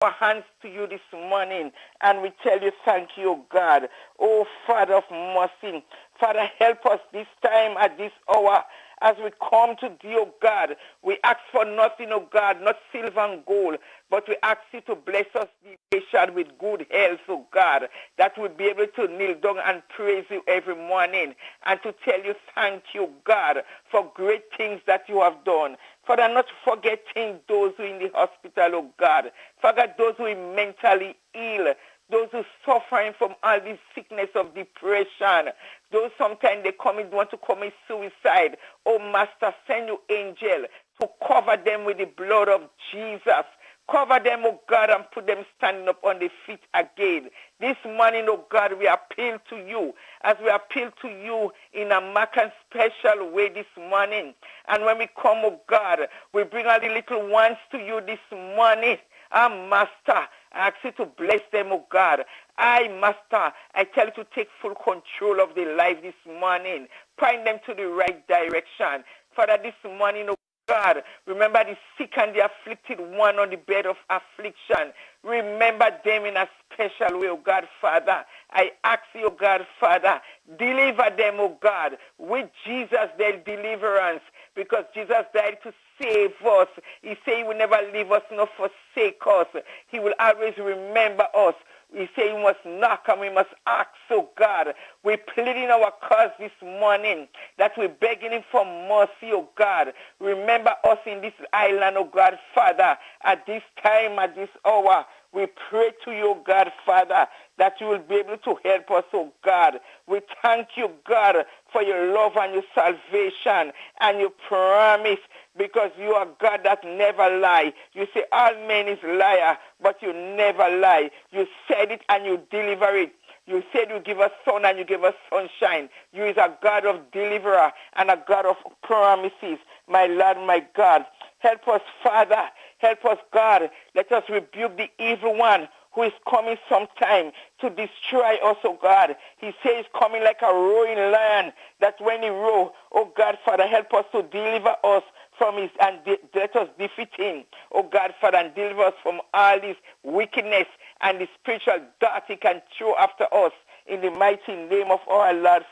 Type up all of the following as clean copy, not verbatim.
our hands to you this morning, and we tell you thank you, oh God. Oh, Father of mercy. Father, help us this time at this hour as we come to thee, oh God. We ask for nothing, oh God, not silver and gold, but we ask you to bless us this nation with good health, oh God, that we'll be able to kneel down and praise you every morning and to tell you thank you, God, for great things that you have done. Father, not forgetting those who are in the hospital, oh God. Father, those who are mentally ill, those who are suffering from all this sickness of depression, those sometimes they want to commit suicide. Oh, Master, send your angel to cover them with the blood of Jesus. Cover them, oh God, and put them standing up on their feet again. This morning, oh God, we appeal to you as we appeal to you in a marked and special way this morning. And when we come, oh God, we bring all the little ones to you this morning. Our Master, I ask you to bless them, oh God. Master, I tell you to take full control of their life this morning. Point them to the right direction. Father, this morning, oh God, remember the sick and the afflicted one on the bed of affliction. Remember them in a special way, oh God, Father. I ask you, oh God, Father, deliver them, oh God, with Jesus, their deliverance, because Jesus died to save us. He said he will never leave us nor forsake us. He will always remember us. We say we must knock and we must ask, oh God. We're pleading our cause this morning that we're begging him for mercy, oh God. Remember us in this island, oh God, Father, at this time, at this hour. We pray to you, oh God, Father, that you will be able to help us, oh God. We thank you, God, for your love and your salvation and your promise, because you are God that never lie. You say all men is liar, but you never lie. You said it and you deliver it. You said you give us sun and you give us sunshine. You is a God of deliverer and a God of promises. My Lord, my God, help us, Father. Help us, God. Let us rebuke the evil one who is coming sometime to destroy us, oh God. He says coming like a roaring lion, that when he roars, oh God, Father, help us to deliver us from his, and let us defeat him, oh God, Father, and deliver us from all this wickedness and the spiritual dart he can throw after us. In the mighty name of our Lord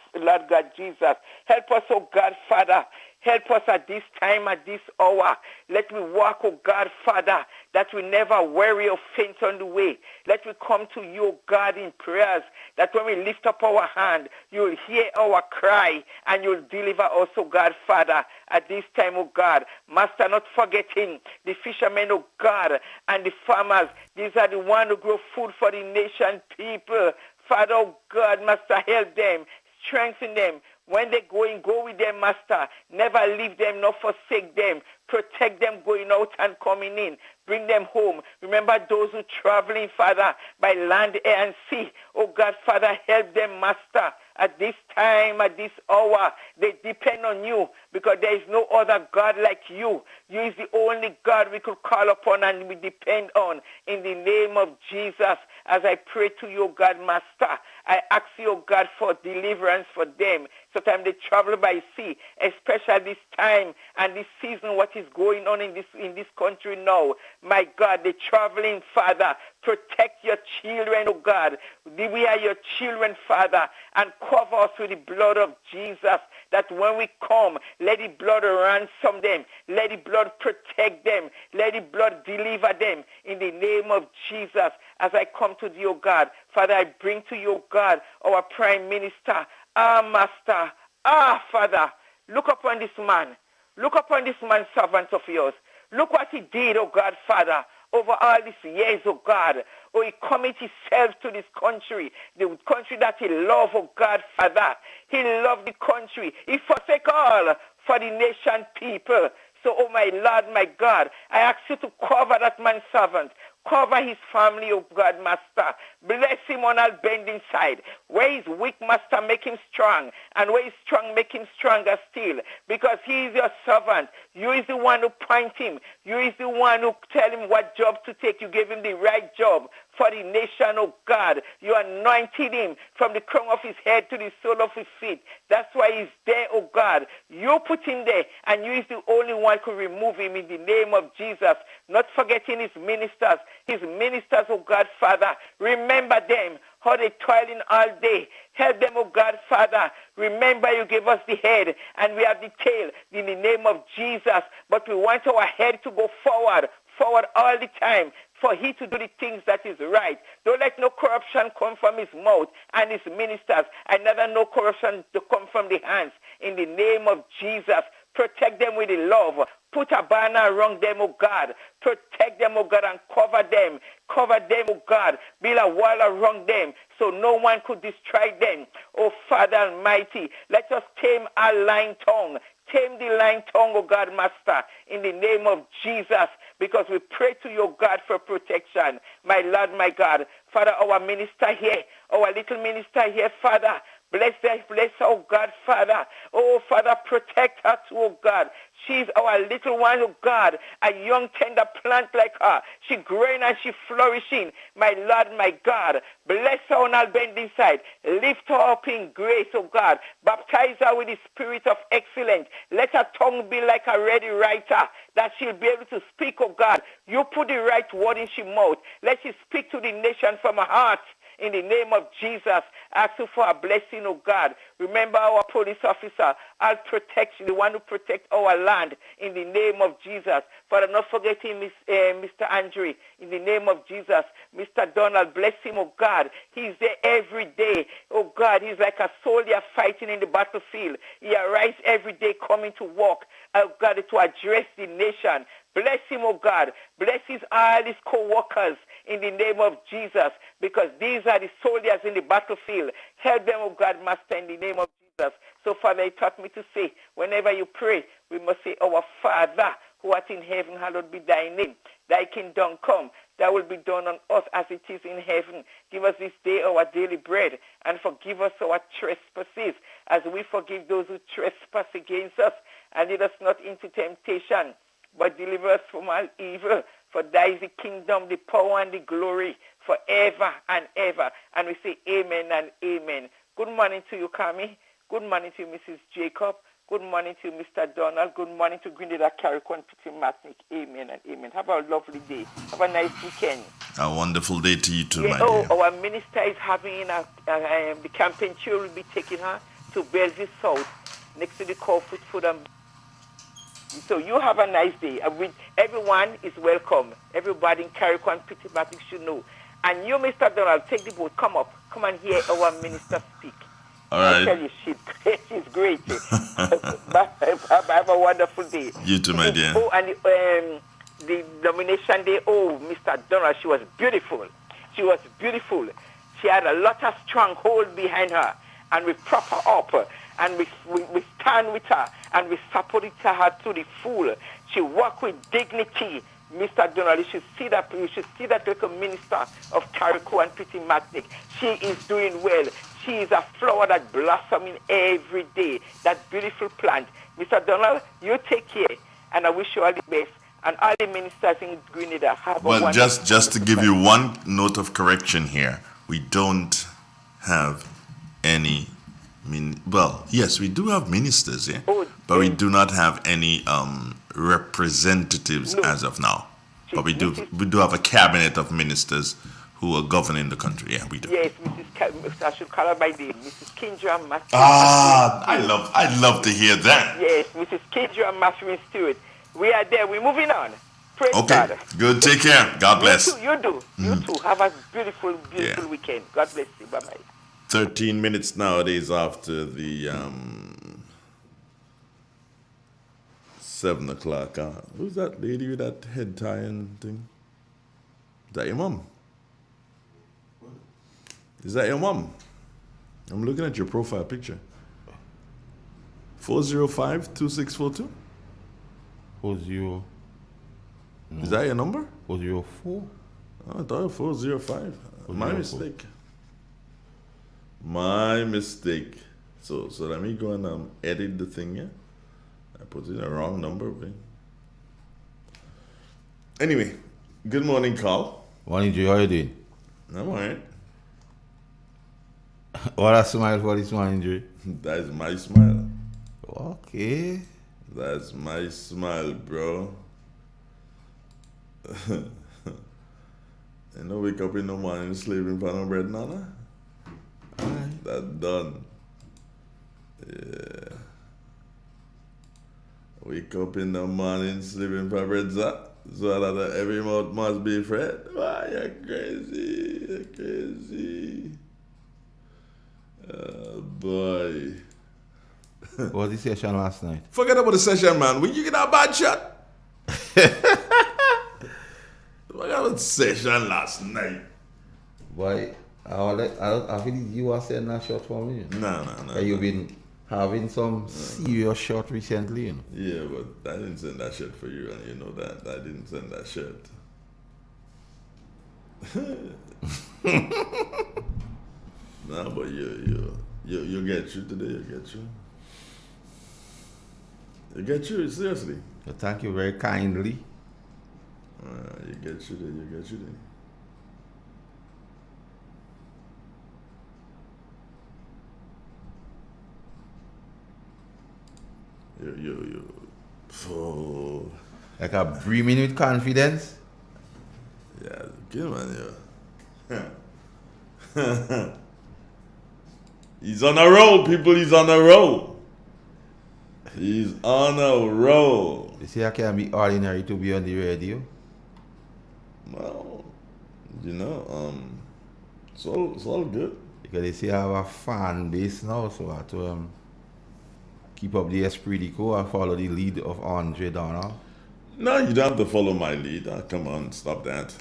God Jesus. Help us, oh God, Father. Help us at this time, at this hour. Let me walk, oh God, Father, that we never worry or faint on the way. Let me come to you, oh God, in prayers, that when we lift up our hand, you will hear our cry and you will deliver us, oh God, Father, at this time, oh God. Master, not forgetting the fishermen, oh God, and the farmers. These are the ones who grow food for the nation people. Father, oh God, Master, help them, strengthen them. When they go with them, Master. Never leave them, nor forsake them. Protect them going out and coming in. Bring them home. Remember those who traveling, Father, by land, air, and sea. Oh God, Father, help them, Master. At this time, at this hour, they depend on you, because there is no other God like you. You is the only God we could call upon and we depend on. In the name of Jesus, as I pray to you, God, Master, I ask you, oh God, for deliverance for them. Sometimes they travel by sea, especially this time and this season, what is going on in this country now. My God, they're traveling, Father. Protect your children, oh God. We are your children, Father, and cover us with the blood of Jesus, that when we come, let the blood ransom them. Let the blood protect them. Let the blood deliver them in the name of Jesus. As I come to you, oh God, Father, I bring to you, oh God, our Prime Minister, Master, Father, look upon this man. Look upon this man, servant of yours. Look what he did, oh God, Father, over all these years, oh God. Oh, he committed himself to this country, the country that he loved, oh God, Father. He loved the country. He forsake all for the nation people. So, oh my Lord, my God, I ask you to cover that man's servant. Cover his family, oh God, Master. Bless him on all bending side. Where he's weak, Master, make him strong. And where he's strong, make him stronger still. Because he is your servant. You is the one who point him. You is the one who tell him what job to take. You gave him the right job for the nation, oh God. You anointed him from the crown of his head to the sole of his feet. That's why he's there, oh God. You You put him there, and you is the only one who remove him in the name of Jesus. Not forgetting his ministers, oh God, Father. Remember them, how they toiling all day. Help them, oh God, Father. Remember you gave us the head, and we have the tail in the name of Jesus. But we want our head to go forward all the time, for he to do the things that is right. Don't let no corruption come from his mouth and his ministers, and neither no corruption to come from the hands. In the name of Jesus, protect them with the love. Put a banner around them, oh God. Protect them, oh God, and cover them. Cover them, oh God. Build a wall around them so no one could destroy them. Oh Father Almighty, let us tame our lying tongue. Tame the lying tongue, oh God, Master, in the name of Jesus, because we pray to you, God, for protection. My Lord, my God. Father, our minister here, our little minister here, Father, bless her, oh God, Father. Oh, Father, protect her too, oh God. She's our little one, oh God, a young tender plant like her. She growing and she flourishing. My Lord, my God, bless her on our bending side. Lift her up in grace, oh God. Baptize her with the spirit of excellence. Let her tongue be like a ready writer, that she'll be able to speak, oh God. You put the right word in her mouth. Let she speak to the nation from her heart. In the name of Jesus, ask you for a blessing, oh God. Remember our police officer, our protection, the one who protects our land, in the name of Jesus. Father, not forgetting Mr. Andre, in the name of Jesus. Mr. Donald, bless him, oh God. He's there every day. Oh God, he's like a soldier fighting in the battlefield. He arrives every day coming to work, oh God, to address the nation. Bless him, oh God. Bless all his co-workers in the name of Jesus, because these are the soldiers in the battlefield. Help them, oh God, Master, in the name of Jesus. So, Father, he taught me to say, whenever you pray, we must say, our Father, who art in heaven, hallowed be thy name. Thy kingdom come. That will be done on us as it is in heaven. Give us this day our daily bread, and forgive us our trespasses, as we forgive those who trespass against us. And lead us not into temptation, but deliver us from all evil. For thy is the kingdom, the power, and the glory forever and ever. And we say amen and amen. Good morning to you, Kami. Good morning to you, Mrs. Jacob. Good morning to you, Mr. Donald. Good morning to Grenada, Carriacon, Petit Matnik. Amen and amen. Have a lovely day. Have a nice weekend. A wonderful day to you too, my dear. Our minister is having the campaign chair will be taking her to Bellevue South, next to the Corporate Food and so you have a nice day. Everyone is welcome. Everybody in Carriacon, Petit Matnik should know. And you, Mr. Donald, take the boat. Come up. Come and hear our minister speak. All right. I tell you, she's great. Have a wonderful day. You too, my dear. Oh, and the nomination day, oh, Mr. Donald, she was beautiful. She was beautiful. She had a lot of stronghold behind her. And we prop her up. And we stand with her. And we support her to the full. She walked with dignity. Mr. Donald, you should see that little minister of Carriacon and Petit Matnik. She is doing well. She is a flower that blossoming every day. That beautiful plant. Mr. Donald, you take care, and I wish you all the best. And all the ministers in Grenada have a wonderful. Well, just to give you one note of correction here, we don't have any. Well, yes, we do have ministers here, but we do not have any representatives as of now. But we do have a cabinet of ministers who are governing the country. Yeah, we do. Yes, I should call her by name, Mrs. Kendra Matthew. I love to hear that. Yes, Mrs. Kendra Matthew Stewart. We are there. We're moving on. Praise okay, God. Good. Take care. God bless. You do. You too. Have a beautiful weekend. God bless you. Bye-bye. 13 minutes nowadays after the 7 o'clock. Who's that lady with that head tie and thing? Is that your mom? Is that your mom? I'm looking at your profile picture. 405-2642? 40. No. Is that your number? 404? Oh, I thought it was 405. My mistake. My mistake. So let me go and edit the thing here. I put in a wrong number. But anyway, good morning, Carl. Morning, Joe. How you doing? I'm alright. What a smile for this morning, Joe. That is my smile. Okay. That's my smile, bro. You know, wake up in the morning sleeping for no bread, nana. Alright. That done. Yeah. Wake up in the morning sleeping for bread, so that every mouth must be fed. Why, you're crazy. You're crazy. Boy. What was the session last night? Forget about the session, man. When you get a bad shot. Forget about the session last night. Boy, I think you were saying that shot for me. No. You've been having some serious shot recently, you know. Yeah, but I didn't send that shit for you, and you know that. I didn't send that shit. No, but you get you today. You get you. You get you seriously. So thank you very kindly. You get you there. You get you there. You. Oh. Like a brimming with confidence. Yeah, good man, yeah. He's on a roll, people. He's on a roll. He's on a roll. You see, I can be ordinary to be on the radio. Well, you know, it's all good. Because they say I have a fan base now, so I have to keep up the esprit de corps and follow the lead of Andre Donald. No, you don't have to follow my lead. Come on, stop that.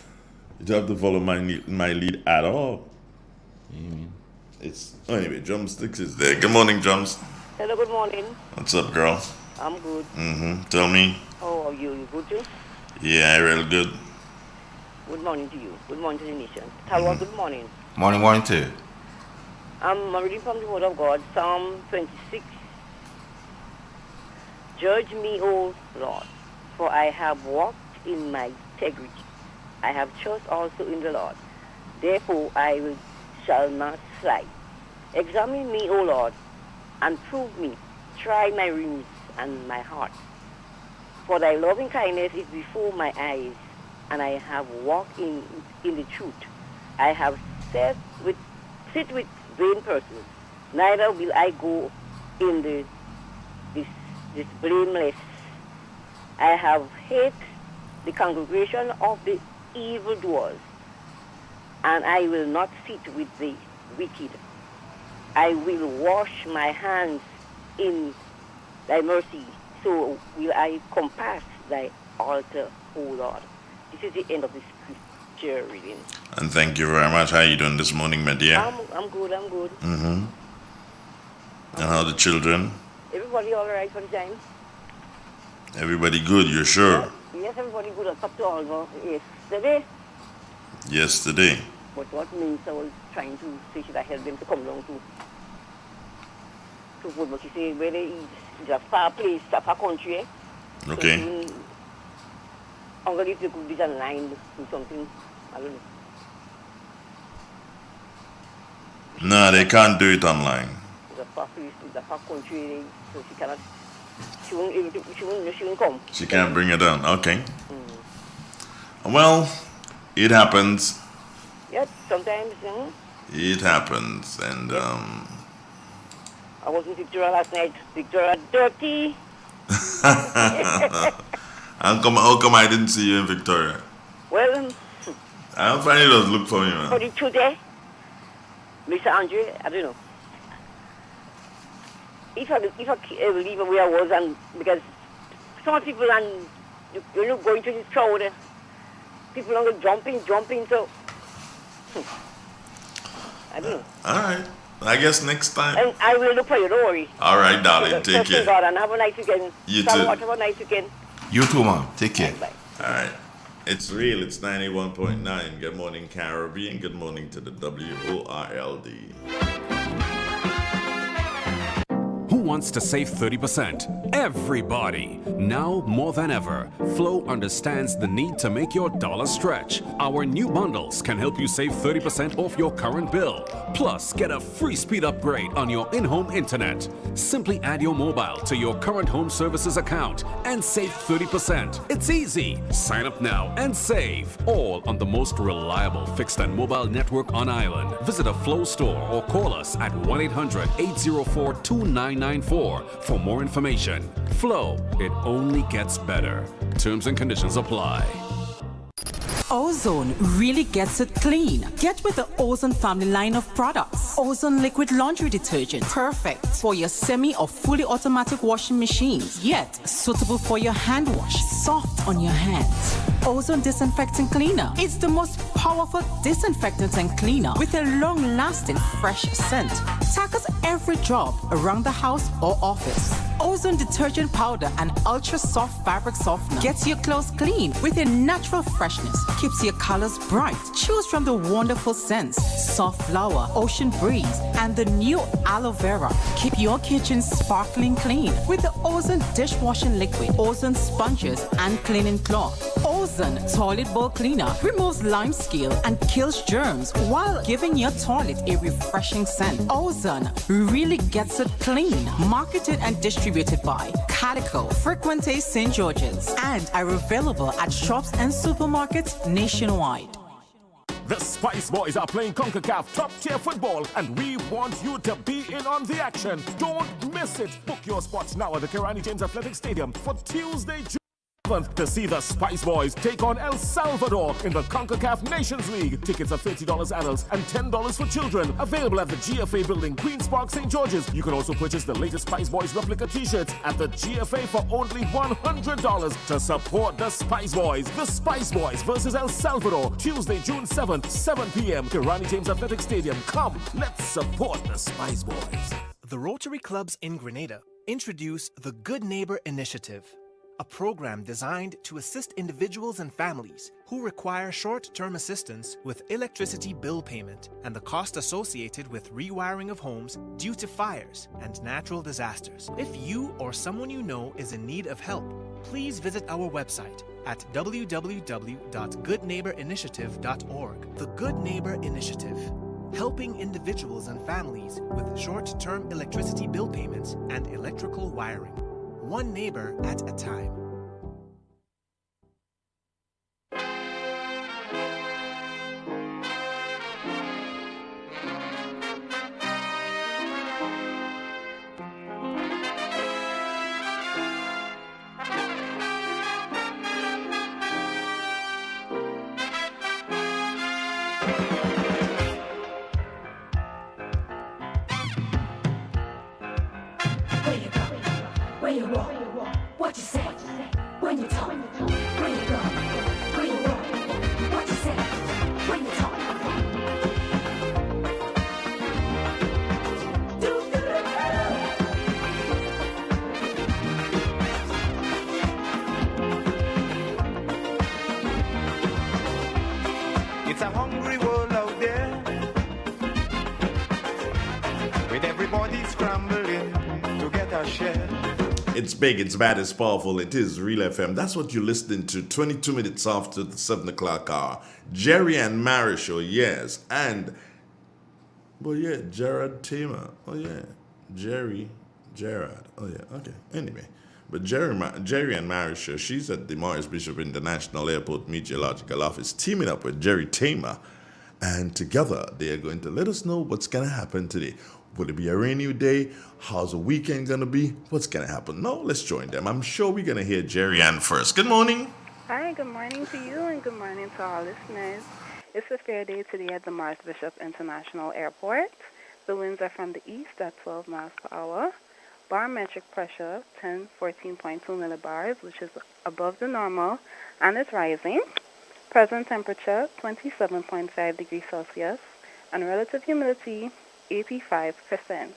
You don't have to follow my lead at all. You mean? Anyway, Drumsticks is there. Good morning, Drums. Hello, good morning. What's up, girl? I'm good. Tell me. How are you? You good too? Yeah, real good. Good morning to you. Good morning to the nation. Talwa, good morning. Morning too. I'm reading from the Word of God, Psalm 26. Judge me, O Lord, for I have walked in my integrity. I have trust also in the Lord. Therefore shall not slide. Examine me, O Lord, and prove me. Try my reins and my heart. For thy loving kindness is before my eyes, and I have walked in the truth. I have sit with vain persons, neither will I go in this blameless. I have hated the congregation of the evildoers, and I will not sit with the wicked. I will wash my hands in thy mercy, so will I compass thy altar, O Lord. This is the end of the scripture reading. And thank you very much. How are you doing this morning, my dear? I'm good. And how are the children? Everybody all right for the time? Everybody good, you're sure? Yes, everybody good. Up to all of yesterday. Yesterday. But what means I was trying to say should I help them to come along to food, but she said where they eat, it's a far place, a far country, Okay. So I'm going to if you could be online or something, I don't know. No, they can't do it online. It's a far place, it's a far country, so she cannot, she won't come. She can't bring it down. Okay. Well, it happens. Yes, sometimes, It happens. And I was in Victoria last night. Victoria dirty. how come I didn't see you in Victoria? Well, I don't find it does look for me, for man. the today, Mr. Andre, I don't know. If I leave where I was, and because some people and you know going to this crowd, people are jumping, so I don't know. All right. I guess next time. And I will look for you, don't worry. All right, darling. Trust Take in care. God, and have a nice weekend. You Have too. a nice weekend. You too, man. Take care. Bye. All right. It's real. It's 91.9. Good morning, Caribbean. Good morning to the WORLD. Who wants to save 30%. Everybody. Now more than ever, Flow understands the need to make your dollar stretch. Our new bundles can help you save 30% off your current bill. Plus, get a free speed upgrade on your in-home internet. Simply add your mobile to your current home services account and save 30%. It's easy. Sign up now and save. All on the most reliable fixed and mobile network on island. Visit a Flow store or call us at 1-800-804-2994 for more information. Flow, it only gets better. Terms and conditions apply. Ozone really gets it clean. Get with the Ozone family line of products. Ozone liquid laundry detergent. Perfect for your semi or fully automatic washing machines. Yet suitable for your hand wash. Soft on your hands. Ozone disinfecting cleaner. It's the most powerful disinfectant and cleaner with a long-lasting fresh scent. Tackles every job around the house or office. Ozone detergent powder and ultra soft fabric softener gets your clothes clean with a natural freshness. Keeps your colors bright. Choose from the wonderful scents: soft flower, ocean breeze, and the new aloe vera. Keep your kitchen sparkling clean with the Ozone dishwashing liquid, Ozone sponges, and cleaning cloth. Ozone toilet bowl cleaner removes lime scale and kills germs while giving your toilet a refreshing scent. Ozone really gets it clean. Marketed and distributed by Calico, Frequente St. George's, and are available at shops and supermarkets nationwide. The Spice Boys are playing CONCACAF top-tier football, and we want you to be in on the action. Don't miss it. Book your spots now at the Kirani James Athletic Stadium for Tuesday, June 7th to see the Spice Boys take on El Salvador in the CONCACAF Nations League. Tickets are $30 adults and $10 for children. Available at the GFA building, Queen's Park, St. George's. You can also purchase the latest Spice Boys replica t-shirts at the GFA for only $100 to support the Spice Boys. The Spice Boys versus El Salvador, Tuesday, June 7th, 7 p.m. Kirani James Athletic Stadium. Come, let's support the Spice Boys. The Rotary Clubs in Grenada introduce the Good Neighbor Initiative, a program designed to assist individuals and families who require short-term assistance with electricity bill payment and the cost associated with rewiring of homes due to fires and natural disasters. If you or someone you know is in need of help, please visit our website at www.goodneighborinitiative.org. The Good Neighbor Initiative, helping individuals and families with short-term electricity bill payments and electrical wiring. One neighbor at a time. Where you walk, what you say, when you talk, where you go, where you walk, what you say, when you talk. It's a hungry world out there, with everybody scrambling to get a share. It's big, it's bad, it's powerful. It is Real FM. That's what you're listening to 22 minutes after the 7 o'clock hour. Jerry and Mary show, yes. And, well, yeah, Gerard Tamer. Oh, yeah. Gerard. Oh, yeah, okay. Anyway. But Jerry and Mary show, she's at the Morris Bishop International Airport Meteorological Office teaming up with Jerry Tamer. And together, they are going to let us know what's going to happen today. Will it be a rainy day? How's the weekend going to be? What's going to happen? No, let's join them. I'm sure we're going to hear Jerry Ann first. Good morning. Hi, good morning to you and good morning to our listeners. It's a fair day today at the Morris Bishop International Airport. The winds are from the east at 12 miles per hour. Barometric pressure 14.2 millibars, which is above the normal, and it's rising. Present temperature 27.5 degrees Celsius and relative humidity 85%.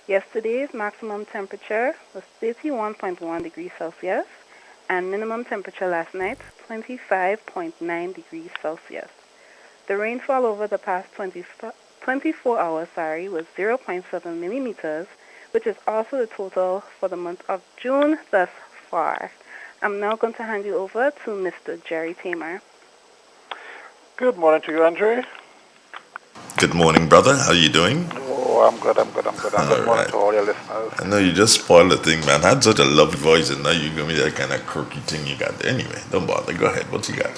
Yesterday's maximum temperature was 31.1 degrees Celsius and minimum temperature last night 25.9 degrees Celsius. The rainfall over the past 24 hours was 0.7 millimeters, which is also the total for the month of June thus far. I'm now going to hand you over to Mr. Jerry Tamer. Good morning to you, Andre. Good morning, brother. How you doing? Oh, I'm good. Good morning to all your listeners. I know you just spoiled the thing, man. I had such a lovely voice, and now you give me that kind of croaky thing you got there. Anyway, don't bother. Go ahead. What you got?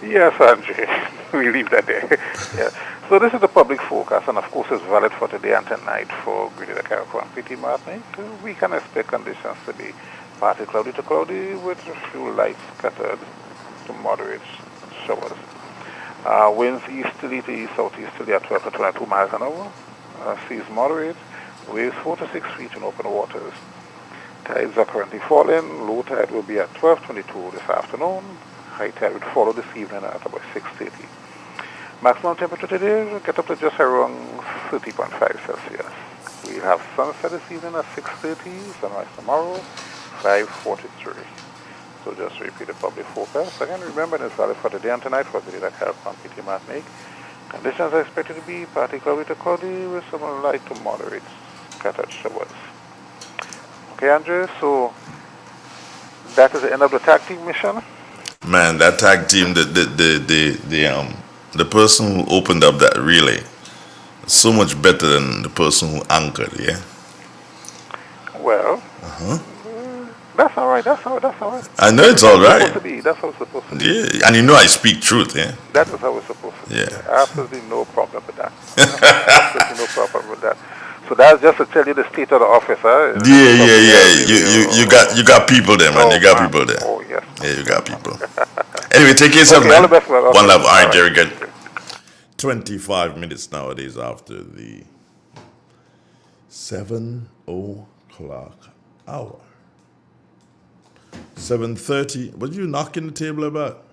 Yes, Andre. We leave that there. Yeah. So this is the public forecast, and of course it's valid for today and tonight for Greater Caribbean Petit Martinique. We can expect conditions to be partly cloudy to cloudy with a few light scattered to moderate showers. Winds easterly to east southeasterly at 12 to 22 miles an hour. Seas moderate. Waves 4 to 6 feet in open waters. Tides are currently falling. Low tide will be at 12:22 this afternoon. High tide will follow this evening at about 6:30. Maximum temperature today will get up to just around 30.5 Celsius. We'll have sunset this evening at 6:30. Sunrise tomorrow, 5:43. So just to repeat the public forecast. Again, remember it's valid for today and tonight for the Greater Caribbean Petit Martinique. Conditions are expected to be partly cloudy to cloudy with some light to moderate scattered showers. Okay, Andre, so that is the end of the tag team mission. Man, that tag team, the person who opened up that relay, so much better than the person who anchored, yeah? Well, that's all right. I know it's all right. That's how it's supposed to be. Yeah, and you know I speak truth, yeah? That is how it's supposed to be. Yeah. Absolutely no problem with that. Absolutely no problem with that. So that's just to tell you the state of the office, huh? Yeah. You got people there, man. You got people there. Oh, yes. Yeah, you got people. Anyway, take care of yourself, all man. the best, man. One love. All right, Jerry, good. 25 minutes nowadays after the 7 o'clock hour. 7:30. What are you knocking the table about?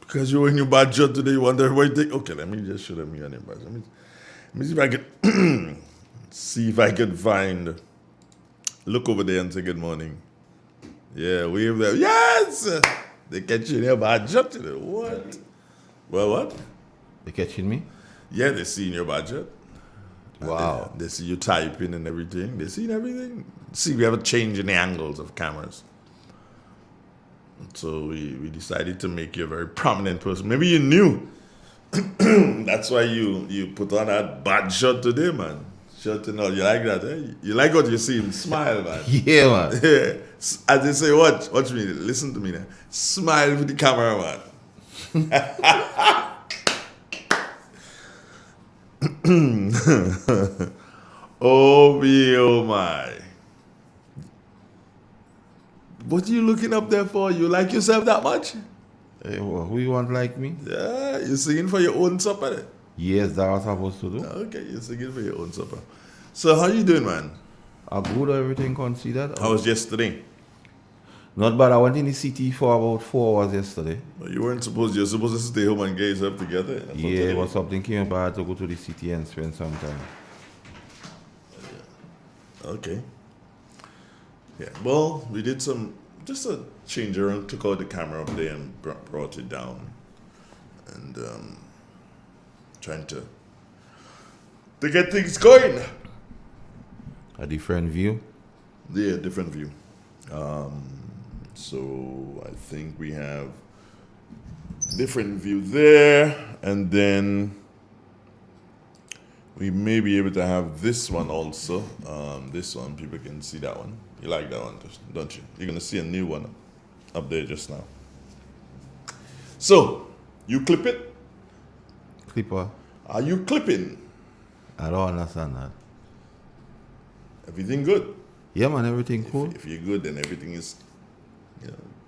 Because you're in your budget today, you wonder what you think. Okay, let me just show them your name. Let me see if I can find. Look over there and say good morning. Yeah, wave there. Yes! They catch you in your budget today. What? Well, what? They catching me? Yeah, they see in your budget. Wow. They see you typing and everything. They see everything. See, we have a change in the angles of cameras. So we decided to make you a very prominent person. Maybe you knew. That's why you put on that bad shirt today, man. Shirt and all. You like that, eh? You like what you see? Smile, man. Yeah, man. Yeah. As they say, watch me. Listen to me now. Smile with the camera, man. Oh me, oh my. What are you looking up there for? You like yourself that much? Hey, who you want like me? Yeah, you're singing for your own supper then? Yes, that's what I'm supposed to do. Okay, you're singing for your own supper. So how you doing, man? I'm good, everything considered. How was yesterday? Not bad. I went in the city for about 4 hours yesterday. Well, you're supposed to stay home and get yourself together. Yeah, but something came up. I had to go to the city and spend some time. Okay. Yeah, well, we did just a change around, took out the camera up there and brought it down. And trying to get things going. A different view? Yeah, different view. So I think we have different view there, and then we may be able to have this one also. This one, people can see that one. You like that one, don't you? You're gonna see a new one up there just now. So, you clip it? Clipper? Are you clipping? I don't understand that. Everything good? Yeah, man, everything cool. If you're good, then everything is,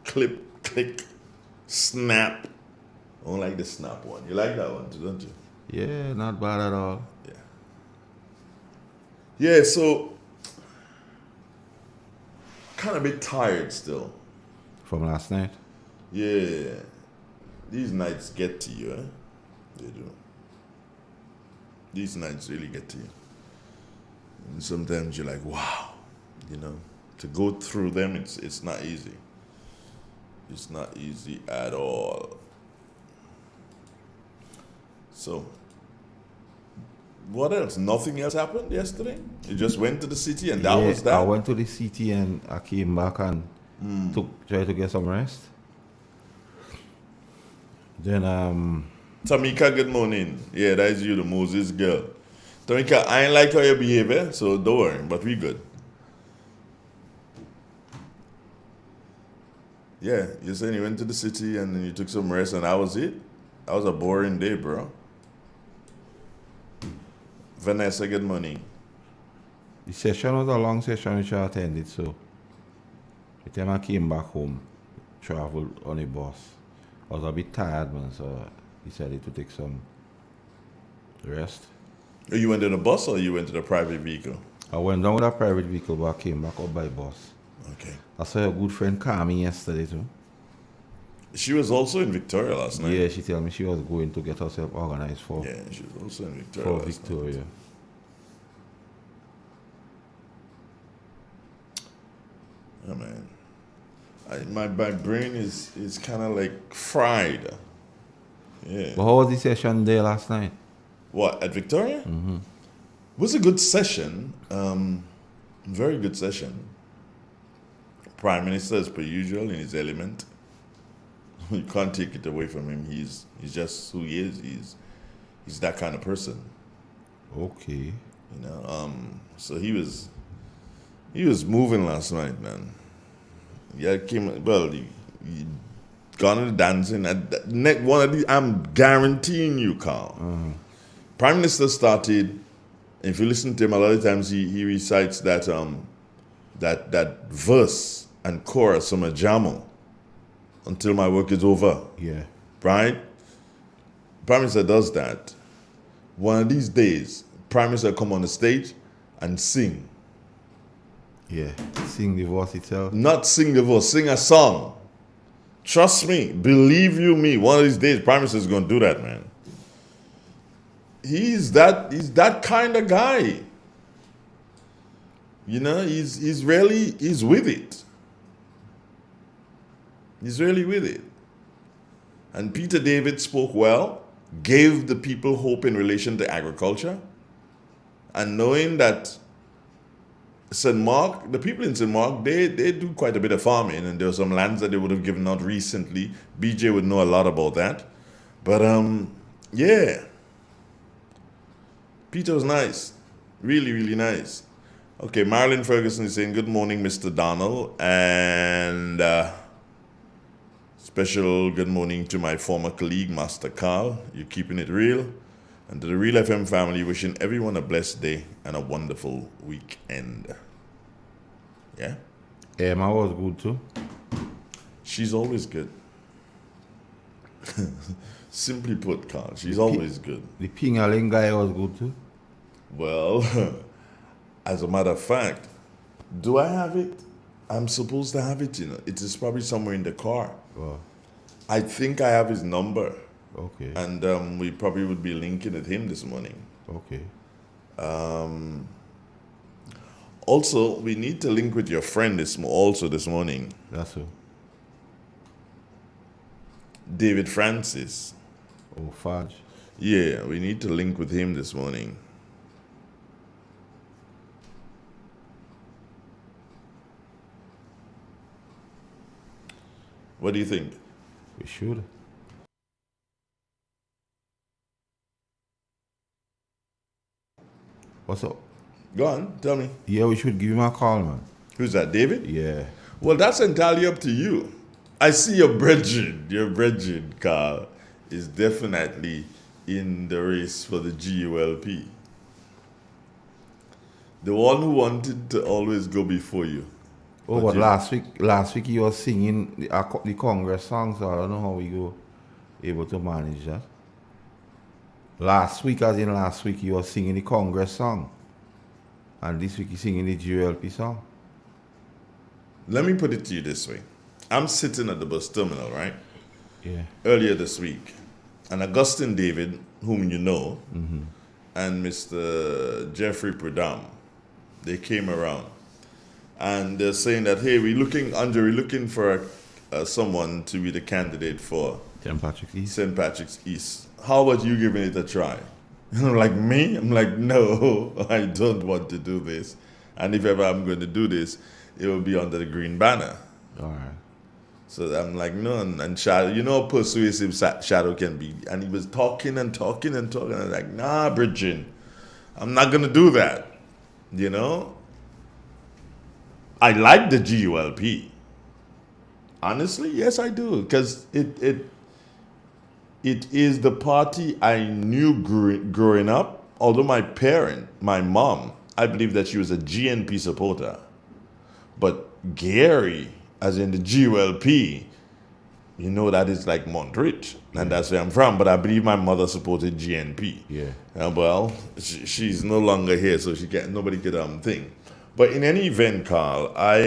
clip, click, snap. I don't like the snap one. You like that one too, don't you? Yeah, not bad at all. Yeah. Yeah, so kind of a bit tired still. From last night? Yeah. These nights get to you, eh? They do. These nights really get to you. And sometimes you're like, wow, to go through them, it's not easy. It's not easy at all. So, What else? Nothing else happened yesterday? You just went to the city and that Yeah, was that? I went to the city and I came back and tried to get some rest. Then Tamika, good morning. Yeah, that's you, the Moses girl. Tamika, I ain't like how you behave, so don't worry, but we good. Yeah, you saying you went to the city and then you took some rest and that was it? That was a boring day, bro. Vanessa, good morning. the session was a long session which I attended, so the time I came back home, traveled on a bus. I was a bit tired, man, so I decided to take some rest. You went in a bus or you went to the private vehicle? I went down with a private vehicle, but I came back up by bus. Okay. I saw your good friend Carmi yesterday too. She was also in Victoria last night. Yeah, she told me she was going to get herself organized for. Yeah, she was also in Victoria. For last Victoria. night. Oh man, my brain is kind of like fried. Yeah. But how was the session there last night? What, at Victoria? Mm-hmm. It was a good session. Very good session. Prime Minister, as per usual, in his element. You can't take it away from him. He's just who he is. He's that kind of person. Okay. You know. So he was moving last night, man. Yeah, he gone to the dancing. One of these, I'm guaranteeing you, Carl. Prime Minister started. If you listen to him, a lot of times he recites that verse and chorus from a jamo, until my work is over. Yeah. Right? Prime Minister does that. One of these days, Prime Minister come on the stage and sing. Yeah. Sing the verse itself. Not sing the verse, sing a song. Trust me, believe you me, one of these days, Prime Minister is going to do that, man. He's that kind of guy. You know, he's with it. He's really with it. And Peter David spoke well, gave the people hope in relation to agriculture, and knowing that St. Mark, the people in St. Mark, they do quite a bit of farming, and there were some lands that they would have given out recently. BJ would know a lot about that. But yeah. Peter was nice. Really, really nice. Okay, Marilyn Ferguson is saying, good morning, Mr. Donald. And special good morning to my former colleague, Master Carl. You're keeping it real. And to the Real FM family, wishing everyone a blessed day and a wonderful weekend. Yeah? Emma was good too. She's always good. Simply put, Carl, she's always good. The Pingaling guy was good too. Well, as a matter of fact, do I have it? I'm supposed to have it, you know. It is probably somewhere in the car. Oh. I think I have his number. Okay. And we probably would be linking with him this morning. Okay. Also, we need to link with your friend this morning. That's who. David Francis. Oh, Fudge. Yeah, we need to link with him this morning. What do you think? We should. What's up? Go on, tell me. Yeah, we should give him a call, man. Who's that, David? Yeah. Well, that's entirely up to you. I see your brethren, Carl, is definitely in the race for the GULP. The one who wanted to always go before you. Oh, but last week he was singing the Congress song, so I don't know how we go able to manage that. Last week he was singing the Congress song. And this week he's singing the GULP song. Let me put it to you this way. I'm sitting at the bus terminal, right? Yeah. Earlier this week. And Augustine David, whom you know, and Mr. Jeffrey Prudhomme, they came around. And they're saying that, hey, we're looking for someone to be the candidate for St. Patrick's East. St. Patrick's East. How about you giving it a try? And I'm like, me? I'm like, no, I don't want to do this. And if ever I'm going to do this, it will be under the green banner. All right. So I'm like, no, and Shadow, you know how persuasive Shadow can be. And he was talking and talking and talking. I was like, nah, Bridget, I'm not going to do that. You know? I like the GULP. Honestly, yes, I do. Because it is the party I knew growing up. Although my mom, I believe that she was a GNP supporter. But Gary, as in the GULP, you know that is like Montreat, and that's where I'm from. But I believe my mother supported GNP. Yeah. Well, she's no longer here, so nobody could think. But in any event, Carl, I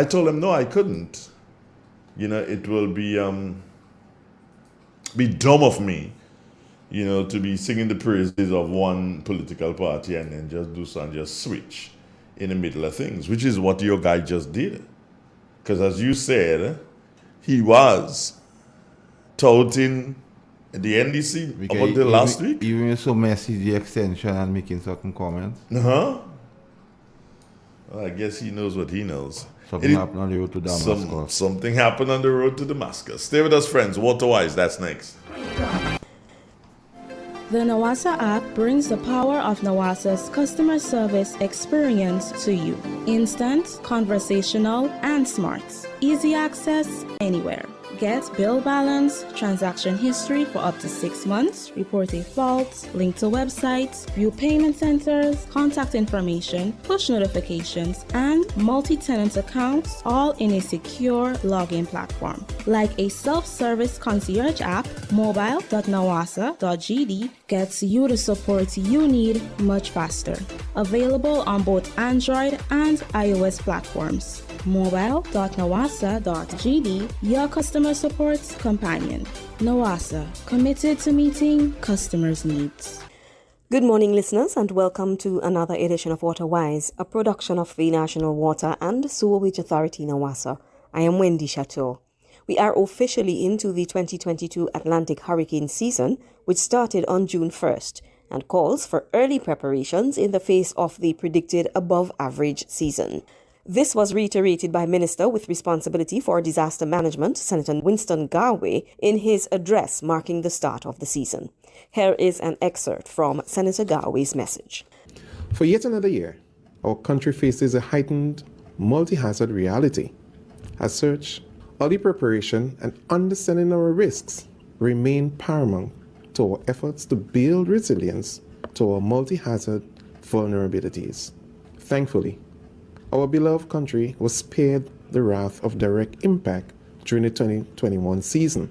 told him no, I couldn't. You know, it will be dumb of me, you know, to be singing the praises of one political party and then just switch in the middle of things, which is what your guy just did. Because as you said, he was touting the NDC about the last week. Even so messy the extension and making certain comments. Well, I guess he knows what he knows. Something happened on the road to Damascus. Something happened on the road to Damascus. Stay with us, friends. Waterwise, that's next. The Nawasa app brings the power of Nawasa's customer service experience to you. Instant, conversational, and smart. Easy access anywhere. Get bill balance, transaction history for up to 6 months, report a fault, link to websites, view payment centers, contact information, push notifications, and multi-tenant accounts, all in a secure login platform. Like a self-service concierge app, mobile.nawasa.gd gets you the support you need much faster. Available on both Android and iOS platforms. mobile.nawasa.gd, your customer support companion. Nawasa, committed to meeting customers' needs. Good morning, listeners, and welcome to another edition of Waterwise, a production of the National Water and Sewerage Authority, Nawasa. I am Wendy Chateau. We are officially into the 2022 Atlantic hurricane season, which started on June 1st, and calls for early preparations in the face of the predicted above-average season. This was reiterated by Minister with Responsibility for Disaster Management, Senator Winston Garwe, in his address marking the start of the season. Here is an excerpt from Senator Garwe's message. For yet another year, our country faces a heightened multi-hazard reality. As such, early preparation and understanding our risks remain paramount to our efforts to build resilience to our multi-hazard vulnerabilities. Thankfully, our beloved country was spared the wrath of direct impact during the 2021 season.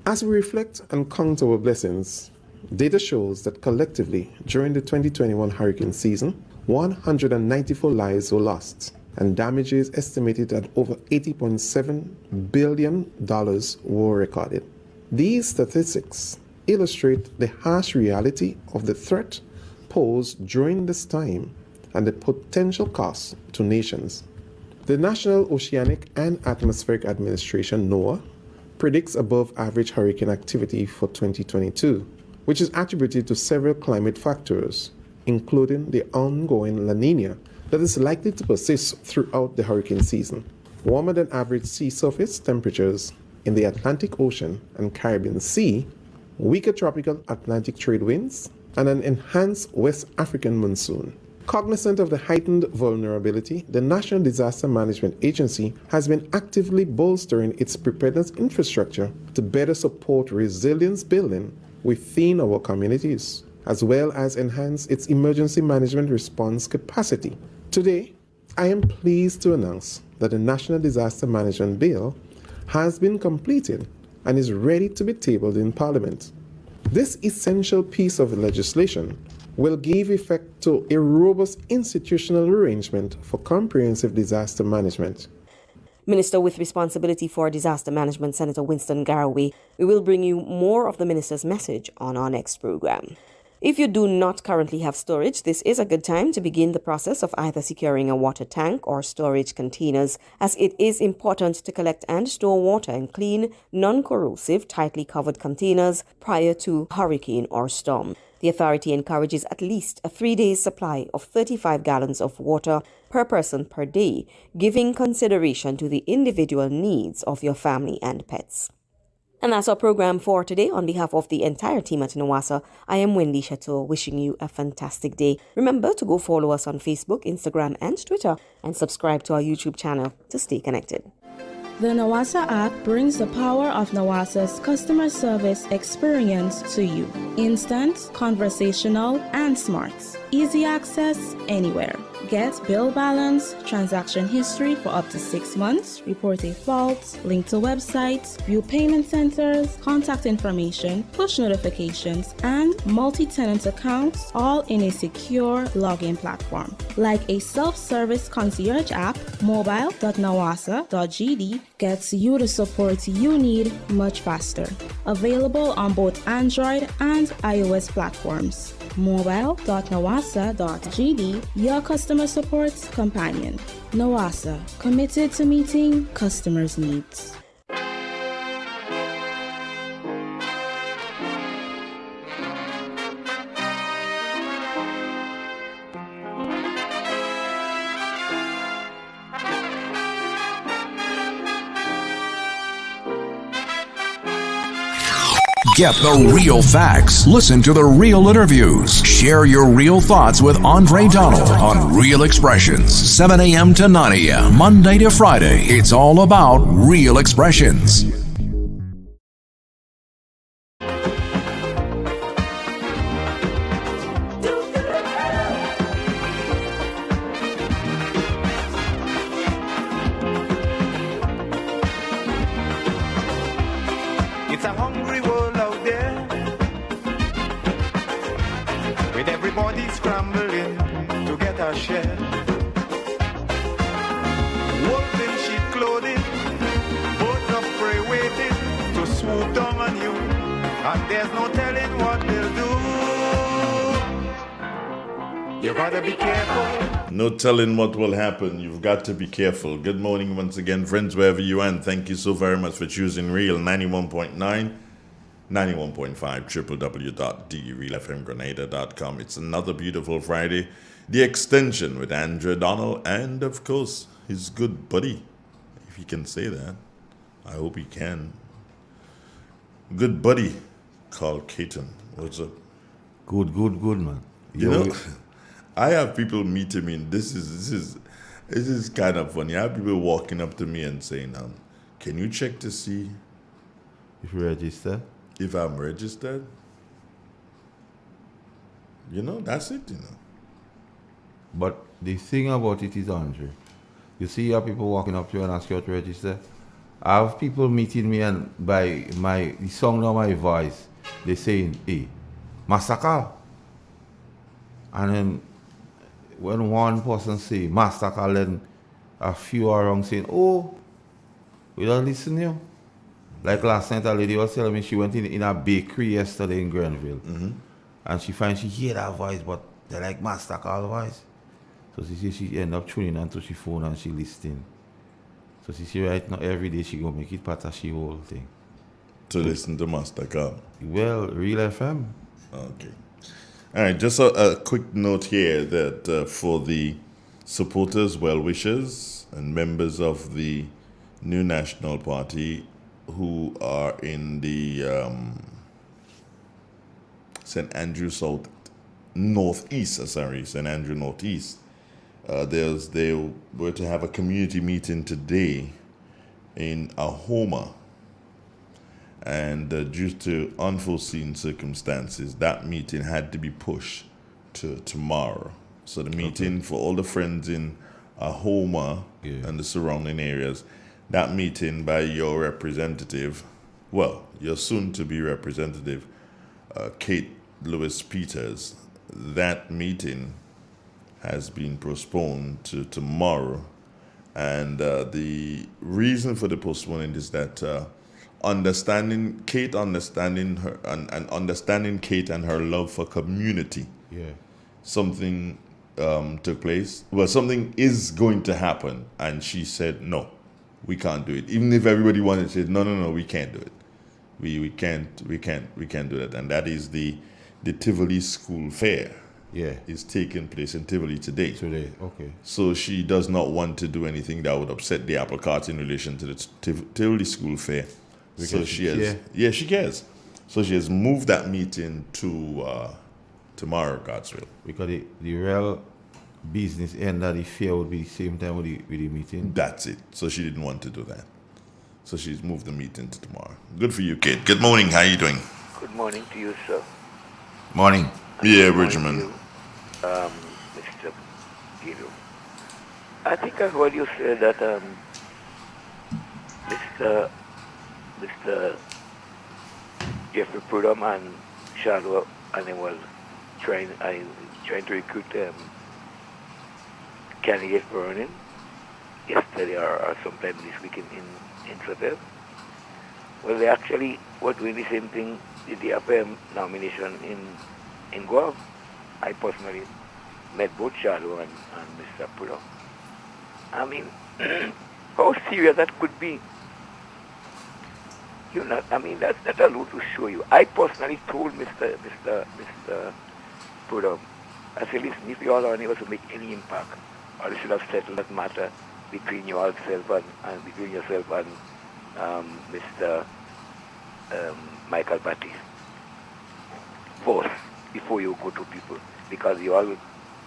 As we reflect and count our blessings, data shows that collectively during the 2021 hurricane season, 194 lives were lost and damages estimated at over $80.7 billion were recorded. These statistics illustrate the harsh reality of the threat posed during this time and the potential costs to nations. The National Oceanic and Atmospheric Administration, NOAA, predicts above-average hurricane activity for 2022, which is attributed to several climate factors, including the ongoing La Niña that is likely to persist throughout the hurricane season. Warmer than average sea surface temperatures in the Atlantic Ocean and Caribbean Sea, weaker tropical Atlantic trade winds, and an enhanced West African monsoon. Cognizant of the heightened vulnerability, the National Disaster Management Agency has been actively bolstering its preparedness infrastructure to better support resilience building within our communities, as well as enhance its emergency management response capacity. Today, I am pleased to announce that the National Disaster Management Bill has been completed and is ready to be tabled in Parliament. This essential piece of legislation will give effect to a robust institutional arrangement for comprehensive disaster management. Minister with Responsibility for Disaster Management, Senator Winston Garwe. We will bring you more of the minister's message on our next program. If you do not currently have storage, this is a good time to begin the process of either securing a water tank or storage containers, as it is important to collect and store water in clean, non-corrosive, tightly covered containers prior to hurricane or storm. The authority encourages at least a 3-day supply of 35 gallons of water per person per day, giving consideration to the individual needs of your family and pets. And that's our program for today. On behalf of the entire team at Nawasa, I am Wendy Chateau, wishing you a fantastic day. Remember to go follow us on Facebook, Instagram, and Twitter, and subscribe to our YouTube channel to stay connected. The Nawasa app brings the power of Nawasa's customer service experience to you. Instant, conversational, and smart. Easy access anywhere. Get bill balance, transaction history for up to 6 months, report a fault, link to websites, view payment centers, contact information, push notifications, and multi-tenant accounts, all in a secure login platform. Like a self-service concierge app, mobile.nawasa.gd gets you the support you need much faster. Available on both Android and iOS platforms. Mobile.nawasa.gd, your customer support companion. Nawasa, committed to meeting customers' needs. Get the real facts. Listen to the real interviews. Share your real thoughts with Andre Donald on Real Expressions, 7 a.m. to 9 a.m., Monday to Friday. It's all about Real Expressions. It's a hungry world out there, with everybody scrambling to get a share. Wolves in sheep clothing, birds of prey waiting to swoop down on you, and there's no telling what they'll do. You gotta be careful. No telling what will happen. You've got to be careful. Good morning once again, friends, wherever you are, and thank you so very much for choosing Real 91.9, 91.5, www.therealfmgrenada.com. It's another beautiful Friday. The Xtension with Andrew Donald and, of course, his good buddy, if he can say that. I hope he can. Good buddy called Keaton. What's up? Good, man. You know, I have people meeting me, and this is kind of funny. I have people walking up to me and saying, "Can you check to see if you register? If I'm registered?" You know, that's it. You know. But the thing about it is, Andre, you see, you have people walking up to you and ask you to register. I have people meeting me, and by the sound of my voice, they saying, "Hey, Massacre," and then. When one person say Master Callen, a few around saying, "Oh, we don't listen to you." Like last night, a lady was telling me she went in a bakery yesterday in Grenville. Mm-hmm. And she finds she hear that voice, but they like Master Call voice. So she said she end up tuning onto she phone and she listening. So she said right now, every day she go make it part of she whole thing. To listen to Master Call? Well, Real FM. Okay. All right, just a quick note here that for the supporters, well-wishers, and members of the New National Party who are in the St. Andrew Northeast, they were to have a community meeting today in Ahoma. And due to unforeseen circumstances, that meeting had to be pushed to tomorrow. So the meeting for all the friends in Ahoma and the surrounding areas, that meeting by your representative, your soon-to-be representative, Kate Lewis Peters, that meeting has been postponed to tomorrow. And the reason for the postponement is that understanding Kate and her love for community. Yeah. Something took place. Well, something is going to happen, and she said, "No, we can't do it." Even if everybody wanted to say, "No, we can't do it. We can't do that." And that is the the Tivoli School Fair. Yeah. Is taking place in Tivoli today. Today, okay. So she does not want to do anything that would upset the apple cart in relation to the Tivoli School Fair. Because so she has, care? yeah, she cares. So she has moved that meeting to tomorrow, God's will. Because the real business end of the fair would be the same time with the meeting. That's it. So she didn't want to do that. So she's moved the meeting to tomorrow. Good for you, kid. Good morning. How are you doing? Good morning to you, sir. Morning. Yeah, Benjamin. Mr. Guido. I think I heard you say that Mr. Jeffrey Prudhomme and Shalwa and they was trying to recruit candidates for running yesterday or sometime this week in Twitter. Well, they actually were doing the same thing with the FM nomination in Guam. I personally met both Shalwa and Mr. Prudhomme. I mean, how serious that could be. You know, I mean, that's a lot to show you. I personally told Mr. Prudhomme, I said, listen, if you all are unable to make any impact, or you should have settled that matter between yourself and between yourself and Mr. Michael Batty first, before you go to people, because you all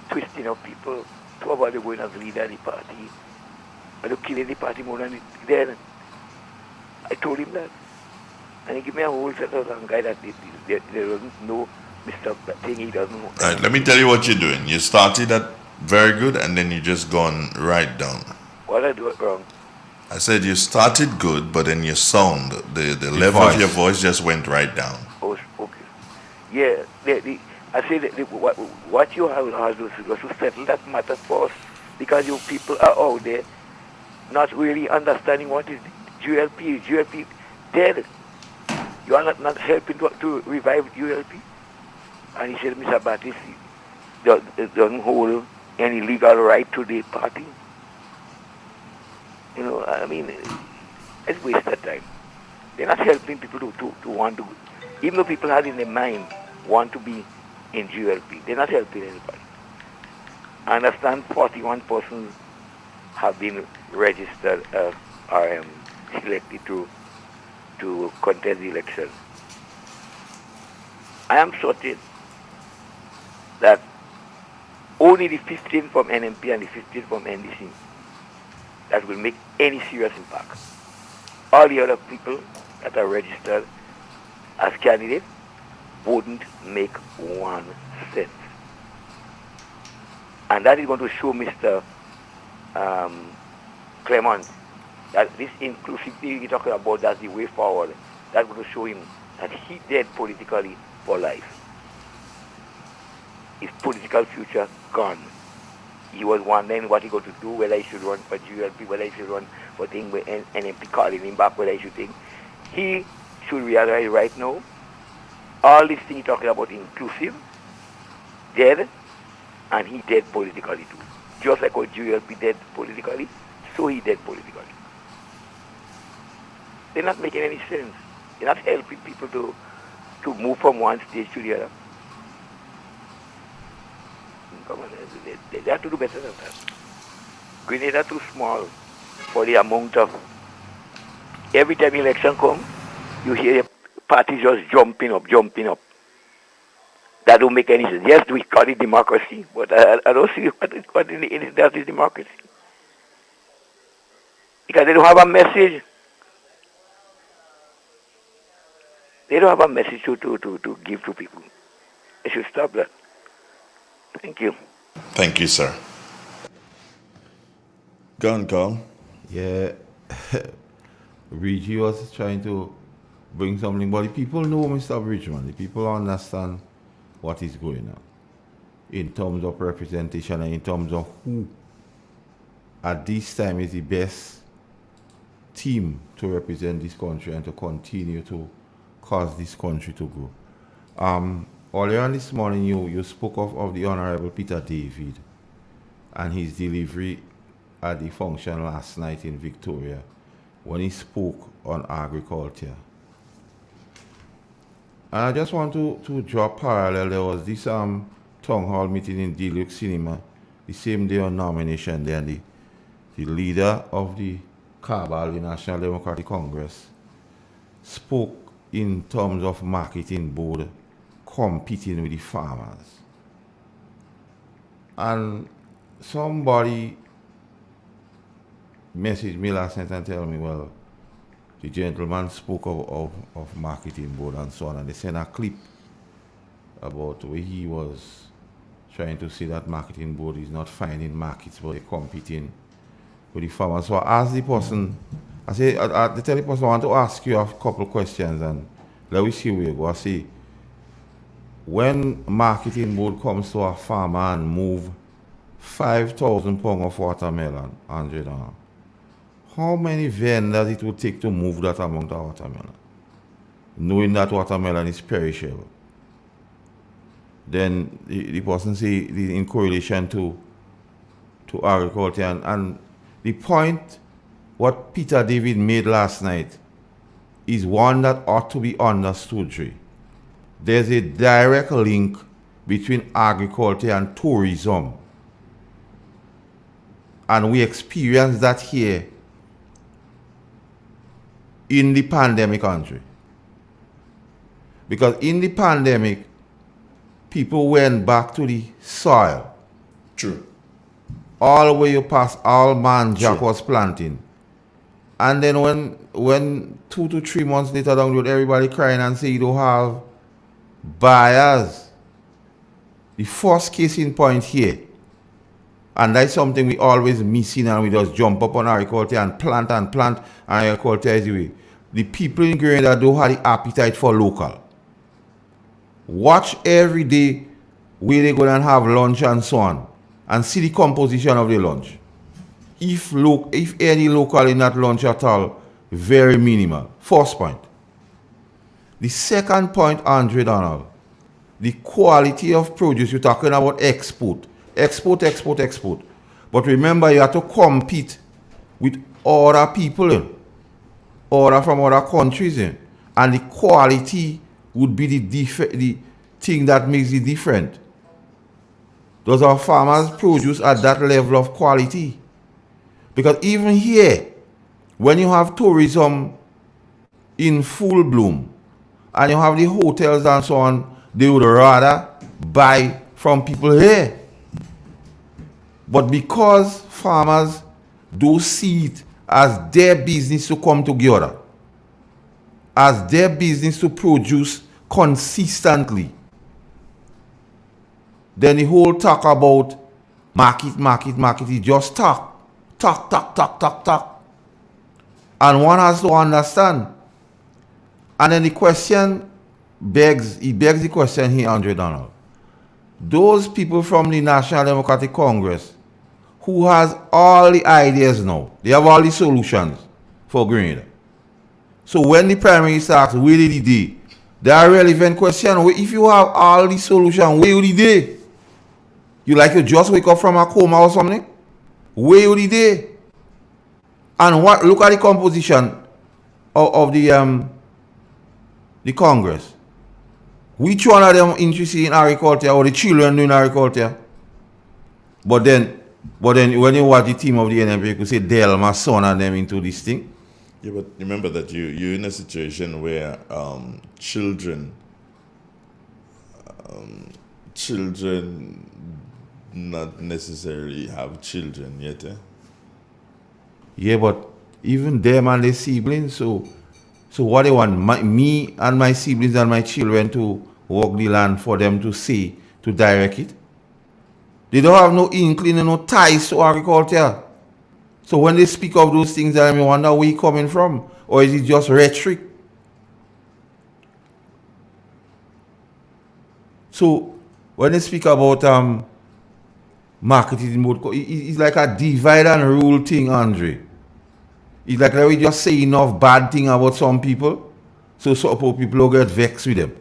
twisting up people, probably going as leader of the party, and you're killing the party more than then. I told him that. And he gave me a whole set of some guy that there doesn't know Mr. Thing, he doesn't know. All right, let me tell you what you're doing. You started at very good and then you just gone right down. What I do it wrong? I said you started good, but then your sound, the level of your voice just went right down. Oh, okay. Yeah, I say that what you have to do is to settle that matter first, because you people are out there not really understanding what is GLP. GLP dead. You are not helping to revive GLP. And he said, Mr. Battis doesn't hold any legal right to the party. You know, I mean, it's wasted time. They're not helping people to want to, even though people had in their mind want to be in GLP, they're not helping anybody. I understand 41 persons have been registered are selected to contest the election. I am certain that only the 15 from NMP and the 15 from NDC that will make any serious impact. All the other people that are registered as candidates wouldn't make 1 cent. And that is going to show Mr. Clement that this inclusivity we're talking about, that's the way forward. That's going to show him that he dead politically for life. His political future gone. He was wondering what he going to do, whether he should run for GLP, whether he should run for things with NMP calling him back, whether he should think. He should realize right now, all these things talking about inclusive, dead, and he dead politically too. Just like how GLP dead politically, so he dead politically. They're not making any sense. They're not helping people to move from one stage to the other. Come on, they have to do better than that. Grenada too small for the amount of... Every time election comes, you hear parties just jumping up. That don't make any sense. Yes, we call it democracy, but I don't see what that is democracy. Because they don't have a message. They don't have a message to give to people. They should stop that. Thank you. Thank you, sir. Go on, Carl. Yeah. Reggie was trying to bring something, but the people know Mr. Bridgman. The people understand what is going on in terms of representation and in terms of who at this time is the best team to represent this country and to continue to cause this country to grow. Earlier on this morning, you spoke of the Honorable Peter David and his delivery at the function last night in Victoria when he spoke on agriculture. And I just want to draw a parallel. There was this town hall meeting in Deluxe Cinema the same day on nomination. Then the leader of the cabal, the National Democratic Congress, spoke in terms of marketing board competing with the farmers. And somebody messaged me last night and tell me, well, the gentleman spoke of marketing board and so on, and they sent a clip about where he was trying to say that marketing board is not finding markets, but they're competing with the farmers. So I asked the person, I tell the person, I want to ask you a couple of questions, and let me see where you go. I say, when marketing board comes to a farmer and move 5,000 pounds of watermelon, $100, how many vendors it would take to move that amount of watermelon, knowing that watermelon is perishable? Then the person say in correlation to agriculture, and the point what Peter David made last night is one that ought to be understood. Trey. There's a direct link between agriculture and tourism, and we experience that here in the pandemic country. Because in the pandemic, people went back to the soil. True. All the way you pass, all man Jack was planting. And then when 2 to 3 months later down the road, everybody crying and say you don't have buyers. The first case in point here, and that's something we always missing, and we just jump up on agriculture and plant, and agriculture is the way. The people in Grenada don't have the appetite for local. Watch every day where they go and have lunch and so on, and see the composition of the lunch. If any local in that lunch at all, very minimal. First point. The second point, Andre Donald, the quality of produce. You're talking about export. But remember, you have to compete with other people, other from other countries, and the quality would be the thing that makes it different. Does our farmers produce at that level of quality? Because even here, when you have tourism in full bloom, and you have the hotels and so on, they would rather buy from people here. But because farmers do see it as their business to come together, as their business to produce consistently, then the whole talk about market is just talk. And one has to understand. And then the question begs the question here, Andre Donald. Those people from the National Democratic Congress who has all the ideas now, they have all the solutions for Grenada. So when the Prime Minister asks, where did they? They are relevant question. If you have all the solutions, where did they? You like to just wake up from a coma or something? Where did they? And look at the composition of the Congress. Which one of them interested in agriculture, or the children doing agriculture? But then when you watch the team of the NMP, you could say Delma, son and them into this thing. Yeah, but remember that you're in a situation where children not necessarily have children yet. Yeah, but even them and their siblings, so what they want, me and my siblings and my children to work the land for them to see, to direct it? They don't have no inkling and no ties to agriculture. So when they speak of those things, I wonder where it's coming from. Or is it just rhetoric? So when they speak about marketing mode, it's like a divide and rule thing, Andre. It's like we just say enough bad thing about some people, so people will get vexed with them.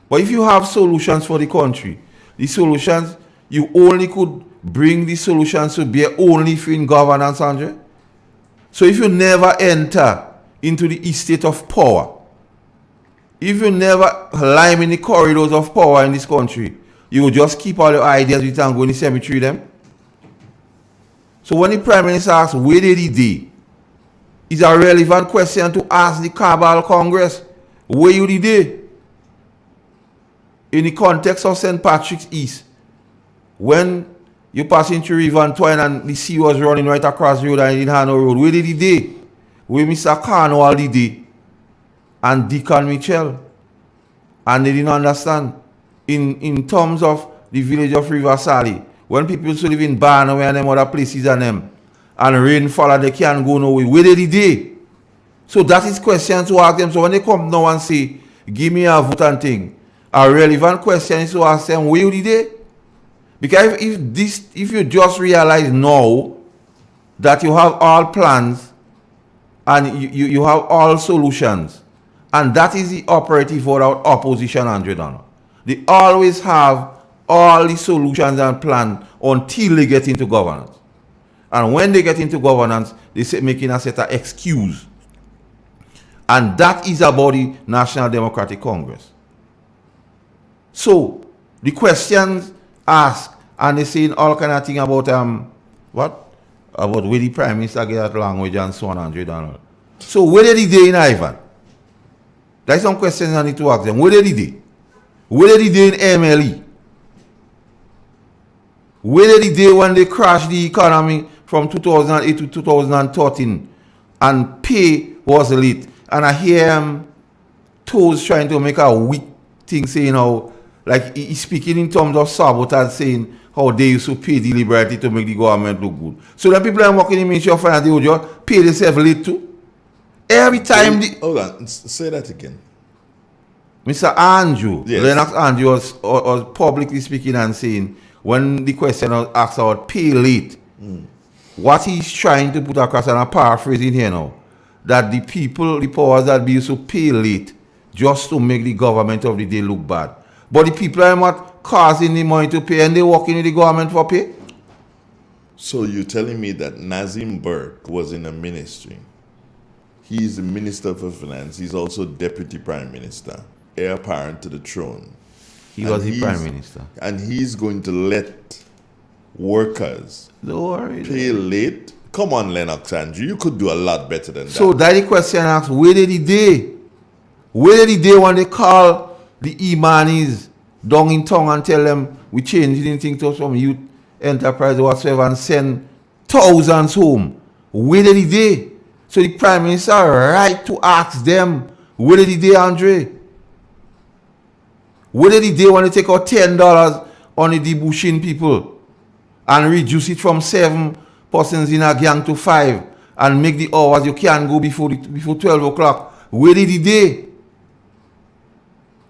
But if you have solutions for the country, the solutions, you only could bring the solutions to bear only if you're in governance, Andre. So if you never enter into the estate of power, If you never climb in the corridors of power in this country, you will just keep all your ideas with and go in the cemetery them. So when the Prime Minister asks, where did he day? It's a relevant question to ask the Cabal Congress, where you the day? In the context of St. Patrick's East, when you passing through River and Twine and the sea was running right across the road and in Hano Road, where did he day? Where Mr. Carnwall the day? And Deacon Mitchell, and they didn't understand in terms of the village of River Sally, when people used to live in Barnaway and them other places and them, and rain fall and they can't go nowhere, where did they? So that is question to ask them. So when they come now and say, give me a vote and thing, a relevant question is to ask them, where did they? Because if you just realize now that you have all plans and you have all solutions, and that is the operative word of opposition, Andre Donald. They always have all the solutions and plans until they get into governance. And when they get into governance, they say making a set of excuse. And that is about the National Democratic Congress. So the questions asked, and they saying all kind of thing about what? About where the Prime Minister get that language and so on, Andre Donald. So where did they in Ivan? There's some questions I need to ask them. Where did they? Where did they in MLE? Where did they when they crashed the economy from 2008 to 2013 and pay was late? And I hear Toes trying to make a weak thing saying how, like he's speaking in terms of sabotage, saying how they used to pay the liberty to make the government look good. So the people that are working in the Ministry of Finance, they would just pay themselves late too. Every time hold on, say that again. Mr. Andrew, yes. Lennox Andrew was publicly speaking and saying, when the question was asked about pay late, what he's trying to put across, and I'm paraphrasing here now, that the people, the powers that be used to pay late just to make the government of the day look bad. But the people are not causing the money to pay and they working with the government for pay. So you're telling me that Nazim Burke was in a ministry. He's the Minister for Finance. He's also Deputy Prime Minister, heir apparent to the throne. He was the Prime Minister. And he's going to let workers pay late? Come on, Lennox Andrew. You could do a lot better than that. So that the question asks, where did he day? Where did he day when they call the Imanis down in town and tell them we changed anything to some youth enterprise or whatsoever and send thousands home? Where did he day? So the Prime Minister right to ask them, where did he day, Andre? Where did he day when they take out $10 on the debushing people and reduce it from 7 persons in a gang to 5 and make the hours you can't go before 12 o'clock? Where did he day?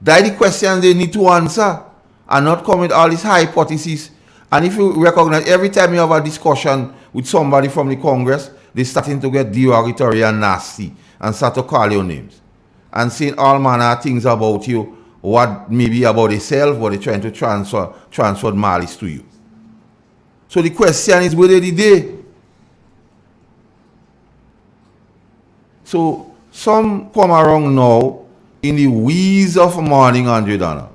That is the questions they need to answer and not come with all these hypotheses. And if you recognize, every time you have a discussion with somebody from the Congress, they're starting to get derogatory and nasty and start to call your names and saying all manner of things about you, what maybe about themselves, what they're trying to transfer malice to you. So the question is, where did he day? So some come around now in the wheeze of morning, Andre Donald,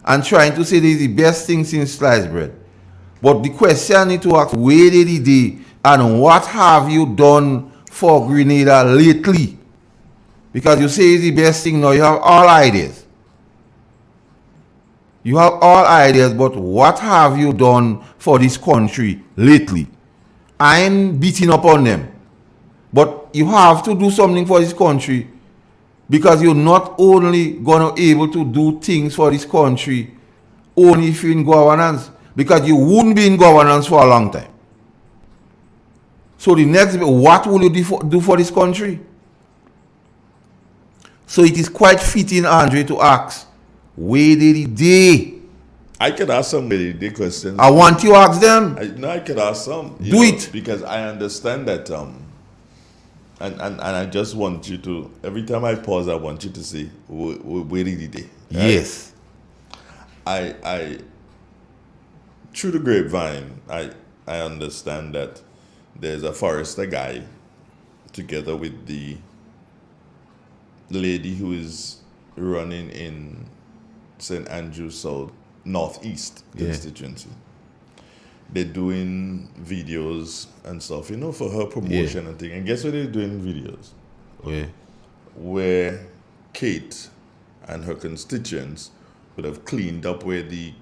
and trying to say this is the best thing since sliced bread. But the question need to ask, where did he day and what have you done for Grenada lately? Because you say it's the best thing now, you have all ideas. You have all ideas, but what have you done for this country lately? I ain't beating up on them. But you have to do something for this country, because you're not only going to be able to do things for this country only if you're in governance, because you wouldn't be in governance for a long time. So the next, what will you do for this country? So it is quite fitting, Andre, to ask, where did he day? I could ask somebody the questions. I want you to ask them. I could ask some. Do it. Because I understand that, and I just want you to, every time I pause, I want you to say, where did he day? Right? Yes. I through the grapevine, I understand that there's a Forrester guy together with the lady who is running in St. Andrews South Northeast constituency. They're doing videos and stuff, for her promotion and thing. And guess what they're doing videos? Where Kate and her constituents would have cleaned up where the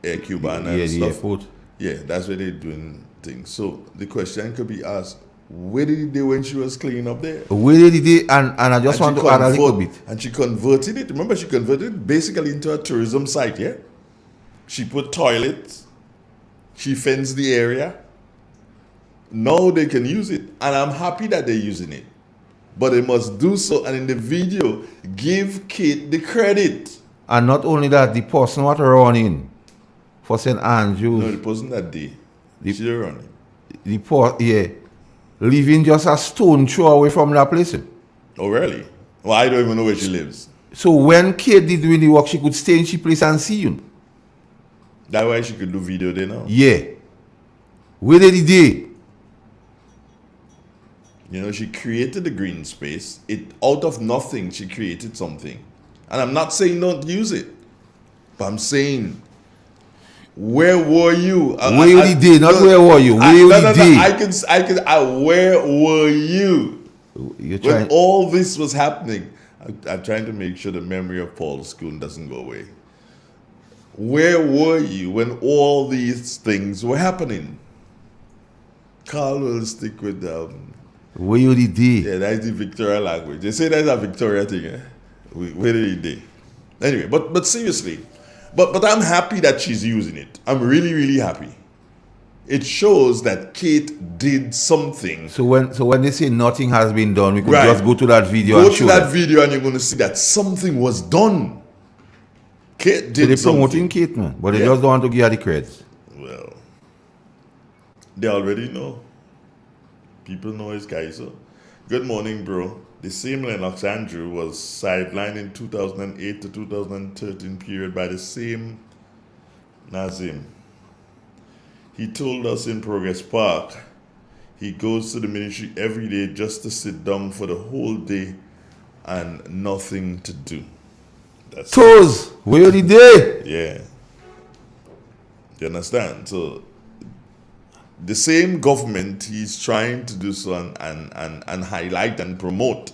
Air Cuban and stuff. Airport. Yeah, that's where they're doing things. So the question could be asked, where did he do when she was cleaning up there? Where did he do? And I just want to add a little bit. And she converted it. Remember, she converted it basically into a tourism site, yeah? She put toilets. She fenced the area. Now they can use it. And I'm happy that they're using it. But they must do so. And in the video, give Kate the credit. And not only that, the person what running for St. Andrews. No, the person that day. She's running. Living just a stone throw away from that place. Oh, really? Well, I don't even know where she lives. So when Kate did doing the work, she could stay in she place and see you. That's why she could do video there now? Yeah. Where did he do? She created the green space. Out of nothing, she created something. And I'm not saying don't use it. But I'm saying, where were you? Where were you? Where were you? When all this was happening? I'm trying to make sure the memory of Paul Schoon doesn't go away. Where were you when all these things were happening? Carl will stick with where you did? Yeah, that's the Victoria language. They say that's a Victoria thing. Eh? Where did he? Anyway, but seriously, but I'm happy that she's using it. I'm really, really happy. It shows that Kate did something. So when they say nothing has been done, we could just go to that video and show Go to that video and you're going to see that something was done. Kate did they're something. promoting Kate, man. But they just don't want to give her the credits. Well, they already know. People know his guy, so. Good morning, bro. The same Lennox Andrew was sidelined in 2008 to 2013 period by the same Nazim. He told us in Progress Park he goes to the ministry every day just to sit down for the whole day and nothing to do. That's Toes, where the day? Yeah. You understand? So the same government he's trying to do so and highlight and promote,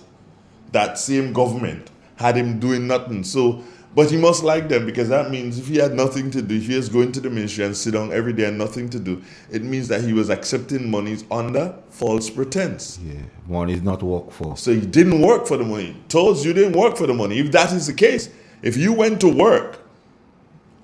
that same government had him doing nothing. So, but he must like them, because that means if he had nothing to do, if he is going to the ministry and sit down every day and nothing to do, it means that he was accepting monies under false pretense. Yeah, money is not work for. So he didn't work for the money. Told you didn't work for the money. If that is the case, if you went to work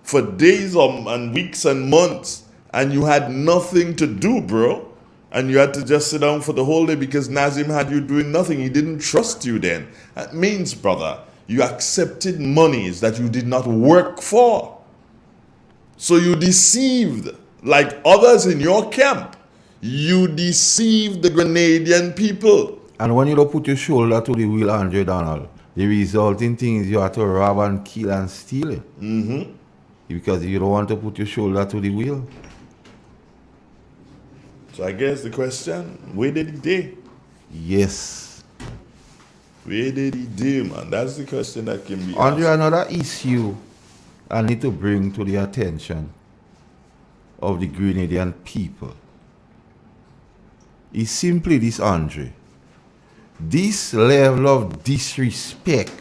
for days and weeks and months and you had nothing to do, bro, and you had to just sit down for the whole day because Nazim had you doing nothing, he didn't trust you then. That means, brother, you accepted monies that you did not work for. So you deceived, like others in your camp. You deceived the Grenadian people. And when you don't put your shoulder to the wheel, Andre Donald, the resulting thing is you have to rob and kill and steal it. Mm-hmm. Because you don't want to put your shoulder to the wheel. So I guess the question, where did he do? Yes. Where did he do, man? That's the question that can be Andre, asked. another issue I need to bring to the attention of the Grenadian people is simply this, Andre. This level of disrespect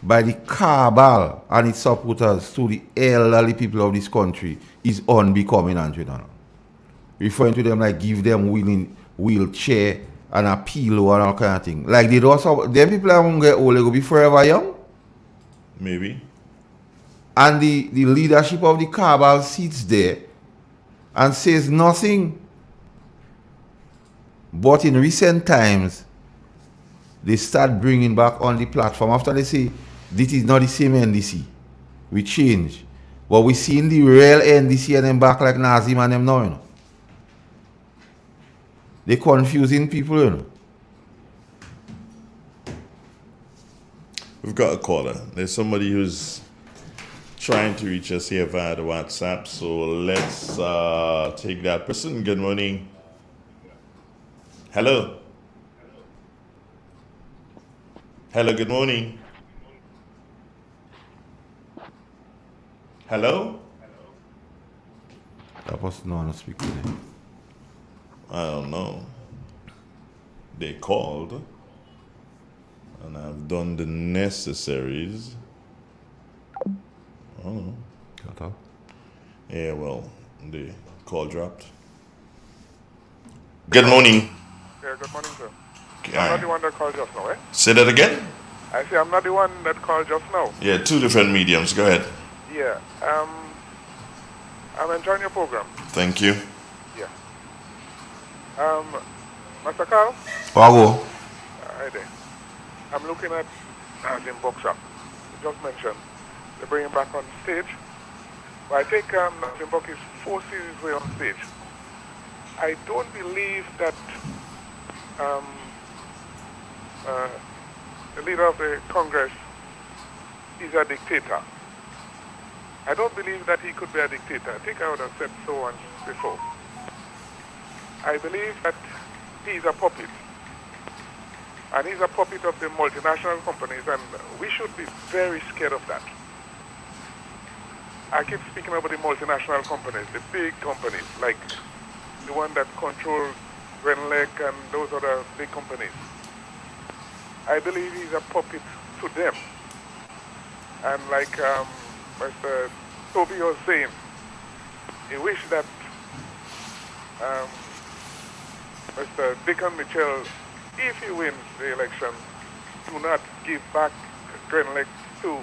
by the cabal and its supporters to the elderly people of this country is unbecoming, Andre Donald. Referring to them like give them wheelchair and a pillow and all kind of thing. Like they don't have, them people are going to get old, they go be forever young. Maybe. And the leadership of the cabal sits there and says nothing. But in recent times, they start bringing back on the platform after they say, this is not the same NDC. We change. But we see in the real NDC and them back like Nazim and them now, you know. They're confusing people, you know. We've got a caller. There's somebody who's trying to reach us here via the WhatsApp. So let's take that person. Good morning. Hello. Hello, good morning. Hello? That person don't want to speak today. I don't know. They called, and I've done the necessaries. I don't know. Shut up. Yeah, well, the call dropped. Good morning. Yeah, good morning, sir. Okay, I'm not the one that called just now, eh? say that again? I say I'm not the one that called just now. Yeah, two different mediums. Go ahead. Yeah. I'm enjoying your program. Thank you. Yeah. Mr. Carl? Wago. Hi there. I'm looking at Nazim Boxer. You just mentioned they bring him back on stage. But I think Nazim Box is 4 series way on stage. I don't believe that the leader of the Congress is a dictator. I don't believe that he could be a dictator. I think I would have said so once before. I believe that he is a puppet. And he's a puppet of the multinational companies, and we should be very scared of that. I keep speaking about the multinational companies, the big companies, like the one that control Renlec and those other big companies. I believe he's a puppet to them. And like Mr. Toby was saying, he wished that Mr. Dickon Mitchell, if he wins the election, do not give back Renlec to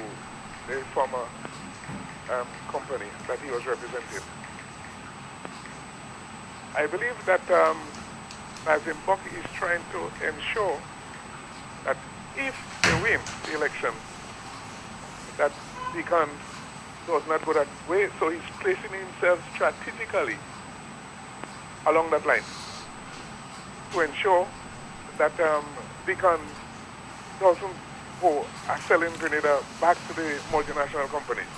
the former company that he was representing. I believe that Nazim Bok is trying to ensure that if they win the election, that Deacon does not go that way, so he's placing himself strategically along that line to ensure that Deacon doesn't go selling Grenada back to the multinational companies.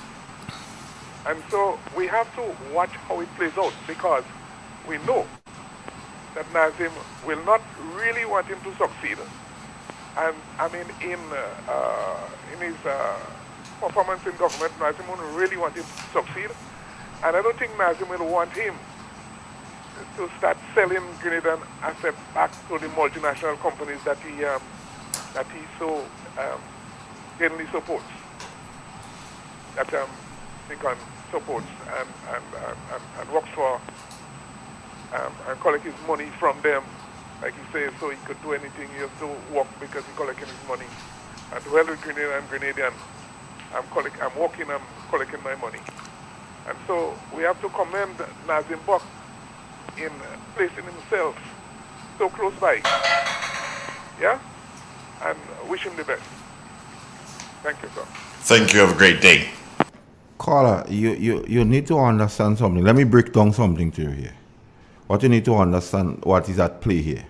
And so we have to watch how it plays out, because we know that Nazim will not really want him to succeed. And I mean, in his performance in government, Nazim won't really want him to succeed. And I don't think Nazim will want him to start selling Grenadian assets back to the multinational companies that he so generally supports, that Deacon supports and works for, and collect his money from them, like he says, so he could do anything. He has to work because he's collecting his money. And to help with Grenadian, I'm working, I'm collecting my money. And so we have to commend Nazim Bok in placing himself so close by. Yeah? And wish him the best. Thank you, sir. Thank you. Have a great day. Caller, you need to understand something. Let me break down something to you here. What you need to understand, what is at play here.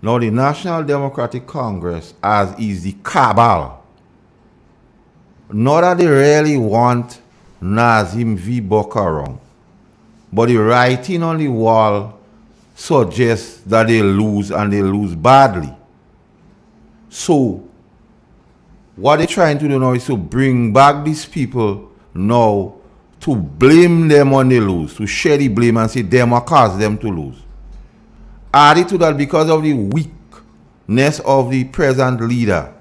Now, the National Democratic Congress, as is the cabal, not that they really want Nazim V. Bok around, but the writing on the wall suggests that they lose, and they lose badly. So, what they're trying to do now is to bring back these people now to blame them when they lose, to share the blame and say them are cause them to lose. Added to that, because of the weakness of the present leader,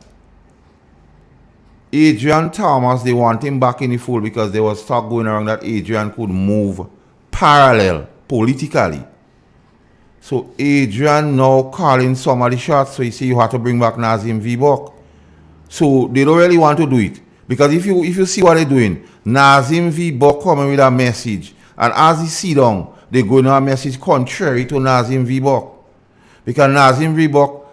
Adrian Thomas, they want him back in the fold because there was talk going around that Adrian could move parallel politically. So Adrian now calling some of the shots, so you see you have to bring back Nazim V. Bok. So they don't really want to do it. Because if you see what they're doing, Nazim V. Bok coming with a message, and as he sit down, they go in a message contrary to Nazim V. Bok. Because Nazim V. Bok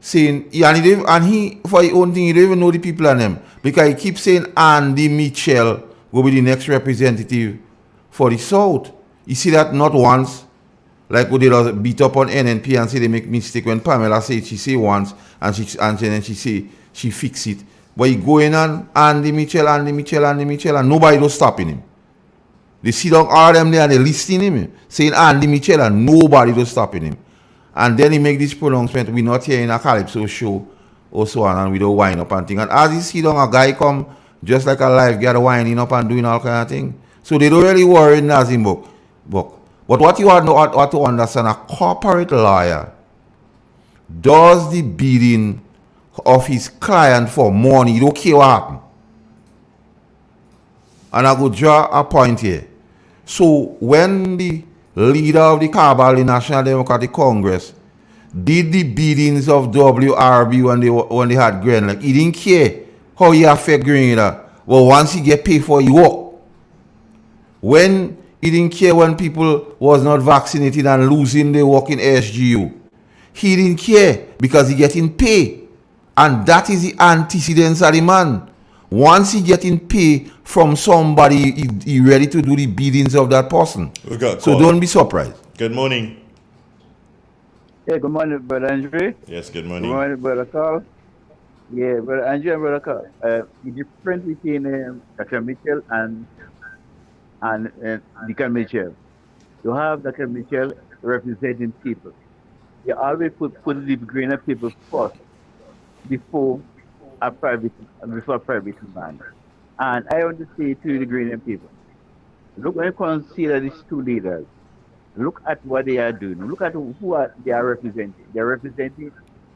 saying, and he for his own thing, he don't even know the people and them. Because he keeps saying Andy Mitchell will be the next representative for the South. You see that not once, like when they beat up on NNP and say they make mistake when Pamela said she say once, and then she say she fix it. But he go in and Andy Mitchell, and nobody was stopping him. They see down all of them there and they listening him, saying Andy Mitchell, and nobody was stopping him. And then he make this pronouncement, we're not here in a Calypso show, or so on, and we don't wind up and thing. And as he see down a guy come Just like a lifeguard winding up and doing all kind of things. So they don't really worry in Nazim book. But what you ought to understand, a corporate lawyer does the bidding of his client for money. You don't care what happens. And I go draw a point here. So when the leader of the cabal, the National Democratic Congress, did the biddings of WRB when they had grain, like he didn't care how he affect Grenada. But once he get paid for, he work. When he didn't care when people was not vaccinated and losing their work in SGU. He didn't care because he getting paid. And that is the antecedents of the man. Once he getting paid from somebody, he ready to do the biddings of that person. So don't be surprised. Good morning. Yeah, good morning, Brother Andrew. Yes, good morning. Good morning, Brother Carl. Yeah, Brother Andrew and Brother Carl. The difference between Dr. Mitchell and Deacon Mitchell. You have Dr. Mitchell representing people. You always put the greener people first before a private man. And I want to say to the greener people, look, when you consider these two leaders, look at what they are doing. Look at who they are representing. They are representing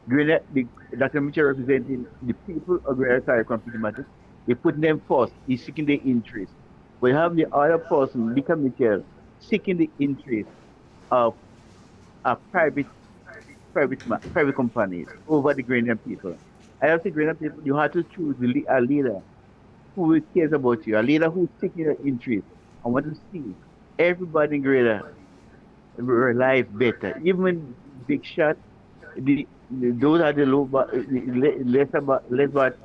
Dr. Mitchell representing the people of Greater Caribbean Matter. They put them first. He's seeking their interest. We have the other person, Dr. Mitchell, seeking the interest of a private companies over the Ghanaian people. I have to Ghanaian people, you have to choose a leader who cares about you, a leader who's seeking your interest. I want to see everybody in Grenada life better. Even big shot, those are the less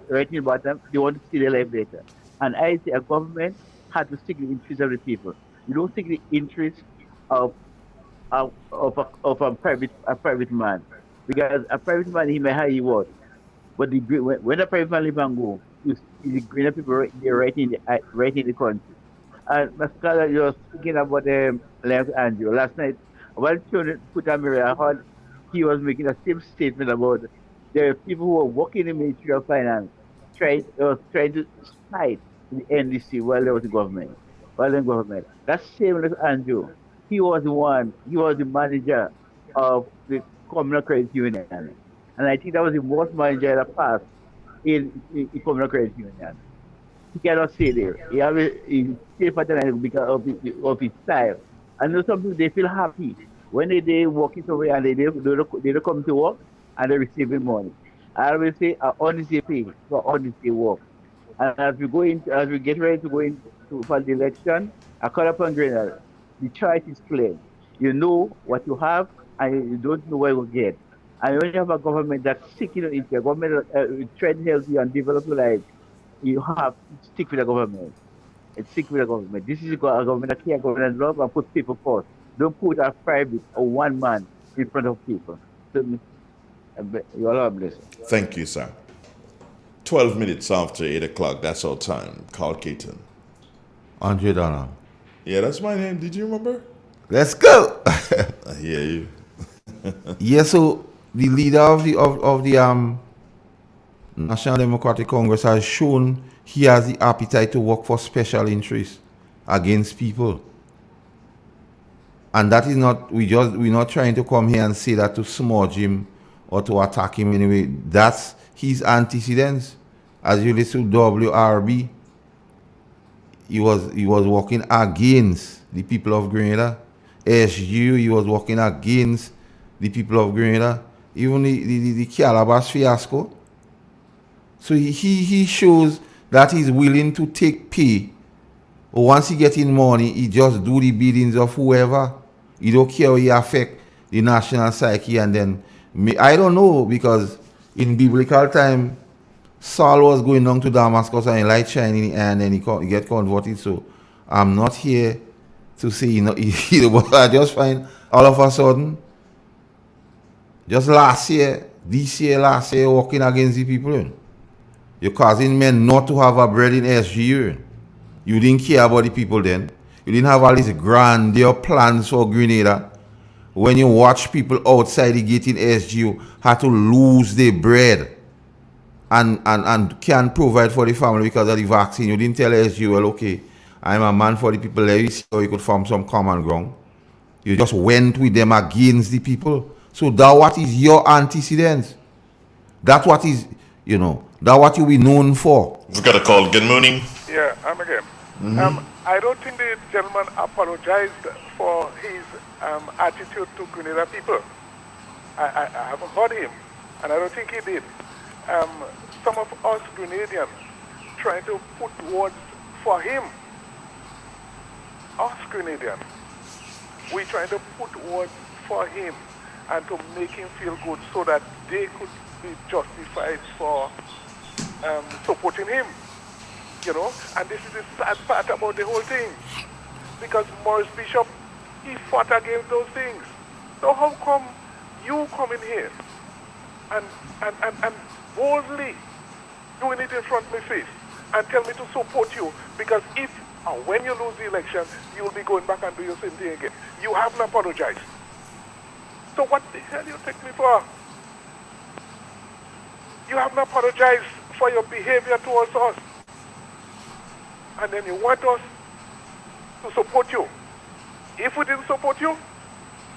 right in the bottom, they want to see their life better. And I say a government has to seek the interest of the people. You don't seek the interest of a private man, because a private man, he may have his word, but when a private man leave and go, you see the greener people right in the country. And Pascal, you were speaking about Lance Andrew last night. While children put on mirror, I heard he was making a same statement about there are people who are working in the Ministry of Finance trying to fight the NDC while there was the government. That's same as Andrew. He was the manager of the Communal Credit Union. And I think that was the most manager that passed in Communal Credit Union. He cannot stay there. He stay patronized because of his style. And some people, they feel happy when they working somewhere and they don't come to work and they're receiving money. I always say, honestly pay for honestly work. And as we get ready to go into for the election, I call upon Grenada. The choice is clear. You know what you have, and you don't know what you will get. And when you have a government that's seeking into a government trying to help you and develop your life, you have to stick with the government. This is a government that care, government love, and put people first. Don't put a private or one man in front of people. So, you all are blessed. Thank you, sir. 12 minutes after 8 o'clock, that's our time. Carl Caton. Andre Donna. Yeah, that's my name. Did you remember? Let's go. I hear you. Yeah, so the leader of the National Democratic Congress has shown he has the appetite to work for special interests against people. And that is not, we're not trying to come here and say that to smudge him or to attack him anyway. That's his antecedents. As you listen to WRB, he was working against the people of Grenada. SGU, he was working against the people of Grenada. Even the Calabash fiasco. So he shows that he's willing to take pay. Once he gets in money, he just do the biddings of whoever. He don't care how he affect the national psyche. And then, I don't know, because in biblical time, Saul was going down to Damascus and light shining, and then he get converted. So I'm not here to say, but I just find all of a sudden, just last year, working against the people. You're causing men not to have a bread in SGU. You didn't care about the people then. You didn't have all these grandeur plans for Grenada. When you watch people outside the gate in SGU had to lose their bread. and can provide for the family because of the vaccine. You didn't tell SG, well, okay, I'm a man for the people there, you see how you could form some common ground. You just went with them against the people. So that what is your antecedents. That's what is, that what you be known for. We've got a call. Good morning. Yeah, I'm again. I don't think the gentleman apologized for his attitude to Grenada people. I haven't heard him, and I don't think he did. Some of us Grenadians trying to put words for him. Us Grenadians, we trying to put words for him and to make him feel good so that they could be justified for supporting him. And this is the sad part about the whole thing. Because Maurice Bishop, he fought against those things. So how come you come in here and boldly doing it in front of my face and tell me to support you? Because if when you lose the election, you will be going back and do your same thing again. You haven't apologized. So what the hell you take me for? You haven't apologized for your behavior towards us. And then you want us to support you. If we didn't support you,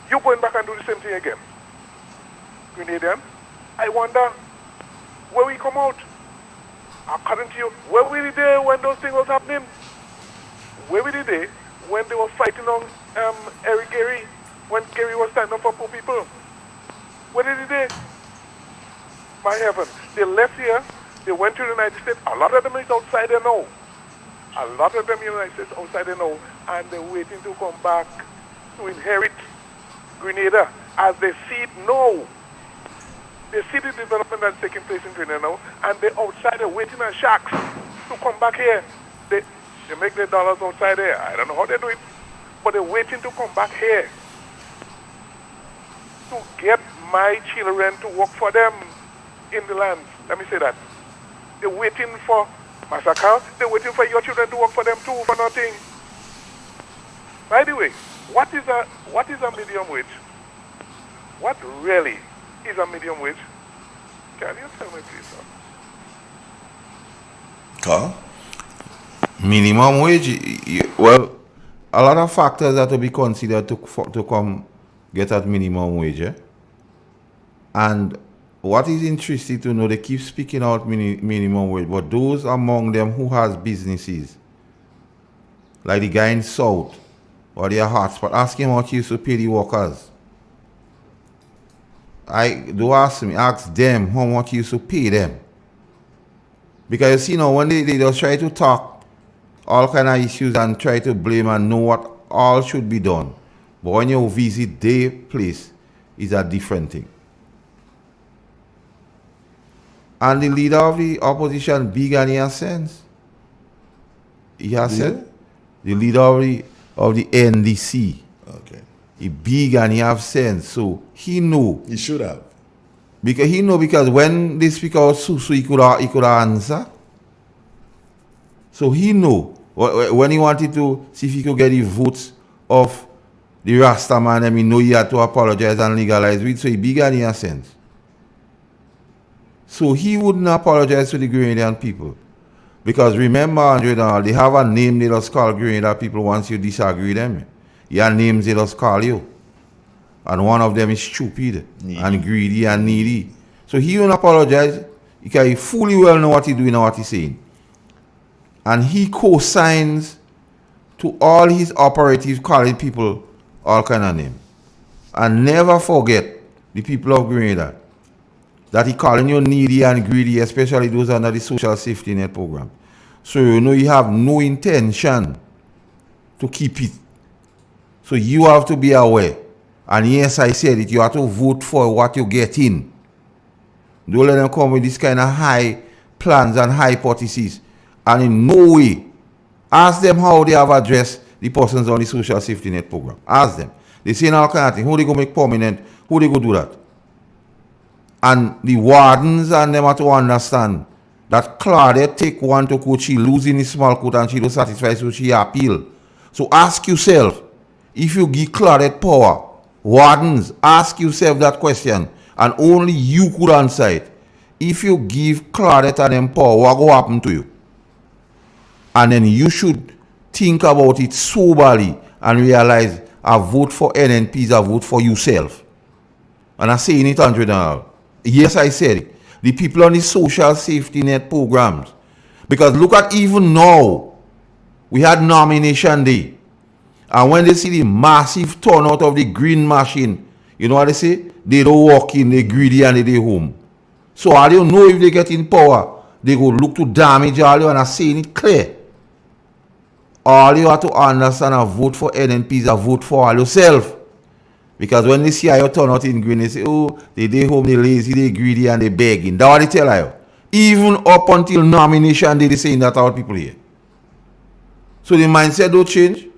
you're going back and do the same thing again. Grenadian, I wonder where we come out. According to you, where were you there when those things was happening? Where were you there when they were fighting on Eric Gary, when Gary was standing up for poor people? Where did he there? My heaven, they left here, they went to the United States. A lot of them is outside there now. A lot of them in the United States outside there now, and they're waiting to come back to inherit Grenada as they see it now. They see the development that's taking place in Grenada now, and they're outside there waiting on shacks to come back here. They make their dollars outside there. I don't know how they do it, but they're waiting to come back here to get my children to work for them in the land. Let me say that. They're waiting for massacre. They're waiting for your children to work for them too for nothing. By the way, what is a medium wage? What really is a medium wage? Can you tell me, please, sir? Carl? Minimum wage, well, a lot of factors have to be considered to come get at minimum wage. And what is interesting to know, they keep speaking out minimum wage, but those among them who has businesses, like the guy in South, or their hotspot, ask him what he used to pay the workers. Ask them how much he used to pay them. Because you see now, when they just try to talk all kind of issues and try to blame and know what all should be done. But when you visit their place, it's a different thing. And the leader of the opposition, big and he has sense. He has sense. The leader of the NDC. Okay. He big and he have sense. So he know. He should have. Because when they speak out Susu, he could answer. So he know. When he wanted to see if he could get the votes of the Rasta man, he know he had to apologize and legalize it. So he big and he has sense. So he wouldn't apologize to the Grenadian people. Because remember, Andre, they have a name they just call Grenada people once you disagree with them. Your names they just call you. And one of them is stupid and greedy and needy. So he won't apologize because he fully well know what he's doing and what he's saying. And he co-signs to all his operatives calling people all kind of names. And never forget the people of Grenada that he calling you needy and greedy, especially those under the social safety net program. So you know you have no intention to keep it. So you have to be aware. And yes, I said it, you have to vote for what you get in. Don't let them come with this kind of high plans and hypotheses. And in no way, ask them how they have addressed the persons on the social safety net program. Ask them. They say all kind of things. Who they go make permanent? Who they go do that? And the wardens and them have to understand that Claudette take one to court, she losing the small court and she don't satisfy, so she appeal. So ask yourself, if you give Claudette power, wardens, ask yourself that question, and only you could answer it. if you give Claudette and them power, what go happen to you? And then you should think about it soberly and realize I vote for NNPs, I vote for yourself. And I'm saying it, Andre. Yes, I said it. The people on the social safety net programs. Because look at even now, we had nomination day. And when they see the massive turnout of the green machine, you know what they say? They don't walk in, they greedy and they home. So I don't know if they get in power. They go look to damage all you, and I'm saying it clear. All you have to understand and vote for NNPs and vote for all yourself. Because when they see how you turn out in green, they say, oh, they home, they lazy, they greedy, and they begging. That's what they tell you. Even up until nomination day, they saying that all people here. So the mindset don't change.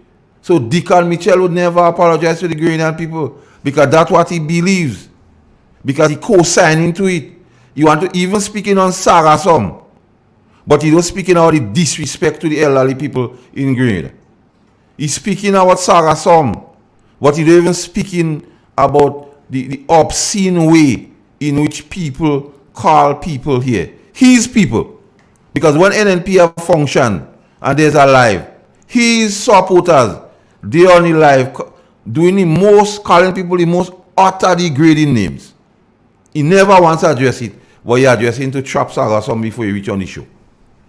So Deacon Mitchell would never apologize to the Grenadian people because that's what he believes. Because he co-signing to it. You want to even speaking on Sarah some. But he don't speaking about the disrespect to the elderly people in Grenada. He's speaking about Sarah some. But he don't even speaking about the obscene way in which people call people here. His people. Because when NNP have function and there's a live, his supporters, they on the live doing the most, calling people the most utter degrading names. He never wants to address it, but he addressing to trap Sarah some before he reach on the show.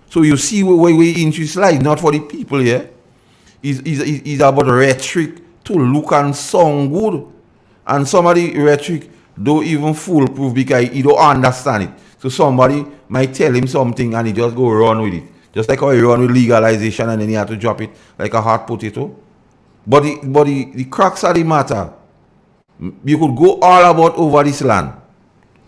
So you see where interest lies, not for the people here. It's about rhetoric to look and sound good. And somebody rhetoric don't even foolproof because he don't understand it. So somebody might tell him something and he just go run with it. Just like how he run with legalization and then he have to drop it like a hot potato. But the crux of the matter, you could go all about over this land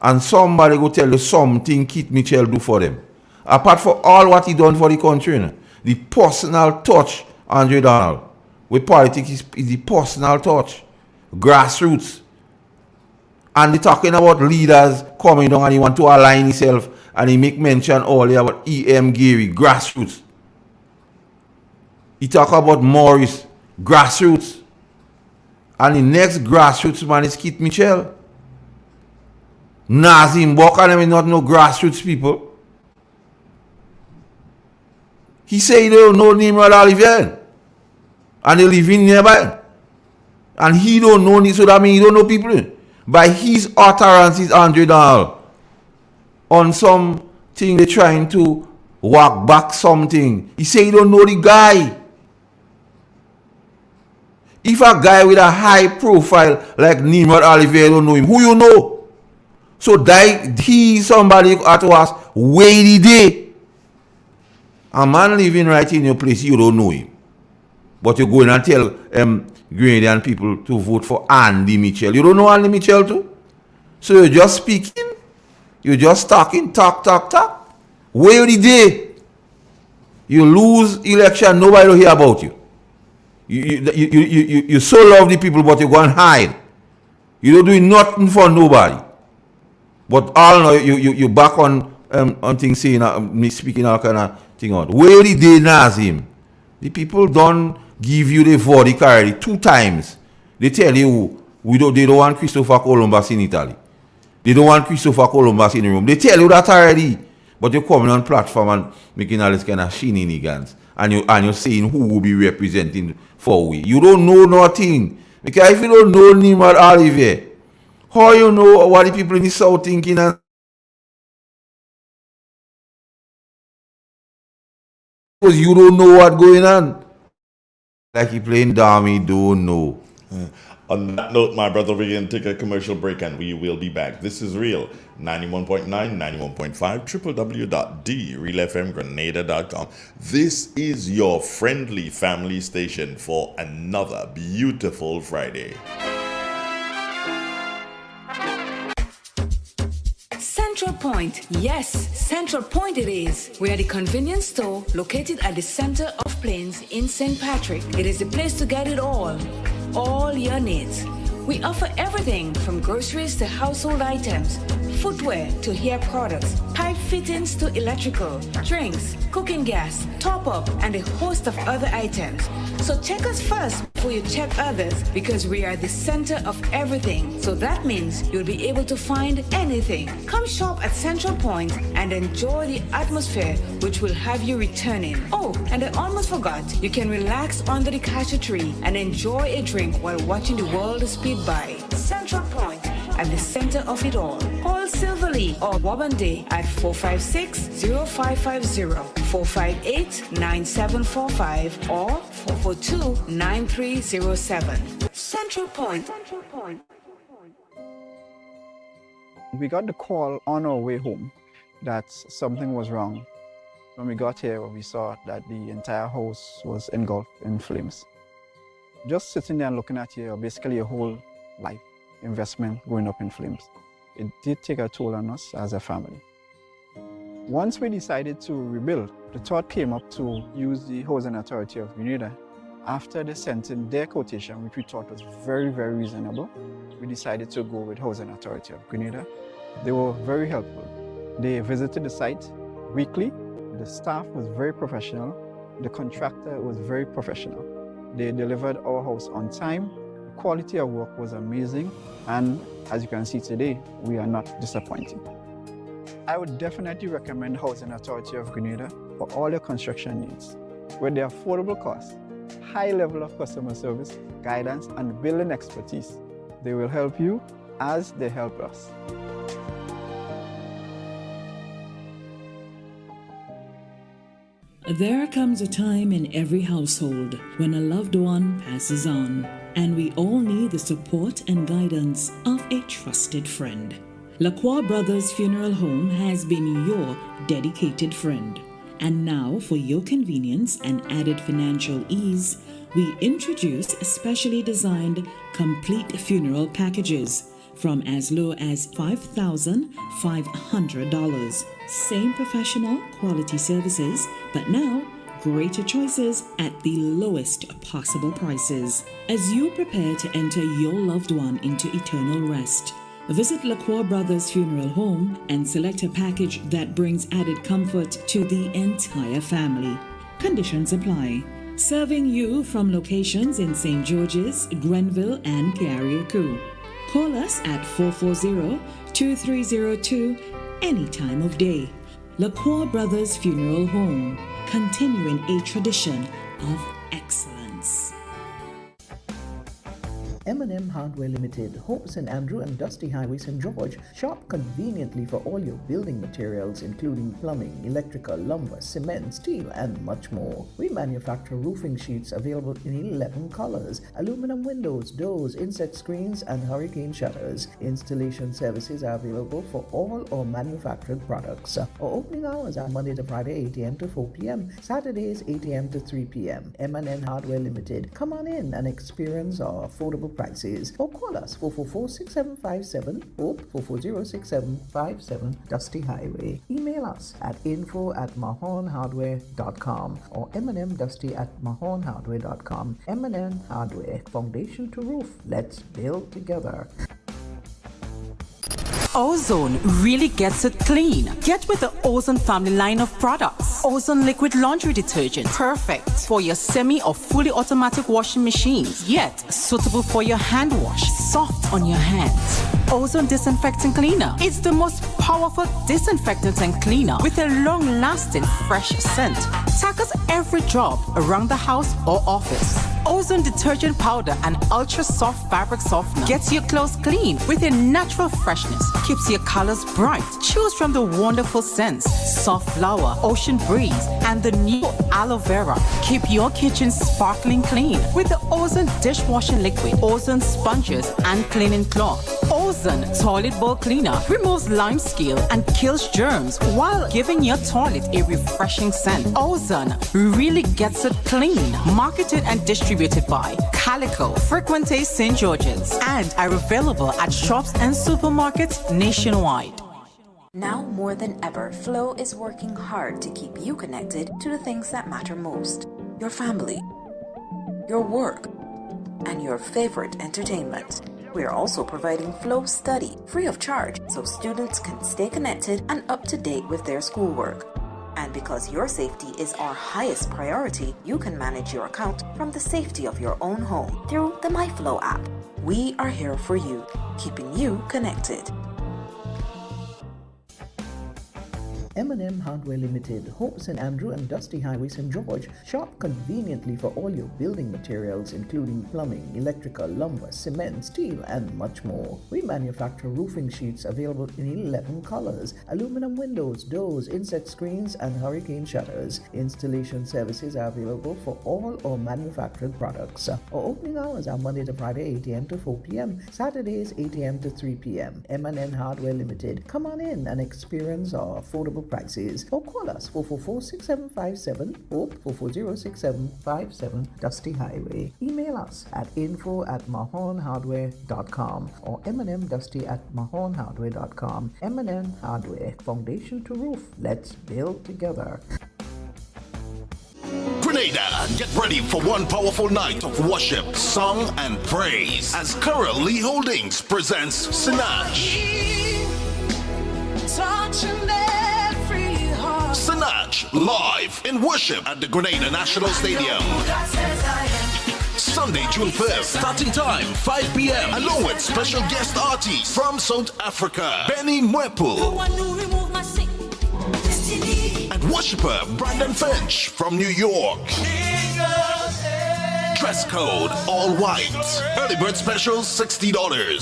and somebody go tell you something Keith Mitchell do for them. Apart from all what he done for the country, the personal touch, Andre Donald, with politics is the personal touch, grassroots. And they talking about leaders coming down and he want to align himself and he make mention earlier about E.M. Gary, grassroots. He talk about Morris, grassroots. And the next grassroots man is Keith Mitchell. Nazim Bok and them not no grassroots people. He say he don't know Nimrod Olivier. And they live in nearby. And he don't know this, so that means he don't know people. By his utterances, Andre Donald, on something they're trying to walk back something. He say he don't know the guy. If a guy with a high profile like Nimrod Olivier don't know him, who you know? So he somebody at us where the day. A man living right in your place, you don't know him. But you go in and tell Grenadian people to vote for Andy Mitchell. You don't know Andy Mitchell too? So you're just speaking. You're just talking, talk. Where the day you lose election, nobody will hear about you. You so love the people, but you go and hide. You don't do nothing for nobody. But all now you back on things saying me speaking all kind of thing out. Where the day Nazim? The people don't give you the verdict already 2 times. They tell you they don't want Christopher Columbus in Italy. They don't want Christopher Columbus in Rome. They tell you that already. But you're coming on platform and making all this kind of shenanigans. And you're saying who will be representing for we. You don't know nothing. Because if you don't know Nimrod Olivier, how you know what the people in the South thinking? Because you don't know what's going on. Like you playing dummy, don't know. On that note, my brother, we're going to take a commercial break and we will be back. This is Real 91.9, 91.5, www.realfmgrenada.com. This is your friendly family station for another beautiful Friday. Central Point. Yes, Central Point it is. We are the convenience store located at the center of Plains in St. Patrick. It is the place to get it all your needs. We offer everything from groceries to household items, footwear to hair products, pipe fittings to electrical, drinks, cooking gas, top-up, and a host of other items. So check us first before you check others, because we are the center of everything. So that means you'll be able to find anything. Come shop at Central Point and enjoy the atmosphere, which will have you returning. Oh, and I almost forgot, you can relax under the cashew tree and enjoy a drink while watching the world speed by. Central Point, at the center of it all. Call Silverly or Wabande at 456-0550, 458-9745, or 442-9307. Central Point. We got the call on our way home that something was wrong. When we got here, we saw that the entire house was engulfed in flames. Just sitting there and looking at you, basically your whole life investment going up in flames. It did take a toll on us as a family. Once we decided to rebuild, the thought came up to use the Housing Authority of Grenada. After they sent in their quotation, which we thought was very, very reasonable, we decided to go with Housing Authority of Grenada. They were very helpful. They visited the site weekly. The staff was very professional. The contractor was very professional. They delivered our house on time. The quality of work was amazing. And as you can see today, we are not disappointed. I would definitely recommend Housing Authority of Grenada for all your construction needs. With their affordable costs, high level of customer service, guidance, and building expertise, they will help you as they help us. There comes a time in every household when a loved one passes on, and we all need the support and guidance of a trusted friend. Lacroix Brothers Funeral Home has been your dedicated friend. And now, for your convenience and added financial ease, we introduce specially designed complete funeral packages from as low as $5,500. Same professional quality services, but now greater choices at the lowest possible prices. As you prepare to enter your loved one into eternal rest, visit Lacroix Brothers Funeral Home and select a package that brings added comfort to the entire family. Conditions apply. Serving you from locations in St. George's, Grenville, and Carriacou. Call us at 440-2302 any time of day. Lacroix Brothers Funeral Home, continuing a tradition of excellence. M&M Hardware Limited, Hope St. Andrew and Dusty Highway, St. George. Shop conveniently for all your building materials, including plumbing, electrical, lumber, cement, steel, and much more. We manufacture roofing sheets available in 11 colors, aluminum windows, doors, insect screens, and hurricane shutters. Installation services are available for all our manufactured products. Our opening hours are Monday to Friday, 8 a.m. to 4 p.m., Saturdays, 8 a.m. to 3 p.m. M&M Hardware Limited. Come on in and experience our affordable prices, or call us 444-6757, Hope 440-6757, Dusty Highway. Email us at info@mahonhardware.com or mnmdusty@mahonhardware.com. M&M Hardware, foundation to roof. Let's build together. Ozone really gets it clean. Get with the Ozone family line of products. Ozone liquid laundry detergent, perfect for your semi or fully automatic washing machines, yet suitable for your hand wash, soft on your hands. Ozone disinfecting cleaner. It's the most powerful disinfectant and cleaner with a long-lasting fresh scent. Tackles every job around the house or office. Ozone detergent powder and ultra soft fabric softener gets your clothes clean with a natural freshness, keeps your colors bright. Choose from the wonderful scents, soft flower, ocean breeze, and the new aloe vera. Keep your kitchen sparkling clean with the Ozone dishwashing liquid, Ozone sponges and cleaning cloth. Ozone toilet bowl cleaner removes lime scale and kills germs while giving your toilet a refreshing scent. Ozone really gets it clean. Marketed and distributed by Calico, Frequente St. George's, and are available at shops and supermarkets nationwide. Now more than ever, Flow is working hard to keep you connected to the things that matter most. Your family, your work, and your favorite entertainment. We are also providing Flow Study free of charge so students can stay connected and up to date with their schoolwork. And because your safety is our highest priority, you can manage your account from the safety of your own home through the MyFlow app. We are here for you, keeping you connected. M&M Hardware Limited, Hope St. Andrew and Dusty Highway, St. George. Shop conveniently for all your building materials, including plumbing, electrical, lumber, cement, steel, and much more. We manufacture roofing sheets available in 11 colors, aluminum windows, doors, insect screens, and hurricane shutters. Installation services are available for all our manufactured products. Our opening hours are Monday to Friday, 8 a.m. to 4 p.m., Saturdays, 8 a.m. to 3 p.m. M&M Hardware Limited. Come on in and experience our affordable prices, or call us 444-6757 or 440-6757 Dusty Highway. Email us at info@mahonhardware.com or mnmdusty@mahonhardware.com. M&M Hardware, foundation to roof. Let's build together. Grenada, get ready for one powerful night of worship, song, and praise as Coral Lee Holdings presents Sinach. Sinach live in worship at the Grenada National Stadium. Sunday, June 5th, starting time 5 p.m. along with special guest artists from South Africa, Benny Mwepu, and worshipper Brandon Finch from New York. Dress code all white. Early bird specials $60.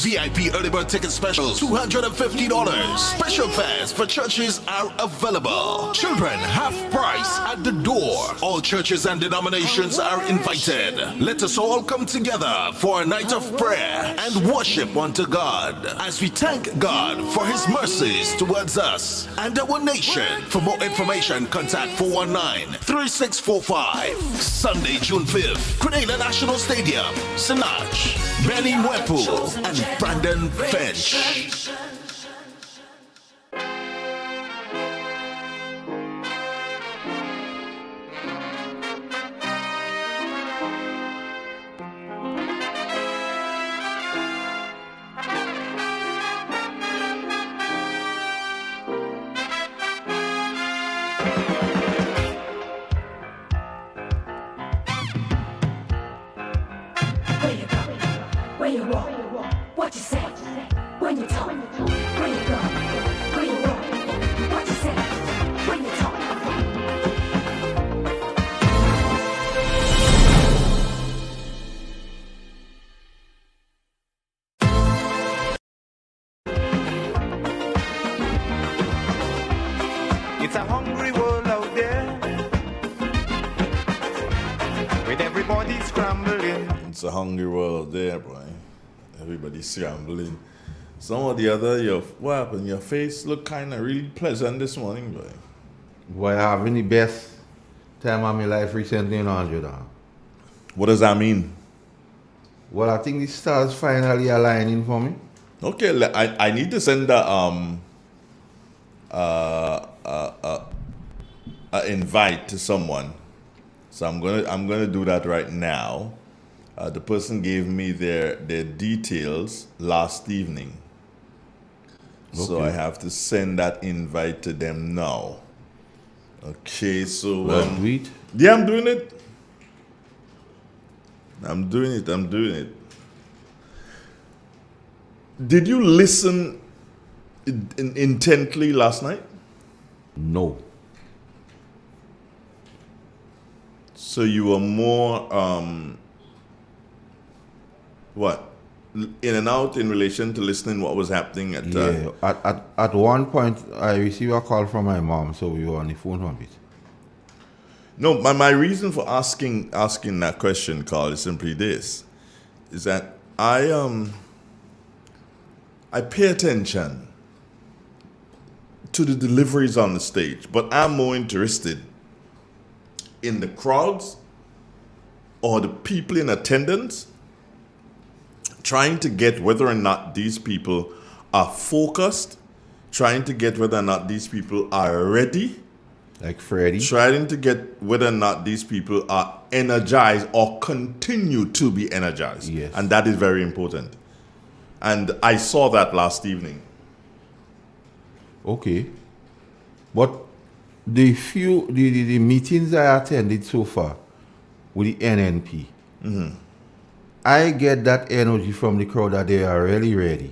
VIP early bird ticket specials $250. Special fares for churches are available. Children half price at the door. All churches and denominations are invited. Let us all come together for a night of prayer and worship unto God as we thank God for his mercies towards us and our nation. For more information, contact 419-3645. Sunday, June 5th, Grenada National Stadium, Sinach, Benny Mwepu, and Brandon Finch. Where you walk, what you say, when you talk, where you go, where you walk, what you say, when you talk. It's a hungry world out there, with everybody scrambling. It's a hungry world there, boy. Everybody's scrambling. Some of the other, what happened? Your face looked kind of really pleasant this morning, boy. Boy, I having the best time of my life recently in Andrew. What does that mean? Well, I think the stars finally aligning for me. Okay, I need to send a invite to someone. So I'm gonna do that right now. The person gave me their details last evening. Okay. So I have to send that invite to them now. Okay, so yeah, I'm doing it. I'm doing it. Did you listen intently last night? No. So you were more what? In and out in relation to listening what was happening at at one point I received a call from my mom, so we were on the phone for a bit. No, my reason for asking that question, Carl, is simply this: is that I pay attention to the deliveries on the stage, but I'm more interested in the crowds or the people in attendance, trying to get whether or not these people are focused, trying to get whether or not these people are ready, like Freddie, trying to get whether or not these people are energized or continue to be energized. Yes. And that is very important. And I saw that last evening. Okay. But the meetings I attended so far with the NNP, I get that energy from the crowd that they are really ready.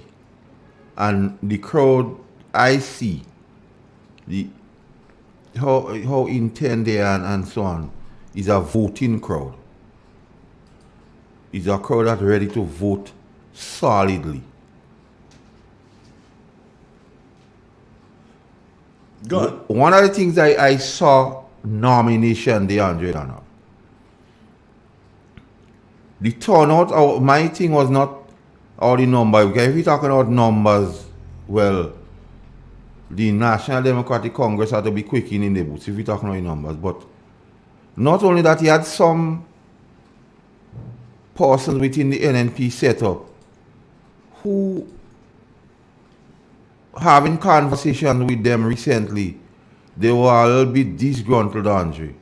And the crowd I see, how intent they are and so on, is a voting crowd. It's a crowd that's ready to vote solidly. Good. One of the things I saw nomination day, Andre Donald. The turnout, my thing was not all the numbers. Because if you're talking about numbers, well, the National Democratic Congress had to be quick in the boots if you're talking about the numbers. But not only that, he had some persons within the NNP setup who, having conversations with them recently, they were a little bit disgruntled, Andre.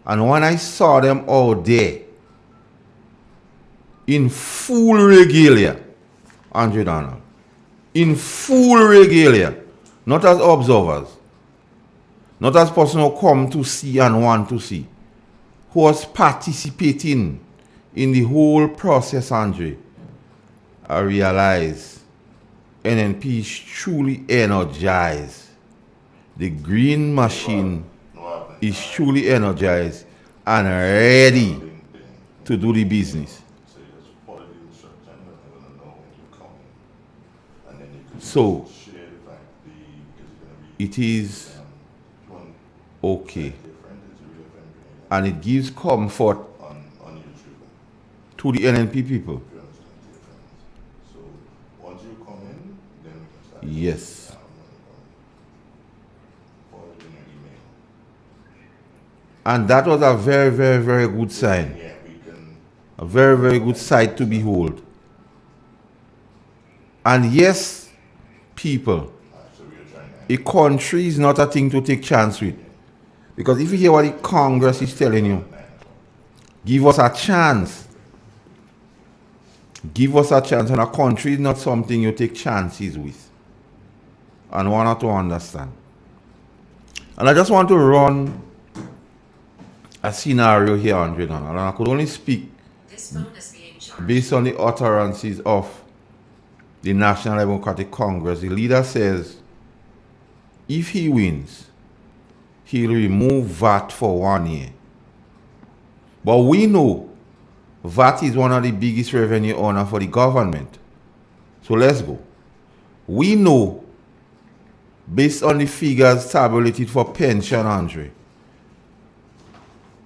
And when I saw them out there in full regalia, Andre Donald, in full regalia, not as observers, not as person who come to see and want to see, who was participating in the whole process, Andre, I realize NNP is truly energized. The green machine is truly energized and ready to do the business. So, it is okay. And it gives comfort to the NNP people. Yes. And that was a very, very, very good sign. A very, very good sight to behold. And yes, people, a country is not a thing to take chance with. Because if you hear what the Congress is telling you, give us a chance. Give us a chance. And a country is not something you take chances with. And want to understand. And I just want to run a scenario here, Andre Donald. And I could only speak based on the utterances of the National Democratic Congress. The leader says if he wins, he'll remove VAT for 1 year. But we know VAT is one of the biggest revenue earners for the government. So let's go. We know, based on the figures tabulated for pension, Andre,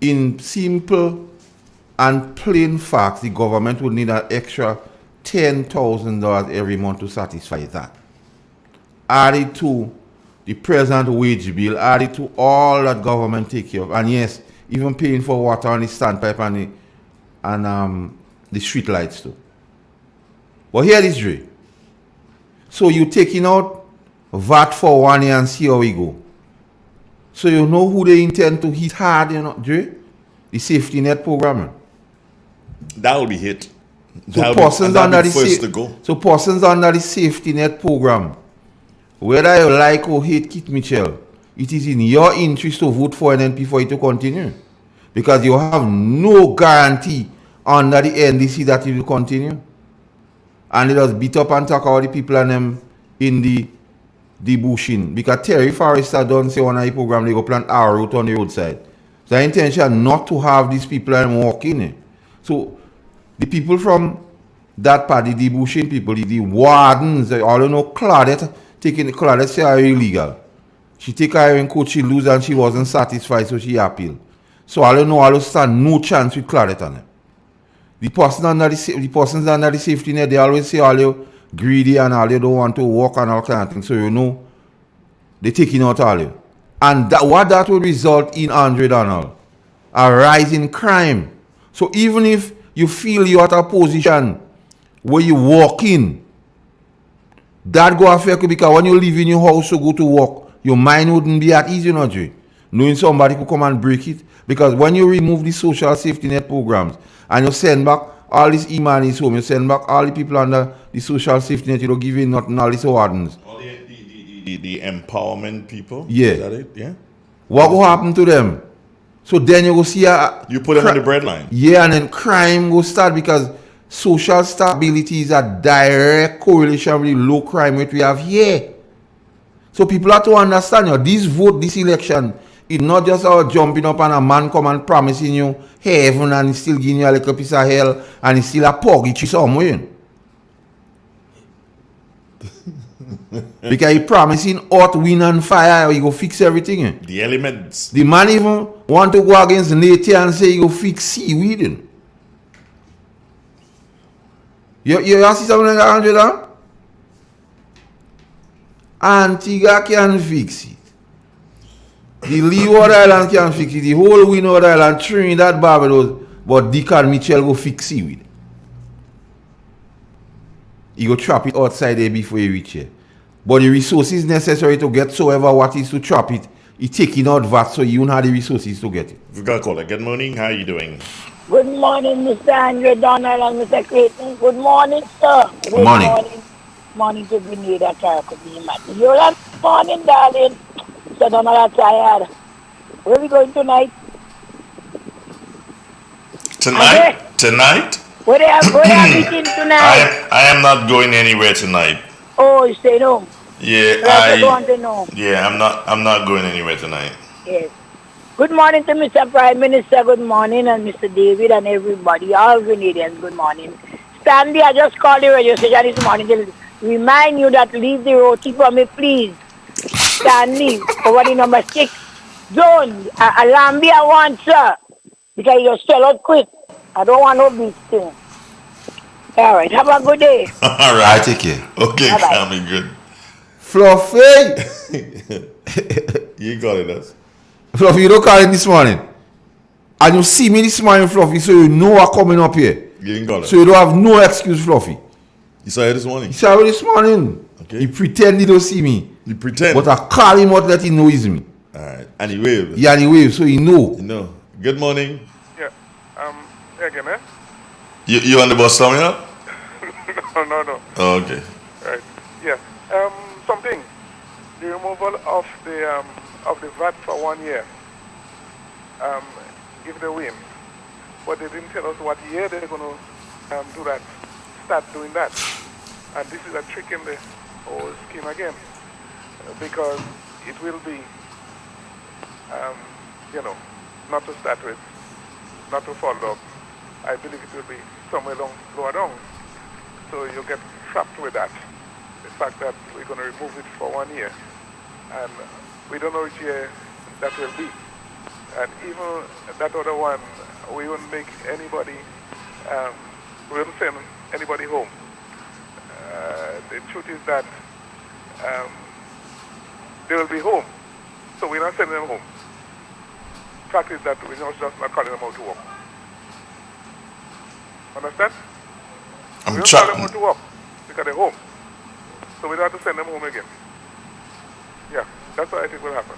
in simple and plain facts, the government would need an extra $10,000 every month to satisfy that. Added to the present wage bill, added to all that government take care of. And yes, even paying for water on the standpipe and the street lights too. But here is Dre. So you taking out VAT for 1 year and see how we go. So you know who they intend to hit hard, Dre? The safety net program. That will be hit. So persons under the safety net program, whether you like or hate Kit Mitchell, it is in your interest to vote for NNP for it to continue. Because you have no guarantee under the NDC that it will continue. And it was beat up and talk about the people and them in the bushing. Because Terry Forrester done say one of the program they go plant our route on the roadside. So the intention not to have these people and walk in. So the people from that party, the bushing people, the wardens, I don't know, Claudette say are illegal. She take her in court, she lose and she wasn't satisfied, so she appeal. So I don't know, I don't stand no chance with Claudette on them. The persons under the safety net, they always say all you greedy and all you don't want to work and all kind of things. So you know, they taking out all you. And what that will result in, Andre Donald, a rise in crime. So even if you feel you're at a position where you walk in, that go affect you because when you leave in your house to go to work, your mind wouldn't be at ease, Dre. Knowing somebody could come and break it. Because when you remove the social safety net programs and you send back all this e-money is home. You send back all the people under the social safety net. You don't give in nothing, all these wardens. All the empowerment people? Yeah. Is that it? Yeah. What will happen to them? So then you go see you put them on the breadline. Yeah, and then crime will start because social stability is a direct correlation with the low crime rate we have here. So people have to understand, this vote, this election, it's not just about jumping up and a man come and promising you heaven and he's still giving you a little piece of hell and he's still a purgatory somewhere. Because he promising hot wind and fire, he go fix everything. The elements. The man even want to go against nature and say he go fix seaweed. You see something like that, Angela? Antigua can fix it. The Leeward Island can fix it. The whole Windward Island, Trinidad, Barbados, but Deacon Mitchell go fix seaweed. He go trap it outside there before he reach here. But the resources necessary to get soever what is to trap it, he taking out VAT, so you don't have the resources to get it. We've got a caller. Good morning. How are you doing? Good morning, Mr. Andrew Donald and Mr. Clayton. Good morning, sir. Good morning. Morning to Grenada, Caribbean. You're up morning, darling. Mr. Donald, I'm tired. Where are we going tonight? Tonight? Okay. Tonight? Where are we eating tonight? I am not going anywhere tonight. Oh, you stay home? Yeah, I want to know. Yeah, I'm not going anywhere tonight. Yes. Good morning to Mr. Prime Minister. Good morning, and Mr. David and everybody, all Grenadians. Good morning. Stanley, I just called the radio station this morning to remind you that leave the roti for me, please. Stanley, over the number 6 zone. A Lambia one, sir. Because you sell out quick. I don't want no beef thing. All right, have a good day. All right. I take care. Okay, Bye-bye. I'll be good. Fluffy! You got it, us. Fluffy, you don't call it this morning. And you see me this morning, Fluffy, so you know I'm coming up here. You didn't call it. So you don't have no excuse, Fluffy. You saw it this morning? He saw it this morning. Okay. He pretend he don't see me. You pretend? But I call him out, let him know it's me. All right. And he waved. Yeah, and he waved, so he know. You know. Good morning. Yeah. Again, eh? You on the bus coming up? No. Oh, okay. Right. Yeah. Something. The removal of the VAT for 1 year. If they win. But they didn't tell us what year they're going to do that. Start doing that. And this is a trick in the whole scheme again. Because it will be, not to start with, not to follow up. I believe it will be somewhere lower down. So you get trapped with that. The fact that we're going to remove it for 1 year. And we don't know which year that will be. And even that other one, we won't make anybody, we won't send anybody home. The truth is that they will be home. So we're not sending them home. Fact is that we're not just not calling them out to work. Understand? We don't call them out to work because they're home. So we don't have to send them home again. Yeah, that's what I think will happen.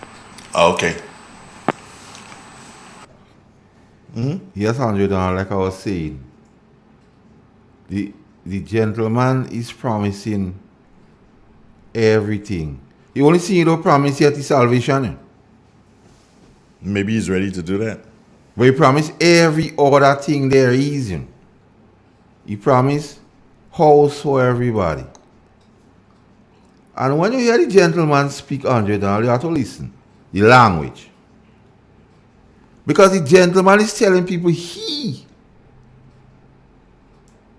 Okay. Yes, Andrew, like I was saying, the gentleman is promising everything. He only see you don't promise yet the salvation. Maybe he's ready to do that. But he promised every other thing there is. He promised house for everybody. And when you hear the gentleman speak, Andrew, you have to listen. The language. Because the gentleman is telling people he,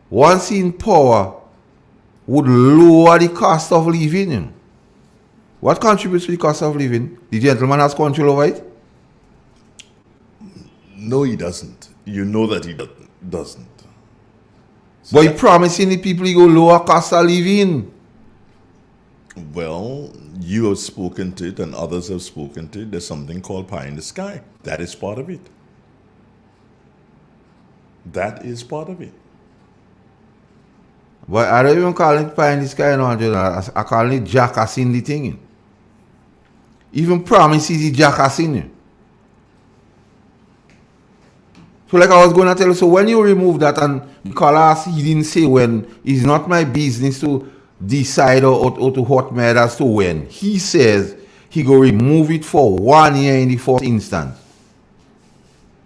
once in power, would lower the cost of living. What contributes to the cost of living? The gentleman has control over it? No, he doesn't. You know that he doesn't. So but he promising the people he go lower cost of living. Well, you have spoken to it and others have spoken to it. There's something called pie in the sky. That is part of it. That is part of it. But I don't even call it pie in the sky now, I call it jackassing the thing. Even promises he jackassing. So like I was going to tell you, so when you remove that, and because he didn't say when, it's not my business to decide or to hurt me as to when. He says he go remove it for 1 year in the first instance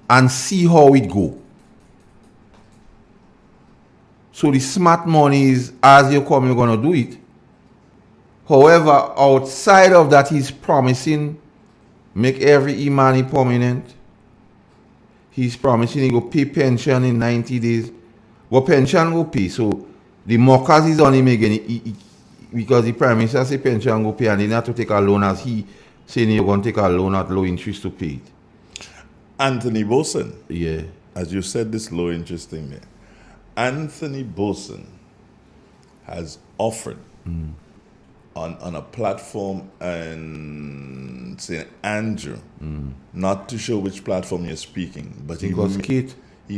and see how it go. So the smart money is, as you come, you're going to do it. However, outside of that, he's promising make every Imani permanent. He's promising he go pay pension in 90 days. What pension go pay? So the mockers is on him again. Because the Prime Minister say pension go pay and he not to take a loan as he saying you're going to take a loan at low interest to pay it. Anthony Boson. Yeah. As you said, this low interest thing there. Anthony Boson has offered on a platform in St. Andrew, not to show which platform you're speaking, but he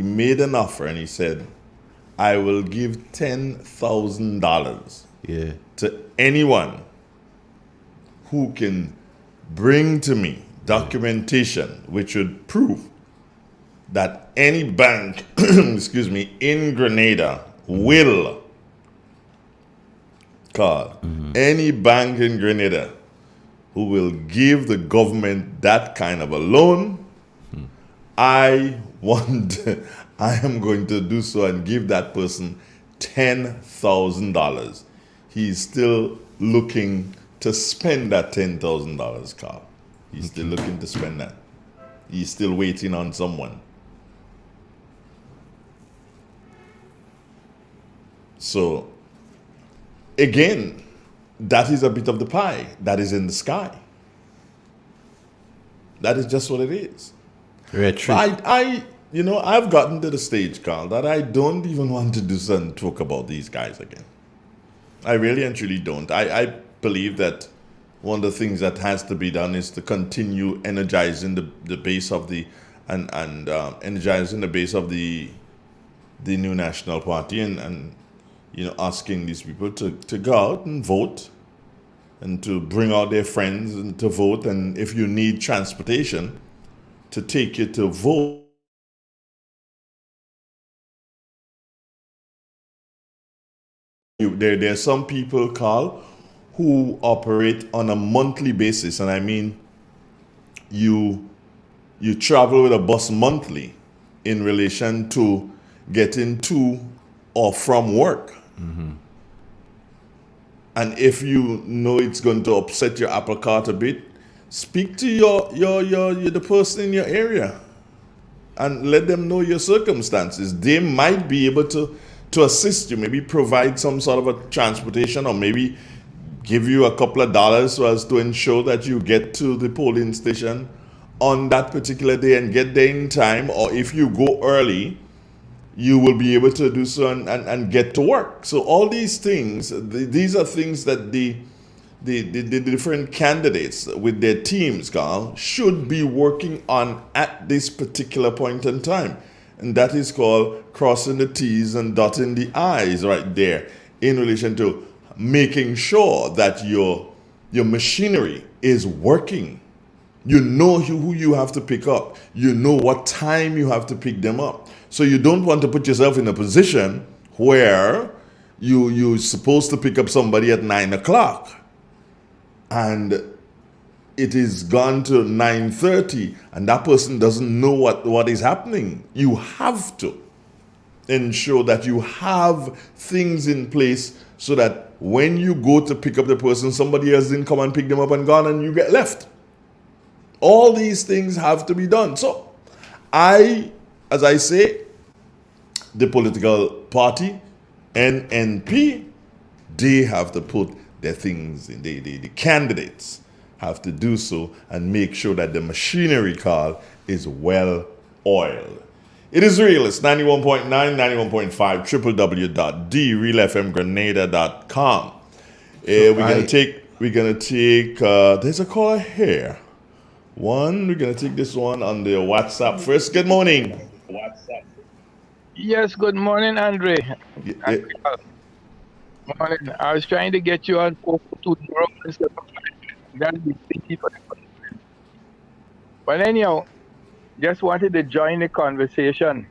made an offer and he said, I will give $10,000 to anyone who can bring to me documentation which would prove that any bank, excuse me, in Grenada will call any bank in Grenada who will give the government that kind of a loan. I am going to do so and give that person $10,000. He's still looking to spend that $10,000, Carl. He's still looking to spend that. He's still waiting on someone. So, again, that is a bit of the pie that is in the sky. That is just what it is. I've gotten to the stage, Carl, that I don't even want to do something talk about these guys again. I really and truly don't. I believe that one of the things that has to be done is to continue energizing the base of the energizing the base of the new National Party and asking these people to go out and vote and to bring out their friends and to vote. And if you need transportation to take you to vote, there are some people, Carl, who operate on a monthly basis. And I mean, you travel with a bus monthly in relation to getting to or from work. And if you know it's going to upset your apple cart a bit, speak to the person in your area and let them know your circumstances. They might be able to assist you, maybe provide some sort of a transportation, or maybe give you a couple of dollars so as to ensure that you get to the polling station on that particular day and get there in time. Or if you go early, you will be able to do so and get to work. So all these things, these are things that the different candidates with their teams, Carl, should be working on at this particular point in time. And that is called crossing the T's and dotting the I's right there in relation to making sure that your machinery is working. You know who you have to pick up. You know what time you have to pick them up. So you don't want to put yourself in a position where you're supposed to pick up somebody at 9 o'clock and it is gone to 9:30 and that person doesn't know what is happening. You have to ensure that you have things in place so that when you go to pick up the person, somebody else didn't come and pick them up and gone and you get left. All these things have to be done. So as I say, the political party, NNP, they have to put their things in. The candidates have to do so and make sure that the machinery, Carl, is well oiled. It is real. It's 91.9, 91.5, www.drealfmgrenada.com. We're gonna take there's a caller here. We're gonna take this one on the WhatsApp first. Good morning. Yes, good morning, Andre. Morning. I was trying to get you on 442. But anyhow, just wanted to join the conversation.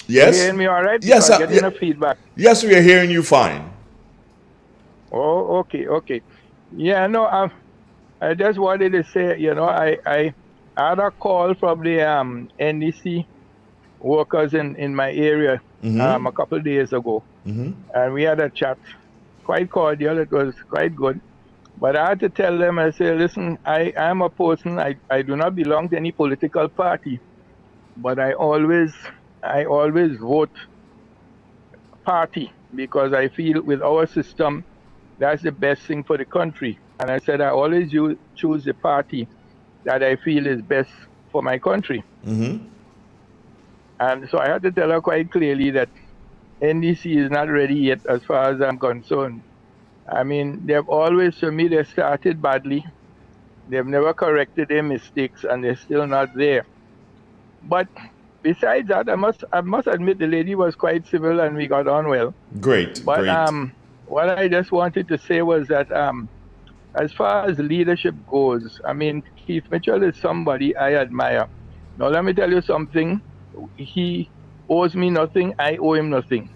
Yes. You hearing me all right? Yes, Because getting a feedback. Yes, we are hearing you fine. Oh, okay. Yeah, no, I just wanted to say, I had a call from the NDC workers in my area a couple of days ago, and we had a chat, quite cordial. It was quite good. But I had to tell them, I said, listen, I am a person, I do not belong to any political party, but I always vote party because I feel with our system, that's the best thing for the country. And I said, I always choose the party that I feel is best for my country. And so I had to tell her quite clearly that NDC is not ready yet as far as I'm concerned. I mean, they've always, for me, they started badly. They've never corrected their mistakes, and they're still not there. But besides that, I must admit the lady was quite civil, and we got on well. Great. But what I just wanted to say was that as far as leadership goes, I mean, Keith Mitchell is somebody I admire. Now, let me tell you something. He owes me nothing. I owe him nothing.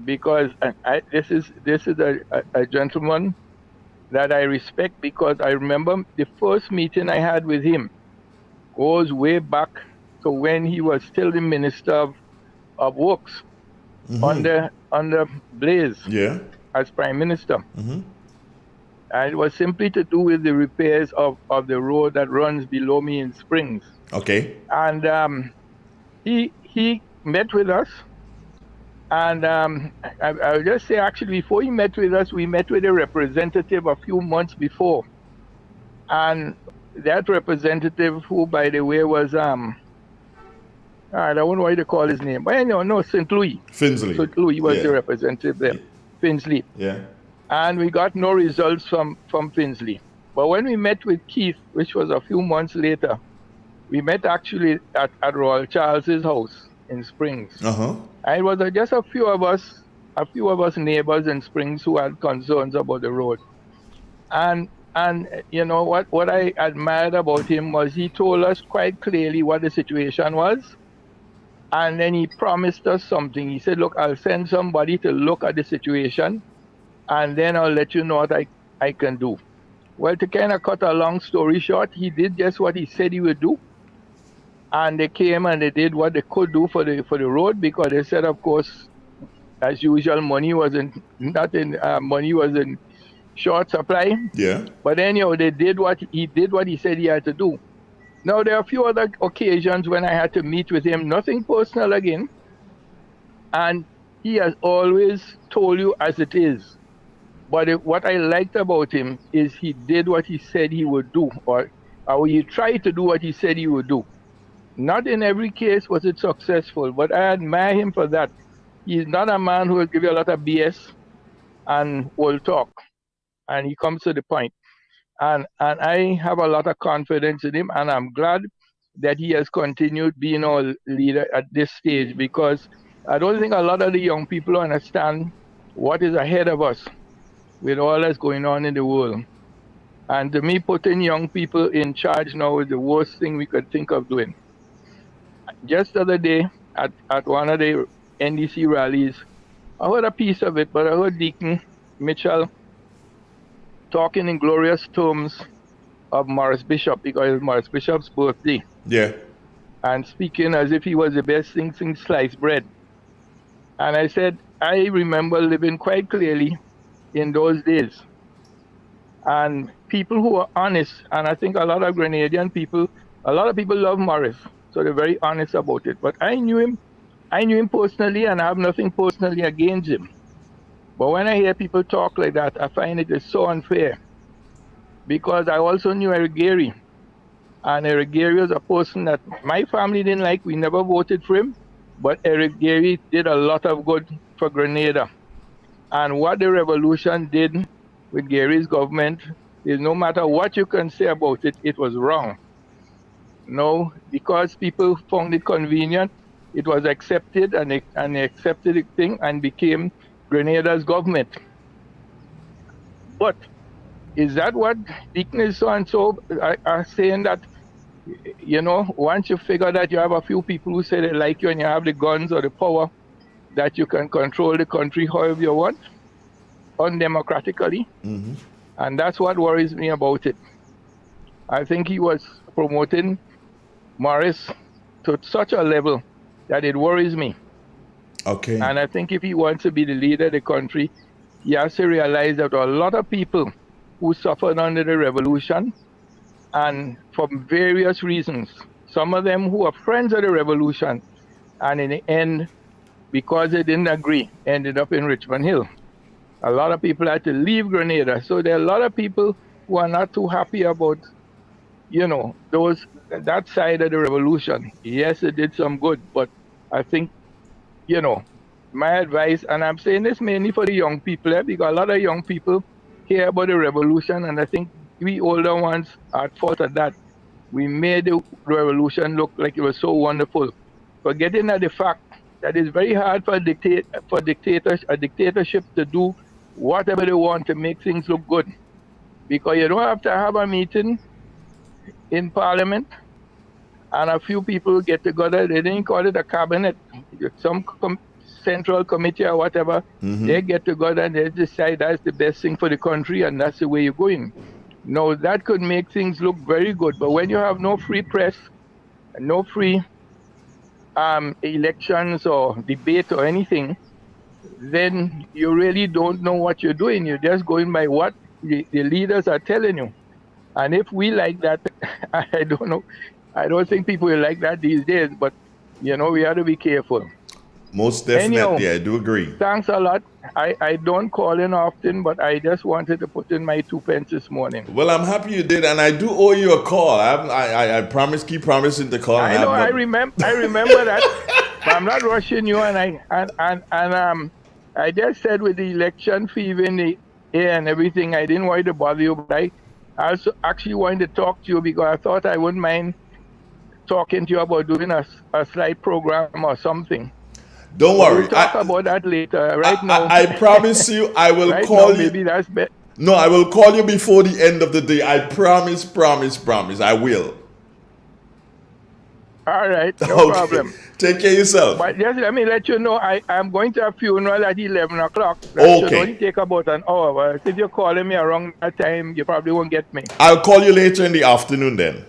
Because this is a gentleman that I respect, because I remember the first meeting I had with him goes way back to when he was still the Minister of Works under Blaze as Prime Minister. And it was simply to do with the repairs of the road that runs below me in Springs. Okay. And he met with us. And I'll just say, actually, before he met with us, we met with a representative a few months before. And that representative, who, by the way, was, I don't know what to call his name. But no, St. Louis. Finsley. St. Louis was the representative there. Finsley. Yeah. And we got no results from Finsley. But when we met with Keith, which was a few months later, we met actually at Royal Charles's house in Springs. And it was just a few of us neighbors in Springs who had concerns about the road. And you know what I admired about him was he told us quite clearly what the situation was. And then he promised us something. He said, look, I'll send somebody to look at the situation, and then I'll let you know what I can do. Well, to kind of cut a long story short, he did just what he said he would do. And they came and they did what they could do for the road, because they said, of course, as usual, money was in short supply. Yeah. But anyhow, he did what he said he had to do. Now, there are a few other occasions when I had to meet with him, nothing personal again. And he has always told you as it is. But what I liked about him is he did what he said he would do, or he tried to do what he said he would do. Not in every case was it successful, but I admire him for that. He's not a man who will give you a lot of BS and will talk, and he comes to the point. And I have a lot of confidence in him, and I'm glad that he has continued being our leader at this stage, because I don't think a lot of the young people understand what is ahead of us with all that's going on in the world. And to me, putting young people in charge now is the worst thing we could think of doing. Just the other day, at one of the NDC rallies, I heard a piece of it, but I heard Deacon Mitchell talking in glorious terms of Morris Bishop, because it's Morris Bishop's birthday. Yeah. And speaking as if he was the best thing since sliced bread. And I said, I remember living quite clearly in those days. And people who are honest, and I think a lot of Grenadian people, a lot of people love Morris, so they're very honest about it. But I knew him personally, and I have nothing personally against him. But when I hear people talk like that, I find it is so unfair. Because I also knew Eric Gary. And Eric Gary was a person that my family didn't like. We never voted for him. But Eric Gary did a lot of good for Grenada. And what the revolution did with Gary's government is, no matter what you can say about it, it was wrong. No, because people found it convenient, it was accepted, and they accepted the thing and became Grenada's government. But is that what Deacon is so-and-so are saying, that you know, once you figure that you have a few people who say they like you and you have the guns or the power that you can control the country however you want, undemocratically, and that's what worries me about it. I think he was promoting Morris to such a level that it worries me. Okay. And I think if he wants to be the leader of the country, he has to realize that a lot of people who suffered under the revolution, and for various reasons, some of them who are friends of the revolution, and in the end, because they didn't agree, ended up in Richmond Hill. A lot of people had to leave Grenada. So there are a lot of people who are not too happy about, you know, that side of the revolution. Yes, it did some good, but I think, you know, my advice, and I'm saying this mainly for the young people, because a lot of young people hear about the revolution, and I think we older ones are at fault of that. We made the revolution look like it was so wonderful, forgetting that the fact that it's very hard for a dictatorship to do whatever they want to make things look good, because you don't have to have a meeting in Parliament and a few people get together. They didn't call it a cabinet, some central committee or whatever. They get together and they decide that's the best thing for the country and that's the way you're going. No, that could make things look very good, but when you have no free press, no free elections or debate or anything, then you really don't know what you're doing. You're just going by what the leaders are telling you. And if we like that, I don't know. I don't think people will like that these days, but, you know, we have to be careful. Most definitely, Anyhow, I do agree. Thanks a lot. I don't call in often, but I just wanted to put in my 2 pence this morning. Well, I'm happy you did, and I do owe you a call. I promise, keep promising to call. I know, I remember that. But I'm not rushing you, and I just said with the election fever in the air and everything, I didn't want to bother you, but I also actually wanted to talk to you because I thought I wouldn't mind talking to you about doing a slight program or something. Don't worry. We'll talk about that later. Right now, I promise you, I will right call now, you. Maybe that's better. No, I will call you before the end of the day. I promise. I will. All right, no problem. Take care of yourself. But just let me let you know, I'm going to a funeral at 11 o'clock. That Okay. should only take about an hour. But if you're calling me around that time, you probably won't get me. I'll call you later in the afternoon then.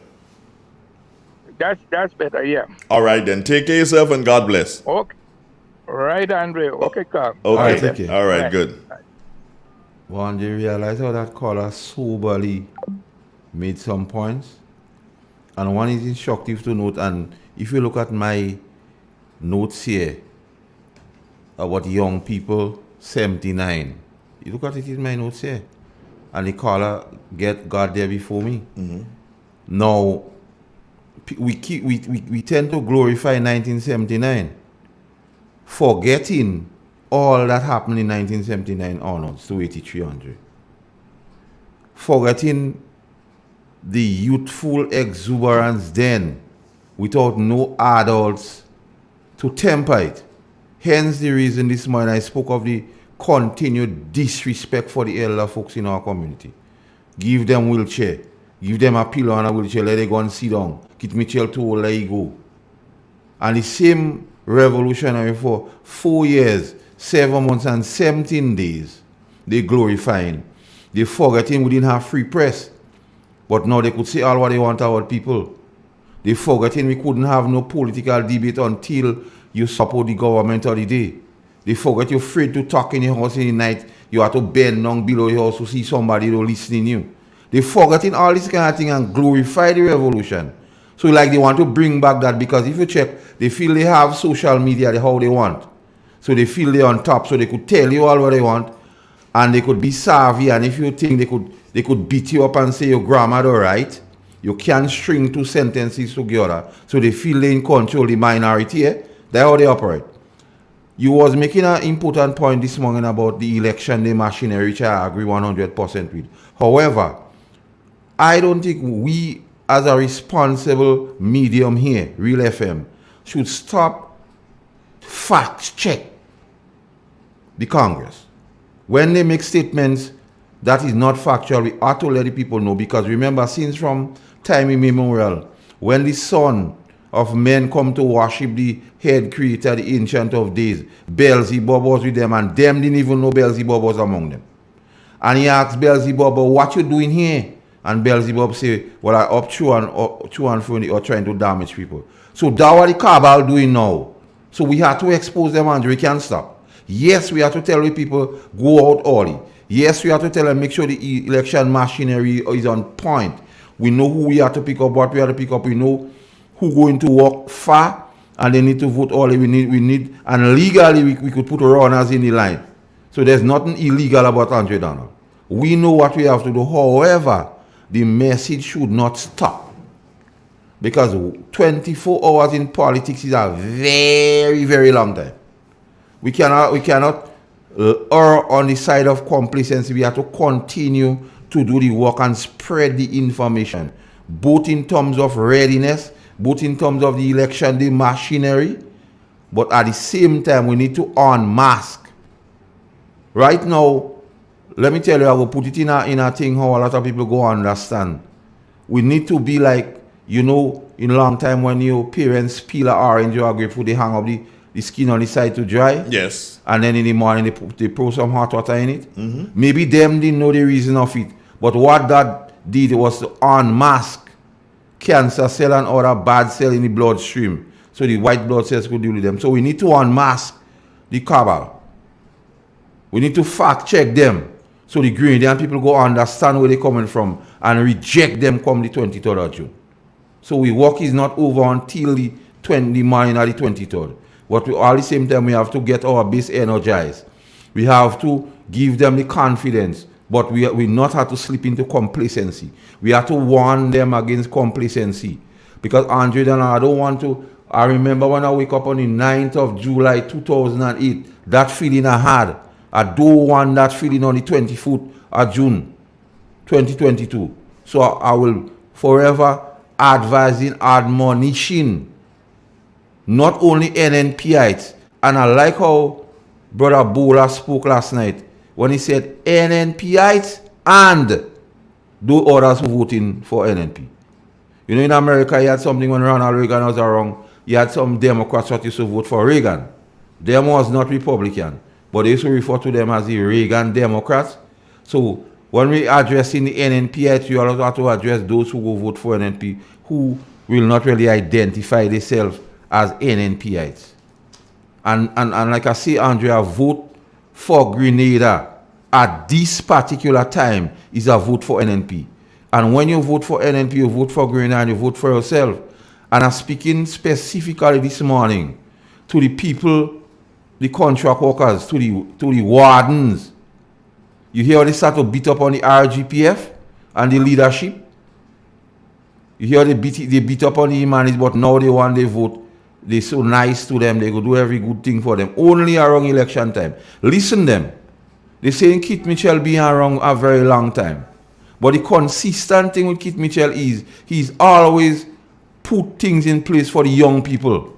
That's better, yeah. All right then. Take care of yourself and God bless. Okay. Right, Andre. Okay, Carl. Okay. Take care. All right, good. One, you realize how that caller soberly made some points? And one is instructive to note, and if you look at my notes here about young people, 79, you look at it in my notes here, and the caller got there before me. Now, we tend to glorify 1979, forgetting all that happened in 1979 onwards to 8300. Forgetting the youthful exuberance then, without no adults to temper it. Hence the reason this morning I spoke of the continued disrespect for the elder folks in our community. Give them wheelchair. Give them a pillow and a wheelchair. Let them go and sit down. Kit Mitchell to let you go. And the same revolutionary for 4 years, 7 months and 17 days, they glorifying. They forgetting we didn't have free press. But now they could say all what they want about people. They forgetting we couldn't have no political debate until you support the government of the day. They forget you're afraid to talk in your house in the night. You have to bend down below your house to see somebody to listening to you. They forgetting all this kind of thing and glorify the revolution. So like they want to bring back that, because if you check, they feel they have social media how they want. So they feel they're on top, so they could tell you all what they want, and they could be savvy, and if you think they could beat you up and say your grammar all right, you can't string 2 sentences together. So they feel they in control the minority. That's how they operate. You was making an important point this morning about the election day machinery, which I agree 100% with. However, I don't think we, as a responsible medium here, Real FM, should stop fact check the Congress. When they make statements that is not factual, we ought to let the people know, because remember, since from time immemorial, When the son of men come to worship the head creator, the ancient of days, Beelzebub was with them, and them didn't even know Beelzebub was among them. And he asked Beelzebub, what you doing here? And Beelzebub say, well, I up to and fro or trying to damage people. So that's what the cabal doing now. So we have to expose them and we can't stop. Yes, we have to tell the people, go out early. Yes, we have to tell them, make sure the election machinery is on point. We know who we have to pick up, what we have to pick up. We know who going to walk far and they need to vote early. We need, and legally we could put runners in the line. So there's nothing illegal about Andre Donald. We know what we have to do. However, the message should not stop. Because 24 hours in politics is a very, very long time. We cannot err on the side of complacency. We have to continue to do the work and spread the information, both in terms of readiness, both in terms of the election, the machinery, but at the same time, we need to unmask. Right now, let me tell you, I will put it in a thing how a lot of people go understand. We need to be like, you know, in long time when your parents peel an orange or a grapefruit, they hang up the skin on the side to dry. Yes. And then in the morning, they pour some hot water in it. Mm-hmm. Maybe them didn't know the reason of it. But what that did was to unmask cancer cell and other bad cell in the bloodstream. So the white blood cells could deal with them. So we need to unmask the cabal. We need to fact check them. So the Grenadian people go understand where they're coming from and reject them come the 23rd of June. So we work is not over until the morning or the 23rd. But at the same time, we have to get our base energized. We have to give them the confidence. But we not have to slip into complacency. We have to warn them against complacency. Because Andre Donald, I don't want to... I remember when I wake up on the 9th of July 2008, that feeling I had. I don't want that feeling on the 24th of June 2022. So I will forever advising, admonishing, not only NNPites. And I like how Brother Bola spoke last night when he said NNPites and those others who voting for NNP. You know, in America, you had something when Ronald Reagan was around. You had some Democrats that used to vote for Reagan. Them was not Republican, but they used to refer to them as the Reagan Democrats. So when we addressing the NNPites, you also have to address those who will vote for NNP, who will not really identify themselves as NNPites. And like I say, Andrea, vote for Grenada at this particular time is a vote for NNP. And when you vote for NNP, you vote for Grenada and you vote for yourself. And I'm speaking specifically this morning to the people, the contract workers, to the wardens. You hear how they start to beat up on the RGPF and the leadership? You hear they beat up on the Imanis, but now they want they vote. They're so nice to them, they go do every good thing for them. Only around election time. Listen them. They saying Kit Mitchell being around a very long time. But the consistent thing with Kit Mitchell is he's always put things in place for the young people.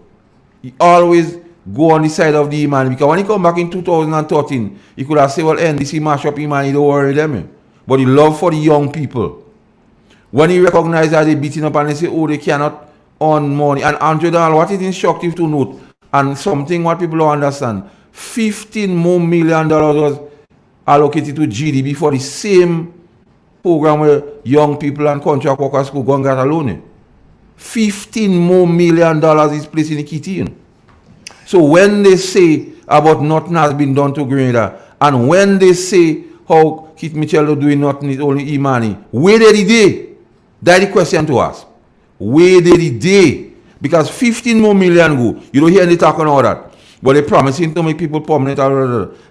He always go on the side of the Imani. Because when he come back in 2013, he could have said, well, NDC mash up Imani, don't worry them. But he love for the young people. When he recognized that they beating up and they say, oh, they cannot earn money. And Andre Donald, what is instructive to note, and something what people don't understand, $15 million was allocated to GDB for the same program where young people and contract workers could go and get a loan. $15 million is placed in the kitty. So when they say about nothing has been done to Grenada, and when they say how Kit Mitchell doing nothing is only Imani, where did he day? That's the question to ask. Where did he day? Because 15 more million go. You don't hear any talking about that. But they're promising to make people permanent,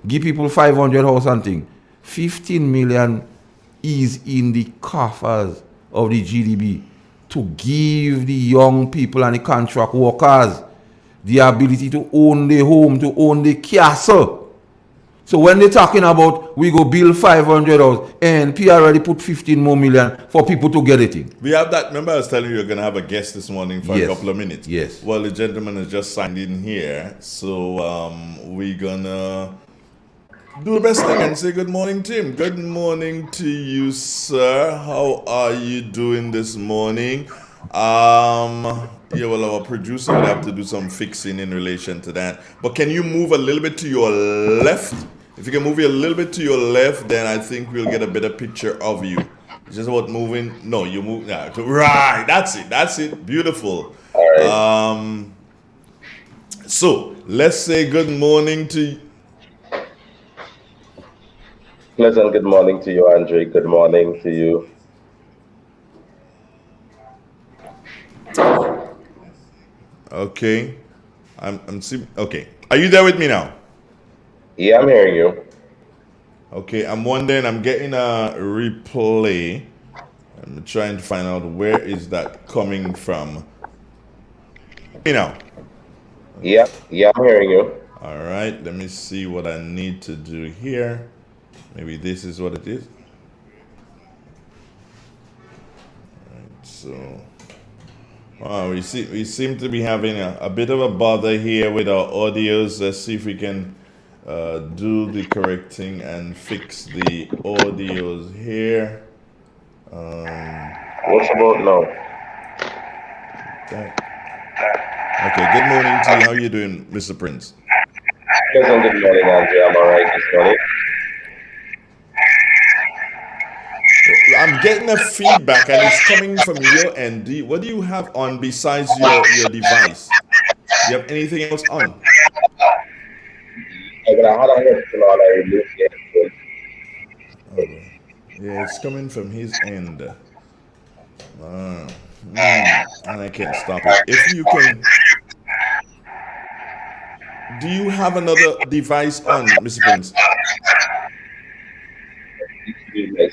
give people 500 house and thing. 15 million is in the coffers of the GDB to give the young people and the contract workers the ability to own the home, to own the castle. So when they're talking about we go build 500 house, and P already put 15 more million for people to get it in. We have that. Remember I was telling you you're going to have a guest this morning for a couple of minutes. Yes. Well, the gentleman has just signed in here. So we're going to do the best thing and say good morning to him. Good morning to you, sir. How are you doing this morning? Yeah, well, our producer would have to do some fixing in relation to that. But can you move a little bit to your left? If you can move it a little bit to your left, then I think we'll get a better picture of you. It's just about moving. No, you move. Yeah, right. That's it. That's it. Beautiful. So let's say good morning to. Pleasant good morning to you, Andre. Good morning to you. Okay, I'm seeing. Okay, are you there with me now? Yeah, I'm hearing you. Okay, I'm wondering. I'm getting a replay. I'm trying to find out where is that coming from. You know. Yeah, I'm hearing you. All right, let me see what I need to do here. Maybe this is what it is. All right, so. We seem to be having a bit of a bother here with our audios. Let's see if we can do the correct thing and fix the audios here. What's about now? Okay, good morning to you. How are you doing, Mr. Prince? Pleasant good morning, Andre. I'm all right this morning. I'm getting a feedback and it's coming from your end. What do you have on besides your device? Do you have anything else on? Yeah, it's coming from his end. And I can't stop it. If you can... Do you have another device on, Mr. Prince? If you can...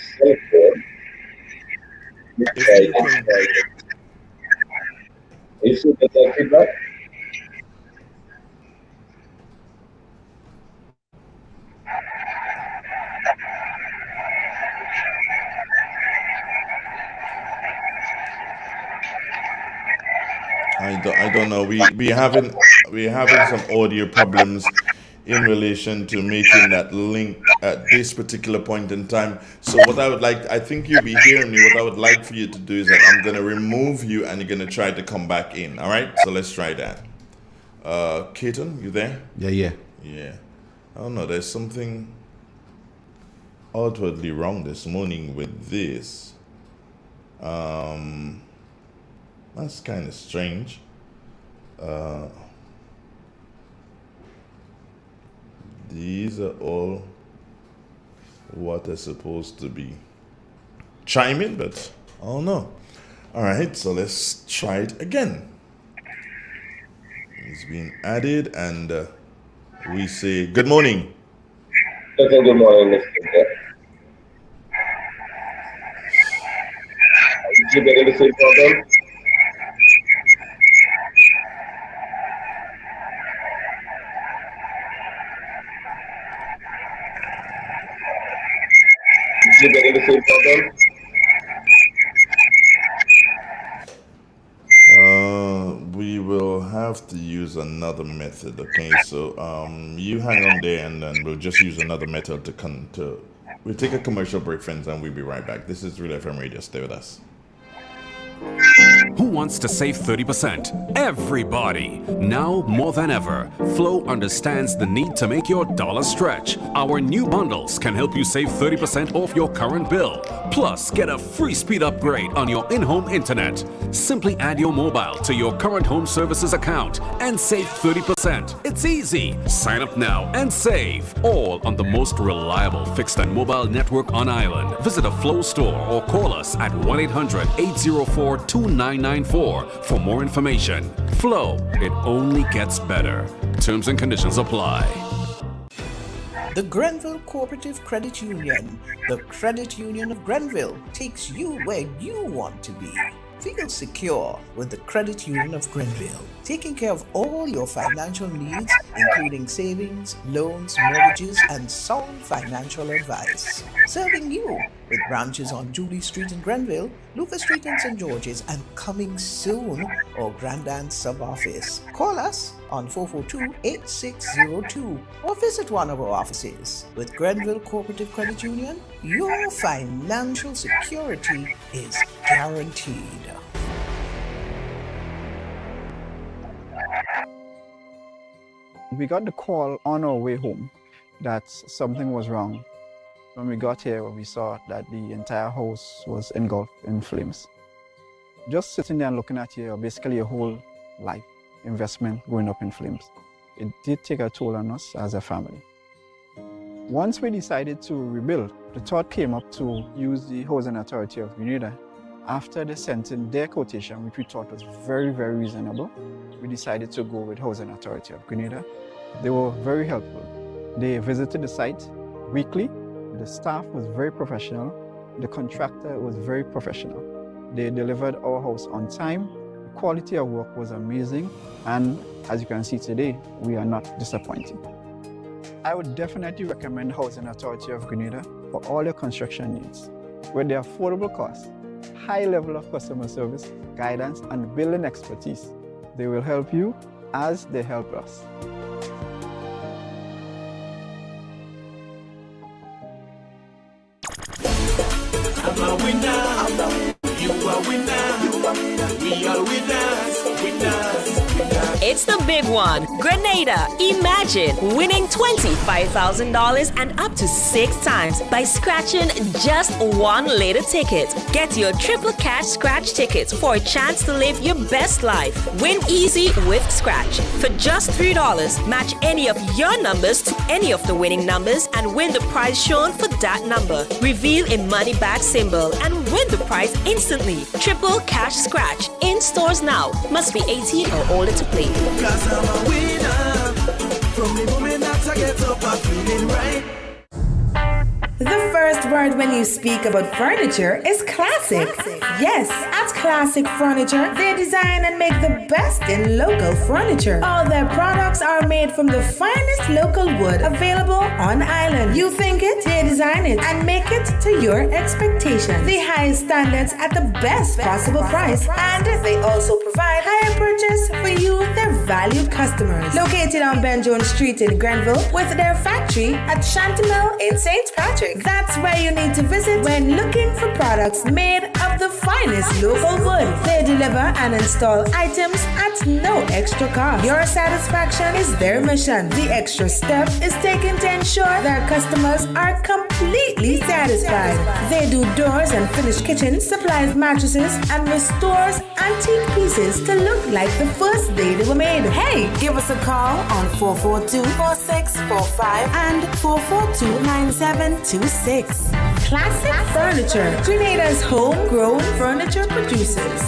Is it the feedback? I don't know. We're having some audio problems in relation to making that link at this particular point in time. So what I would like, I think you'll be hearing me. What I would like for you to do is that I'm going to remove you and you're going to try to come back in. All right? So let's try that. Keaton, you there? Yeah. I don't know. There's something outwardly wrong this morning with this. That's kind of strange. These are all what are supposed to be chiming, but I don't know. All right, so let's try it again. It's been added, and we say good morning. Good morning, Mr. Are you getting the same problem? You getting the same problem? We will have to use another method. Okay, so you hang on there, and then we'll just use another method to. We'll take a commercial break, friends, and we'll be right back. This is Real FM Radio. Stay with us. Who wants to save 30%? Everybody! Now more than ever, Flow understands the need to make your dollar stretch. Our new bundles can help you save 30% off your current bill. Plus, get a free speed upgrade on your in-home internet. Simply add your mobile to your current home services account and save 30%. It's easy. Sign up now and save. All on the most reliable fixed and mobile network on island. Visit a Flow store or call us at 1-800-804-2994 for more information. Flow, it only gets better. Terms and conditions apply. The Grenville Cooperative Credit Union, the credit union of Grenville, takes you where you want to be. Feel secure with the Credit Union of Grenville, taking care of all your financial needs, including savings, loans, mortgages, and sound financial advice. Serving you with branches on Jubilee Street in Grenville, Lucas Street in St. George's, and coming soon, our Grandstand sub-office. Call us on 442-8602 or visit one of our offices. With Grenville Cooperative Credit Union, your financial security is guaranteed. We got the call on our way home that something was wrong. When we got here, we saw that the entire house was engulfed in flames. Just sitting there and looking at you, basically your whole life investment going up in flames. It did take a toll on us as a family. Once we decided to rebuild, the thought came up to use the Housing Authority of Grenada. After they sent in their quotation, which we thought was very, very reasonable, we decided to go with Housing Authority of Grenada. They were very helpful. They visited the site weekly. The staff was very professional. The contractor was very professional. They delivered our house on time. The quality of work was amazing. And as you can see today, we are not disappointed. I would definitely recommend Housing Authority of Grenada for all your construction needs. With their affordable costs, high level of customer service, guidance, and building expertise, they will help you as they help us. I'm a winner, you are winner, we are winners, winners. It's the big one. Grenada. Imagine winning $25,000 and up to 6 times by scratching just one later ticket. Get your triple cash scratch tickets for a chance to live your best life. Win easy with Scratch. For just $3, match any of your numbers to any of the winning numbers and win the prize shown for that number. Reveal a money back symbol and win the prize instantly. Triple cash scratch. In stores now. Must be 18 or older to play. Cause I'm a winner. From the moment that I get up, I'm feeling right. The first word when you speak about furniture is classic. Yes, at Classic Furniture, they design and make the best in local furniture. All their products are made from the finest local wood available on island. You think it, they design it and make it to your expectations. The highest standards at the best possible price, and they also provide higher purchase for you, their valued customers. Located on Ben Jones Street in Grenville, with their factory at Chantimel in St. Patrick. That's where you need to visit when looking for products made of the finest local wood. They deliver and install items at no extra cost. Your satisfaction is their mission. The extra step is taken to ensure their customers are completely satisfied. They do doors and finished kitchens, supplies mattresses, and restores antique pieces to look like the first day they were made. Hey, give us a call on 442-4645 and 442-9726. Classic Furniture, Grenada's homegrown furniture producers.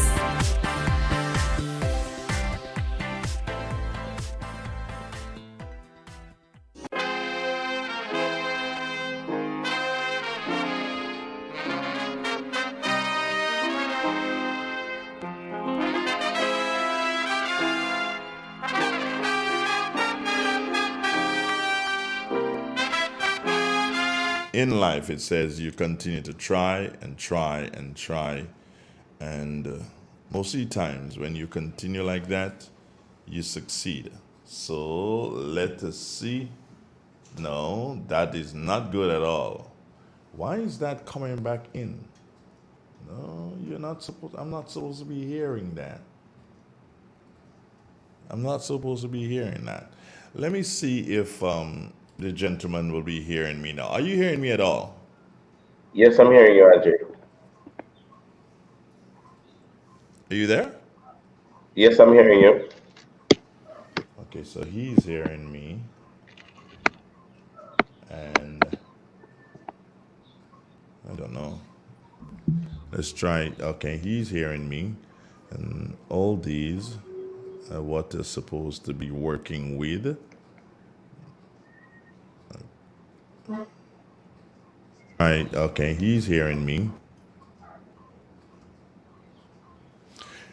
In life, it says you continue to try and try and try. And most of the times when you continue like that, you succeed. So let us see. No, that is not good at all. Why is that coming back in? No, I'm not supposed to be hearing that. I'm not supposed to be hearing that. Let me see if the gentleman will be hearing me now. Are you hearing me at all? Yes, I'm hearing you, Andre. Are you there? Yes, I'm hearing you. Okay, so he's hearing me. And I don't know. Let's try. Okay, he's hearing me. And all these are what they're supposed to be working with. Right, okay, he's hearing me.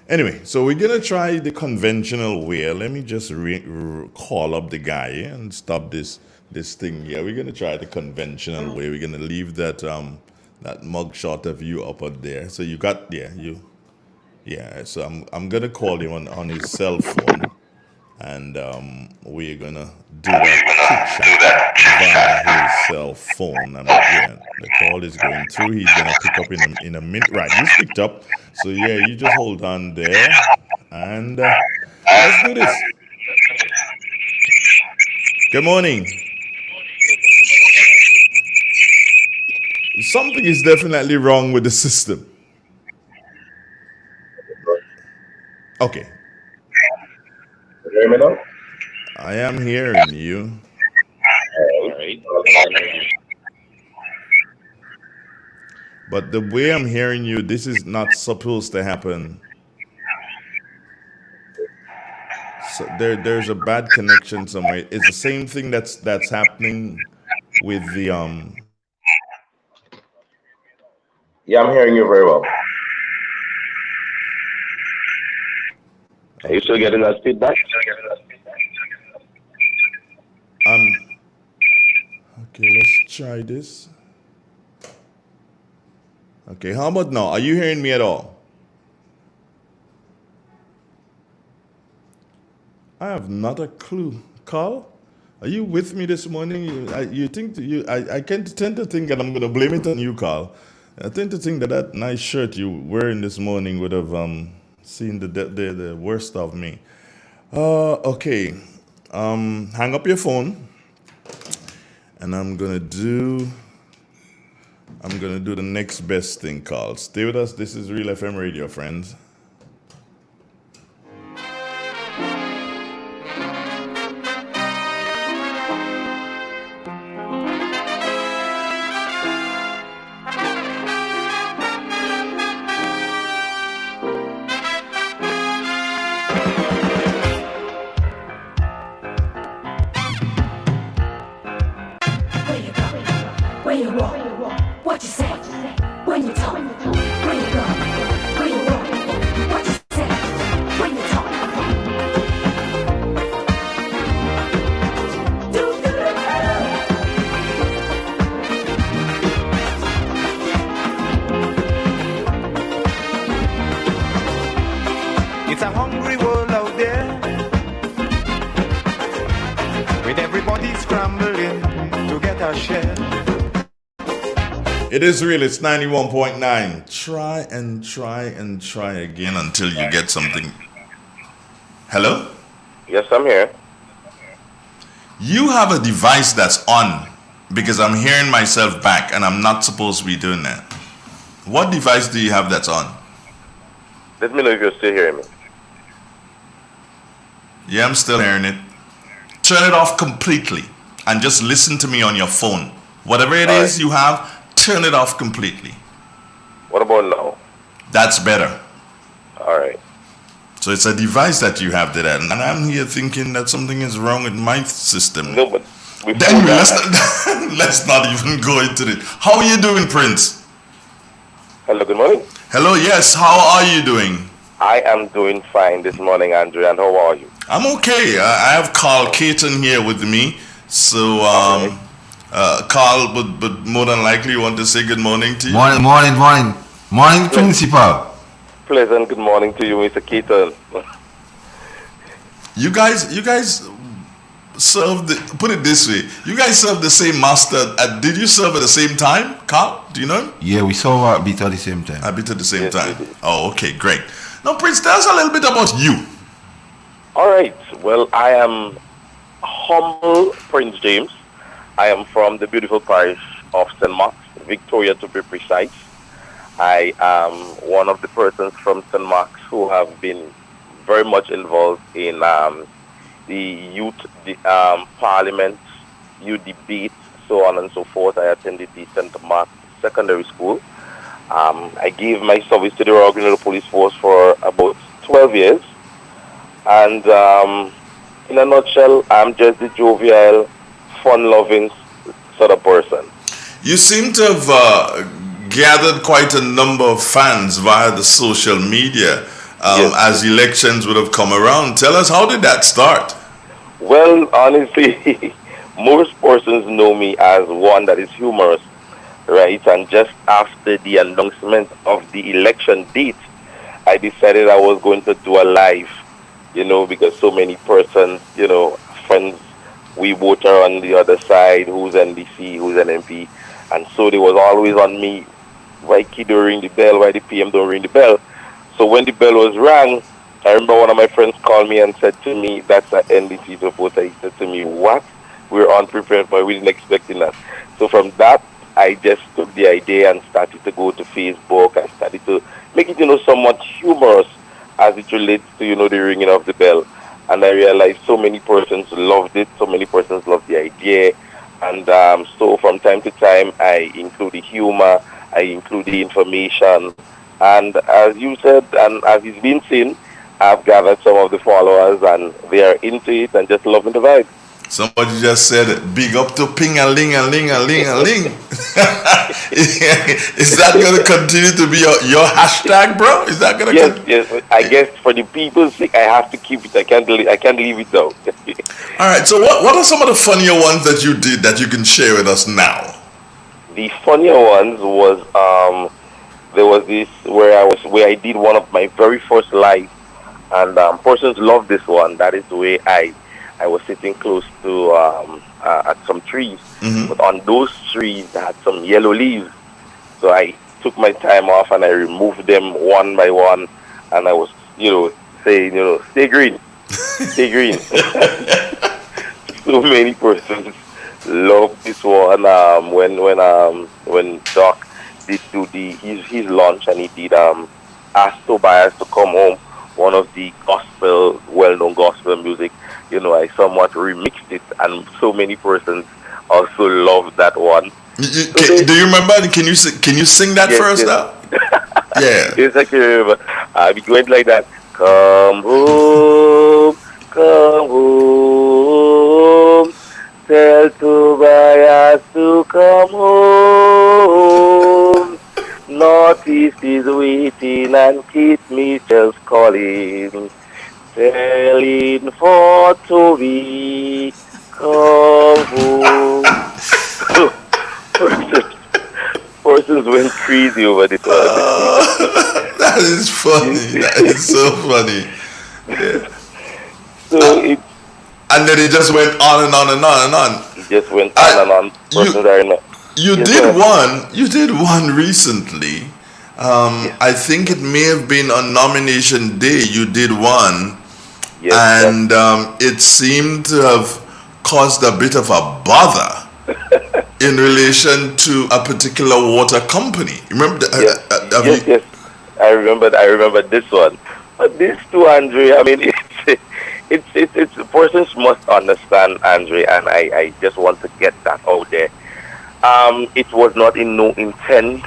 Anyway, so we're gonna try the conventional way. Let me just call up the guy and stop this thing here. We're gonna try the conventional way. We're gonna leave that that mugshot of you up there. So you got so I'm gonna call him on his cell phone, and we're gonna do that chit chat via his cell phone. And the call is going through. He's gonna pick up in a minute. Right, he's picked up. So you just hold on there, and let's do this. Good morning. Something is definitely wrong with the system. Okay. You hear me now? I am hearing you. Alright. But the way I'm hearing you, this is not supposed to happen. So there's a bad connection somewhere. It's the same thing that's happening with the Yeah, I'm hearing you very well. Are you still getting that feedback? Okay, let's try this. Okay, how about now? Are you hearing me at all? I have not a clue. Carl, are you with me this morning? I tend to think that I'm going to blame it on you, Carl. I tend to think that nice shirt you wearing this morning would have seen the worst of me. Okay. Hang up your phone, and I'm gonna do the next best thing, Carl. Stay with us. This is Real FM Radio, friends. Where you walk, what you say, when you talk, where you go, where you walk, what you say, when you talk. It's a hungry world out there, with everybody scrambling to get a share. It is real. It's 91.9. Try and try and try again until you get something. Hello? Yes, I'm here. You have a device that's on because I'm hearing myself back and I'm not supposed to be doing that. What device do you have that's on? Let me know if you're still hearing me. Yeah, I'm still hearing it. Turn it off completely and just listen to me on your phone. Whatever it is you have, turn it off completely. What about now? That's better. All right. So it's a device that you have that, and I'm here thinking that something is wrong with my system. No, but then let's not even go into it. How are you doing, Prince? Hello, good morning. Hello, yes. How are you doing? I am doing fine this morning, Andrew, and how are you? I'm okay. I have Carl Caton here with me. So, Carl would more than likely want to say good morning to you. Morning, Principal. Pleasant good morning to you, Mr. Keaton. You guys serve put it this way. You guys serve the same master. Did you serve at the same time, Carl? Do you know him? Yeah, we saw a bit at the same time. A bit at the same time. Oh, okay, great. Now, Prince, tell us a little bit about you. All right. Well, I am humble Prince James. I am from the beautiful parish of St. Mark's, Victoria to be precise. I am one of the persons from St. Mark's who have been very much involved in the youth parliament, youth debates, so on and so forth. I attended the St. Mark's Secondary School. I gave my service to the Royal Grenada Police Force for about 12 years. And in a nutshell, I'm just the jovial, fun-loving sort of person. You seem to have gathered quite a number of fans via the social media as elections would have come around. Tell us, how did that start? Well, honestly, most persons know me as one that is humorous, right? And just after the announcement of the election date, I decided I was going to do a live, because so many persons, friends, we vote on the other side, who's NDC, who's an MP, and so they was always on me, why kid don't ring the bell, why the PM don't ring the bell. So when the bell was rang, I remember one of my friends called me and said to me, that's an NDC supporter. He said to me, what? we were unprepared for. We didn't expecting that. So from that, I just took the idea and started to go to Facebook. I started to make it, somewhat humorous as it relates to, the ringing of the bell. And I realized so many persons loved it. So many persons loved the idea. And so from time to time, I include the humor. I include the information. And as you said, and as it's been seen, I've gathered some of the followers, and they are into it and just loving the vibe. Somebody just said, big up to ping-a-ling-a-ling-a-ling-a-ling. Is that going to continue to be your hashtag, bro? Is that going to Yes. I guess for the people's sake, I have to keep it. I can't leave it though. All right. So what are some of the funnier ones that you did that you can share with us now? The funnier ones was there was this where I did one of my very first live, and persons loved this one. That is the way I was sitting close to at some trees, but on those trees they had some yellow leaves. So I took my time off and I removed them one by one, and I was, saying, stay green, stay green. So many persons loved this one. When Doc did do his launch, and he did ask Tobias to come home, one of the well-known gospel music. I somewhat remixed it, and so many persons also loved that one. Do you remember? Can you sing that first now? Yeah. Yes, I can remember. We went like that. Come home, tell Tobias to come home. Northeast is waiting and keep me just calling. Telling for Toby, come home. Persons went crazy over this one. That is funny. That is so funny. Yeah. And then it just went on and on and on and on. It just went on and on. You did one recently. I think it may have been on nomination day. You did one. And it seemed to have caused a bit of a bother in relation to a particular water company. Remember? Yes. I remember this one. But these two, Andre, I mean, it's persons must understand, Andre, and I just want to get that out there. It was not in no intent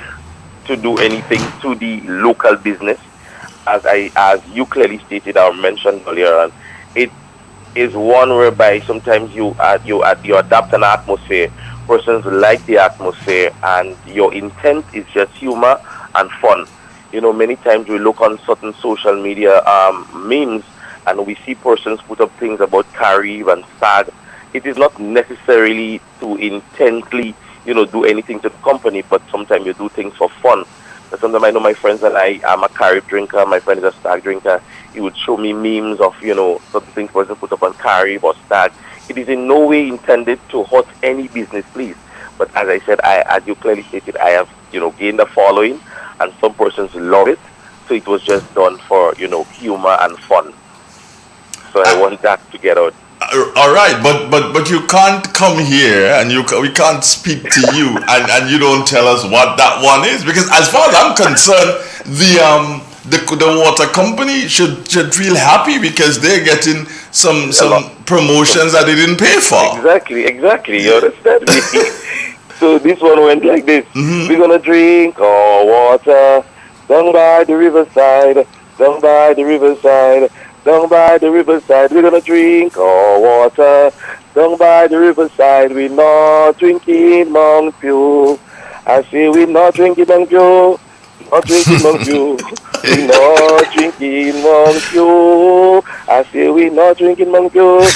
to do anything to the local business. As you clearly stated or mentioned earlier on, it is one whereby sometimes you adapt an atmosphere. Persons like the atmosphere, and your intent is just humor and fun. Many times we look on certain social media memes, and we see persons put up things about Carib and SAG. It is not necessarily to intently, do anything to the company, but sometimes you do things for fun. Sometimes I know my friends and I'm a Carib drinker, my friend is a Stag drinker. He would show me memes of, certain things person put up on Carib or Stag. It is in no way intended to hurt any business, please. But as I said, as you clearly stated, I have, gained a following, and some persons love it. So it was just done for, humor and fun. So I want that to get out. All right, but you can't come here and we can't speak to you and you don't tell us what that one is, because as far as I'm concerned, the water company should feel happy because they're getting some promotions that they didn't pay for. Exactly. You understand me? So this one went like this. We're gonna drink our water down by the riverside, down by the riverside. Down by the riverside, we're gonna drink our water. Down by the riverside, we're not drinking Mount Pure. I say we're not drinking Mount Pure. Not drinking Mount Pure. We're not drinking Mount Pure. I say we're not drinking Mount Pure.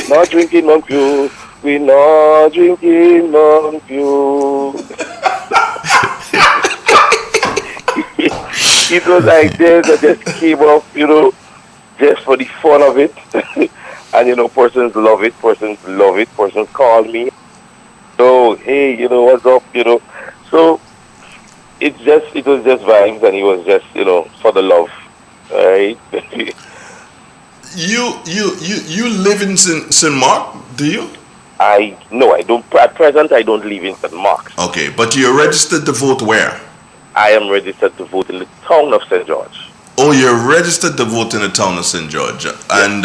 Not drinking Mount Pure. We're not drinking Mount Pure. It was like this. I just came up, just for the fun of it. And persons love it, persons call me, oh hey, what's up, so it was just vibes, and it was just for the love. All right. You live in St. Mark, do you? No, I don't. At present, I don't live in St. Mark's. Okay, but you're registered to vote where? I am registered to vote in the town of St. George. Oh, you're registered to vote in the town of St. George. Yes. And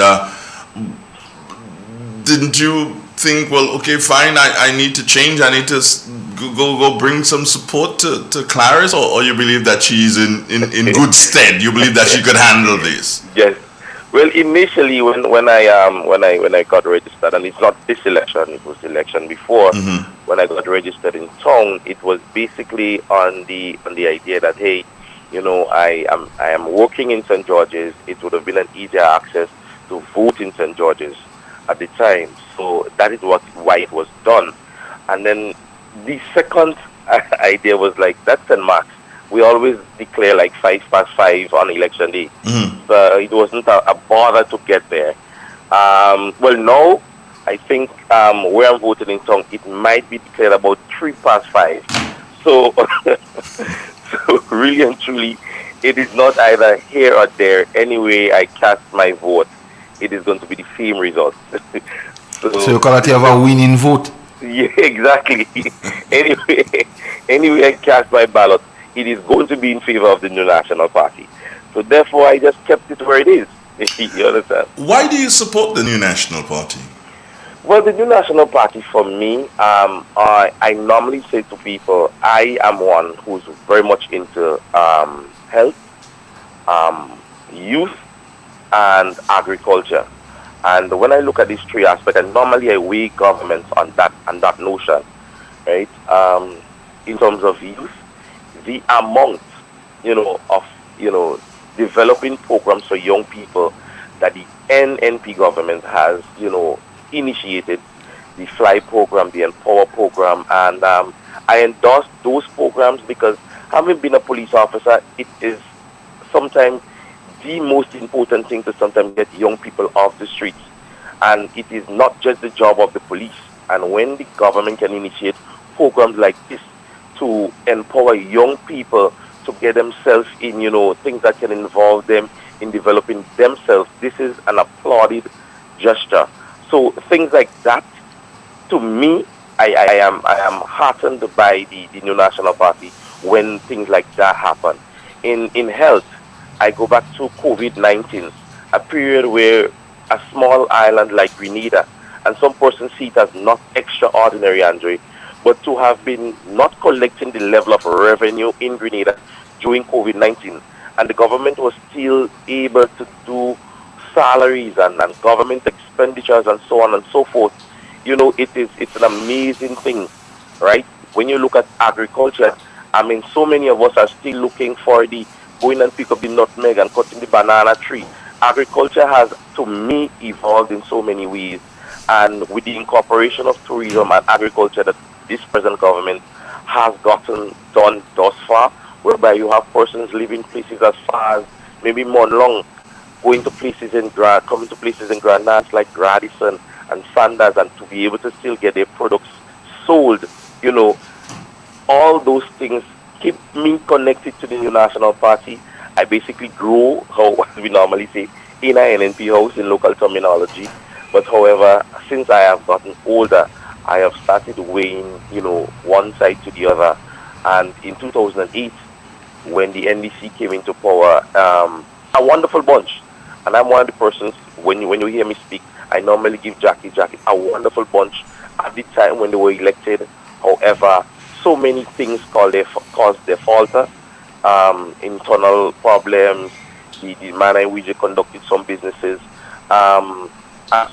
didn't you think, well, okay, fine, I need to change, I need to go bring some support to Clarice, or you believe that she's in good stead? You believe that she could handle this? Yes. Well, initially, when I got registered, and it's not this election, it was the election before. Mm-hmm. When I got registered in town, it was basically on the idea that, hey, you know, I am working in St. George's. It would have been an easier access to vote in St. George's at the time. So that is why it was done. And then the second idea was like, that's St. Mark's. We always declare like 5:05 on election day. Mm-hmm. It wasn't a bother to get there. Well, now I think where I'm voting in town, it might be declared about 5:03. So, so really and truly, it is not either here or there. Anyway, I cast my vote, it is going to be the same result. So you call it you have a winning vote? Yeah, exactly. anyway, I cast my ballot, it is going to be in favor of the New National Party. So therefore, I just kept it where it is. You understand? Why do you support the New National Party? Well, the New National Party, for me, I normally say to people, I am one who's very much into health, youth, and agriculture. And when I look at these three aspects, and normally I weigh governments on that notion, right? In terms of youth, the amount, of developing programs for young people that the NNP government has, initiated, the FLY program, the Empower program, and I endorse those programs because having been a police officer, it is sometimes the most important thing to sometimes get young people off the streets. And it is not just the job of the police. And when the government can initiate programs like this to empower young people to get themselves in, things that can involve them in developing themselves, this is an applauded gesture. So things like that, to me, I am heartened by the New National Party when things like that happen. In health, I go back to COVID-19, a period where a small island like Grenada, and some persons see it as not extraordinary, Andre, but to have been not collecting the level of revenue in Grenada during COVID-19, and the government was still able to do salaries and government expenditures and so on and so forth. It's an amazing thing, right? When you look at agriculture, so many of us are still looking for the going and pick up the nutmeg and cutting the banana tree. Agriculture has, to me, evolved in so many ways. And with the incorporation of tourism and agriculture that this present government has gotten done thus far, whereby you have persons living places as far as maybe Monlong, coming to places in Grand Nass like Radisson and Sanders, and to be able to still get their products sold, all those things keep me connected to the New National Party. I basically grow, as we normally say, in an NNP house in local terminology. But however, since I have gotten older, I have started weighing, one side to the other. And in 2008, when the NDC came into power, a wonderful bunch. And I'm one of the persons, when you hear me speak, I normally give Jackie a wonderful bunch at the time when they were elected. However, so many things caused their falter, internal problems, the manner in which they conducted some businesses, and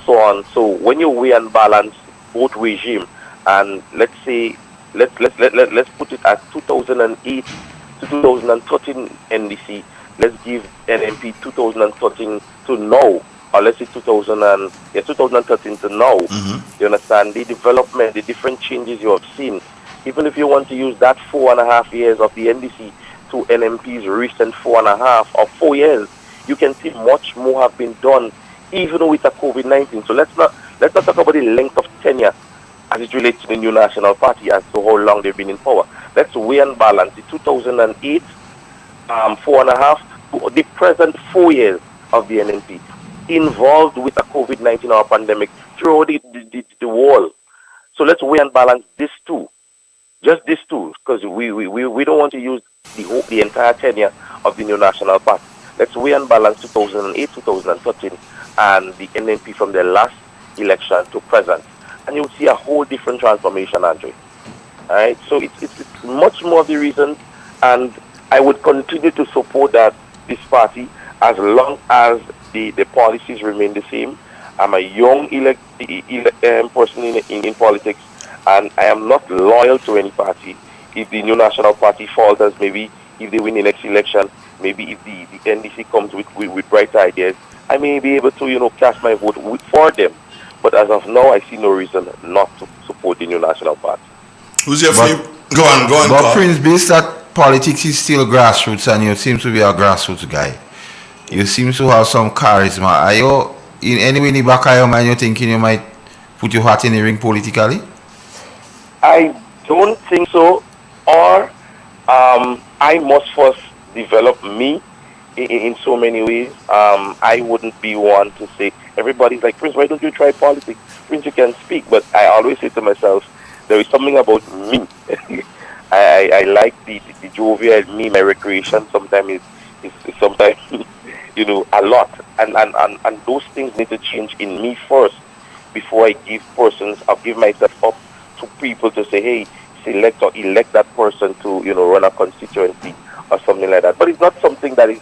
so on. So when you weigh and balance both regime, and let's put it at 2008 to 2013 NDC, let's give NMP 2013 to now, or let's say 2013 to now. Mm-hmm. You understand the development, the different changes you have seen. Even if you want to use that 4.5 years of the NDC to NMP's recent 4.5 or 4 years, you can see much more have been done, even with the COVID-19. So let's not talk about the length of tenure as it relates to the New National Party as to how long they've been in power. Let's weigh and balance the 2008 4.5 to the present 4 years of the NNP, involved with the COVID-19 or pandemic throughout the wall. let's weigh and balance this two. Just these two, because we don't want to use the entire tenure of the new National Party. Let's weigh and balance 2008, 2013, and the NNP from their last election to present. And you'll see a whole different transformation, Andre. All right? So it's much more of the reason, and I would continue to support this party as long as the policies remain the same. I'm a young person in politics, and I am not loyal to any party. If the new National Party falters, maybe if they win the next election, maybe if the NDC comes with bright ideas, I may be able to, cast my vote for them. But as of now, I see no reason not to support the new National Party. Who's your favorite? Go on. But Prince, based that politics is still grassroots, and you seem to be a grassroots guy. You seem to have some charisma. Are you, in any way in the back of your mind, you're thinking you might put your hat in the ring politically? I don't think so. Or I must first develop me in so many ways. I wouldn't be one to say, everybody's like, Prince, why don't you try politics? Prince, you can speak. But I always say to myself, there is something about me. I like the jovial me, my recreation. Sometimes it's sometimes, a lot. And those things need to change in me first before I give myself up to people to say, hey, select or elect that person to, run a constituency or something like that. But it's not something that is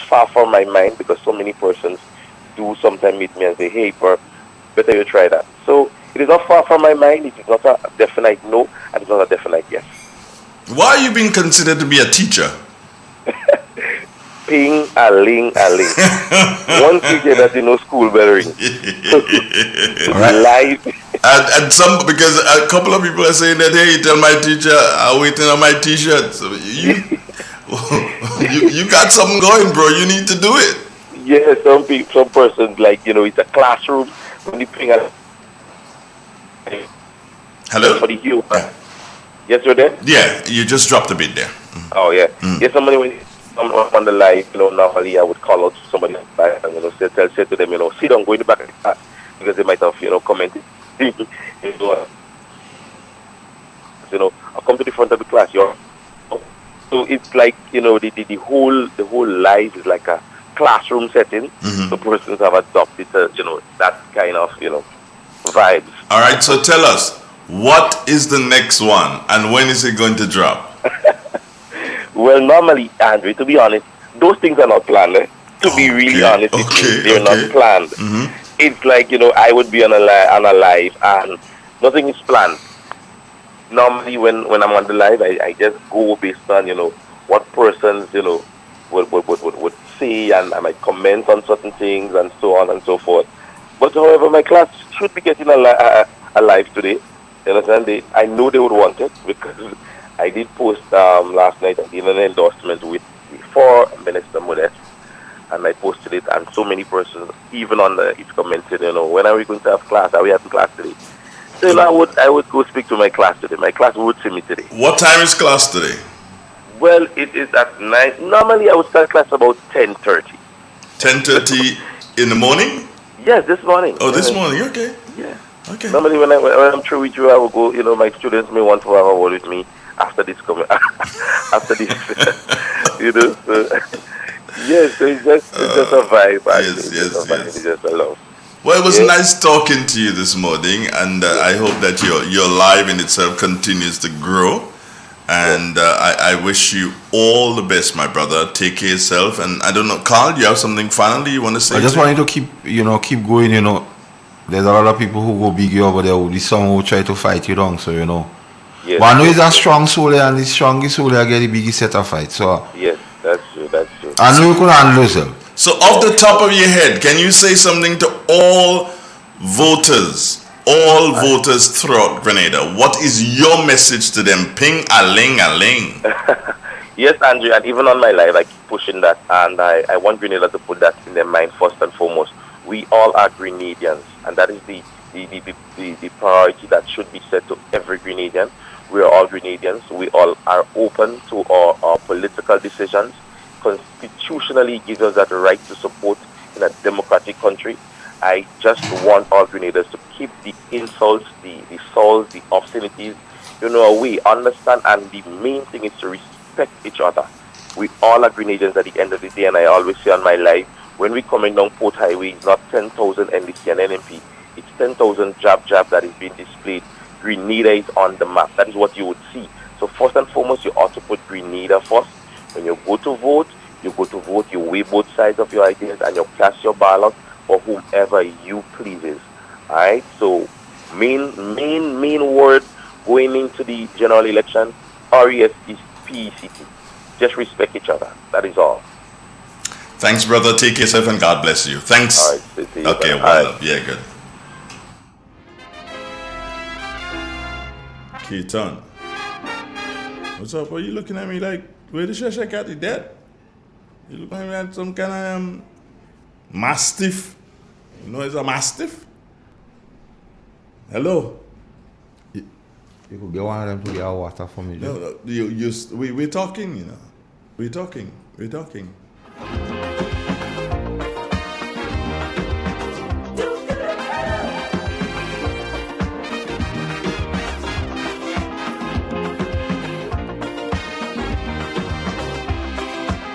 far from my mind, because so many persons do sometimes meet me and say, hey, better you try that. So it is not far from my mind. It is not a definite no, and it's not a definite yes. Why are you being considered to be a teacher? Ping a ling. Once you get that, school bell ring. Live. And some, because a couple of people are saying that, hey, tell my teacher I'm waiting on my t-shirt. So you got something going, bro. You need to do it. Yeah, some persons like, it's a classroom when you ping a. Hello? For the youth. Yes, you're there? Yeah, you just dropped a bit there. Oh, yeah. Yeah, somebody when I'm on the live, normally I would call out somebody back and, say to them, sit down, go in the back of the class, because they might have, commented. I'll come to the front of the class, So it's like, the whole life is like a classroom setting. So persons have adopted, that kind of, vibes. All right, so tell us, what is the next one, and when is it going to drop? Well, normally, Andre, to be honest, those things are not planned. To be really honest with you, they're not planned. It's like, I would be on a live and nothing is planned. Normally, when I'm on the live, I just go based on, what persons, would say, and I might comment on certain things and so on and so forth. But however, my class should be getting a live today. You understand? I know they would want it, because I did post last night. I did an endorsement for Minister Modest, and I posted it, and so many persons, even on it commented, when are we going to have class? Are we having class today? So I would go speak to my class today. My class would see me today. What time is class today? Well, it is at 9. Normally, I would start class about 10:30. 10:30 in the morning? Yes, this morning. Oh, this morning. Okay. Yeah. Okay. Normally, when I'm through with you, I will go. My students may want to have a word with me after this after this. So, yes, so it's just a vibe. Yes. It's just a love. Well, it was nice talking to you this morning, and I hope that your live in itself continues to grow. And I wish you all the best, my brother. Take care of yourself. And I don't know, Carl, you have something finally you want to say? I just wanted to keep going. There's a lot of people who go big over there. There's some who try to fight you down. So Yes. One is a strong soul, and the strongest soul get the biggest set of fight. So yes, that's true. I know you can handle yourself. So off the top of your head, can you say something to all voters throughout Grenada? What is your message to them? Ping a ling. Yes, Andrew, and even on my live, I keep pushing that, and I want Grenada to put that in their mind first and foremost. We all are Grenadians, and that is the priority that should be set to every Grenadian. We are all Grenadians. We all are open to our political decisions. Constitutionally gives us that right to support in a democratic country. I just want all Grenadiers to keep the insults, the salts, the obscenities, away, understand, and the main thing is to respect each other. We all are Grenadians at the end of the day, and I always say on my life, when we coming down Port Highway, it's not 10,000 NDC and NMP, it's 10,000 jab that is being displayed. Grenada is on the map. That is what you would see. So first and foremost, you ought to put Grenada first. When you go to vote, you weigh both sides of your ideas, and you cast your ballot for whomever you pleases. Alright? So main word going into the general election, RESPECT. Just respect each other. That is all. Thanks, brother. Take yourself and God bless you. Thanks. All right, see you, okay, well, yeah, good. Keaton. What's up? Are you looking at me like, where the Shesha cat is dead? You look at me like some kind of mastiff. You know it's a mastiff? Hello? You could get one of them to get our water for me. No, we're talking, you know. We're talking.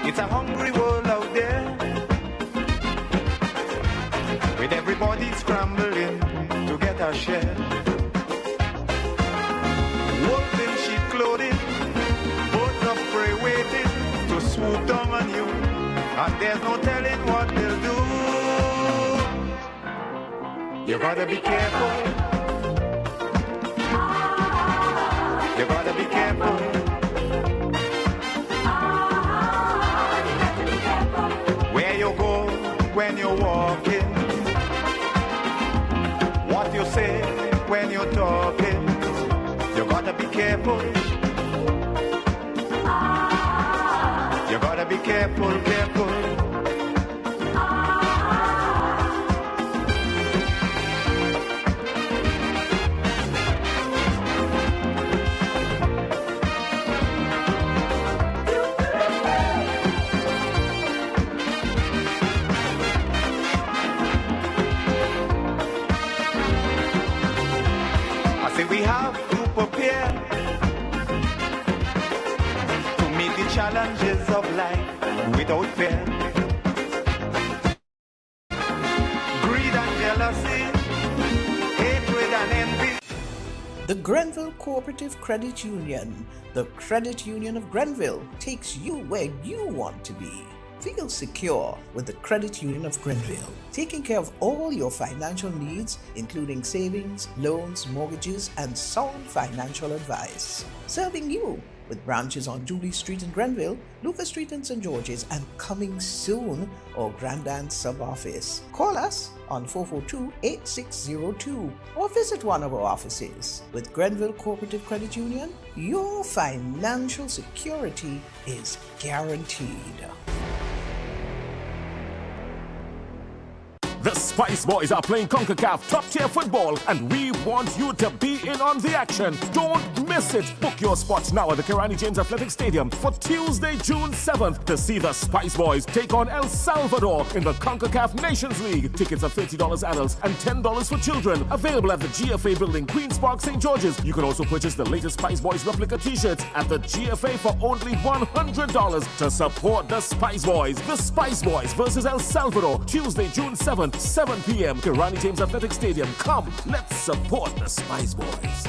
It's a hungry world out there, with everybody scrambling to get a share. Wolves in sheep clothing, birds of prey waiting to swoop down on you, and there's no telling what they'll do. You gotta be careful. You gotta be careful. Where you go when you're walking, what you say when you're talking, you gotta be careful. You gotta be careful, careful. We have to prepare to meet the challenges of life without fear. Greed and jealousy, hatred and envy. The Grenville Cooperative Credit Union, the credit union of Grenville, takes you where you want to be. Feel secure with the Credit Union of Grenville, taking care of all your financial needs, including savings, loans, mortgages, and sound financial advice. Serving you with branches on Jubilee Street in Grenville, Lucas Street in St. George's, and coming soon, our Grandstand sub-office. Call us on 442-8602 or visit one of our offices. With Grenville Cooperative Credit Union, your financial security is guaranteed. The Spice Boys are playing CONCACAF top-tier football, and we want you to be in on the action. Don't miss it. Book your spots now at the Kirani James Athletic Stadium for Tuesday, June 7th to see the Spice Boys take on El Salvador in the CONCACAF Nations League. Tickets are $30 adults and $10 for children. Available at the GFA building, Queen's Park, St. George's. You can also purchase the latest Spice Boys replica t-shirts at the GFA for only $100 to support the Spice Boys. The Spice Boys versus El Salvador, Tuesday, June 7th. 7 p.m. Kirani James Athletic Stadium. Come, let's support the Spice Boys.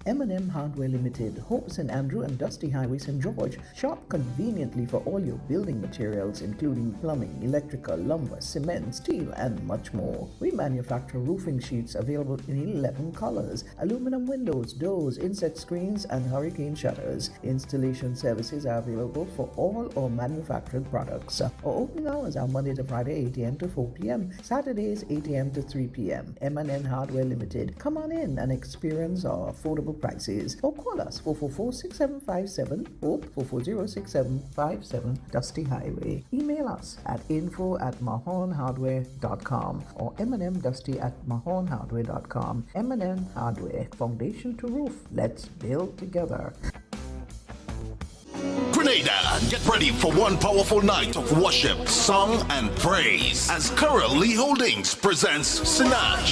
M&M Hardware Limited, Hope St. Andrew and Dusty Highway, St. George. Shop conveniently for all your building materials, including plumbing, electrical, lumber, cement, steel, and much more. We manufacture roofing sheets available in 11 colors, aluminum windows, doors, insect screens, and hurricane shutters. Installation services are available for all our manufactured products. Our opening hours are Monday to Friday, 8 a.m. to 4 p.m., Saturdays, 8 a.m. to 3 p.m. M&M Hardware Limited. Come on in and experience our affordable prices, or call us 444-6757 or 440-6757 Dusty Highway. Email us at info@mahonhardware.com or mnmdusty@mahonhardware.com. M&M Hardware, foundation to roof. Let's build together. Grenada Grenada, get ready for one powerful night of worship, song, and praise as Coral Lee Holdings presents Sinach.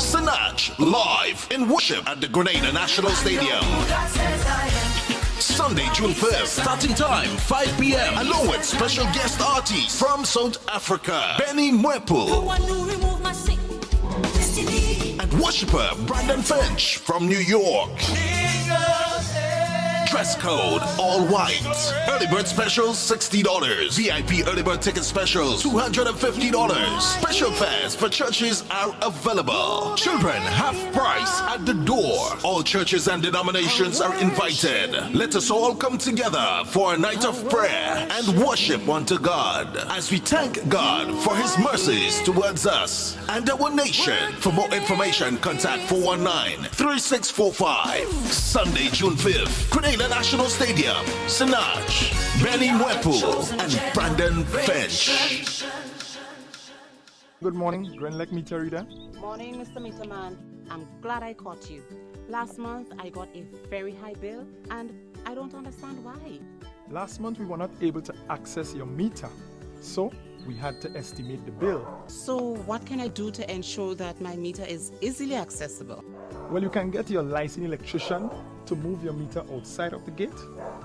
Sinach live in worship at the Grenada National Stadium. Sunday, June 5th, starting time 5 p.m. along with special guest artists from South Africa, Benny Mwepu, and worshipper Brandon Finch from New York. Dress code all white. Early bird specials $60. VIP early bird ticket specials $250. Special fares for churches are available. Children half price at the door. All churches and denominations are invited. Let us all come together for a night of prayer and worship unto God as we thank God for his mercies towards us and our nation. For more information, contact 419-3645. Sunday, June 5th, Grenada National Stadium, Sinach, Benny Mwepu, and Brandon Finch. Good morning, Grand Lake Meter Reader. Morning, Mr. Meterman. I'm glad I caught you. Last month, I got a very high bill, and I don't understand why. Last month, we were not able to access your meter, so we had to estimate the bill. So, what can I do to ensure that my meter is easily accessible? Well, you can get your licensed electrician to move your meter outside of the gate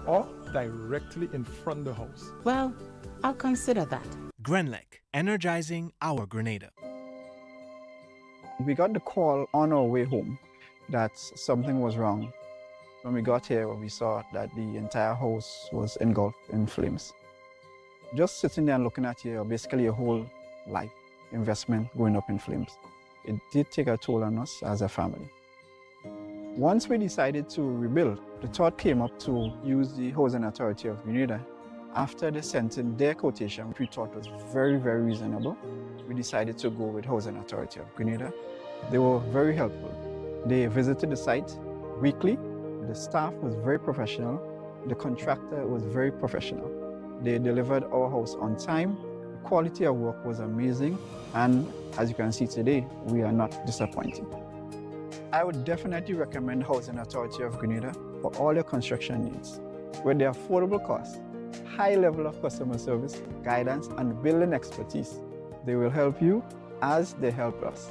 or directly in front of the house. Well, I'll consider that. Grenlec, energizing our Grenada. We got the call on our way home that something was wrong. When we got here, we saw that the entire house was engulfed in flames. Just sitting there and looking at you, basically your whole life investment going up in flames. It did take a toll on us as a family. Once we decided to rebuild, the thought came up to use the Housing Authority of Grenada. After they sent in their quotation, which we thought was very, very reasonable, we decided to go with Housing Authority of Grenada. They were very helpful. They visited the site weekly. The staff was very professional. The contractor was very professional. They delivered our house on time. The quality of work was amazing. And as you can see today, we are not disappointed. I would definitely recommend Housing Authority of Grenada for all your construction needs. With their affordable costs, high level of customer service, guidance, and building expertise, they will help you as they help us.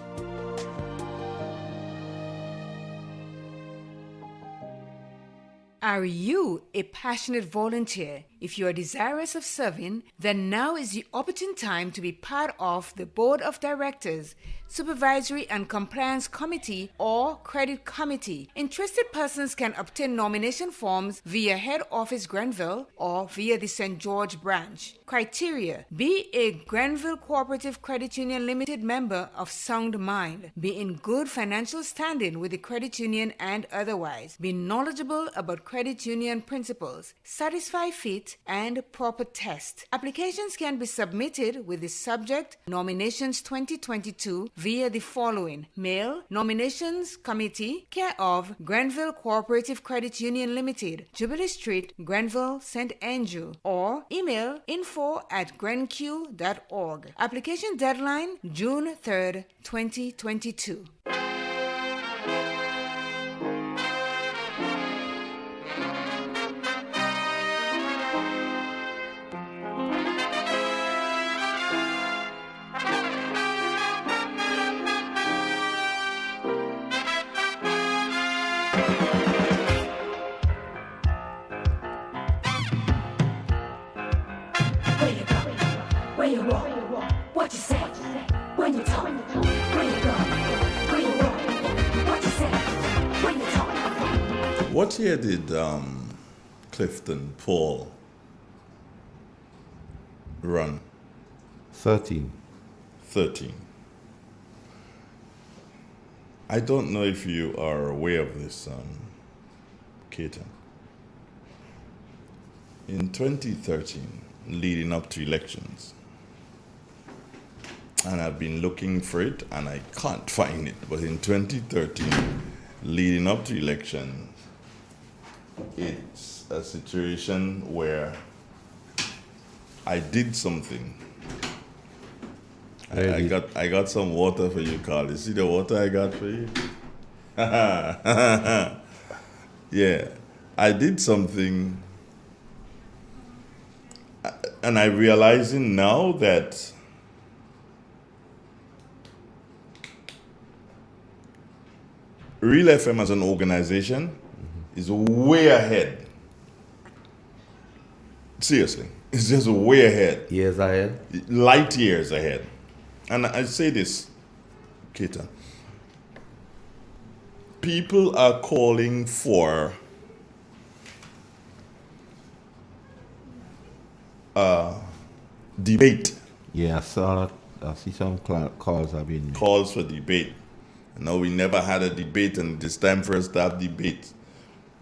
Are you a passionate volunteer? If you are desirous of serving, then now is the opportune time to be part of the Board of Directors, Supervisory and Compliance Committee, or Credit Committee. Interested persons can obtain nomination forms via Head Office Grenville or via the St. George branch. Criteria: be a Grenville Cooperative Credit Union Limited member of sound mind. Be in good financial standing with the credit union and otherwise. Be knowledgeable about credit union principles. Satisfy fit and proper test. Applications can be submitted with the subject Nominations 2022 via the following: Mail, Nominations Committee, care of Grenville Cooperative Credit Union Limited, Jubilee Street, Grenville, St. Andrew, or email info@grenq.org. Application deadline June 3rd, 2022. Where you walk, what you say, when you talk, where you go, where you walk, what you say, when you talk. What year did Clifton Paul run? 13. 13. I don't know if you are aware of this, Keaton. In 2013, leading up to elections, and I've been looking for it and I can't find it, but in 2013, leading up to election, it's a situation where I did something. I got some water for you, Carl. You see the water I got for you? Yeah, I did something, and I'm realizing now that Real FM as an organization is way ahead. Seriously, it's just way ahead. Years ahead? Light years ahead. And I say this, Keita. People are calling for debate. Yeah, I saw that. I see some calls have been made. Calls for debate. No, we never had a debate, and it's time for us to have debate.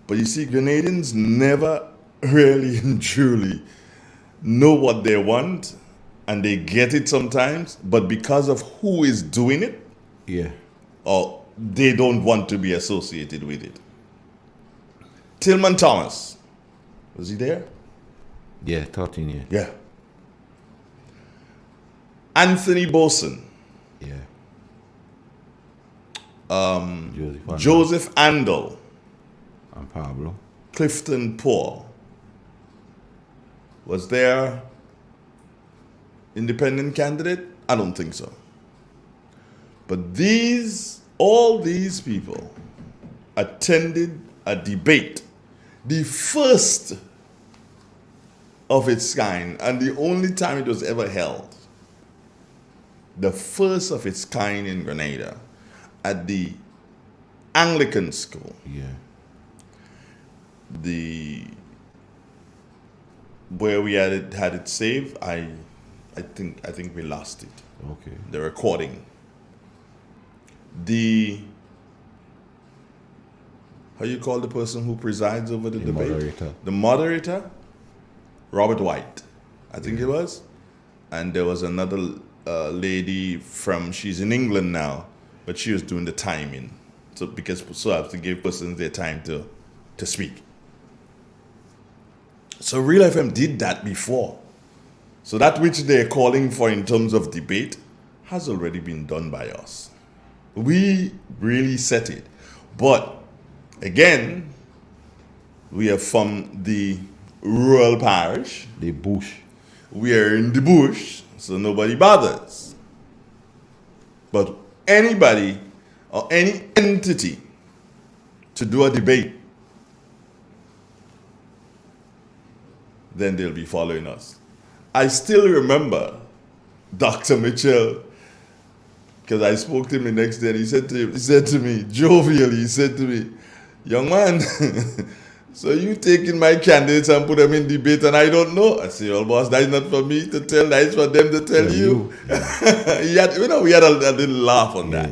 But you see, Grenadians never really and truly know what they want, and they get it sometimes, but because of who is doing it, yeah, or they don't want to be associated with it. Tillman Thomas, was he there? Yeah, 13 years. Yeah. Anthony Boson. Yeah. Joseph Andel. And Pablo. Clifton Paul. Was there independent candidate? I don't think so. But all these people attended a debate, the first of its kind, and the only time it was ever held. The first of its kind in Grenada, at the Anglican school. Yeah. Where we had it saved, I think we lost it. Okay. The recording. How you call the person who presides over the debate? Moderator. The moderator, Robert White, I think it was. And there was another lady she's in England now, but she was doing the timing. So I have to give persons their time to speak. So Real FM did that before. So that which they're calling for in terms of debate has already been done by us. We really set it. But again, we are from the rural parish. The bush. We are in the bush, so nobody bothers. But anybody or any entity to do a debate, then they'll be following us. I still remember Dr. Mitchell, because I spoke to him the next day, and he said to me, jovially, he said to me, young man, so you taking my candidates and put them in debate and I don't know? I say, well, boss, that's not for me to tell, that's for them to tell you. Yeah. We had a little laugh on that,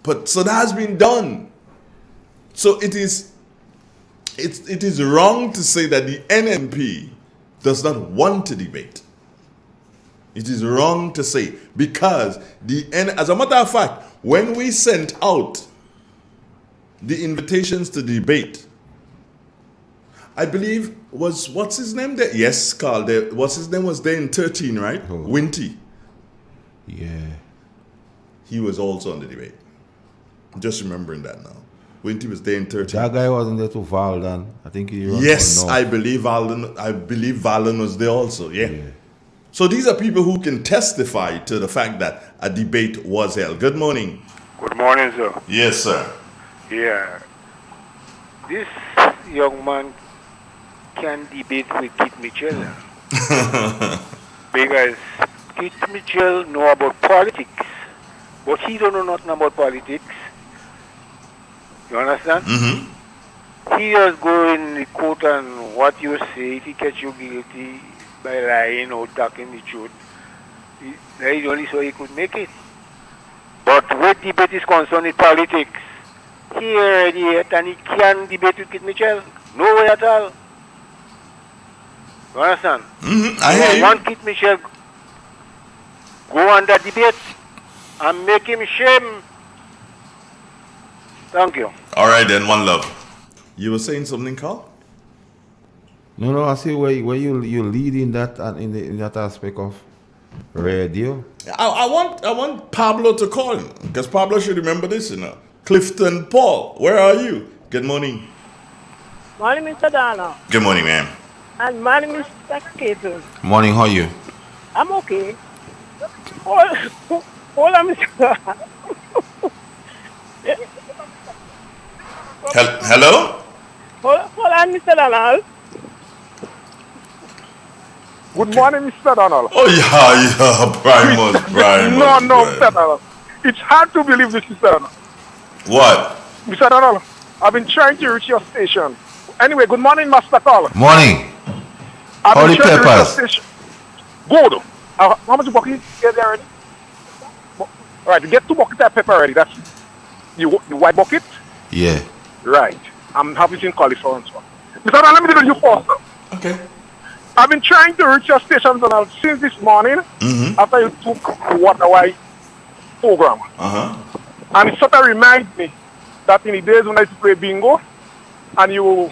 But so that has been done. So it is wrong to say that the NNP does not want to debate. It is wrong to say, because as a matter of fact, when we sent out the invitations to debate, I believe what's his name there? Yes, Carl. What's his name was there in 13, right? Oh. Winty. Yeah. He was also on the debate. I'm just remembering that now. Winty was there in 13. That guy wasn't there to Valdan. I think he ran Yes, for I believe Valdan was there also. Yeah. So these are people who can testify to the fact that a debate was held. Good morning. Good morning, sir. Yes, sir. Yeah. This young man can debate with Keith Mitchell. Because Keith Mitchell know about politics, but he don't know nothing about politics. You understand? Mm-hmm. He just go in the court and what you say, if he catch you guilty by lying or talking the truth, that is only so he could make it. But where debate is concerned with politics, he already yet and he can debate with Keith Mitchell. No way at all. You understand? Mm-hmm. I hear you. Want Keith Mitchell go on that debate and make him shame. Thank you. All right, then, one love. You were saying something, Carl? No, I see where you lead in that in that aspect of radio. I want Pablo to call him, because Pablo should remember this, Clifton Paul, where are you? Good morning. Morning, Mr. Donald. Good morning, ma'am. And morning, Mr. Cato. Morning, how are you? I'm okay. Hold on, Mr. Hello? Hold on, Mr. Donald. Good morning, Mr. Donald. Oh, yeah, Primus. No, Mr. Donald. It's hard to believe this, Mr. Donald. What? Mr. Donald, I've been trying to reach your station. Anyway, good morning, Master Call. Morning. I've How been the trying to reach your peppers? station. Good. How much bucket you get there already? All right, you get 2 buckets of pepper already. That's the white bucket? Yeah. Right. I'm having in cauliflower. Mr. Donald, let me do you first. Okay. I've been trying to reach your station, Donald, since this morning after you took the Water White program. And it sort of reminds me that in the days when I used to play bingo, and you,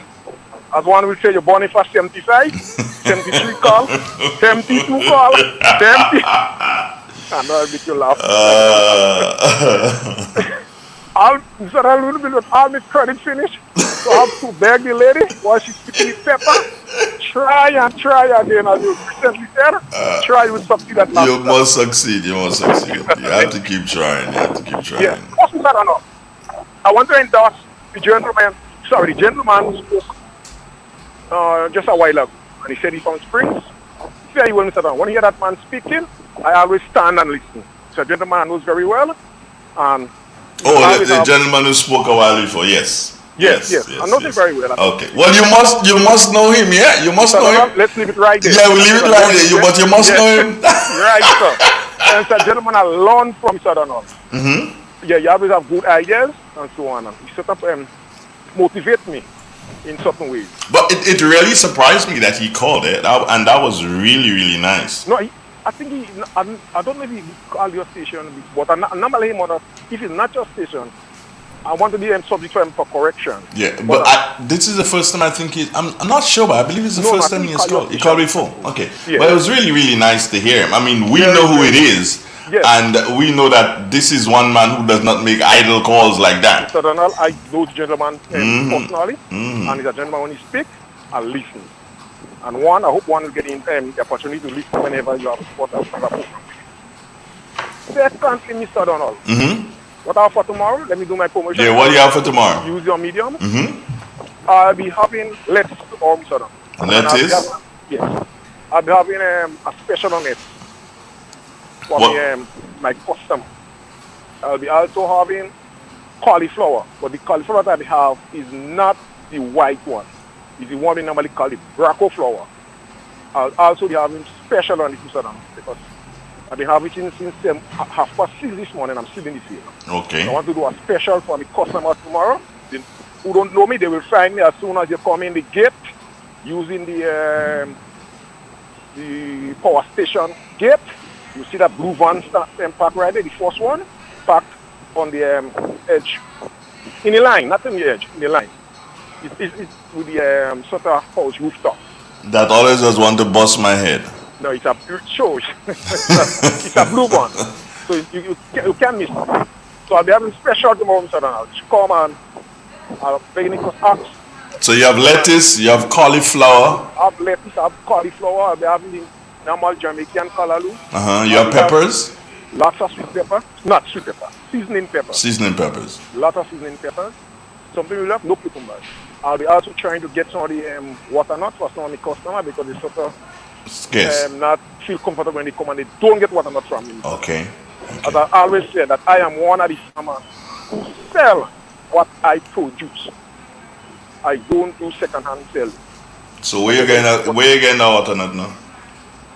as one will say, you're born for 75, 73 call, 72 call, 70. I know I'll make you laugh. I'll make credit finish. So I have to beg the lady while she's picking the pepper. Try again, as you recently said. Try with succeed at last. You must succeed. You have to keep trying. Yeah. Also, I don't know. I want to endorse the gentleman who spoke just a while ago. And he said he's from Springs. Very well, Mr. Don. When you hear that man speaking, I always stand and listen. So a gentleman knows very well. And the gentleman who spoke a while before, yes. Yes. I know him very well. Okay. Well, you must know him, yeah? You must know him. Let's leave it right there. Yeah, we'll leave it right there. But you must know him. Right, sir. And it's a gentleman I learned from, Mr. Donald. Yeah, you always have good ideas and so on. And he sort of motivate me in certain ways. But it really surprised me that he called it, and that was really, really nice. No, I think I don't know if he called your station, but normally if it's not your station, I want to be subject to him for correction. Yeah, but this is the first time I think I'm not sure, but I believe it's the first time he has called. He called before. Okay. Yeah. But it was really, really nice to hear him. I mean, we know who it is. Yes. And we know that this is one man who does not make idle calls like that. Mr. Donald, I know the gentleman personally, and he's a gentleman when he speaks, I listen. And I hope one will get the opportunity to listen whenever you have a spot of program. Secondly, Mr. Donald, what I have for tomorrow? Let me do my promotion. Yeah, what do you have for tomorrow? Use your medium. I'll be having lettuce tomorrow, Mr. Donald. Lettuce? Yes. I'll be having a special on it for my customer. I'll be also having cauliflower, but the cauliflower that I have is not the white one. It's the one we normally call the Braco flower. I'll also be having special on it, Mr. Donald, because I've been having it since 6:30 this morning. I'm still in the field. Okay. So I want to do a special for the customers tomorrow. Who don't know me, they will find me as soon as you come in the gate using the power station gate. You see that blue van parked right there, the first one, parked on the edge. In the line, not in the edge, in the line. It's with the sort of house rooftop. That always just want to bust my head. No, it's a it's a blue one. So you can't miss it. So I'll be having special tomorrow, Mr. Donald. Come and I'll bring it to So you have lettuce, you have cauliflower. I have lettuce, I have cauliflower, I'll be having the normal Jamaican callaloo. You have peppers? Lots of sweet pepper. Not sweet pepper. Seasoning pepper. Seasoning peppers. Lots of seasoning peppers. Something we love, no cucumbers. I'll be also trying to get some of the waternuts for some of the customers because they sort of not feel comfortable when they come and they don't get waternuts from me. Okay. As I always say that I am one of the farmers who sell what I produce. I don't do second-hand sales. So where you getting the waternuts now?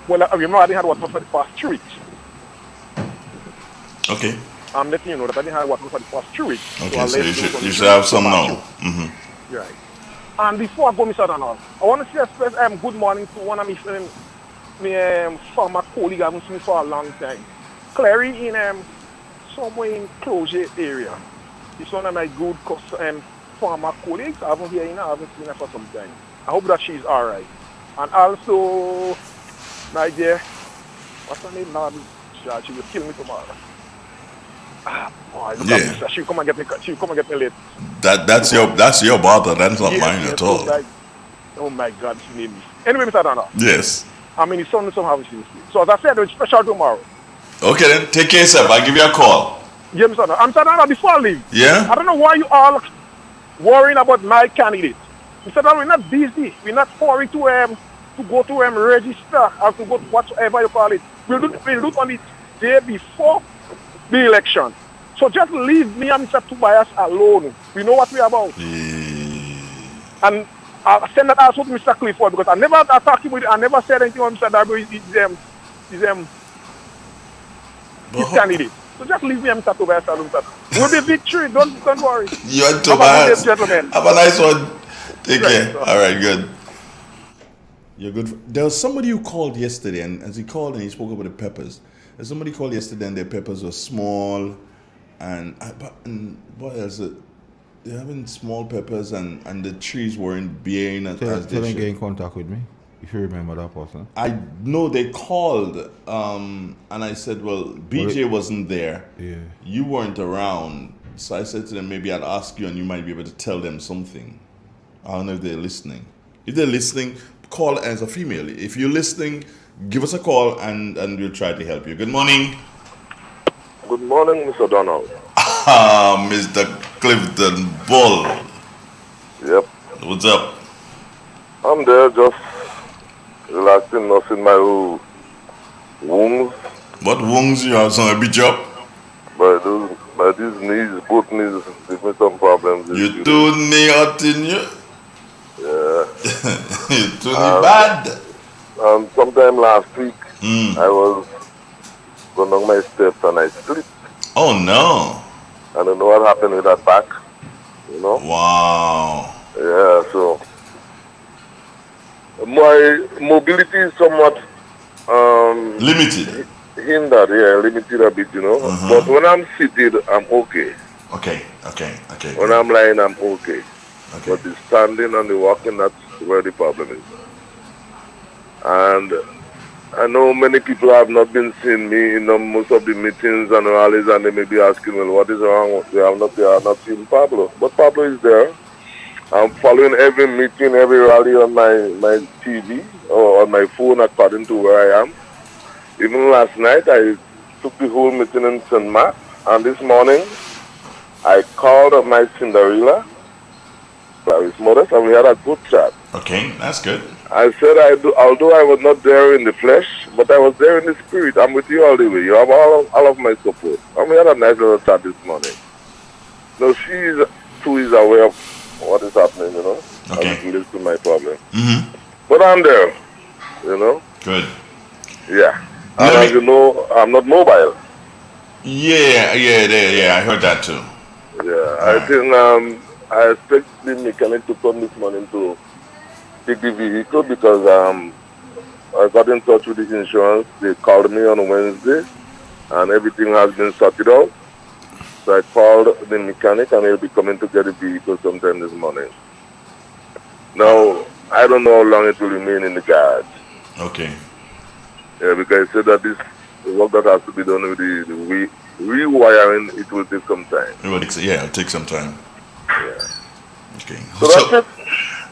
Well, I remember I didn't have waternuts for the past 2 weeks. Okay. I'm letting you know that I didn't have waternuts for the past 2 weeks. Okay, so you should have some now. Right. And before I go, Mr. Donald, I want to say a special good morning to one of my former colleagues I haven't seen for a long time. Clary in somewhere in Closure area. She's one of my good former colleagues. I haven't I haven't seen her for some time. I hope that she's alright. And also, my dear, what's her name now? She will kill me tomorrow. Boy, look at this. She come and get me. She come and get me late. That's your bother. That's not mine at all. Oh my God, she need me. Anyway, Mr. Donna. Yes. I mean, his son somehow is sleep. So as I said, it's special tomorrow. Okay then, take care of yourself. I'll give you a call. Yeah, Mr. Donna. Mr. Donna, before I leave. Yeah? I don't know why you all worrying about my candidate. Mr. Donna, we're not busy. We're not hurry to go to register or to go to whatever you call it. We'll do it on the day before the election. So just leave me and Mr. Tobias alone. We know what we're about. And I'll send that also to Mr. Clifford because I never attacked him with it. I never said anything on Mr. Darby. He's candidate. So just leave me and Mr. Tobias alone. We'll be victory. Don't worry. You and Tobias. Have a nice one. Take care. All right, good. You're good. There was somebody who called yesterday, and as he called and he spoke about the peppers. There's somebody called yesterday, and their peppers were small, and what else? They're having small peppers, and the trees weren't bearing as they should. Tell them get in contact with me if you remember that person. I know they called, and I said, well, BJ wasn't there. Yeah. You weren't around, so I said to them, maybe I'd ask you, and you might be able to tell them something. I don't know if they're listening. If they're listening, call as a female. If you're listening, give us a call and we'll try to help you. Good morning. Good morning, Mr. Donald. Mr. Clifton Bull. Yep. What's up? I'm there just relaxing, nursing my wounds. What wounds you have? Some beat up? By these knees, both knees, give me some problems. You two knee hurt in you? Yeah. You too bad. Sometime last week, I was going down my steps and I slipped. Oh no. I don't know what happened with that back, you know? Wow. Yeah, so my mobility is somewhat limited. Hindered, limited a bit, you know. But when I'm seated, I'm okay. Okay. When I'm lying, I'm okay. But the standing and the walking, that's where the problem is. And I know many people have not been seeing me in most of the meetings and rallies, and they may be asking, well, what is wrong? They are not seeing Pablo. But Pablo is there. I'm following every meeting, every rally on my TV or on my phone according to where I am. Even last night, I took the whole meeting in St. Mark, and this morning, I called up my Cinderella, Clarice Modest, and we had a good chat. Okay, that's good. I said, although I was not there in the flesh, but I was there in the spirit. I'm with you all the way. You have all of my support. And we had a nice little chat this morning. So she too is aware of what is happening, you know, as it relates to my problem. But I'm there, you know. Good. Yeah. And as you know, I'm not mobile. Yeah, I heard that too. Yeah, I think I expect the mechanic to come this morning to take the vehicle because I got in touch with the insurance. They called me on Wednesday and everything has been sorted out. So I called the mechanic and he'll be coming to get the vehicle sometime this morning. Now, I don't know how long it will remain in the garage. Okay. Yeah, because I said that the work that has to be done with the rewiring, it will take some time. It'll take some time. Yeah. Okay. So that's it.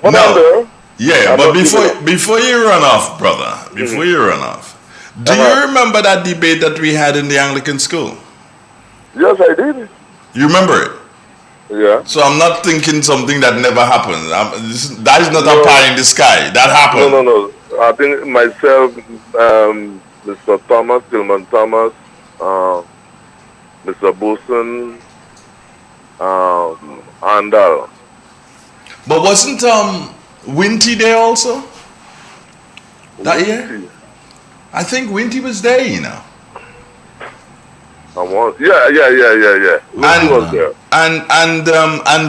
But now, I'm there. Yeah, but before you run off, brother, before you run off, do you remember that debate that we had in the Anglican school? Yes, I did. You remember it? Yeah. So I'm not thinking something that never happened. That is not a pie in the sky. That happened. No. I think myself, Mr. Thomas, Tillman Thomas, Mr. Boson, Andal. But wasn't Winty there also? That year? I think Winty was there, you know. Yeah. Winty was there. And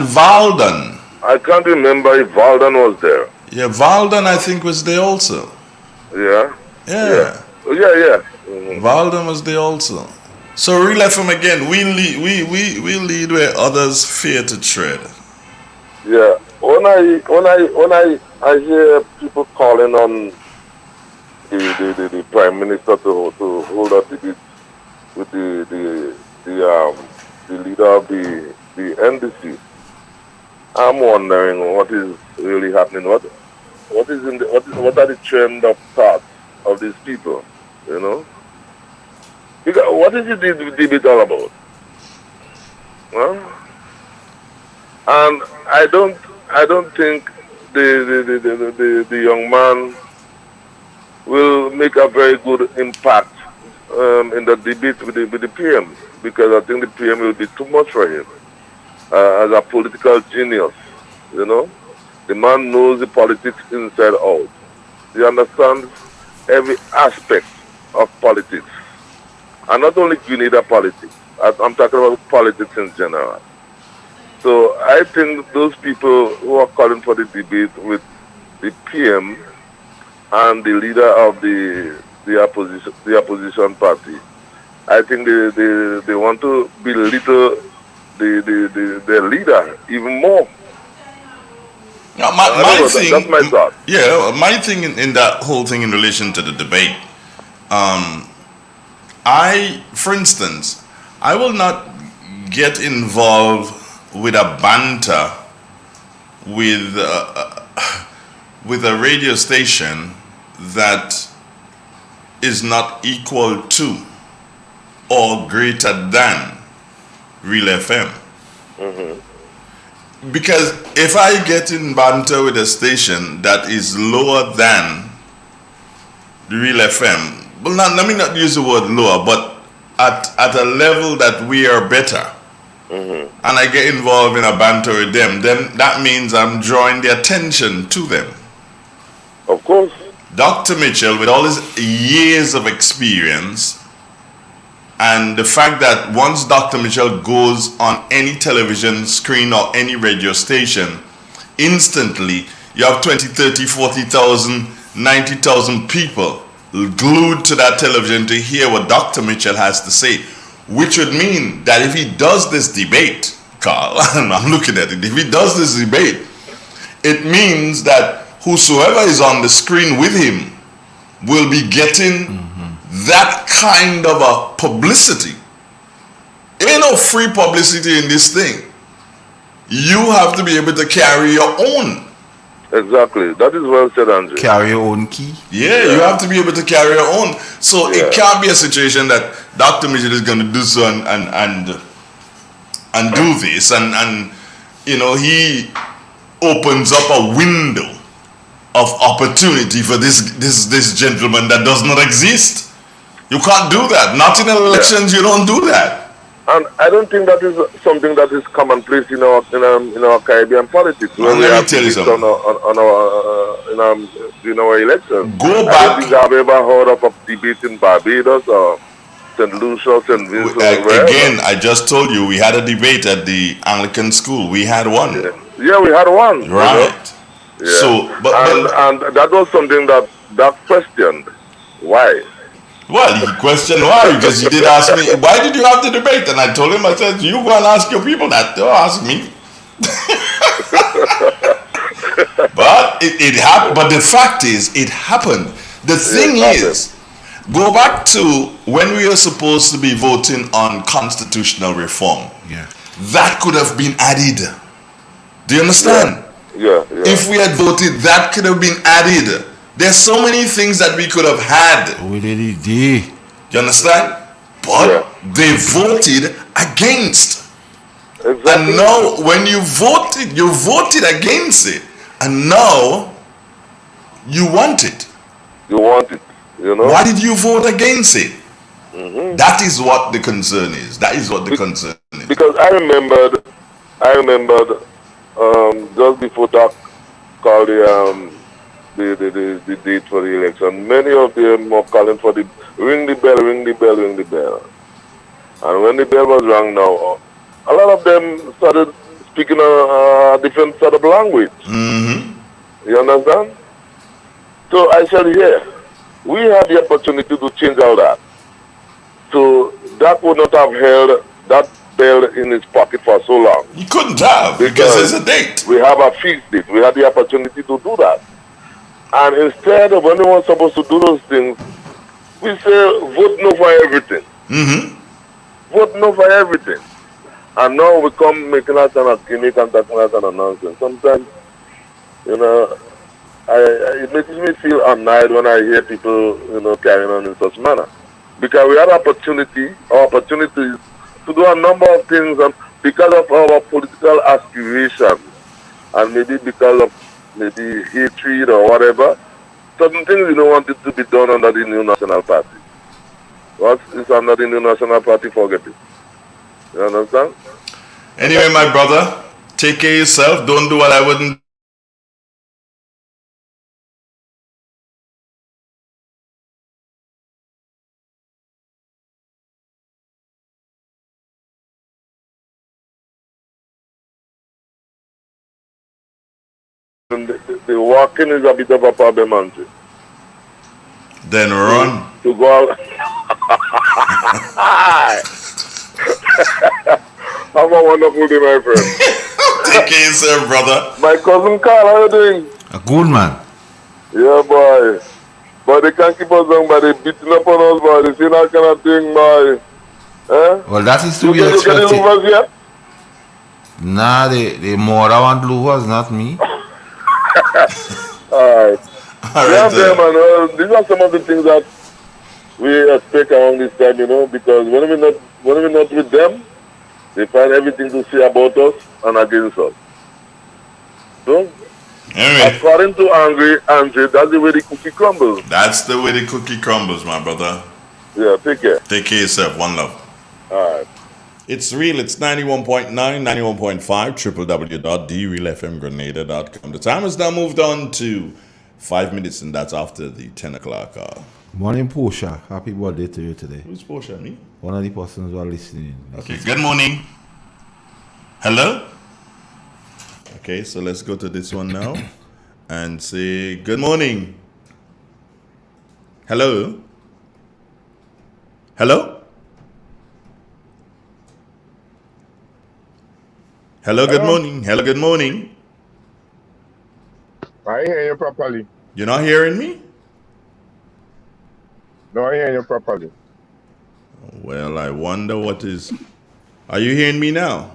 Valden. I can't remember if Valden was there. Yeah, Valden I think was there also. Yeah. Yeah. Valden was there also. So Real FM again, we lead where others fear to tread. Yeah. When I hear people calling on the Prime Minister to hold a debate with the leader of the NDC. I'm wondering what is really happening. What are the trend of thoughts of these people? You know, because what is the debate all about? Huh? And I don't think the young man will make a very good impact in the debate with the PM, because I think the PM will be too much for him as a political genius. You know, the man knows the politics inside out. He understands every aspect of politics, and not only Grenada politics. I'm talking about politics in general. So I think those people who are calling for the debate with the PM and the leader of the opposition party, I think they want to belittle their leader even more. Now, that's my thought. Yeah, my thing in that whole thing in relation to the debate, for instance, I will not get involved with a banter with a radio station that is not equal to or greater than Real FM. Mm-hmm. Because if I get in banter with a station that is lower than the Real FM, well, let me not use the word lower, but at a level that we are better, mm-hmm. and I get involved in a banter with them, then that means I'm drawing the attention to them. Of course. Dr. Mitchell, with all his years of experience, and the fact that once Dr. Mitchell goes on any television screen or any radio station, instantly you have 20, 30, 40,000, 90,000 people glued to that television to hear what Dr. Mitchell has to say, which would mean that if he does this debate, Carl, and I'm looking at it, if he does this debate, it means that whosoever is on the screen with him will be getting that kind of a publicity. Ain't no free publicity in this thing. You have to be able to carry your own. Exactly. That is well said, Andrew. Carry your own key. Yeah, you have to be able to carry your own. So it can't be a situation that Dr. Mitchell is going to do so and do this, and you know, he opens up a window of opportunity for this gentleman that does not exist. You can't do that. Not in elections. You don't do that. And I don't think that is something that is commonplace in our Caribbean politics. Let me tell you something. In our elections. Go back. I don't think I've ever heard of a debate in Barbados or St. Lucia, St. Vincent. Again, I just told you we had a debate at the Anglican school. We had one. Yeah, we had one. Right. You know? Yeah. So, and that was something that questioned. Why? Well, he questioned why, because he did ask me, why did you have the debate? And I told him, I said, you go and ask your people that. Don't ask me. But it happened. But the fact is, it happened. The thing is, go back to when we were supposed to be voting on constitutional reform. Yeah. That could have been added. Do you understand? Yeah. If we had voted, that could have been added. There's so many things that we could have had. We did. You understand? But they voted against. Exactly. And now when you voted against it. And now you want it. You want it. You know? Why did you vote against it? Mm-hmm. That is what the concern is. Concern is. Because I remembered just before Doc called the date for the election, many of them were calling for the ring the bell. And when the bell was rung now, a lot of them started speaking a different sort of language. Mm-hmm. You understand? So I said, we had the opportunity to change all that. So that would not have held that bell in his pocket for so long. You couldn't have, because there's a date. We have a fixed date. We had the opportunity to do that. And instead of when we were supposed to do those things, we say vote no for everything. Mm-hmm. Vote no for everything. And now we come making us an gimmick and talking us an nonsense. Sometimes, you know, it makes me feel annoyed when I hear people, you know, carrying on in such manner. Because we have opportunities to do a number of things, and because of our political aspirations, and maybe because of maybe hatred or whatever, certain things we don't want it to be done under the new national party. Once it's under the new national party, forget it. You understand? Anyway, my brother, take care of yourself. Don't do what I wouldn't. And the walking is a bit of a problem, Andre. Then run. To go out. Have a wonderful day, my friend. Take care of yourself, brother. My cousin Carl, how you doing? A good man. Yeah, boy. But they can't keep us down by they beating up on us, boy. They say that kind of thing, boy. Eh? Well, that is to You be get the expected. louvers yet? Nah, the more I want louvers, not me. Alright. Yeah, right, man. These are some of the things that we expect around this time, you know, because when we're not with them, they find everything to say about us and against us. So, according to Andre, that's the way the cookie crumbles. That's the way the cookie crumbles, my brother. Yeah, take care. Take care of yourself. One love. All right. It's real. It's 91.9, 91.5, www.drealfmgrenada.com. The time has now moved on to 5 minutes, and that's after the 10 o'clock hour. Morning, Portia. Happy birthday to you today. Who's Portia? Me? One of the persons who are listening. Okay, good morning. Hello? Okay, so let's go to this one now and say good morning. Hello? Hello? Hello, good morning. Hello, good morning. I hear you properly. You're not hearing me? No, I hear you properly. Well, I wonder what is... Are you hearing me now?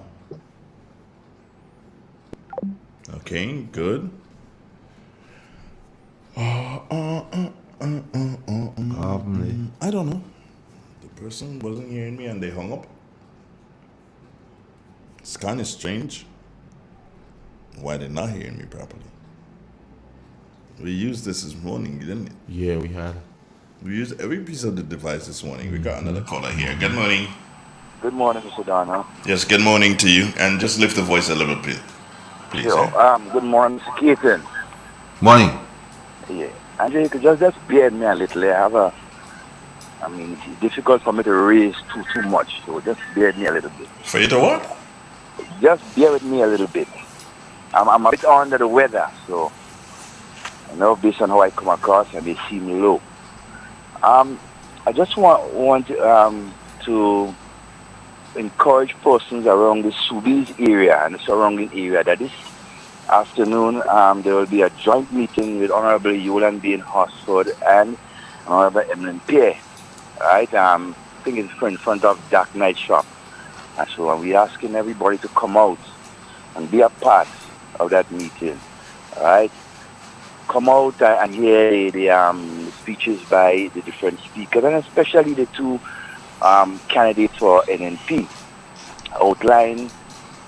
Okay, good. I don't know. The person wasn't hearing me and they hung up. It's kind of strange. Why they're not hearing me properly? We used this morning, didn't it? Yeah, we had. We used every piece of the device this morning. We got another caller here. Good morning. Good morning, Mr. Donna. Yes, good morning to you. And just lift the voice a little bit, please. Good morning, Mr. Keaton. Morning. Yeah. Andre, you could just bear me a little. It's difficult for me to raise too much. So just bear me a little bit. For you to what? Just bear with me a little bit. I'm a bit under the weather, so I know based on how I come across, I may seem low. I just want to encourage persons around the Subies area and the surrounding area that this afternoon there will be a joint meeting with Honorable Yolan B. Horsford and Honorable Emlyn Pierre. Right? I think it's in front of Dark Knight Shop. And so we're asking everybody to come out and be a part of that meeting. Right? Come out and hear the speeches by the different speakers, and especially the two candidates for NNP, outline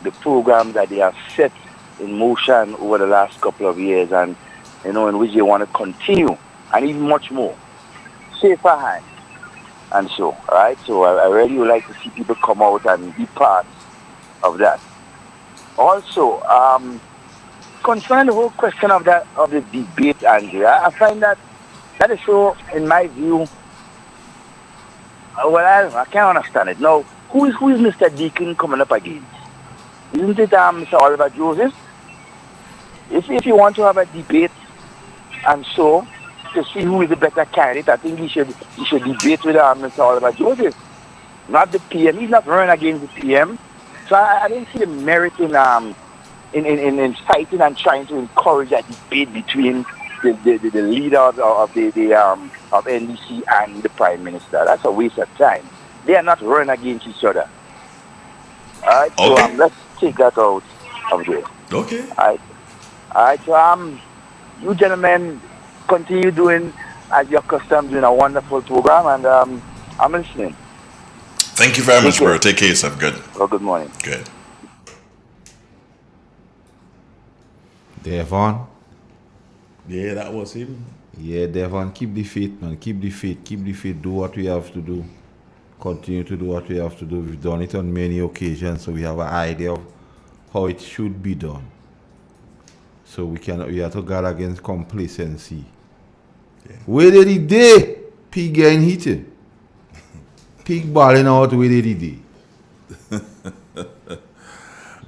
the program that they have set in motion over the last couple of years, and in which they want to continue, and even much more. Safer hands. And so, right? So I really would like to see people come out and be part of that. Also, concerning the whole question of the debate, Andrea, I find that is so, in my view, I can't understand it. Now, who is Mr. Deacon coming up against? Isn't it Mr. Oliver Joseph? If you want to have a debate, and so to see who is the better candidate, I think he should debate with Mr. Oliver Joseph, not the PM. He's not running against the PM, so I didn't see the merit in fighting and trying to encourage a debate between the leader of NDC and the Prime Minister. That's a waste of time. They are not running against each other. Alright, so Okay. let's take that out of there. Okay. Alright, so you gentlemen continue doing as your custom, doing a wonderful program, and I'm listening. Thank you very much, care. bro. Take care, yourself. Good. Well, good morning. Good. Devon. Yeah, that was him. Yeah, Devon, keep the faith, man. Keep the faith. Keep the faith. Do what we have to do. Continue to do what we have to do. We've done it on many occasions, so we have an idea of how it should be done. So we have to guard against complacency. Yeah. Where did he day? Pig getting heated. Pig balling out where did he day?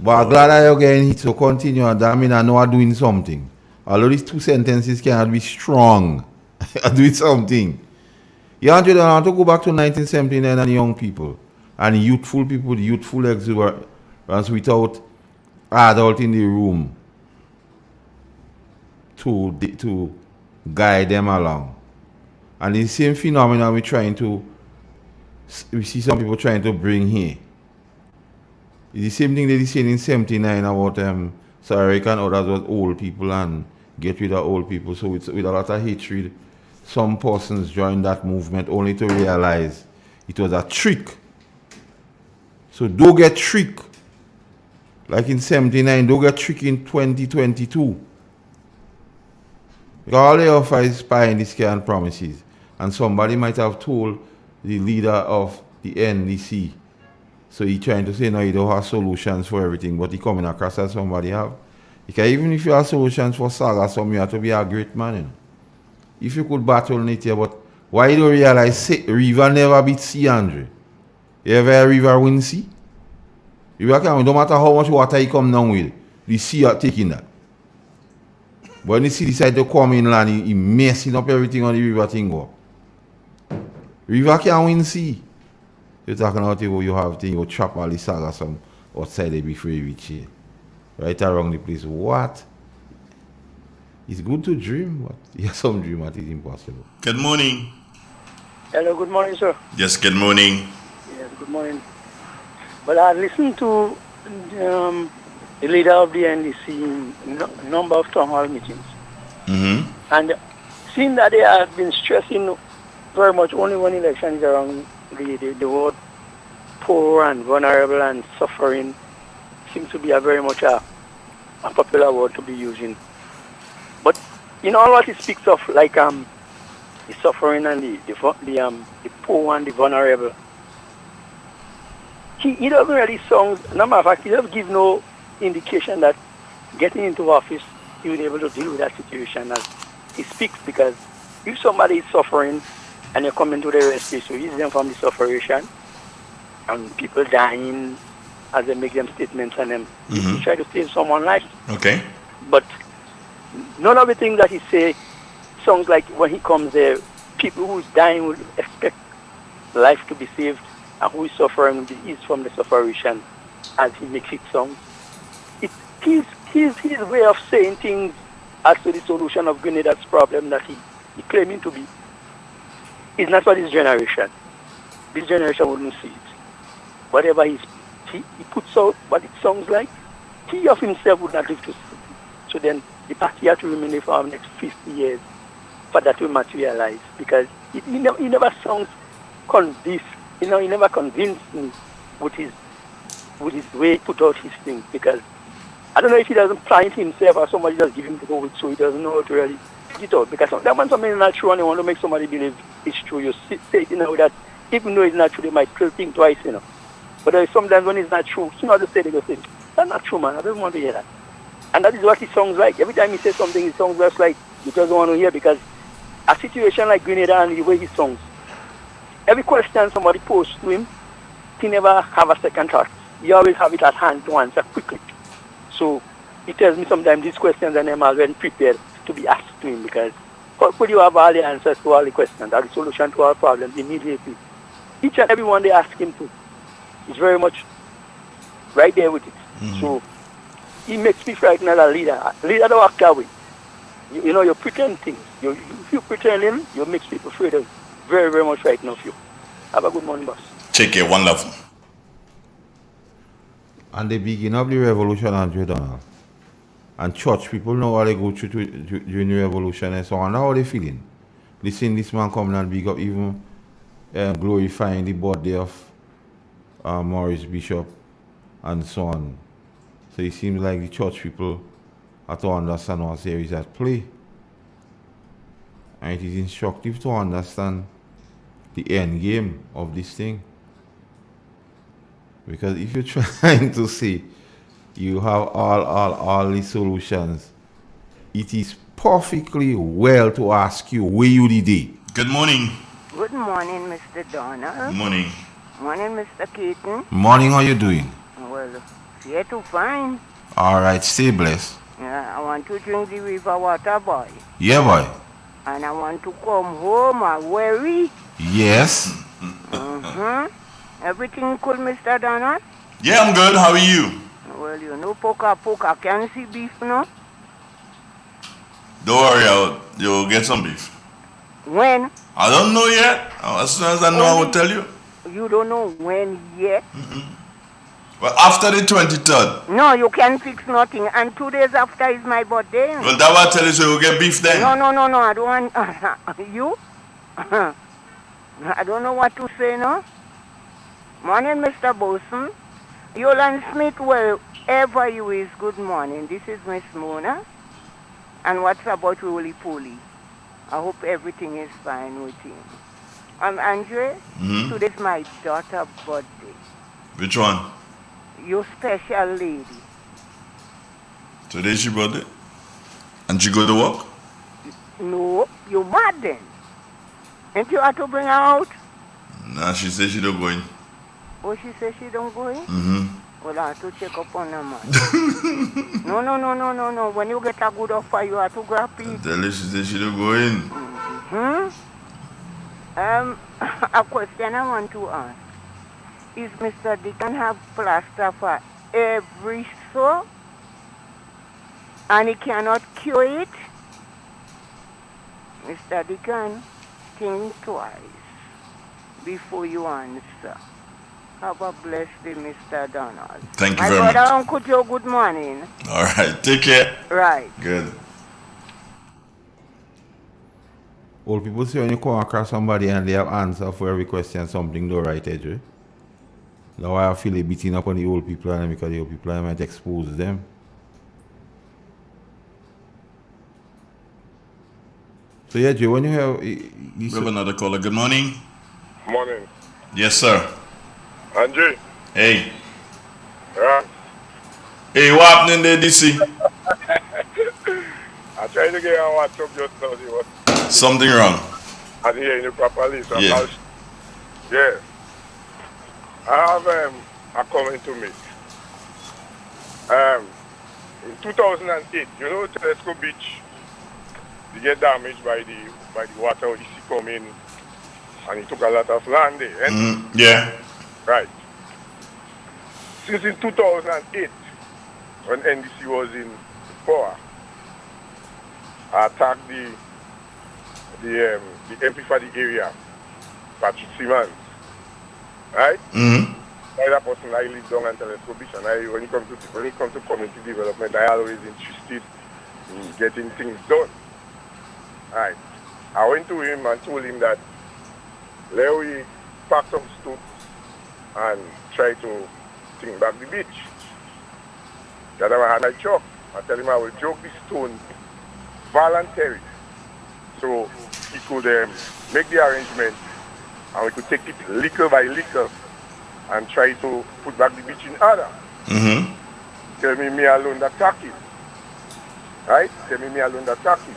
But I'm glad that you're getting hit, so continue, and that means I know I'm doing something. Although these two sentences cannot be strong. I'm doing something. You want to go back to 1979 and young people and youthful people, youthful exuberance without adult in the room to guide them along. And the same phenomenon we see some people trying to bring here. It's the same thing they said in 79 about Sarek and others was old people and get rid of old people. So with a lot of hatred, some persons joined that movement only to realize it was a trick. So don't get tricked. Like in 79, don't get tricked in 2022. Because all they offer is pie in the sky and promises. And somebody might have told the leader of the NDC. So he trying to say, no, you don't have solutions for everything, but he coming across as somebody have. Because even if you have solutions for Saga, some you have to be a great man. You know? If you could battle in it here, but why you don't realize River never beat sea, Andre? You ever River win sea? River can win, no matter how much water he come down with, the sea are taking that. But when the sea decide to come inland, he messing up everything on the river thing go. River can win sea. You're talking about you have thing, you trap all the Saga some outside there before you reach here. Right around the place. What? It's good to dream, but yeah, some dream that is impossible. Good morning. Hello, good morning, sir. Yes, good morning. Yes, good morning. Well, I listened to the leader of the NDC in number of town hall meetings. Mm-hmm. And seeing that they have been stressing very much only when election is around, the word poor and vulnerable and suffering seems to be a very much a popular word to be using. But in all what he speaks of, like the suffering and the poor and the vulnerable, he doesn't really sound, no matter of fact, he doesn't give no indication that getting into office he will be able to deal with that situation as he speaks, because if somebody is suffering and you come into the rescue, so ease them from the sufferation and people dying as they make them statements and them try to save someone's life. Okay. But none of the things that he say sounds like when he comes there, people who is dying will expect life to be saved, and who is suffering will be eased from the sufferation as he makes it sound. His way of saying things as to the solution of Grenada's problem that he claiming to be is not for this generation. This generation wouldn't see it. Whatever he puts out, what it sounds like, he of himself would not live to see it. So then the party has to remain there for the next 50 years for that to materialize, because he never sounds convinced. He never convinced me with his way he put out his thing, because I don't know if he doesn't plan it himself or somebody just give him to go with, so he doesn't know how to really put it out. Because sometimes when something is not true and you want to make somebody believe it's true, you say it in a way that even though it's not true, they might still think twice, you know. But sometimes when it's not true, soon as they say, they go say, that's not true, man, I don't want to hear that. And that is what it sounds like. Every time he says something, it sounds just like you just don't want to hear, because a situation like Grenada and the way he sounds, every question somebody posed to him, he never have a second thought. He always have it at hand to answer quickly. So he tells me sometimes these questions and I'm already prepared to be asked to him, because how could you have all the answers to all the questions, or the solution to all problems immediately? Each and every one they ask him to, he's very much right there with it. So he makes me frightened as a leader. A leader don't act that way. You know, you pretend things. If you pretending, you make people afraid of, very, very much frightened of you. Have a good morning, boss. Take care. One love. And the beginning of the revolution, Andrew Donald. And church people know what they go through during the revolution, and so on. How they feeling? Listen, this man coming and big up, even glorifying the birthday of Maurice Bishop and so on. So it seems like the church people have to understand what there is at play. And it is instructive to understand the end game of this thing. Because if you're trying to say you have all the solutions, it is perfectly well to ask you where you did. Good morning. Good morning, Mr. Donald. Morning. Morning, Mr. Keaton. Morning, how you doing? Well, here to fine. All right, stay blessed. Yeah, I want to drink the river water, boy. Yeah, boy. And I want to come home and worry. Yes. Everything cool, Mr. Donald? Yeah, I'm good. How are you? Well, you know, poker, can see beef, no? Don't worry, you'll get some beef. When? I don't know yet. As soon as I know, I will tell you. You don't know when yet? Well, after the 23rd. No, you can't fix nothing. And 2 days after is my birthday. Well, that will tell you, so you'll get beef then. No, I don't want... you? I don't know what to say, no? Morning, Mr. Boson. Yolan Smith, wherever you is, good morning. This is Miss Mona. And what's about Roly Poly? I hope everything is fine with him. Andre, today's my daughter's birthday. Which one? Your special lady. Today's your birthday? And she go to work? No, you mad then. Ain't you have to bring her out? Nah, she said she don't go in. Oh, she said she don't go in? Well, I have to check up on her, man. No. When you get a good offer, you have to grab it. Tell her she said she don't go in. A question I want to ask. Is Mr. Deacon have plaster for every sore? And he cannot cure it? Mr. Deacon, think twice before you answer. Have a blessed day, Mr. Donald. Thank you very much. My brother, Uncle Joe, good morning. All right, take care. Right. Good. Old people say when you come across somebody and they have answer for every question, something don't right edge. That's why I feel a beating up on the old people, and because the old people might expose them. So yeah, Joe, when you have... We have another caller. Good morning. Morning. Yes, sir. Andre. Hey. Yeah. Hey, what happening there, DC? I tried to get on WhatsApp just now. Something wrong. I didn't hear you properly. So Yeah. Yeah. I have a comment to make. In 2008, you know Telescope Beach, they get damaged by the water the sea come in, and it took a lot of land there. Yeah. Right. Since in 2008, when NDC was in power, I attacked the MP for the area, Patrick Simmons. Right? That person I live down and Telescope Beach, and when it comes to community development, I always interested in getting things done. Right. I went to him and told him that let we pack some stones and try to think back the beach. The other one had a joke. I tell him I will joke the stone voluntary, so he could make the arrangement and we could take it liquor by liquor and try to put back the beach in order. Tell me alone that tacky. Right? Tell me alone that tacky.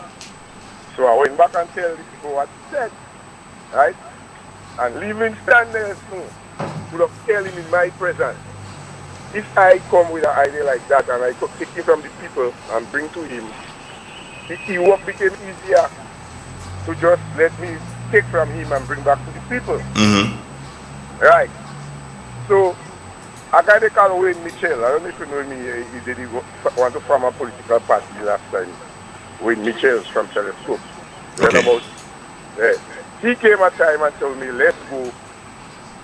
So I went back and tell the people what he said. Right? And leaving Stanley would have tell him in my presence. If I come with an idea like that and I take it from the people and bring to him, the work became easier to just let me take from him and bring back to the people. Right. So, a guy they call Wayne Mitchell, I don't know if you know me, he did want to form a political party last time. Wayne Mitchell from Telescope. Okay. He came at time and told me, let's go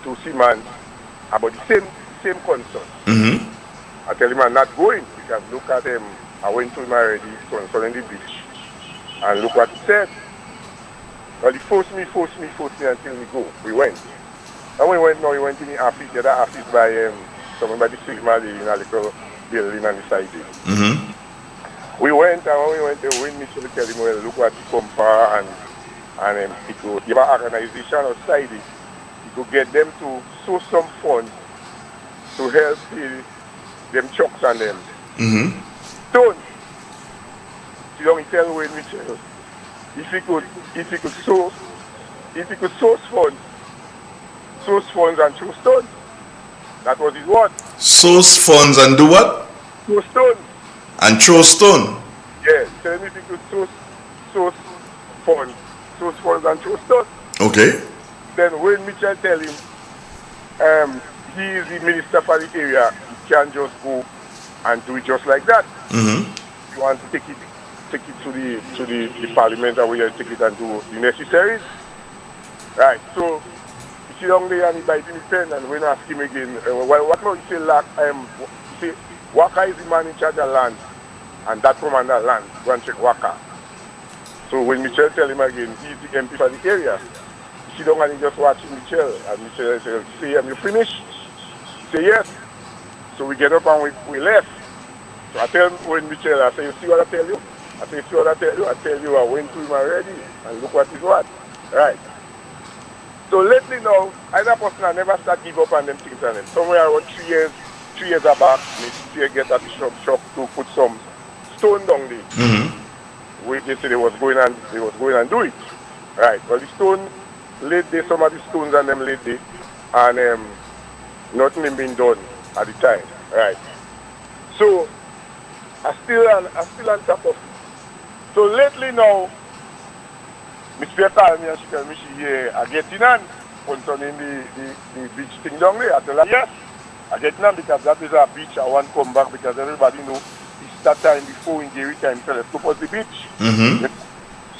to Simmons about the same concern. I tell him I'm not going because look at him. I went to him already, on the beach. And look what he said. Well, he forced me until we go. We went. And when we went now, he went in the office, the other office by someone by the Sigma in a little building on the side there. Mm-hmm. We went, and when we went there, when Mitchell tell him, well, look what he come for, and he could give an organization outside it. He could get them to sow some funds to help them chucks and them. Mm-hmm. Don't. You don't tell Wayne Mitchell if he could source funds and throw stones. That was his word. Source funds and do what? Throw stones. And throw stone. Yeah, tell him if he could source funds and throw stones. Okay. Then Wayne Mitchell tell him he is the minister for the area. He can't just go and do it just like that. Mm-hmm. You want to take it to the parliament and we take it and do the necessaries. Right, so he sit down there and he biting his pen and when I ask him again, what now he say Waka is the man in charge of land and that commander land, go and check Waka. So when Michelle tell him again, he's the MP for the area, he sit down and he just watching Michelle and Michelle say, you finished? He say yes. So we get up and we left. So I tell when Michelle, I say, you see what I tell you? I say, see what I tell you? I tell you I went to him already and look what is what. Right. So lately now, either person I never start give up on them things on them. Somewhere around 3 years back, me get at the shop to put some stone down there. Mm-hmm. They said they was going and do it. Right. Well the stone laid there, some of the stones on them laid there and nothing been done at the time. Right. So I still on top of it. So lately now, Miss Fair called me and she tell me I get in on concerning the beach thing down there. I tell her yes, I get in on because that is a beach I want to come back because everybody know it's that time before in Gary time telescope was the beach. Mm-hmm.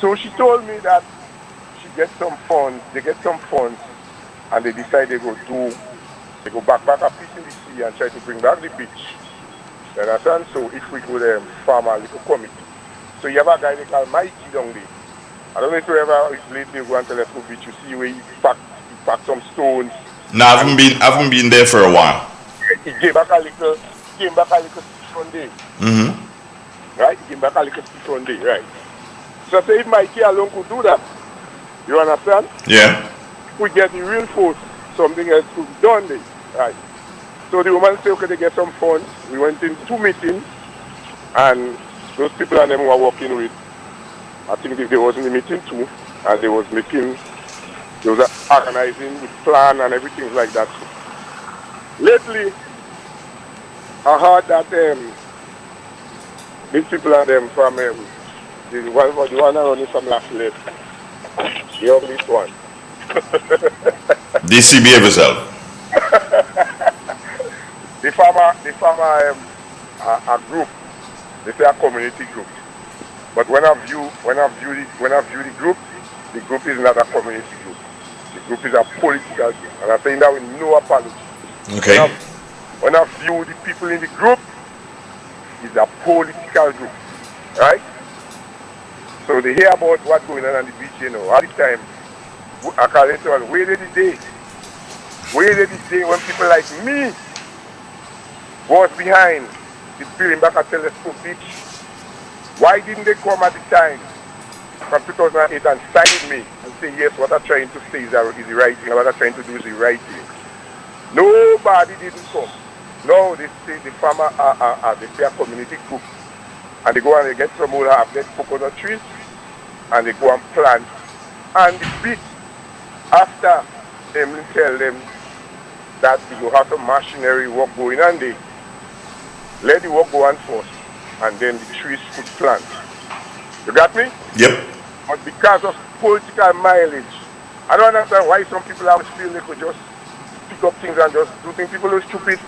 So she told me that they get some funds and they decide they go back a piece in the sea and try to bring back the beach. You understand? So if we could farm a little committee. So you have a guy they call Mikey down there. I don't know if you ever lately go and telescope beach, you see where he packed some stones. No, I haven't been there for a while. He came back a little stiff one day. Mm-hmm. Right? He came back a little stiff one day, right? So I say if Mikey alone could do that, you understand? Yeah. We get the real force, something else could be done there. Right. So the woman said, okay, they get some funds. We went in 2 meetings and those people and them were working with, I think they was in the meeting too, and they was organizing the plan and everything like that. Lately, I heard that these people and them from the one running from Lafayette, the ugliest one. DC behave yourself. They form a group. They say a community group. But when I view the group is not a community group. The group is a political group. And I'm saying that with no apology. Okay. When I view the people in the group, it's a political group. Right? So they hear about what's going on the beach, all the time. I call it all, where did the day when people like me was behind the building back at Telescope Beach? Why didn't they come at the time from 2008 and sign me and say, yes, what I'm trying to say is the right thing, what I'm trying to do is the right thing? Nobody didn't come. No, they say the farmer they say a community group. And they go and they get some old half-dead coconut trees and they go and plant. And the beach, after them tell them that you will have some machinery work going on there, let the work go on first, and then the trees could plant. You got me? Yep. But because of political mileage, I don't understand why some people always feel they could just pick up things and just do things. People are stupid.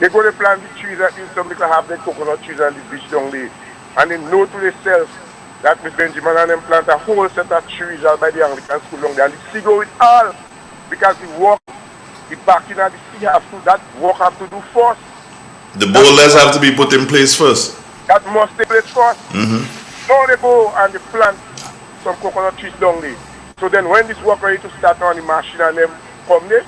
They go to plant the trees that some people have their coconut trees on the beach down there, and they know to themselves that Miss Benjamin and them plant a whole set of trees out by the Anglican school down there, and the sea go with all because the work, the backing of the sea that work have to do first. The boulders have to be put in place first. That must take place first. Mm-hmm. Now they go and they plant some coconut trees down there. So then when this work ready to start on the machine and them come there,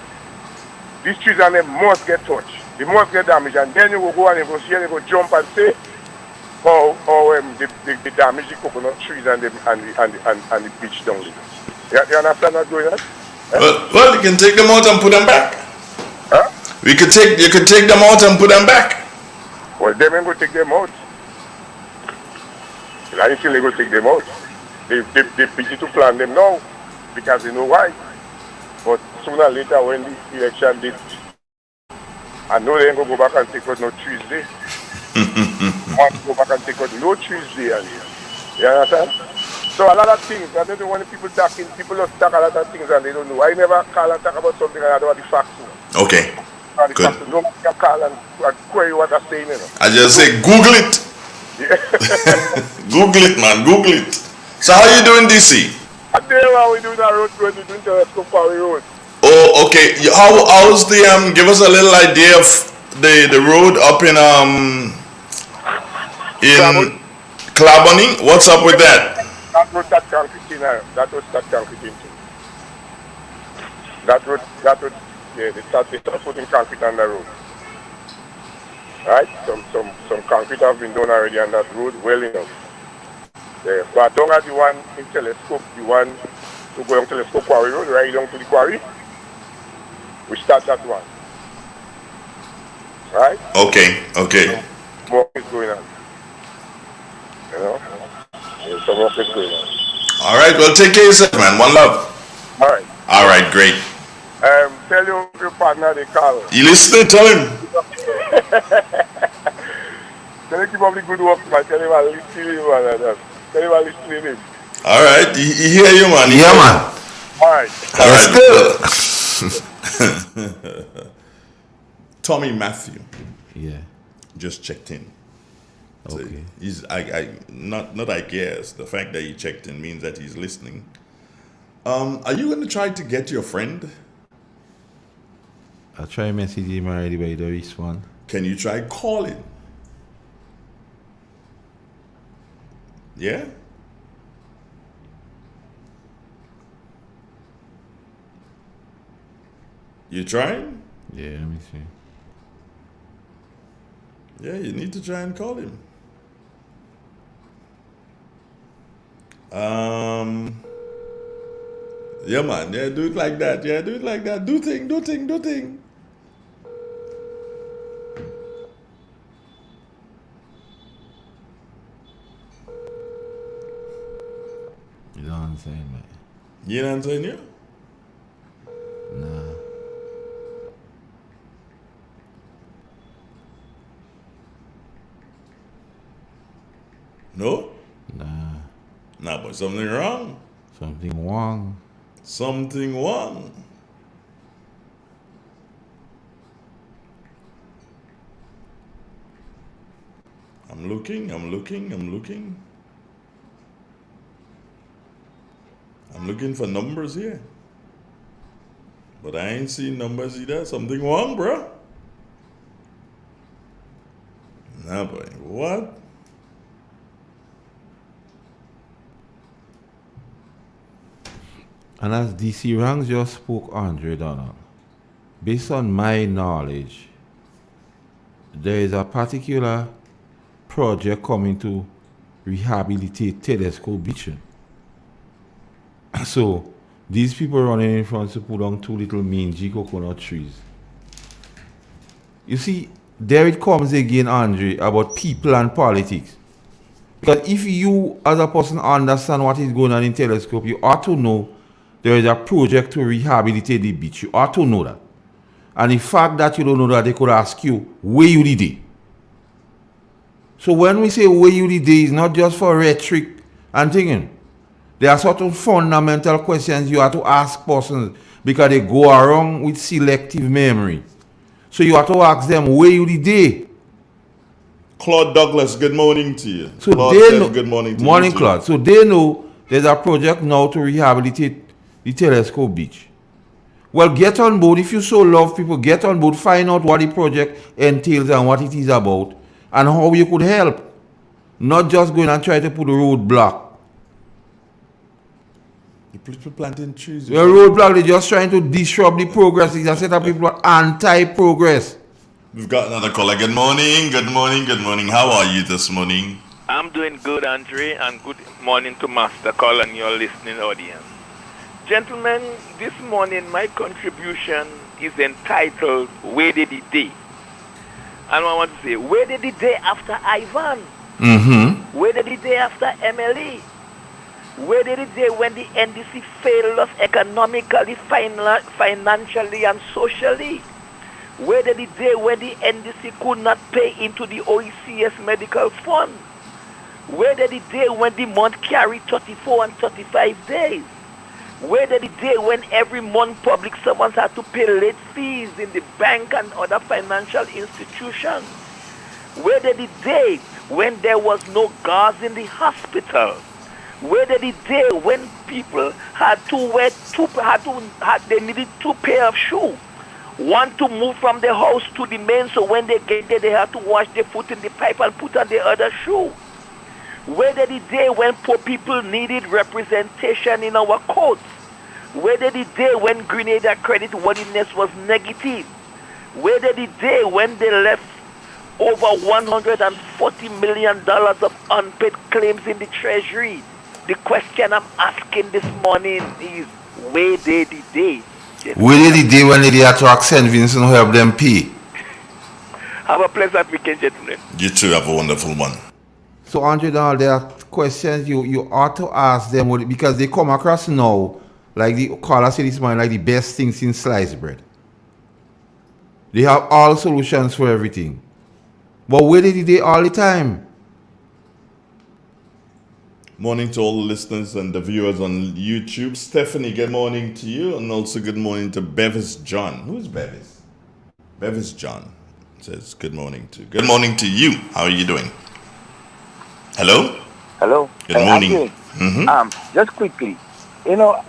these trees and them must get touched. They must get damaged. And then you will go and you go see and you go jump and say how they damage the coconut trees and the beach down there. You understand that doing that? Well, you can take them out and put them back. Huh? You could take them out and put them back. Well, them ain't go take them out. I think they go take them out. They begin to plan them now because they know why. But sooner or later when the election did, I know they ain't gonna go back and take out no trees there. Want to go back and take out no trees there. You understand? So a lot of things, I don't know when people talking, people just talk a lot of things and they don't know. I never call and talk about something and I don't have the facts. Okay. Good. No one can call and query what I'm saying. You know. I just say Google it. Google it, man. Google it. So how you doing, DC? I'm there while we doing that road, we're doing Telescope Quarry Road. Oh, okay. How's the give us a little idea of the road up in Clabony? What's up with that? That road that concrete in that was that concrete into. That road, yeah, they start putting concrete on the road. Right? Some concrete have been done already on that road, well enough. Yeah, but don't have the one in Telescope, the one to go on Telescope Quarry Road, right down to the quarry. We start that one. Right? Okay. More is going on. You know? Yeah, some work is going on. All right, well, take care of yourself, man. One love. All right, great. Tell your partner they call. You listening? Tell him. Tell him keep up the good work, man. Tell him I listen to him and that. Tell him I listen to him. All right, he hear you, man. Yeah, man. All right. Good. Tommy Matthew. Yeah. Just checked in. So Okay. he's not I guess the fact that he checked in means that he's listening. Are you going to try to get your friend? I try message him already, but he don't respond. Can you try calling? Yeah? You trying? Yeah, let me see. Yeah, you need to try and call him. Yeah, man. Yeah, do it like that. Yeah, do it like that. Do thing. You don't answer him, man. You know what I'm saying? Yeah? Nah. No? Nah. Nah, but something wrong. Something wrong. Something wrong. I'm looking. I'm looking for numbers here. But I ain't seen numbers either. Something wrong, bro. Nah, boy. What? And as DC Ranks just spoke, Andre Donald, based on my knowledge, there is a particular project coming to rehabilitate Telescope Beach. So, these people running in front to put on 2 little mangy coconut trees. You see, there it comes again, Andre, about people and politics. Because if you, as a person, understand what is going on in Telescope, you ought to know there is a project to rehabilitate the beach. You ought to know that. And the fact that you don't know that, they could ask you, where you the day? So when we say where you the day, it's not just for rhetoric and thinking. There are certain fundamental questions you have to ask persons because they go around with selective memory. So you have to ask them, where you the day? Claude Douglas, good morning to you. So Claude they says know, good morning to morning, you. Claude. So they know there's a project now to rehabilitate the Telescope Beach. Well, get on board. If you so love people, get on board. Find out what the project entails and what it is about and how you could help. Not just going and try to put a roadblock. People planting trees. The roadblock, they're just trying to disrupt the progress. It's a set of people are anti-progress. We've got another caller. Good morning, good morning, good morning. How are you this morning? I'm doing good, Andre, and good morning to Master Call and your listening audience. Gentlemen, this morning my contribution is entitled Where Did the Day? And I want to say, where did the day after Ivan? Mm-hmm. Where did the day after MLE? Where did the day when the NDC failed us economically, financially, and socially? Where did the day when the NDC could not pay into the OECS medical fund? Where did the day when the month carried 34 and 35 days? Where did the day when every month public servants had to pay late fees in the bank and other financial institutions? Where did the day when there was no guards in the hospital? Where did the day when people had to wear they needed 2 pairs of shoes? One to move from the house to the main, so when they get there, they have to wash their foot in the pipe and put on the other shoe. Where did the day when poor people needed representation in our courts? Where did the day when Grenada credit worthiness was negative? Where did the day when they left over $140 million of unpaid claims in the Treasury? The question I'm asking this morning is, where did the day? Where did the day when they had to ask St. Vincent to help them pay? Have a pleasant weekend, gentlemen. You too, have a wonderful one. So, Andre, now there are questions you ought to ask them because they come across now, like the caller said this morning, like the best thing since sliced bread. They have all solutions for everything. But where did they all the time? Morning to all the listeners and the viewers on YouTube. Stephanie, good morning to you. And also good morning to Bevis John. Who's Bevis? Bevis John says good morning to. Good morning to you. How are you doing? Hello? Hello. Good morning. Mm-hmm. Just quickly, you know,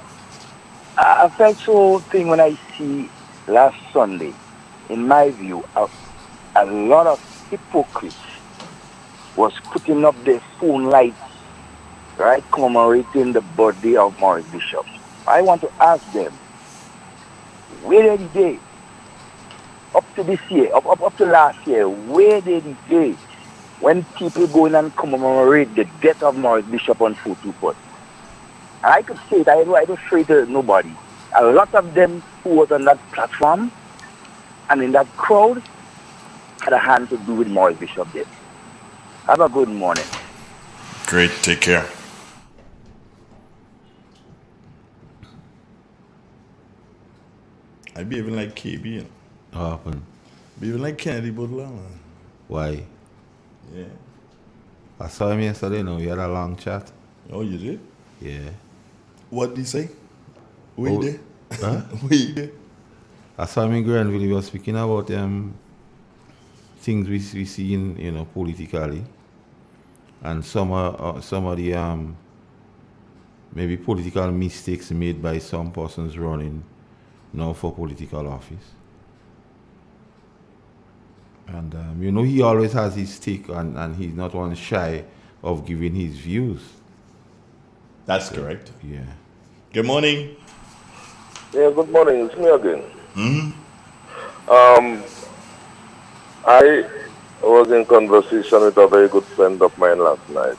I felt so thing when I see last Sunday, in my view, a lot of hypocrites was putting up their phone lights, right, commemorating the birthday of Morris Bishop. I want to ask them, where did they, up to this year, up to last year, where did they when people go in and commemorate the death of Morris Bishop on 424? I could say it, I don't say it to nobody. A lot of them who was on that platform and in that crowd had a hand to do with Morris Bishop death. Have a good morning. Great, take care. I be even like KB, you know. What happened? Be even like Kennedy Butler. Why? Yeah. I saw him yesterday, we had a long chat. Oh, you did? Yeah. What did he say? Where you there? Huh? Where you there? I saw him in Granville. He was speaking about things we see in, politically. And some of the maybe political mistakes made by some persons running now for political office. And he always has his take and he's not one shy of giving his views. That's correct. Yeah. Good morning. Yeah, good morning. It's me again. Mm-hmm. I was in conversation with a very good friend of mine last night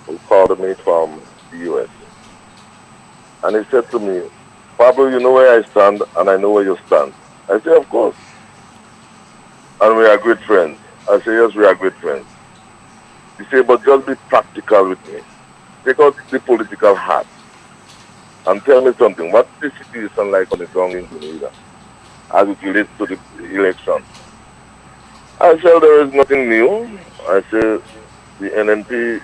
who called me from the U.S. And he said to me, Pablo, you know where I stand and I know where you stand. I say, of course. And we are great friends. I say, yes, we are great friends. He said, but just be practical with me. Take out the political hat and tell me something. What's the situation like on the ground in Grenada as it relates to the election? I said, there is nothing new. I said, the NNP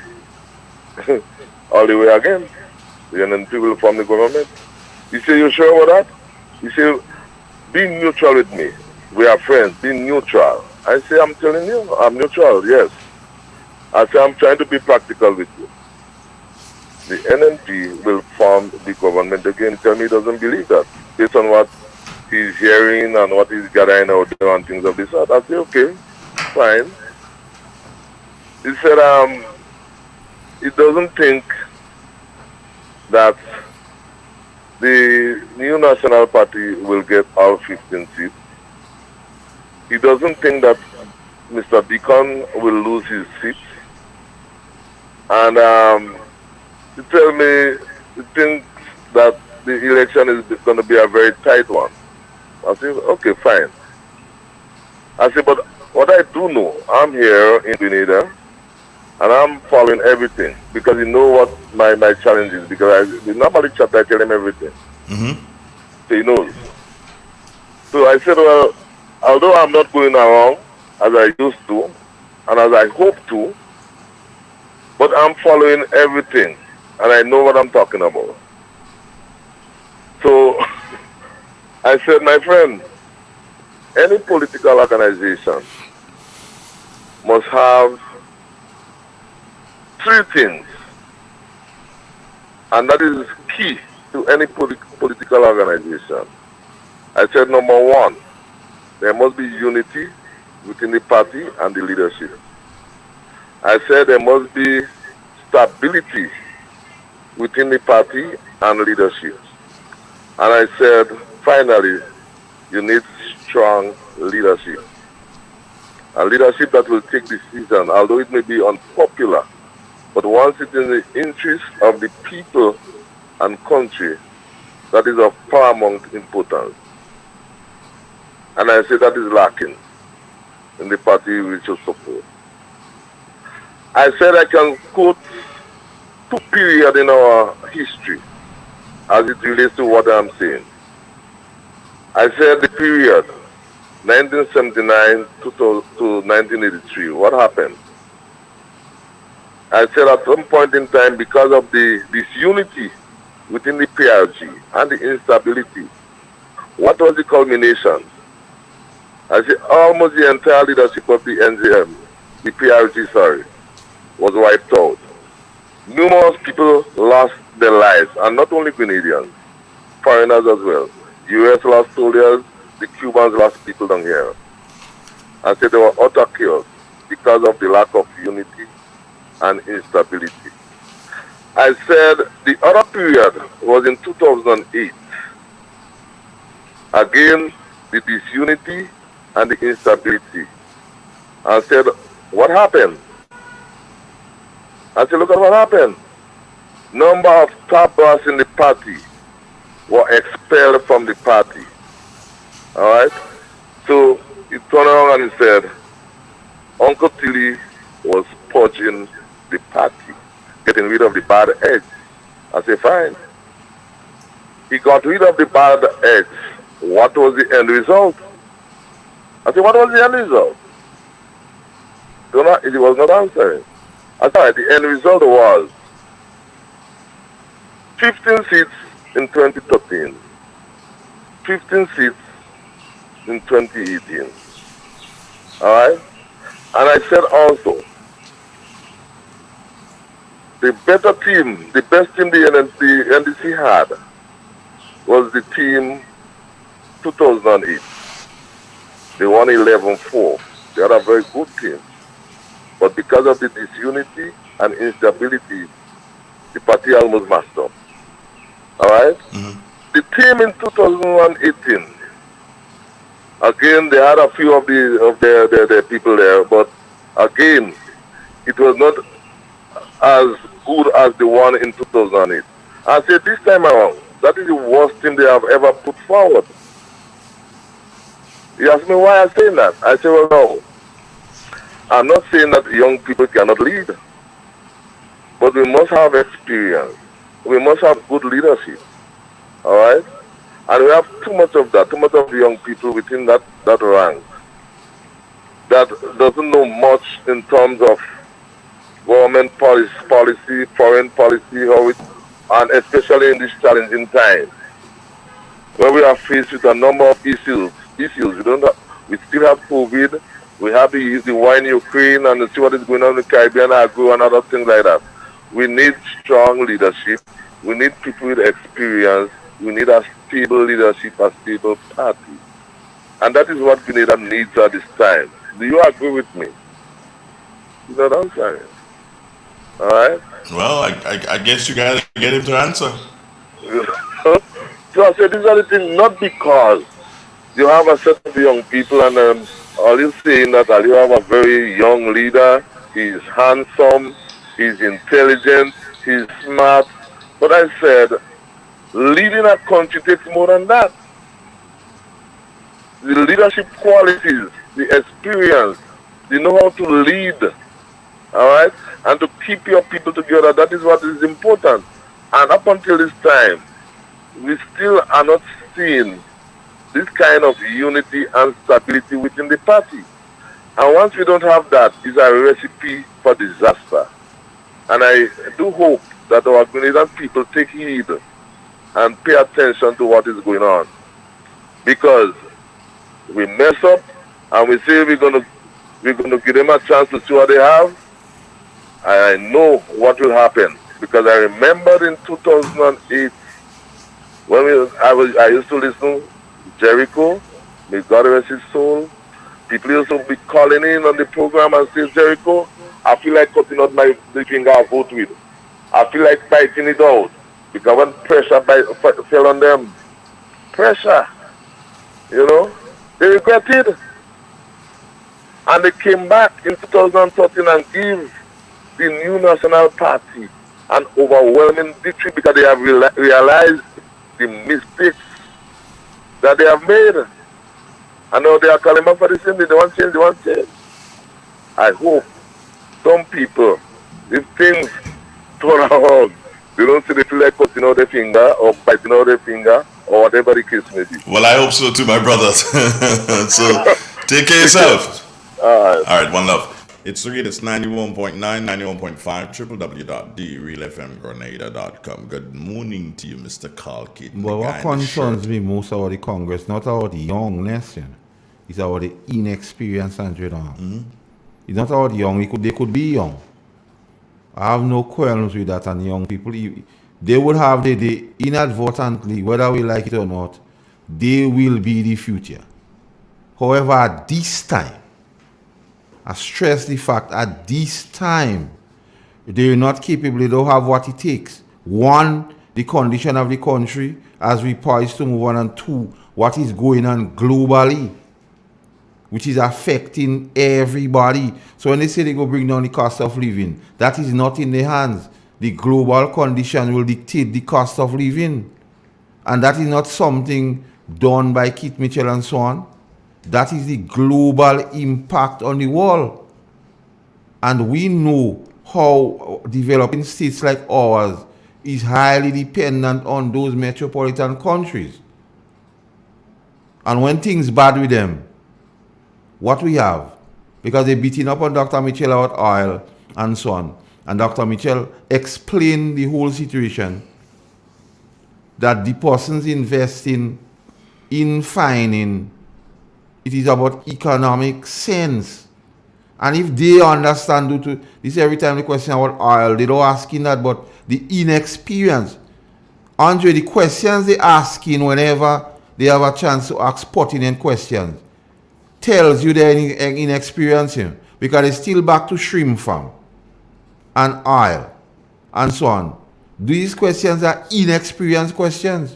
all the way again. The NNP will form the government. He said, you sure about that? He said, be neutral with me. We are friends. Be neutral. I say, I'm telling you, I'm neutral, yes. I say, I'm trying to be practical with you. The NNP will form the government again. Tell me he doesn't believe that, based on what he's hearing and what he's gathering out there and things of this sort. I said, okay, fine. He said he doesn't think that the new National Party will get all 15 seats. He doesn't think that Mr. Deacon will lose his seat. And he tell me he thinks that the election is going to be a very tight one. I said, okay, fine. I said, but what I do know, I'm here in Grenada, and I'm following everything because you know what my challenge is. Because we normally chat, I tell him everything. So he knows. So I said, well, although I'm not going around as I used to, and as I hope to, but I'm following everything, and I know what I'm talking about. So I said, my friend, any political organization must have three things, and that is key to any political organization. I said, number one, there must be unity within the party and the leadership. I said there must be stability within the party and leadership. And I said, finally, you need strong leadership. A leadership that will take decisions, although it may be unpopular, but once it's in the interest of the people and country, that is of paramount importance. And I say that is lacking in the party we should support. I said I can quote two periods in our history as it relates to what I'm saying. I said the period 1979 to 1983, what happened? I said at some point in time, because of the disunity within the PRG and the instability, what was the culmination? I said almost the entire leadership of the NZM, the PRG, was wiped out. Numerous people lost their lives, and not only Grenadians, foreigners as well. US lost soldiers, the Cubans lost people down here. I said they were utter chaos because of the lack of unity and instability. I said the other period was in 2008. Again, the disunity and the instability. I said, what happened? I said, look at what happened. Number of top brass in the party were expelled from the party. All right? So he turned around and he said, Uncle Tilly was purging the party, getting rid of the bad eggs. I said, fine. He got rid of the bad eggs. What was the end result? I said, what was the end result? He was not answering. I said, the end result was 15 seats in 2013, 15 seats in 2018. All right? And I said also, the better team, the best team the NDC had was the team 2008. They won 11-4. They had a very good team. But because of the disunity and instability, the party almost messed up. All right? The team in 2018, again, they had a few of their people there, but again, it was not as good as the one in 2008. I said this time around, that is the worst team they have ever put forward. He asked me why I'm saying that. I said, well, no. I'm not saying that young people cannot lead, but we must have experience. We must have good leadership. All right? And we have too much of that, too much of young people within that rank that doesn't know much in terms of government policy, foreign policy, and especially in this challenging time, where we are faced with a number of issues. We still have COVID. We have the war in Ukraine, and see what is going on in the Caribbean, agro, and other things like that. We need strong leadership. We need people with experience We need a stable leadership, a stable party. And that is what Grenada needs at this time. Do you agree with me? You know what I'm saying? All right? Well, I guess you gotta get him to answer. So I said, these are the things, not because you have a set of young people and all you saying that you have a very young leader, he's handsome, he's intelligent, he's smart. But I said, leading a country takes more than that. The leadership qualities, the experience, the know how to lead, all right, and to keep your people together, that is what is important. And up until this time, we still are not seeing this kind of unity and stability within the party. And once we don't have that, it's a recipe for disaster. And I do hope that our Grenadian people take heed and pay attention to what is going on. Because we mess up and we say we're gonna give them a chance to see what they have. I know what will happen. Because I remember in 2008 when I used to listen to Jericho, may God rest his soul. People used to be calling in on the program and say, Jericho, I feel like cutting out the finger I vote with. I feel like biting it out. Because when pressure fell on them, pressure, you know, they regretted. And they came back in 2013 and gave the new National Party an overwhelming victory because they have realized the mistakes that they have made. And now they are calling back for the same thing. They want change. I hope some people, if things turn around, they don't see they feel like cutting out their finger or biting out their finger or whatever the case may be. Well, I hope so too, my brothers. So take care of yourself. All right, one love. It's 91.9, 91.5, www.therealfmgrenada.com. Good morning to you, Mr. Carl Kate. But what concerns me most about the Congress, not about the youngness, it's about the inexperience and It's not about the young, they could be young. I have no quarrels with that, and young people, they would have the inadvertently, whether we like it or not, they will be the future. However, at this time, I stress the fact at this time, they are not capable, they don't have what it takes. One, the condition of the country as we poised to move on, and two, what is going on globally, which is affecting everybody. So when they say they go bring down the cost of living, that is not in their hands. The global condition will dictate the cost of living. And that is not something done by Keith Mitchell and so on. That is the global impact on the world. And we know how developing states like ours is highly dependent on those metropolitan countries. And when things bad with them, what we have, because they're beating up on Dr. Mitchell about oil and so on, and Dr. Mitchell explained the whole situation, that the persons investing in fining, it is about economic sense. And if they understand, this every time the question about oil, they don't asking that, but the inexperience. Andre, the questions they asking whenever they have a chance to ask pertinent questions tells you they're inexperienced, because they're still back to shrimp farm and oil and so on. These questions are inexperienced questions,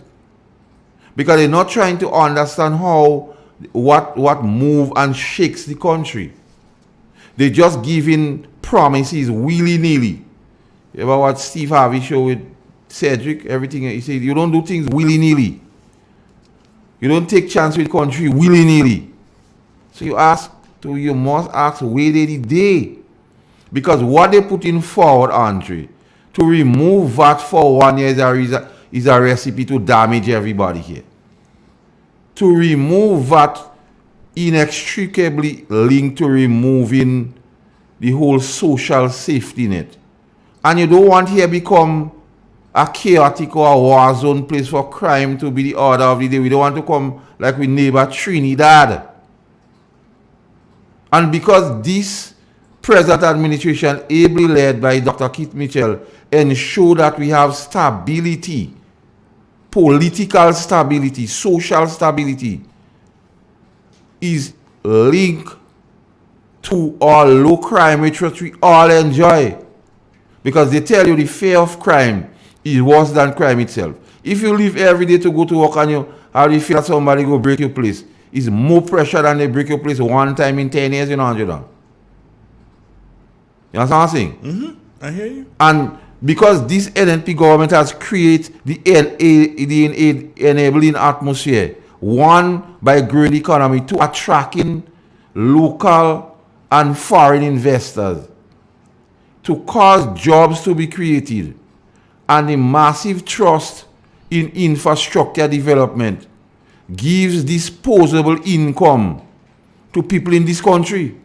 because they're not trying to understand what move and shakes the country. They're just giving promises willy-nilly. You ever watch Steve Harvey show with Cedric? Everything he said, you don't do things willy-nilly. You don't take chance with the country willy-nilly. So you must ask where they did they? Because what they putting forward, Andre, to remove VAT for 1 year is a recipe to damage everybody here. To remove VAT inextricably linked to removing the whole social safety net. And you don't want here become a chaotic or a war zone place for crime to be the order of the day. We don't want to come like we neighbor Trinidad. And because this present administration, ably led by Dr. Keith Mitchell, ensure that we have stability political stability, social stability is linked to our low crime rate, which we all enjoy. Because they tell you the fear of crime is worse than crime itself. If you live every day to go to work and you feel that somebody go break your place, it's more pressure than they break your place one time in 10 years, you know, Angela. You understand what I'm saying? Mm-hmm. I hear you. And because this NNP government has created the enabling atmosphere, one, by growing the economy, two, attracting local and foreign investors, to cause jobs to be created, and the massive trust in infrastructure development gives disposable income to people in this country.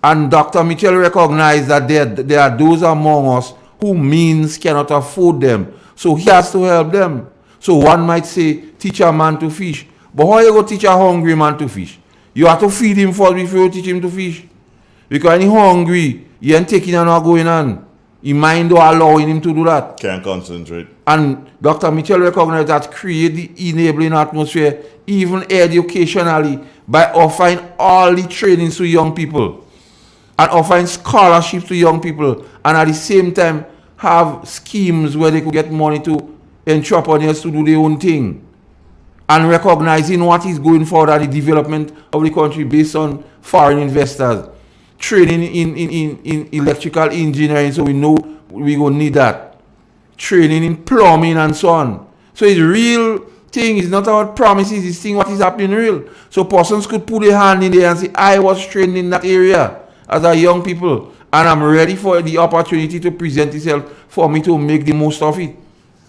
And Dr. Mitchell recognized that there are those among us who means cannot afford them. So he has to help them. So one might say, teach a man to fish. But how you go teach a hungry man to fish? You have to feed him first before you teach him to fish. Because when he's hungry, he ain't taking and not going on. His mind don't allowing him to do that. Can't concentrate. And Dr. Mitchell recognized that create the enabling atmosphere, even educationally, by offering all the trainings to young people and offering scholarships to young people, and at the same time have schemes where they could get money to entrepreneurs to do their own thing, and recognizing what is going forward at the development of the country based on foreign investors, training in electrical engineering, so we know we gonna need that, training in plumbing and so on. So it's real thing. It's not about promises. It's thing what is happening real. So persons could put their hand in there and say, I was trained in that area as a young people, and I'm ready for the opportunity to present itself for me to make the most of it.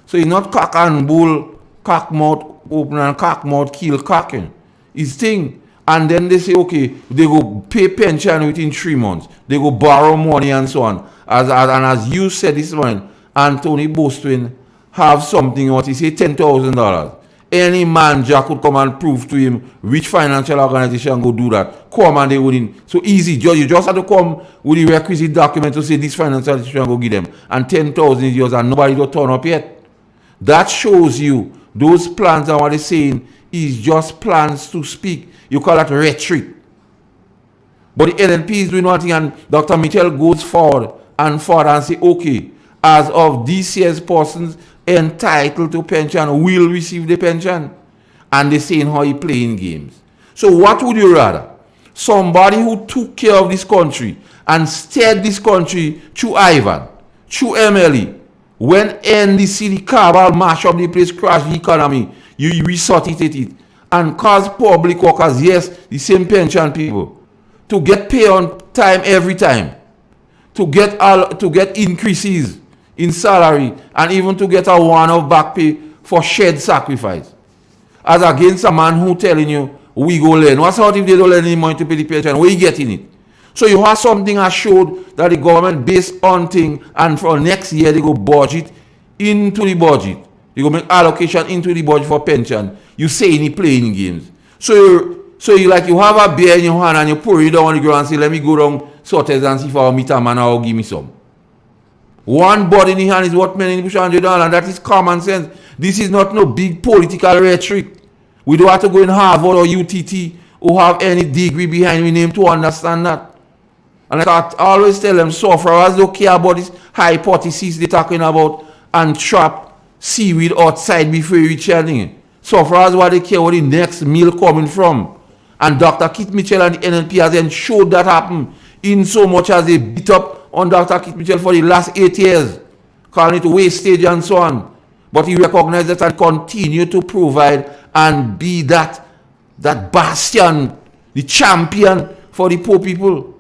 So it's not cock and bull, cock mouth open and cock mouth kill cocking. It's thing. And then they say, okay, they go pay pension within 3 months. They go borrow money and so on. And as you said this morning, Anthony Bostwin have something, what he say, $10,000. Any man Jack could come and prove to him which financial organization go do that. Come and they wouldn't. So easy. You just have to come with the requisite document to say this financial organization go give them. And 10,000 is yours and nobody don't turn up yet. That shows you those plans and what they're saying is just plans to speak. You call that rhetoric. But the NNP is doing one thing, and Dr. Mitchell goes forward and say, okay, as of this year's persons entitled to pension will receive the pension. And they're saying how he playing games. So what would you rather? Somebody who took care of this country and steered this country through Ivan, through MLE, when NDC, the cabal mash up the place, crash the economy, you resuscitate it, and cause public workers, yes, the same pension people, to get pay on time every time, to get increases in salary, and even to get a one-off back pay for shared sacrifice. As against a man who telling you, we go learn. What's out if they don't learn any money to pay the pension? Where you getting it? So you have something that showed that the government based on thing, and for next year they go budget into the budget. They go make allocation into the budget for pension. You say any playing games. So you like you have a beer in your hand and you pour it down on the ground and say, let me go down sorters and see if I'll meet a man or give me some. One body in the hand is worth many in the bush $100, and that is common sense. This is not no big political rhetoric. We don't have to go in Harvard or UTT or have any degree behind my name to understand that. And like I always tell them, sufferers don't care about this hypothesis they're talking about and trap seaweed outside before you reach anything. Sufferers what they care where the next meal coming from. And Dr. Keith Mitchell and the NLP has ensured that happen in so much as they beat up on Dr. Keith Mitchell for the last 8 years, calling it wastage and so on. But he recognized that and continue to provide and be that bastion, the champion for the poor people.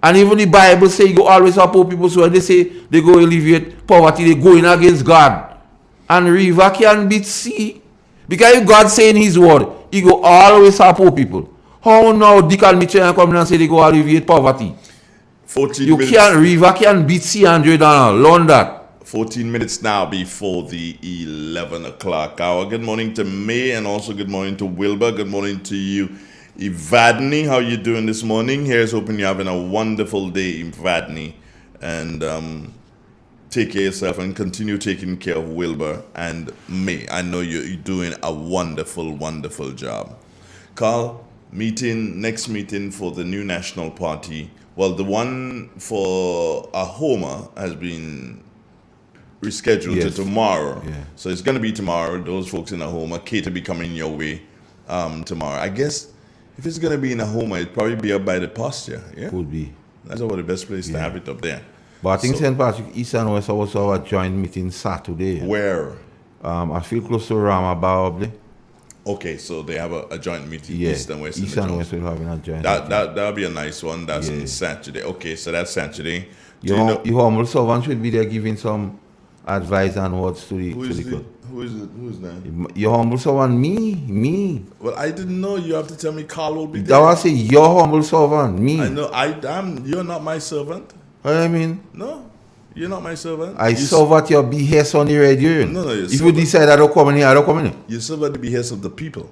And even the Bible says you always have poor people, so when they say they go alleviate poverty, they go in against God. And river can beat sea. Because if God saying his word, he go always have poor people. How now Dick and Mitchell come in and say they go alleviate poverty? 14 you minutes. River can beat sea, $100. Learn that. 14 minutes now before the 11 o'clock hour. Good morning to May, and also good morning to Wilbur. Good morning to you, Evadne. How you doing this morning? Here's hoping you're having a wonderful day, Evadne. And take care of yourself and continue taking care of Wilbur and me. I know you're doing a wonderful, wonderful job. Carl, next meeting for the new national party. Well, the one for Ahoma has been rescheduled to tomorrow. Yeah. So it's going to be tomorrow. Those folks in Ahoma, Kate will be coming your way tomorrow. I guess if it's going to be in Ahoma, it'd probably be up by the pasture. Yeah? Could be. That's about the best place to have it up there. But I think St. Patrick East and West also have a joint meeting Saturday. Where? I feel close to Ramabawabli. Okay, so they have a joint meeting, Yeah, East and West. East and West will have a joint That'll be a nice one. That's on Saturday. Okay, so that's Saturday. Your humble servant should be there giving some advice and words to the Who is that? Your humble servant, me. Well, I didn't know. You have to tell me Carl will be there. That was your humble servant, me. I know. You're not my servant. What I mean? No, you're not my servant. I serve at your behest on the radio. No, if you decide I don't come in here, I don't come in here. You serve at the behest of the people.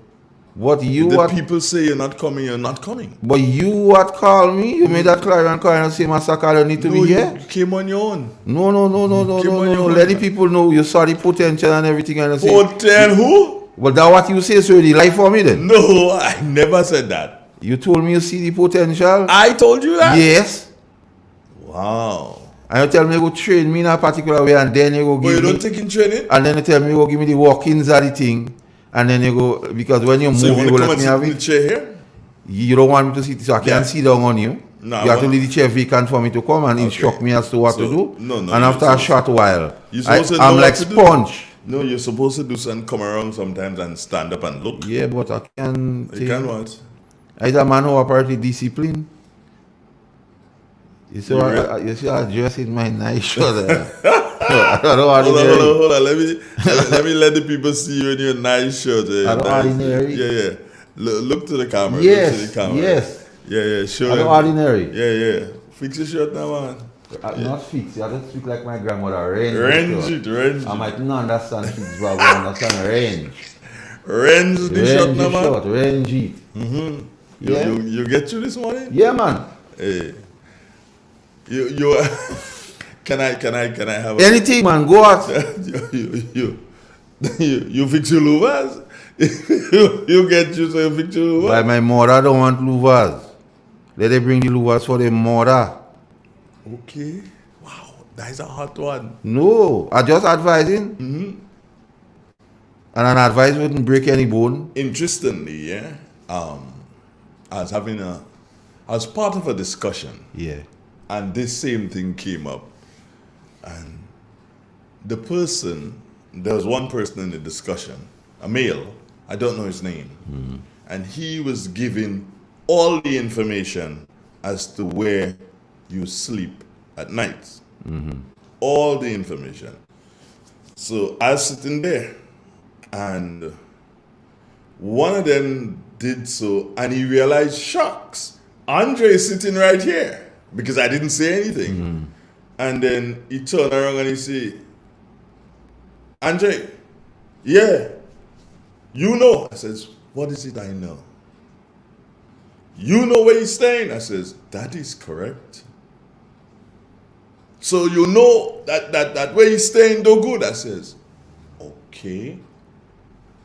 What you the people say you're not coming, you're not coming. But you what call me? You made that clear and call and say, Master Carl, you need to be here? You came on your own. No. Let the people know you saw the potential and everything. And say, Potential who? Well, that what you say is already life for me then? No, I never said that. You told me you see the potential? I told you that? Yes. Wow. And you tell me you go train me in a particular way and then you go give me... But you don't take in training? And then you tell me you go give me the walk-ins of the thing. And then you go... Because when you move, you go let me have in the chair here? You don't want me to sit, so I can't sit down on you. No, you have to leave the chair vacant for me to come and instruct me as to what to do. No. And after a short while, I'm I'm like sponge. No, you're supposed to do something, come around sometimes and stand up and look. Yeah, but I can... You can what? I'm a man who apparently discipline. You see, I dress in my nice shirt. I don't know hold on. Let me let the people see you in your nice shirt. I don't ordinary. Yeah. Look to the camera. Yes. Look to the camera. Yes. Yeah. Show I don't ordinary. Yeah. Fix your shirt now, man. Not fix. I don't speak like my grandmother. Range it. I might not understand fix, but I understand range. Range the shirt now, man. Range it. Yeah. You get you this morning? Yeah, man. Hey. You can I have anything, man? Go out. you fix your louvers. you get you so you fix your louvers. By my mother don't want louvers. Let them bring the louvers for the mother. Okay. Wow, that is a hot one. No, I just advising. Mm-hmm. And an advice wouldn't break any bone. Interestingly, yeah. I was part of a discussion. Yeah. And this same thing came up. And there was one person in the discussion, a male, I don't know his name. Mm-hmm. And he was giving all the information as to where you sleep at night. Mm-hmm. All the information. So I was sitting there, and one of them did so, and he realized, shucks, Andre is sitting right here. Because I didn't say anything. Mm-hmm. And then he turned around and he said, Andre, yeah, you know. I says, what is it I know? You know where he's staying? I says, that is correct. So you know that where he's staying no good? I says, okay.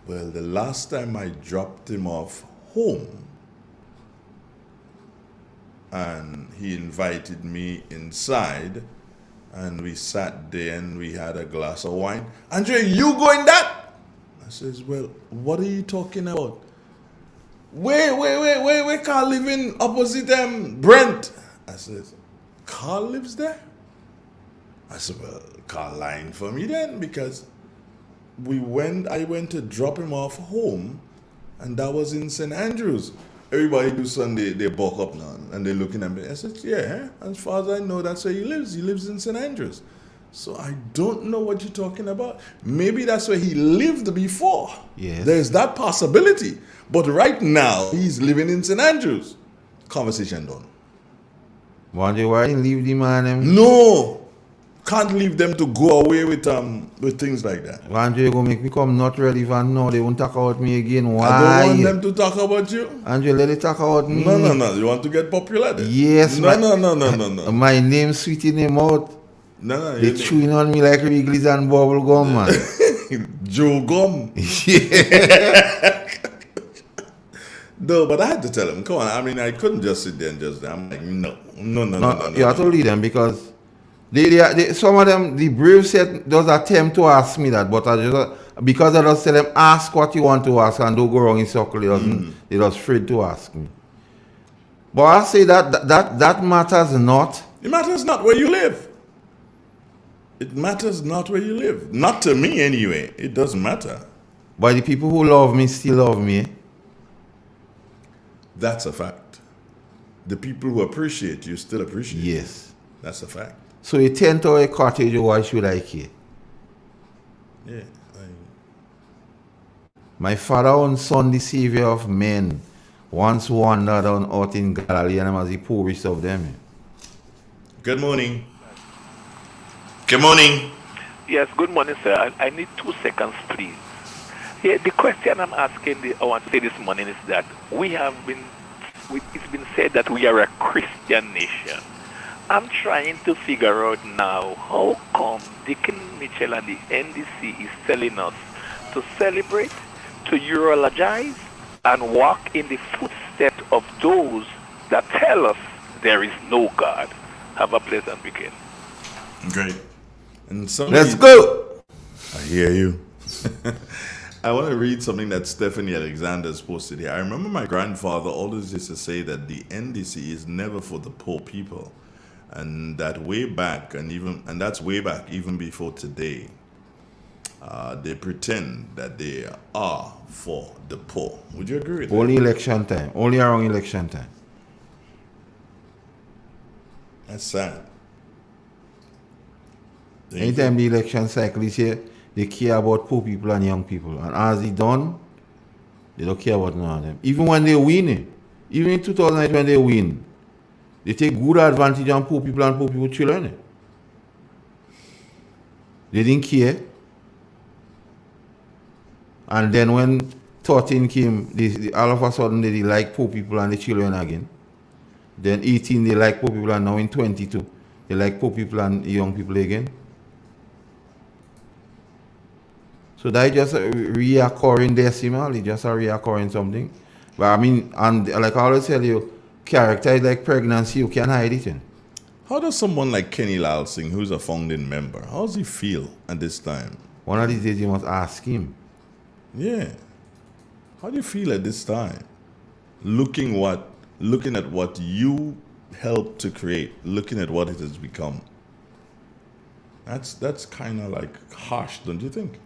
Well, the last time I dropped him off home, and he invited me inside, and we sat there and we had a glass of wine. Andre, you going that? I says, well, what are you talking about? Where Carl living opposite Brent? I says, Carl lives there? I said, well, Carl lying for me then, because I went to drop him off home, and that was in St. Andrews. Everybody do Sunday, they buck up now, and they're looking at me. I said, yeah, as far as I know, that's where he lives. He lives in St. Andrews. So I don't know what you're talking about. Maybe that's where he lived before. Yes. There's that possibility. But right now, he's living in St. Andrews. Conversation done. Wonder why you leave the man? No. Can't leave them to go away with things like that. Andre, you gonna make me come not relevant now. They won't talk about me again. Why? I don't want them to talk about you. Andre, let it talk about me. No. You want to get popular then? Yes. No. My name sweet in the mouth. No, They chewing on me like Wrigley's and bubble gum, man. Joe gum. Yeah. No, but I had to tell him, come on. I mean, I couldn't just sit there and just, I'm like, no. You have to lead them because they some of them, the brave set does attempt to ask me that, but I just, because I just tell them, ask what you want to ask and don't go wrong in circle. They just afraid to ask me. But I say that matters not. It matters not where you live. It matters not where you live. Not to me anyway. It doesn't matter. But the people who love me still love me. That's a fact. The people who appreciate you still appreciate you. Yes. That's a fact. So a 10-tower cottage, why should I care? Yeah. My father and son, the savior of men, once wandered on out in Galilee and I was the poorest of them. Good morning. Good morning. Yes, good morning, sir. I need 2 seconds, please. Yeah, the question I'm asking, I want to say this morning is that it's been said that we are a Christian nation. I'm trying to figure out now how come Deacon Mitchell and the NDC is telling us to celebrate, to eulogize, and walk in the footsteps of those that tell us there is no God. Have a pleasant weekend. Great. And let's go. I hear you. I want to read something that Stephanie Alexander's posted here. I remember my grandfather always used to say that the NDC is never for the poor people. And that way back, and that's way back even before today, they pretend that they are for the poor. Would you agree with that? Only election time. Only around election time. That's sad. Anytime the election cycle is here, they care about poor people and young people. And as it's done, they don't care about none of them. Even when they win, even in 2008 when they win, they take good advantage on poor people and poor people's children. They didn't care. And then when 13 came, all of a sudden they like poor people and the children again. Then 18 they like poor people, and now in 22 they like poor people and young people again. So that just a reoccurring decimal, it's just a reoccurring something. But I mean, and like I always tell you, character is like pregnancy, you can't hide it in. How does someone like Kenny Lal Singh, who's a founding member, how does he feel at this time? One of these days you must ask him. Yeah. How do you feel at this time? Looking at what you helped to create, looking at what it has become. That's kind of like harsh, don't you think?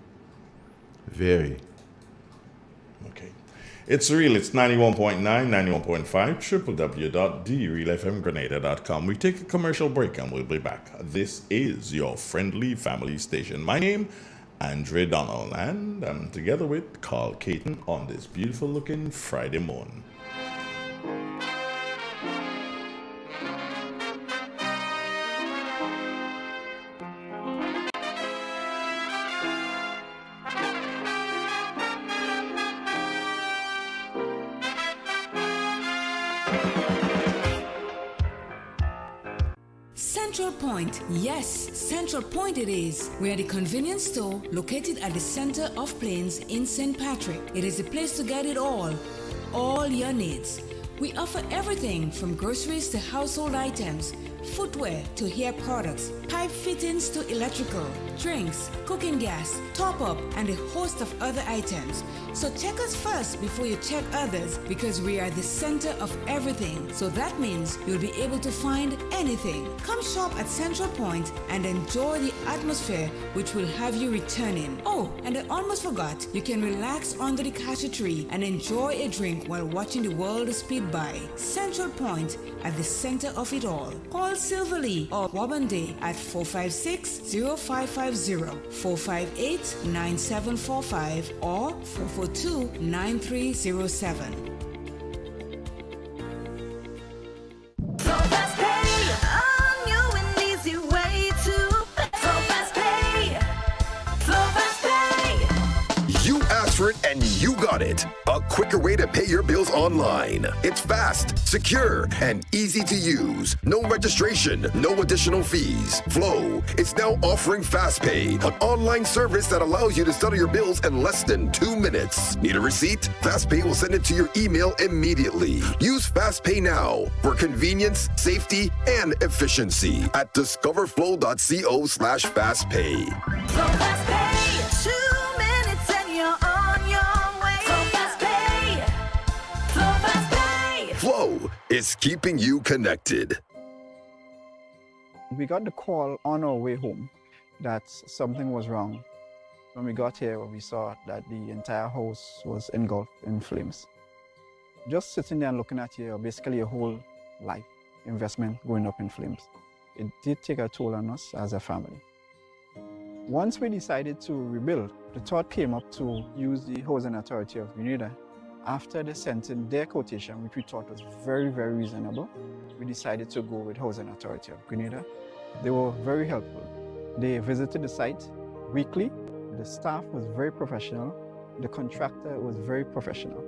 Very. Okay. It's real. It's 91.9, 91.5, www.therealfmgrenada.com. We take a commercial break and we'll be back. This is your friendly family station. My name, Andre Donald, and I'm together with Carl Caton on this beautiful looking Friday morning. Central Point. Yes, Central Point it is. We are the convenience store located at the center of Plains in St. Patrick. It is the place to get it all your needs. We offer everything from groceries to household items, footwear to hair products, pipe fittings to electrical, drinks, cooking gas, top-up, and a host of other items. So check us first before you check others, because we are the center of everything. So that means you'll be able to find anything. Come shop at Central Point and enjoy the atmosphere, which will have you returning. Oh, and I almost forgot, you can relax under the cashew tree and enjoy a drink while watching the world speed by. Central Point, at the center of it all. Call Silverly or Wabande at 456-0550, 458-9745, or 442-9307. You asked for it and you got it. A quicker way to pay your bills online. It's fast, secure, and easy to use. No registration, no additional fees. Flow is now offering FastPay, an online service that allows you to settle your bills in less than 2 minutes. Need a receipt? FastPay will send it to your email immediately. Use FastPay now for convenience, safety, and efficiency at discoverflow.co/fastpay. Flow FastPay. 2 minutes and you're on your way. Flow FastPay. Flow FastPay. Flow is keeping you connected. We got the call on our way home that something was wrong. When we got here, we saw that the entire house was engulfed in flames. Just sitting there and looking at basically your whole life investment going up in flames. It did take a toll on us as a family. Once we decided to rebuild, the thought came up to use the Housing Authority of Grenada. After they sent in their quotation, which we thought was very, very reasonable, we decided to go with Housing Authority of Grenada. They were very helpful. They visited the site weekly. The staff was very professional. The contractor was very professional.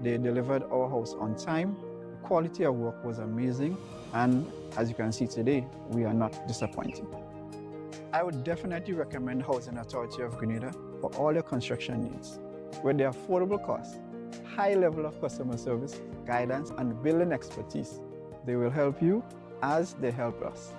They delivered our house on time. The quality of work was amazing. And as you can see today, we are not disappointed. I would definitely recommend Housing Authority of Grenada for all your construction needs. With their affordable costs, high level of customer service, guidance, and building expertise, they will help you as they help us.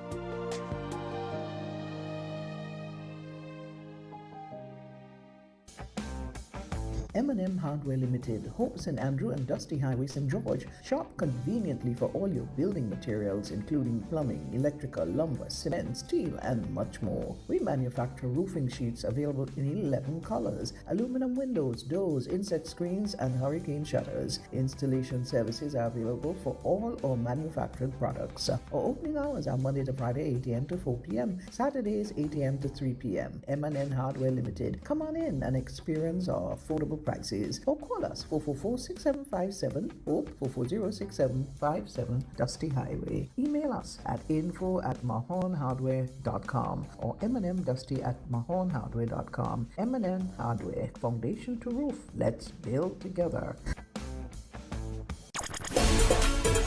M&M Hardware Limited, Hope St. Andrew and Dusty Highway, St. George. Shop conveniently for all your building materials, including plumbing, electrical, lumber, cement, steel, and much more. We manufacture roofing sheets available in 11 colors, aluminum windows, doors, inset screens, and hurricane shutters. Installation services are available for all our manufactured products. Our opening hours are Monday to Friday, 8 a.m. to 4 p.m., Saturdays, 8 a.m. to 3 p.m. M&M Hardware Limited. Come on in and experience our affordable prices, or call us 444-6757 or 440-6757 Dusty Highway. Email us at info@mahonhardware.com or mnmdusty@mahonhardware.com. M&M Hardware, foundation to roof. Let's build together.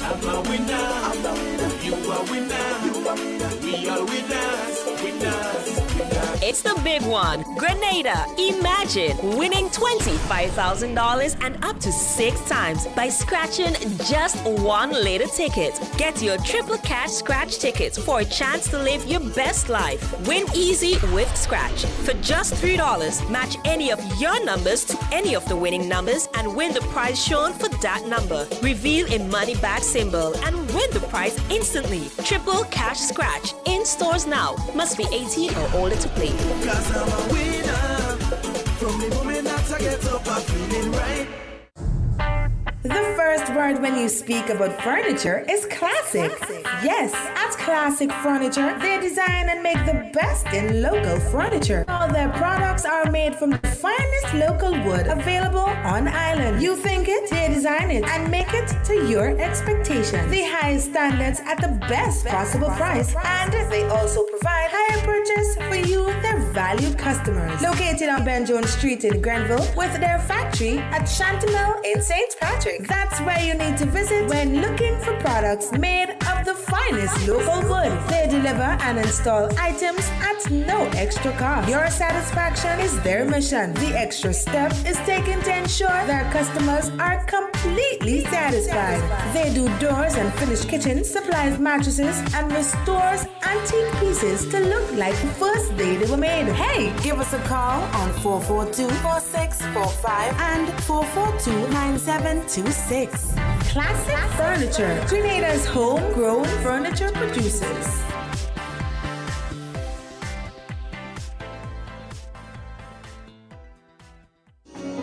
I'm a winner. You are winner. We are winners. Winners. It's the big one. Grenada. Imagine winning $25,000 and up to 6 times by scratching just one little ticket. Get your triple cash scratch tickets for a chance to live your best life. Win easy with Scratch. For just $3, match any of your numbers to any of the winning numbers and win the prize shown for that number. Reveal a money back symbol and win the prize instantly. Triple cash scratch. In stores now. Must be 18 or older to play. Cause I'm a winner. From the moment that I get up, I'm feeling right. The first word when you speak about furniture is classic. Yes, at Classic Furniture, they design and make the best in local furniture. All their products are made from the finest local wood available on island. You think it, they design it and make it to your expectations. The highest standards at the best possible price, and they also provide higher purchase for you, their valued customers. Located on Ben Jones Street in Grenville, with their factory at Chantimel in St. Patrick. That's where you need to visit when looking for products made of the finest local wood. They deliver and install items at no extra cost. Your satisfaction is their mission. The extra step is taken to ensure their customers are completely satisfied. They do doors and finished kitchens, supplies mattresses, and restores antique pieces to look like the first day they were made. Hey, give us a call on 442-4645 and 442-9726. Classic Furniture, Grenada's homegrown furniture producers.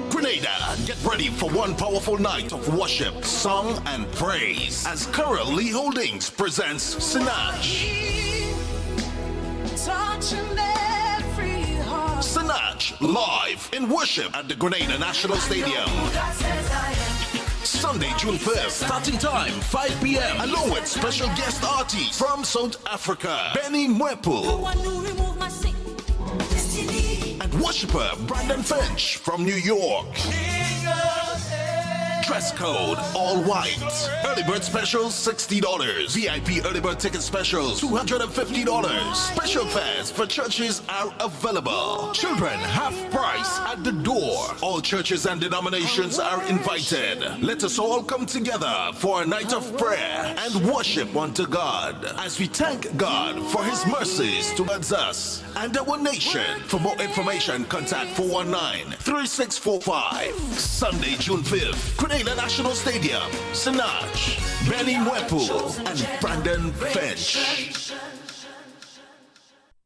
Grenada, get ready for one powerful night of worship, song, and praise as Coral Lee Holdings presents Sinach. Sinach live in worship at the Grenada National Stadium. Sunday, June 5th, starting time 5 p.m. along with special guest artists from South Africa, Benny Mwepu, and worshipper Brandon Finch from New York. Dress code all white. Early bird specials $60. VIP early bird ticket specials $250. Special fares for churches are available. Children half price at the door. All churches and denominations are invited. Let us all come together for a night of prayer and worship unto God as we thank God for his mercies towards us and our nation. For more information, contact 419-3645. Sunday, June 5th, Grenada National Stadium, Sinach, Benny Mwepu, and Brandon Finch.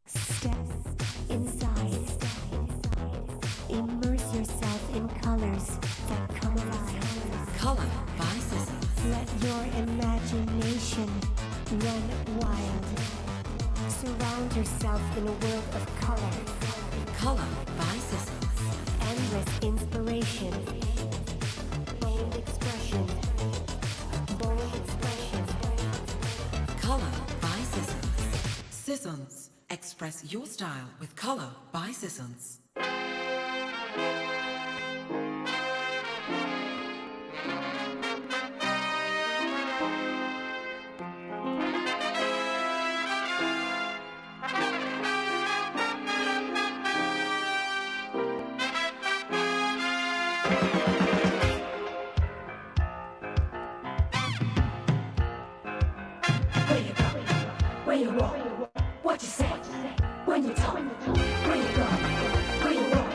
Step inside. Immerse yourself in colors that come alive. Color by Sissons. Let your imagination run wild. Surround yourself in a world of color. Color by Sissons. Endless inspiration. Bold expression. Bold expression. Color by Sissons. Sissons. Express your style with Color by Sissons. Where you go? Where you walk? What you say? When you talk? Where you go? Where you walk?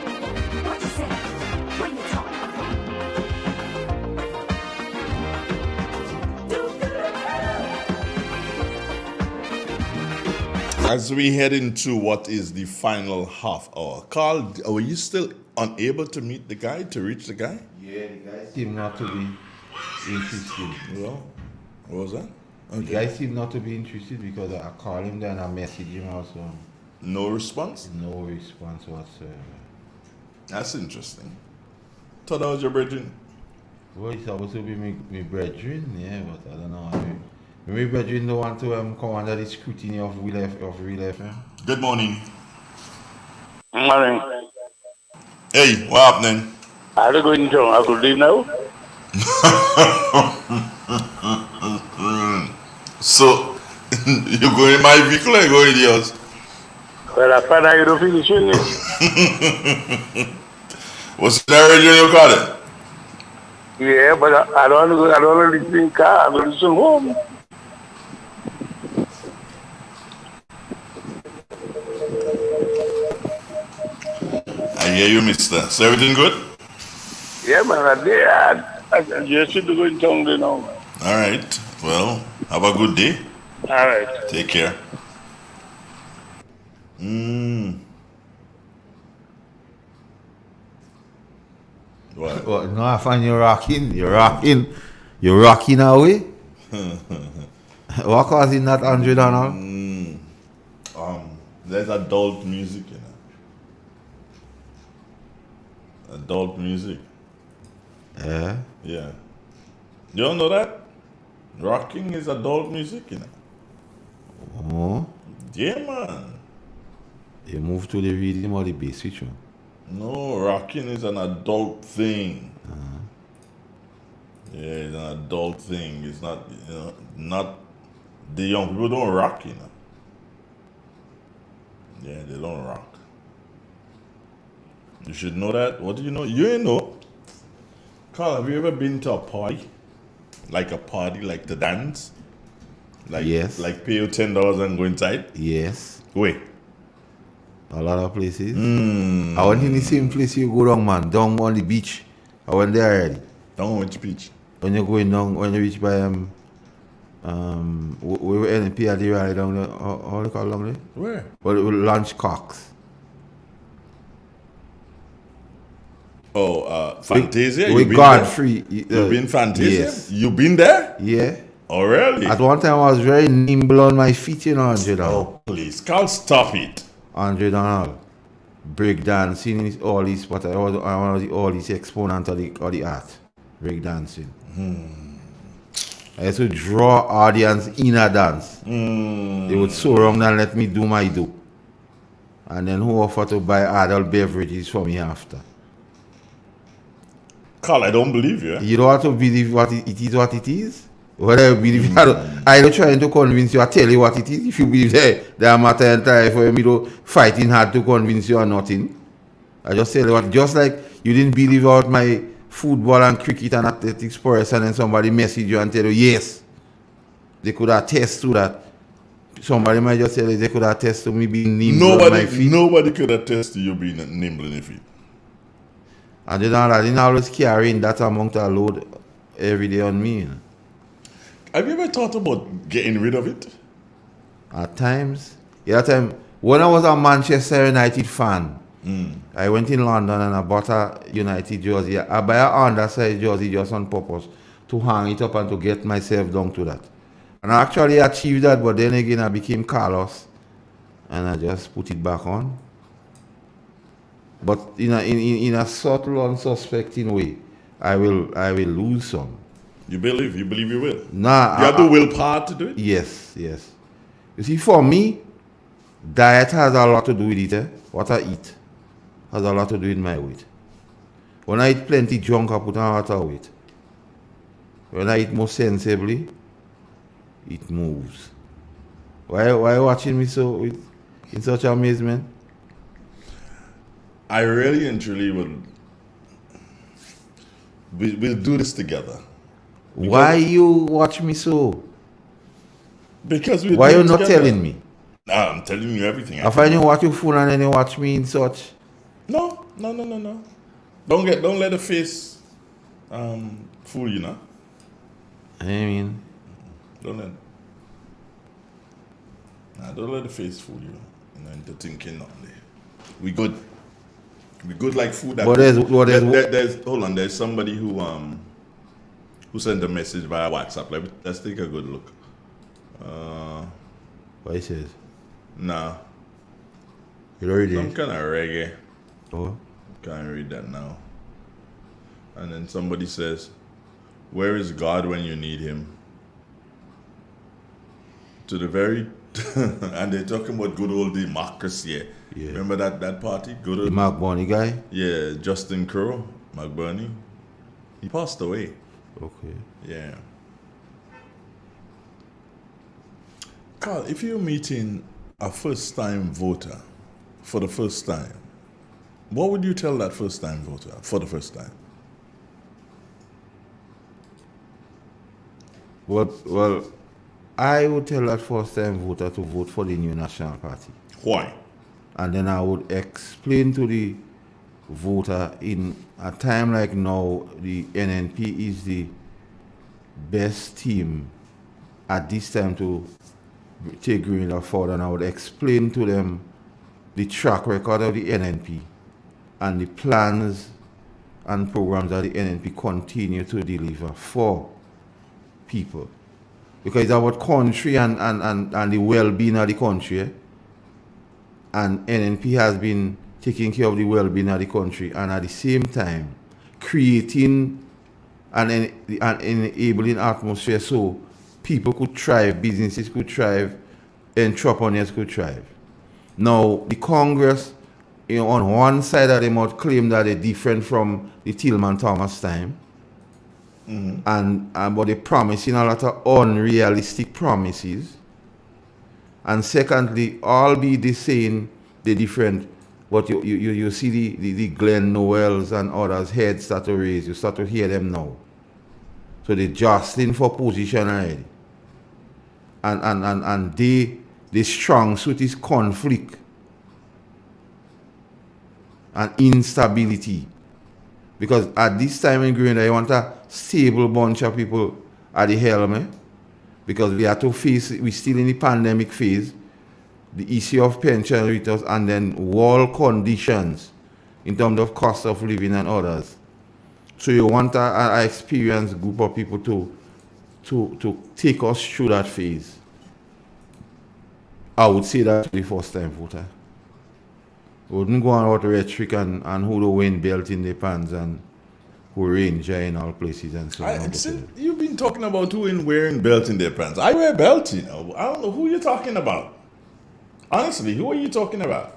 What you say? When you talk? As we head into what is the final half hour, Carl, were you still unable to meet the guy, to reach the guy? Yeah, the guy seemed not to be interested. Well, what was that? The guy seemed not to be interested because I called him there and I messaged him also. No response? No response whatsoever. That's interesting. Thought that was your brethren. Well, he's supposed to be my brethren, yeah, but I don't know. My brethren don't want to come under the scrutiny of real FM. Good morning. Morning. Hey, what happening? Are you going to I could leave now? So, you going in my vehicle or you going in yours? Well, I find out you don't finish it. What's the radio you call it? Yeah, but I don't want to listen in car. I'm going to listen home. I hear you, mister. So everything good? Yeah, man. I just need to go in town now. All right. Well, have a good day. All right. Take care. What? Well, no, I find you're rocking away. What causing that $100? There's adult music, you know. Adult music. Yeah. Yeah. You don't know that? Rocking is adult music, you know. Oh. Yeah, man. You move to the rhythm or the bass, which one? No, rocking is an adult thing. Yeah, it's an adult thing. It's not, you know, not the young people don't rock, you know. Yeah, they don't rock. You should know that. What do you know? You ain't know. Carl, have you ever been to a party? Like a party, like to dance? Like, yes. Like pay you $10 and go inside? Yes. Wait. A lot of places. I went in the same place you go down, man. Down on the beach. I went there already. Down which beach? When you going down, when you reach by we were in PRD rally down there. How do you call it down there? Where? Well, we launch Cox. Oh, Fantasia? We Godfrey. You been Fantasia? Yes. You been there? Yeah. Oh, really? At one time, I was very nimble on my feet, you know, $100. Oh, please. Carl, stop it. $100. Break dancing, all this, but I was all these exponent of the art. Break dancing. I used to draw audience in a dance. They would so wrong and let me do my do. And then who offered to buy adult beverages for me after. Carl, I don't believe you. You don't have to believe it is what it is. Whatever you believe, I'm not trying to convince you. I tell you what it is. If you believe there are matter and time for me to fighting hard to convince you or nothing. I just tell you what. Just like you didn't believe about my football and cricket and athletics person, and somebody message you and tell you yes, they could attest to that. Somebody might just tell you they could attest to me being nimble on my feet. Nobody could attest to you being nimble on your feet. And I didn't always carrying that amount of load every day on me. Have you ever thought about getting rid of it? At times. Yeah, when I was a Manchester United fan, I went in London and I bought a United jersey. I buy an undersized jersey just on purpose to hang it up and to get myself down to that. And I actually achieved that, but then again I became Carlos and I just put it back on. But in a subtle, unsuspecting way, I will lose some. You believe you will? Nah. You have the willpower to do it? Yes. You see, for me, diet has a lot to do with it. What I eat has a lot to do with my weight. When I eat plenty junk, I put on a lot of weight. When I eat more sensibly, it moves. Why are you watching me so in such amazement? I really and truly we'll do this together. Why you watch me so? Because we. Why you not telling me? Nah, I'm telling you everything. I find you watch your phone and then you watch me in such. No. Don't let the face fool you now. I mean, don't let the face fool you. Into thinking nothing. We good like food. But there's hold on. There's somebody who sent a message via WhatsApp. Let's take a good look. What he says? Nah. You already some kind of reggae. Oh. Can't read that now. And then somebody says, "Where is God when you need Him?" To the very, and they're talking about good old democracy. Yeah. Remember that party? Good old. The Mark Burney guy? Yeah, Justin Crow, Mark Burney. He passed away. Okay. Yeah. Carl, if you're meeting a first-time voter for the first time, what would you tell that first-time voter for the first time? Well, I would tell that first-time voter to vote for the new National Party. Why? And then I would explain to the voter in a time like now, the NNP is the best team at this time to take Grenada forward, and I would explain to them the track record of the NNP and the plans and programs that the NNP continue to deliver for people. Because it's about country and the well-being of the country. And NNP has been taking care of the well-being of the country and at the same time creating an enabling atmosphere so people could thrive, businesses could thrive, entrepreneurs could thrive. Now, the Congress, on one side of them might claim that they're different from the Tillman Thomas time. Mm-hmm. But they're promising a lot of unrealistic promises. And secondly, all be the same, they're different. But you see the Glenn Noels and others' heads start to raise. You start to hear them now. So they're jostling for position already. And they strong suit is conflict and instability. Because at this time in Grenada, you want a stable bunch of people at the helm. Because we have to face, we're still in the pandemic phase, the issue of pension returns, and then world conditions in terms of cost of living and others. So you want an experienced group of people to take us through that phase. I would say that to the first time voter. Wouldn't go on about rhetoric and who the win belt in the pants and who ranger in all places and so on. You've been talking about who in wearing belt in their pants. I wear belt, you know. I don't know who you're talking about. Honestly, who are you talking about?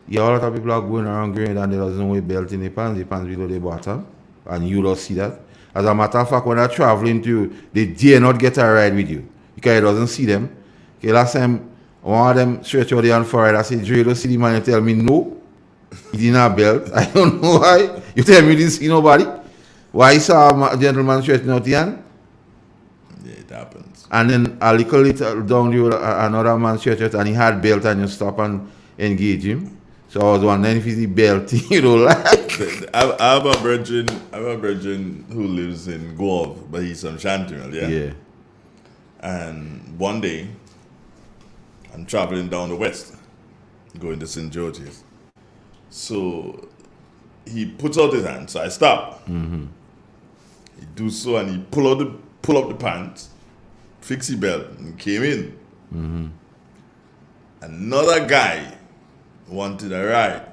Yeah, a lot of people are going around Grenada and they doesn't wear belt in the pants below the bottom. and you don't see that. As a matter of fact, when they're traveling to you, they dare not get a ride with you because he doesn't see them. Okay, last time, one of them stretch out the hand for it. I said, Dre, you don't see the man. You tell me, no, he didn't have belt. I don't know why. You tell me you didn't see nobody. Why he saw a gentleman stretching out the hand? Yeah, it happens. And then a little later down the road, another man stretched out and he had belt and you stop and engage him. So I was wondering if he's the belt you don't like. I have a virgin who lives in Guelph, but he's from Chanterelle, Yeah. And one day, I'm traveling down the west, going to St. George's. So he puts out his hand, so I stop. Mm-hmm. He do so and he pull up the pants, fix the belt, and came in. Mm-hmm. Another guy wanted a ride.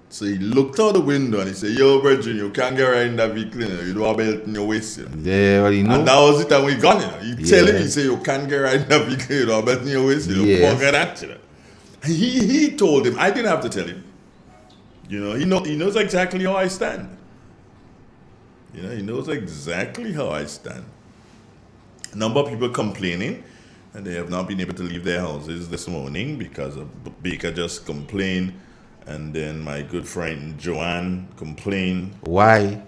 So he looked out the window and he said, yo, Virgin, you can't get right in that vehicle, you don't have a belt in your waist. Yeah, well, you know. And that was it, and we gone, You tell him, he say, you can't get right in that vehicle, you don't have a belt in your waist, you don't forget that, He told him, I didn't have to tell him. He knows exactly how I stand. He knows exactly how I stand. A number of people complaining, and they have not been able to leave their houses this morning because a baker just complained, and then my good friend Joanne complained. Why?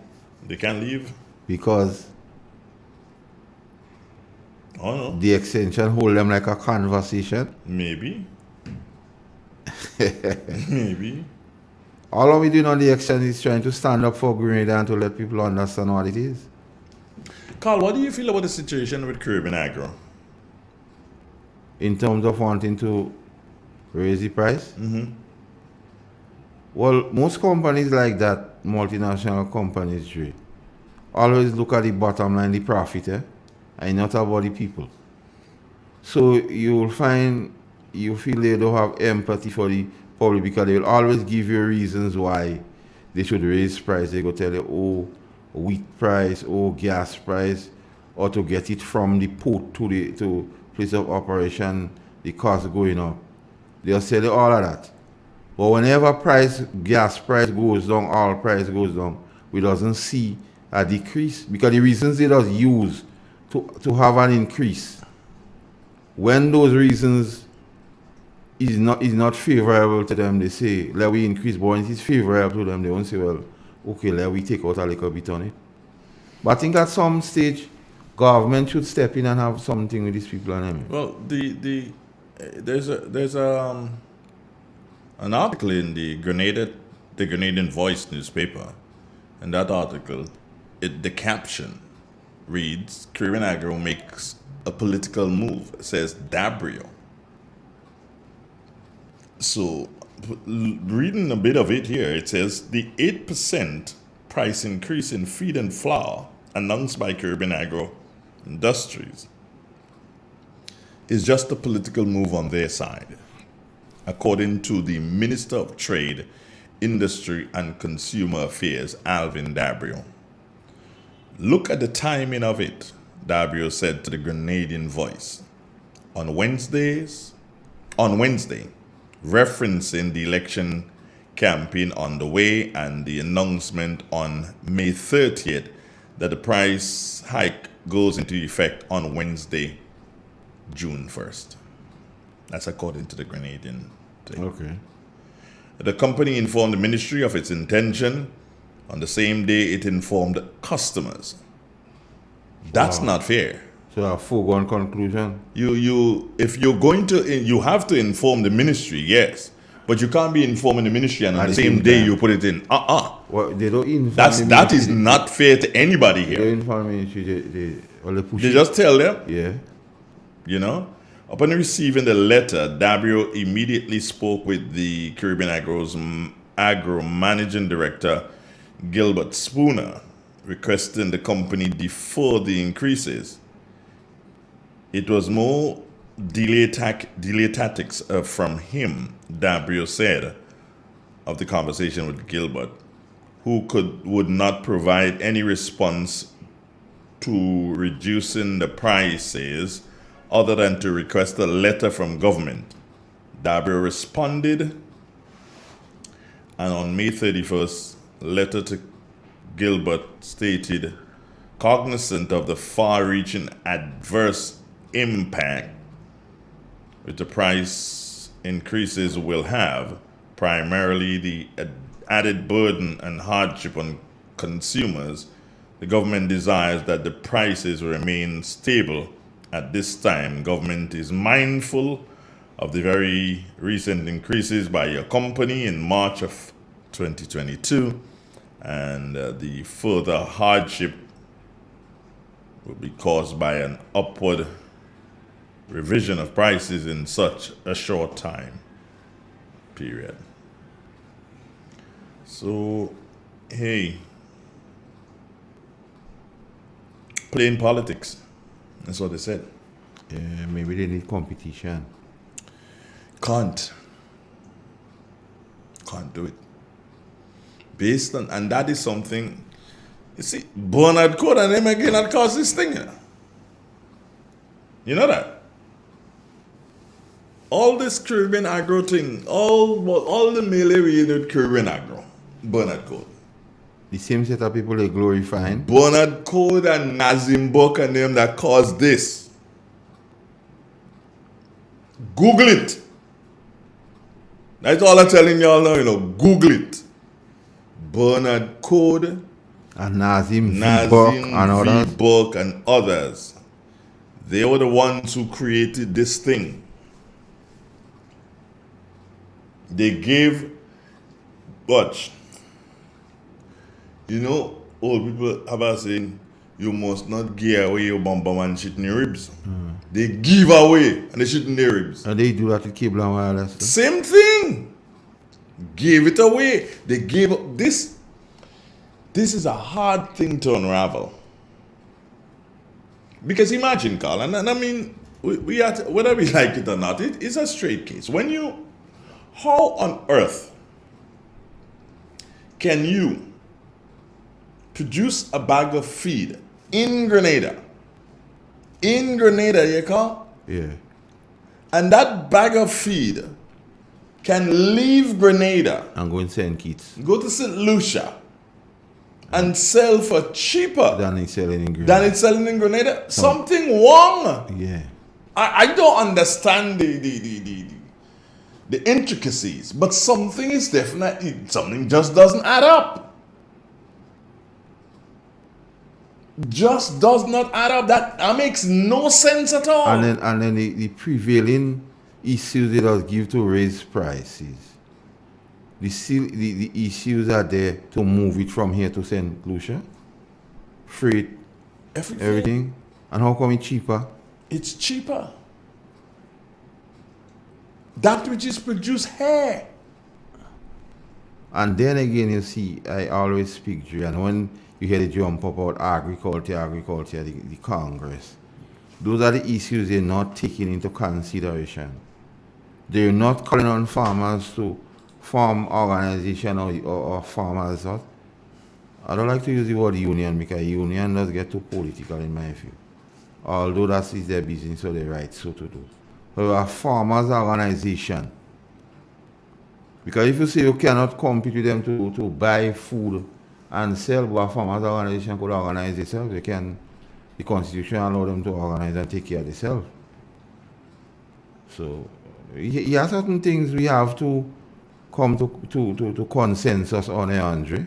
They can't leave. Because no. The Xtension hold them like a conversation. Maybe. Maybe. All we doing on the Xtension is trying to stand up for Grenada and to let people understand what it is. Carl, what do you feel about the situation with Caribbean Agro? In terms of wanting to raise the price? Mm-hmm. Well, most companies like that, multinational companies, always look at the bottom line, the profit, and not about the people. So you'll find you feel they don't have empathy for the public because they will always give you reasons why they should raise price. They go tell you, oh, wheat price, oh, gas price, or to get it from the port to place of operation, the cost going up. They'll sell you all of that. But whenever gas price goes down, oil price goes down, we doesn't see a decrease because the reasons they just use to have an increase. When those reasons is not favorable to them, they say, let we increase, but when it is favorable to them, they won't say, well, okay, let we take out a little bit on it. But I think at some stage, government should step in and have something with these people and them. Well, there's an article in the Grenadian Voice newspaper, and that article, the caption reads, Caribbean Agro makes a political move, says Dabrio. So, reading a bit of it here, it says the 8% price increase in feed and flour announced by Caribbean Agro Industries is just a political move on their side, according to the Minister of Trade, Industry and Consumer Affairs, Alvin Dabrio. Look at the timing of it, Dabrio said to the Grenadian Voice. On Wednesday, referencing the election campaign on the way and the announcement on May 30th that the price hike goes into effect on Wednesday, June 1st. That's according to the Grenadian thing. Okay. The company informed the ministry of its intention. On the same day, it informed customers. That's not fair. So a foregone conclusion. If you're going to, you have to inform the ministry, yes, but you can't be informing the ministry and on the same day you put it in. Well, they don't inform. That is not fair to anybody here. They don't inform the ministry. They just tell them. Yeah. Upon receiving the letter, Dabrio immediately spoke with the Caribbean Agro Managing Director, Gilbert Spooner, requesting the company defer the increases. It was more delay tactics from him, Dabrio said, of the conversation with Gilbert, who would not provide any response to reducing the prices other than to request a letter from government. Dabrio responded, and on May 31st, letter to Gilbert stated, cognizant of the far-reaching adverse impact which the price increases will have, primarily the added burden and hardship on consumers, the government desires that the prices remain stable. At this time, government is mindful of the very recent increases by your company in March of 2022, and the further hardship will be caused by an upward revision of prices in such a short time period. So, hey, playing politics. That's what they said. Yeah, maybe they need competition. Can't do it. Based on, and that is something, you see, Bernard Code and him again had caused this thing. You know that? All this Caribbean agro thing, all the melee we with Caribbean agro, Bernard Code. The same set of people they glorifying. Bernard Code and Nazim Buck and them that caused this. Google it. That's all I'm telling y'all now, Google it. Bernard Code and Nazim Buck and others. Buck and others. They were the ones who created this thing. They gave, watch. Old people have a saying, you must not give away your bum and shit in your ribs. They give away and they shit in their ribs. And they do that with cable and wireless. Same thing. Gave it away. They gave up this. This is a hard thing to unravel. Because imagine, Carl, and I mean, we are, whether we like it or not, it is a straight case. How on earth can you produce a bag of feed in Grenada? In Grenada, you call? Yeah. And that bag of feed can leave Grenada and go in St. Kitts. Go to St. Lucia and sell for cheaper than it's selling in Grenada. Something wrong. Yeah. I don't understand the intricacies, but something just doesn't add up. Just does not add up. That makes no sense at all. And then the prevailing issues they just give to raise prices. The issues are there to move it from here to St. Lucia. Freight, everything. And how come it's cheaper? It's cheaper. That which is produced here. And then again, you see, I always speak to you, and when you hear the jump up about agriculture, the Congress, those are the issues they're not taking into consideration. They're not calling on farmers to form organization or farmers. I don't like to use the word union because union does get too political in my view. Although that is their business, so they're right so to do. But a farmers organization. Because if you say you cannot compete with them to buy food and sell, but a farmers organization could organize itself, the constitution allow them to organize and take care of themselves. So, there are certain things we have to come to consensus on, Andre.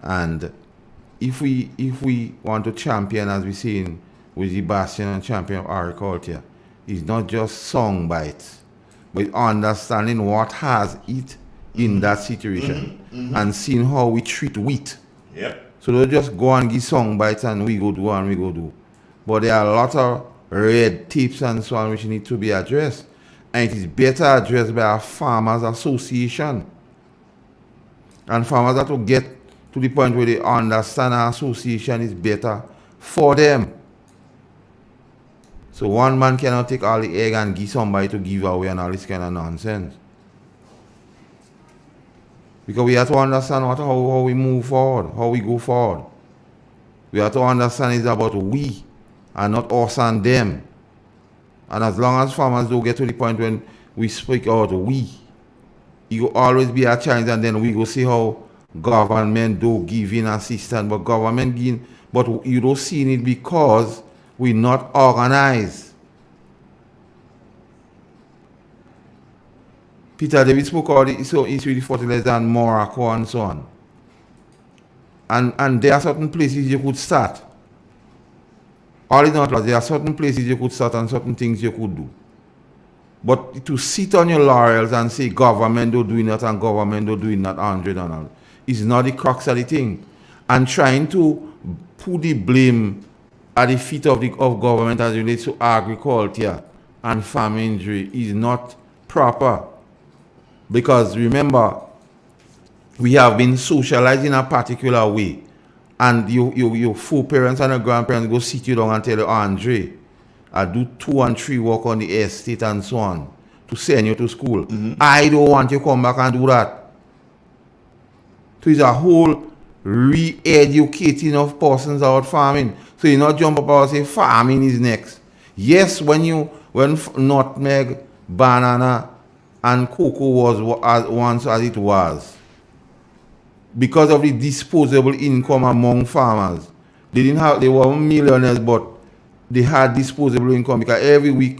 And if we want to champion, as we see with the bastion and champion of agriculture, it's not just song bites, but understanding what has it in that situation and seeing how we treat wheat. Yep. So don't just go and give song bites and we go do. But there are a lot of red tapes and so on which need to be addressed. And it is better addressed by a farmers association. And farmers have to get to the point where they understand our association is better for them. So one man cannot take all the egg and give somebody to give away and all this kind of nonsense. Because we have to understand how we move forward, how we go forward. We have to understand it's about we and not us and them. And as long as farmers don't get to the point when we speak out we, it will always be a challenge, and then we go see how government do giving assistance, but government giving, but you don't see it because we're not organized. Peter David spoke about it, so it's with the fertilizer and Morocco and so on. And there are certain places you could start. All in all, there are certain places you could start and certain things you could do. But to sit on your laurels and say government don't doing that and government don't doing that, $100 is not the crux of the thing. And trying to put the blame at the feet of government as it relates to agriculture and farm injury is not proper. Because remember, we have been socialized in a particular way. And your foreparents and your grandparents go sit you down and tell you, Andre, I do 2 and 3 work on the estate and so on to send you to school. I don't want you to come back and do that. So it's a whole re-educating of persons about farming. So you not jump up and say farming is next. Yes, when nutmeg, banana, and cocoa was once as it was, because of the disposable income among farmers, they were millionaires, but they had disposable income because every week,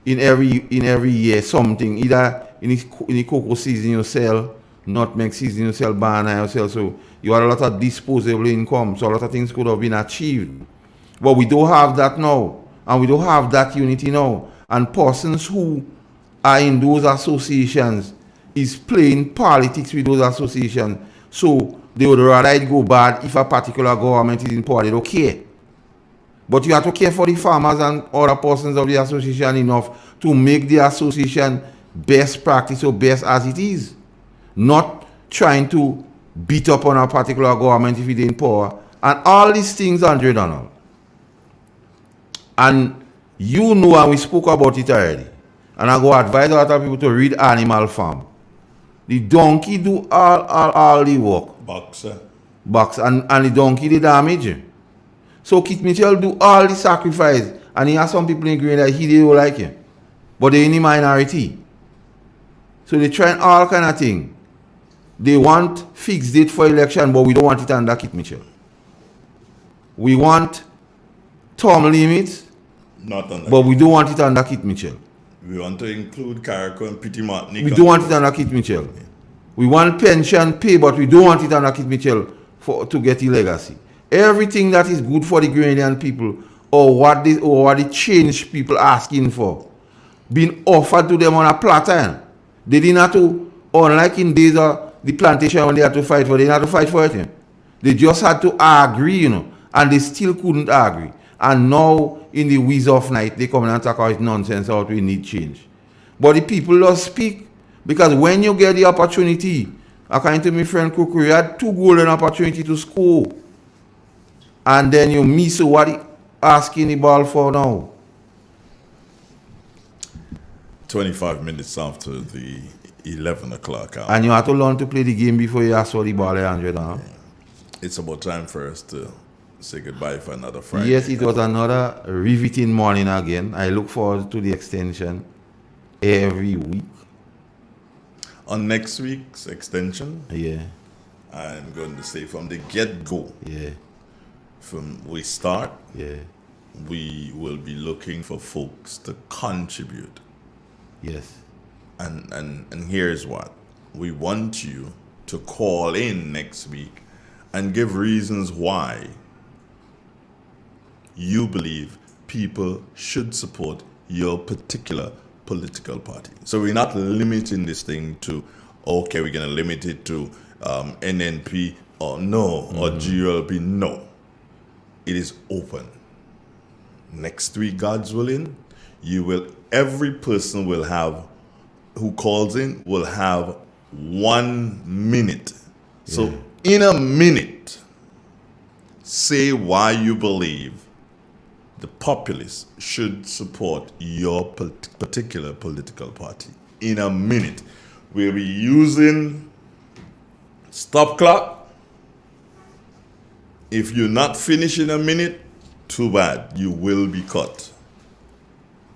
in every year, something, either in the cocoa season you sell, nutmeg season you sell, banana you sell, so you had a lot of disposable income, so a lot of things could have been achieved. But we don't have that now, and we don't have that unity now, and persons who are in those associations is playing politics with those associations, so they would rather it go bad if a particular government is in power. They don't care. But you have to care for the farmers and other persons of the association enough to make the association best practice or best as it is. Not trying to beat up on a particular government if it is in power. And all these things, Andre Donald. And you know, and we spoke about it already. And I go advise a lot of people to read Animal Farm. The donkey do all the work. Box. And the donkey the damage. So Kit Mitchell do all the sacrifice. And he has some people in Green that he don't like him. But they're in the minority. So they try all kind of thing. They want fixed date for election, but we don't want it under Kit Mitchell. We want term limits, but we don't want it under Kit Mitchell. We want to include Carrico and Petty Martinique. We don't want it under Kit Mitchell. We want pension pay, but we don't want it under Kit Mitchell to get the legacy. Everything that is good for the Grenadian people, or what the change people asking for, being offered to them on a platter. They didn't have to, unlike in days of the plantation when they had to fight for, they didn't have to fight for it. They just had to agree, and they still couldn't agree. And now, in the wheeze of night, they come and talk about nonsense about we need change. But the people don't speak, because when you get the opportunity, according to my friend Kuku, you had 2 golden opportunities to score. And then you miss what he asking the ball for now. 25 minutes after the 11 o'clock hour. And you have to learn to play the game before you ask for the ball, $100. It's about time for us to say goodbye for another Friday. Yes, it was another riveting morning again. I look forward to the extension every week. On next week's extension, I'm going to say from the get-go, from we start, we will be looking for folks to contribute. Yes. And here's what. We want you to call in next week and give reasons why you believe people should support your particular political party. So we're not limiting this thing to, okay, we're going to limit it to NNP or no, or GLP. No. It is open. Next week, God's willing, every person will have, who calls in, will have 1 minute. So in a minute, say why you believe the populace should support your particular political party. In a minute. We'll be using stop clock. If you're not finished in a minute, too bad. You will be cut.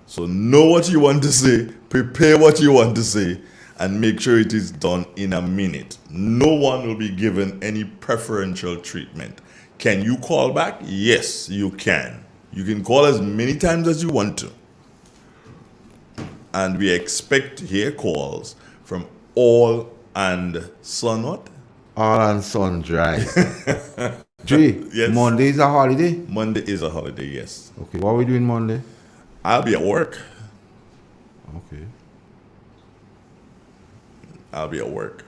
So know what you want to say, prepare what you want to say, and make sure it is done in a minute. No one will be given any preferential treatment. Can you call back? Yes, you can. You can call as many times as you want to. And we expect to hear calls from all and son what? All and son dry. Dre, Yes. Monday is a holiday? Monday is a holiday, yes. Okay, what are we doing Monday? I'll be at work. Okay. I'll be at work.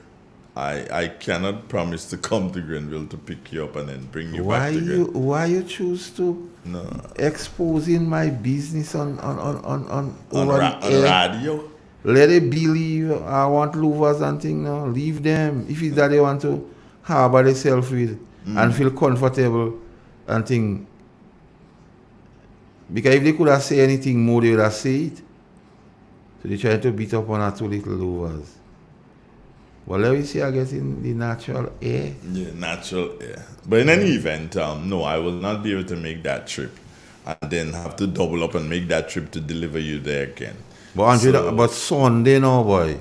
I cannot promise to come to Grenville to pick you up and then bring you back to Grenville. Why you choose to exposing my business on radio? Let it believe I want lovers and things now. Leave them. If it's that they want to harbor themselves with and feel comfortable and thing. Because if they could have said anything more, they would have said it. So they try to beat up on our two little lovers. Well, let me see, I guess, in the natural air. Yeah, natural air. But in any event, no, I will not be able to make that trip and then have to double up and make that trip to deliver you there again. But Andre, but Sunday now, boy.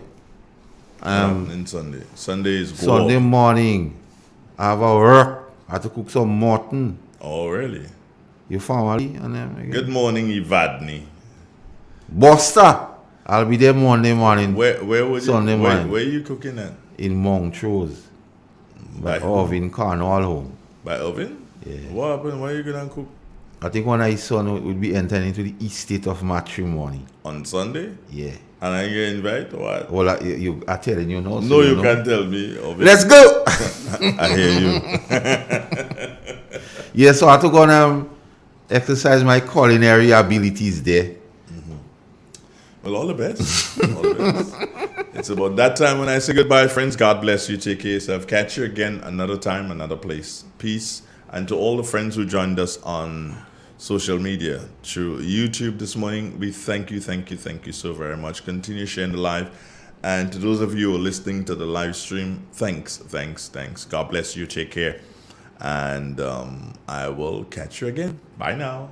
In Sunday. Sunday is go Sunday out. morning, I have a work. I have to cook some mutton. Oh, really? Your family and them again. Good morning, Ivadni. Buster, I'll be there Monday morning. Where would Sunday you, morning. where are you cooking at? In Montrose. By Irvin Cornwall home. By Irvin? Yeah. What happened? Where are you going to cook? I think one of his son will be entering into the estate of matrimony. On Sunday? Yeah. And I get invited or what? Well, I'm telling you now. So No, you know. can't tell me. Obviously. Let's go! I hear you. Yeah, so I have to go and exercise my culinary abilities there. Well, all the best. All the best. It's about that time when I say goodbye, friends. God bless you. Take care of yourself. Catch you again another time, another place. Peace. And to all the friends who joined us on social media through YouTube this morning, we thank you so very much. Continue sharing the live. And to those of you who are listening to the live stream, thanks. God bless you. Take care. And I will catch you again. Bye now.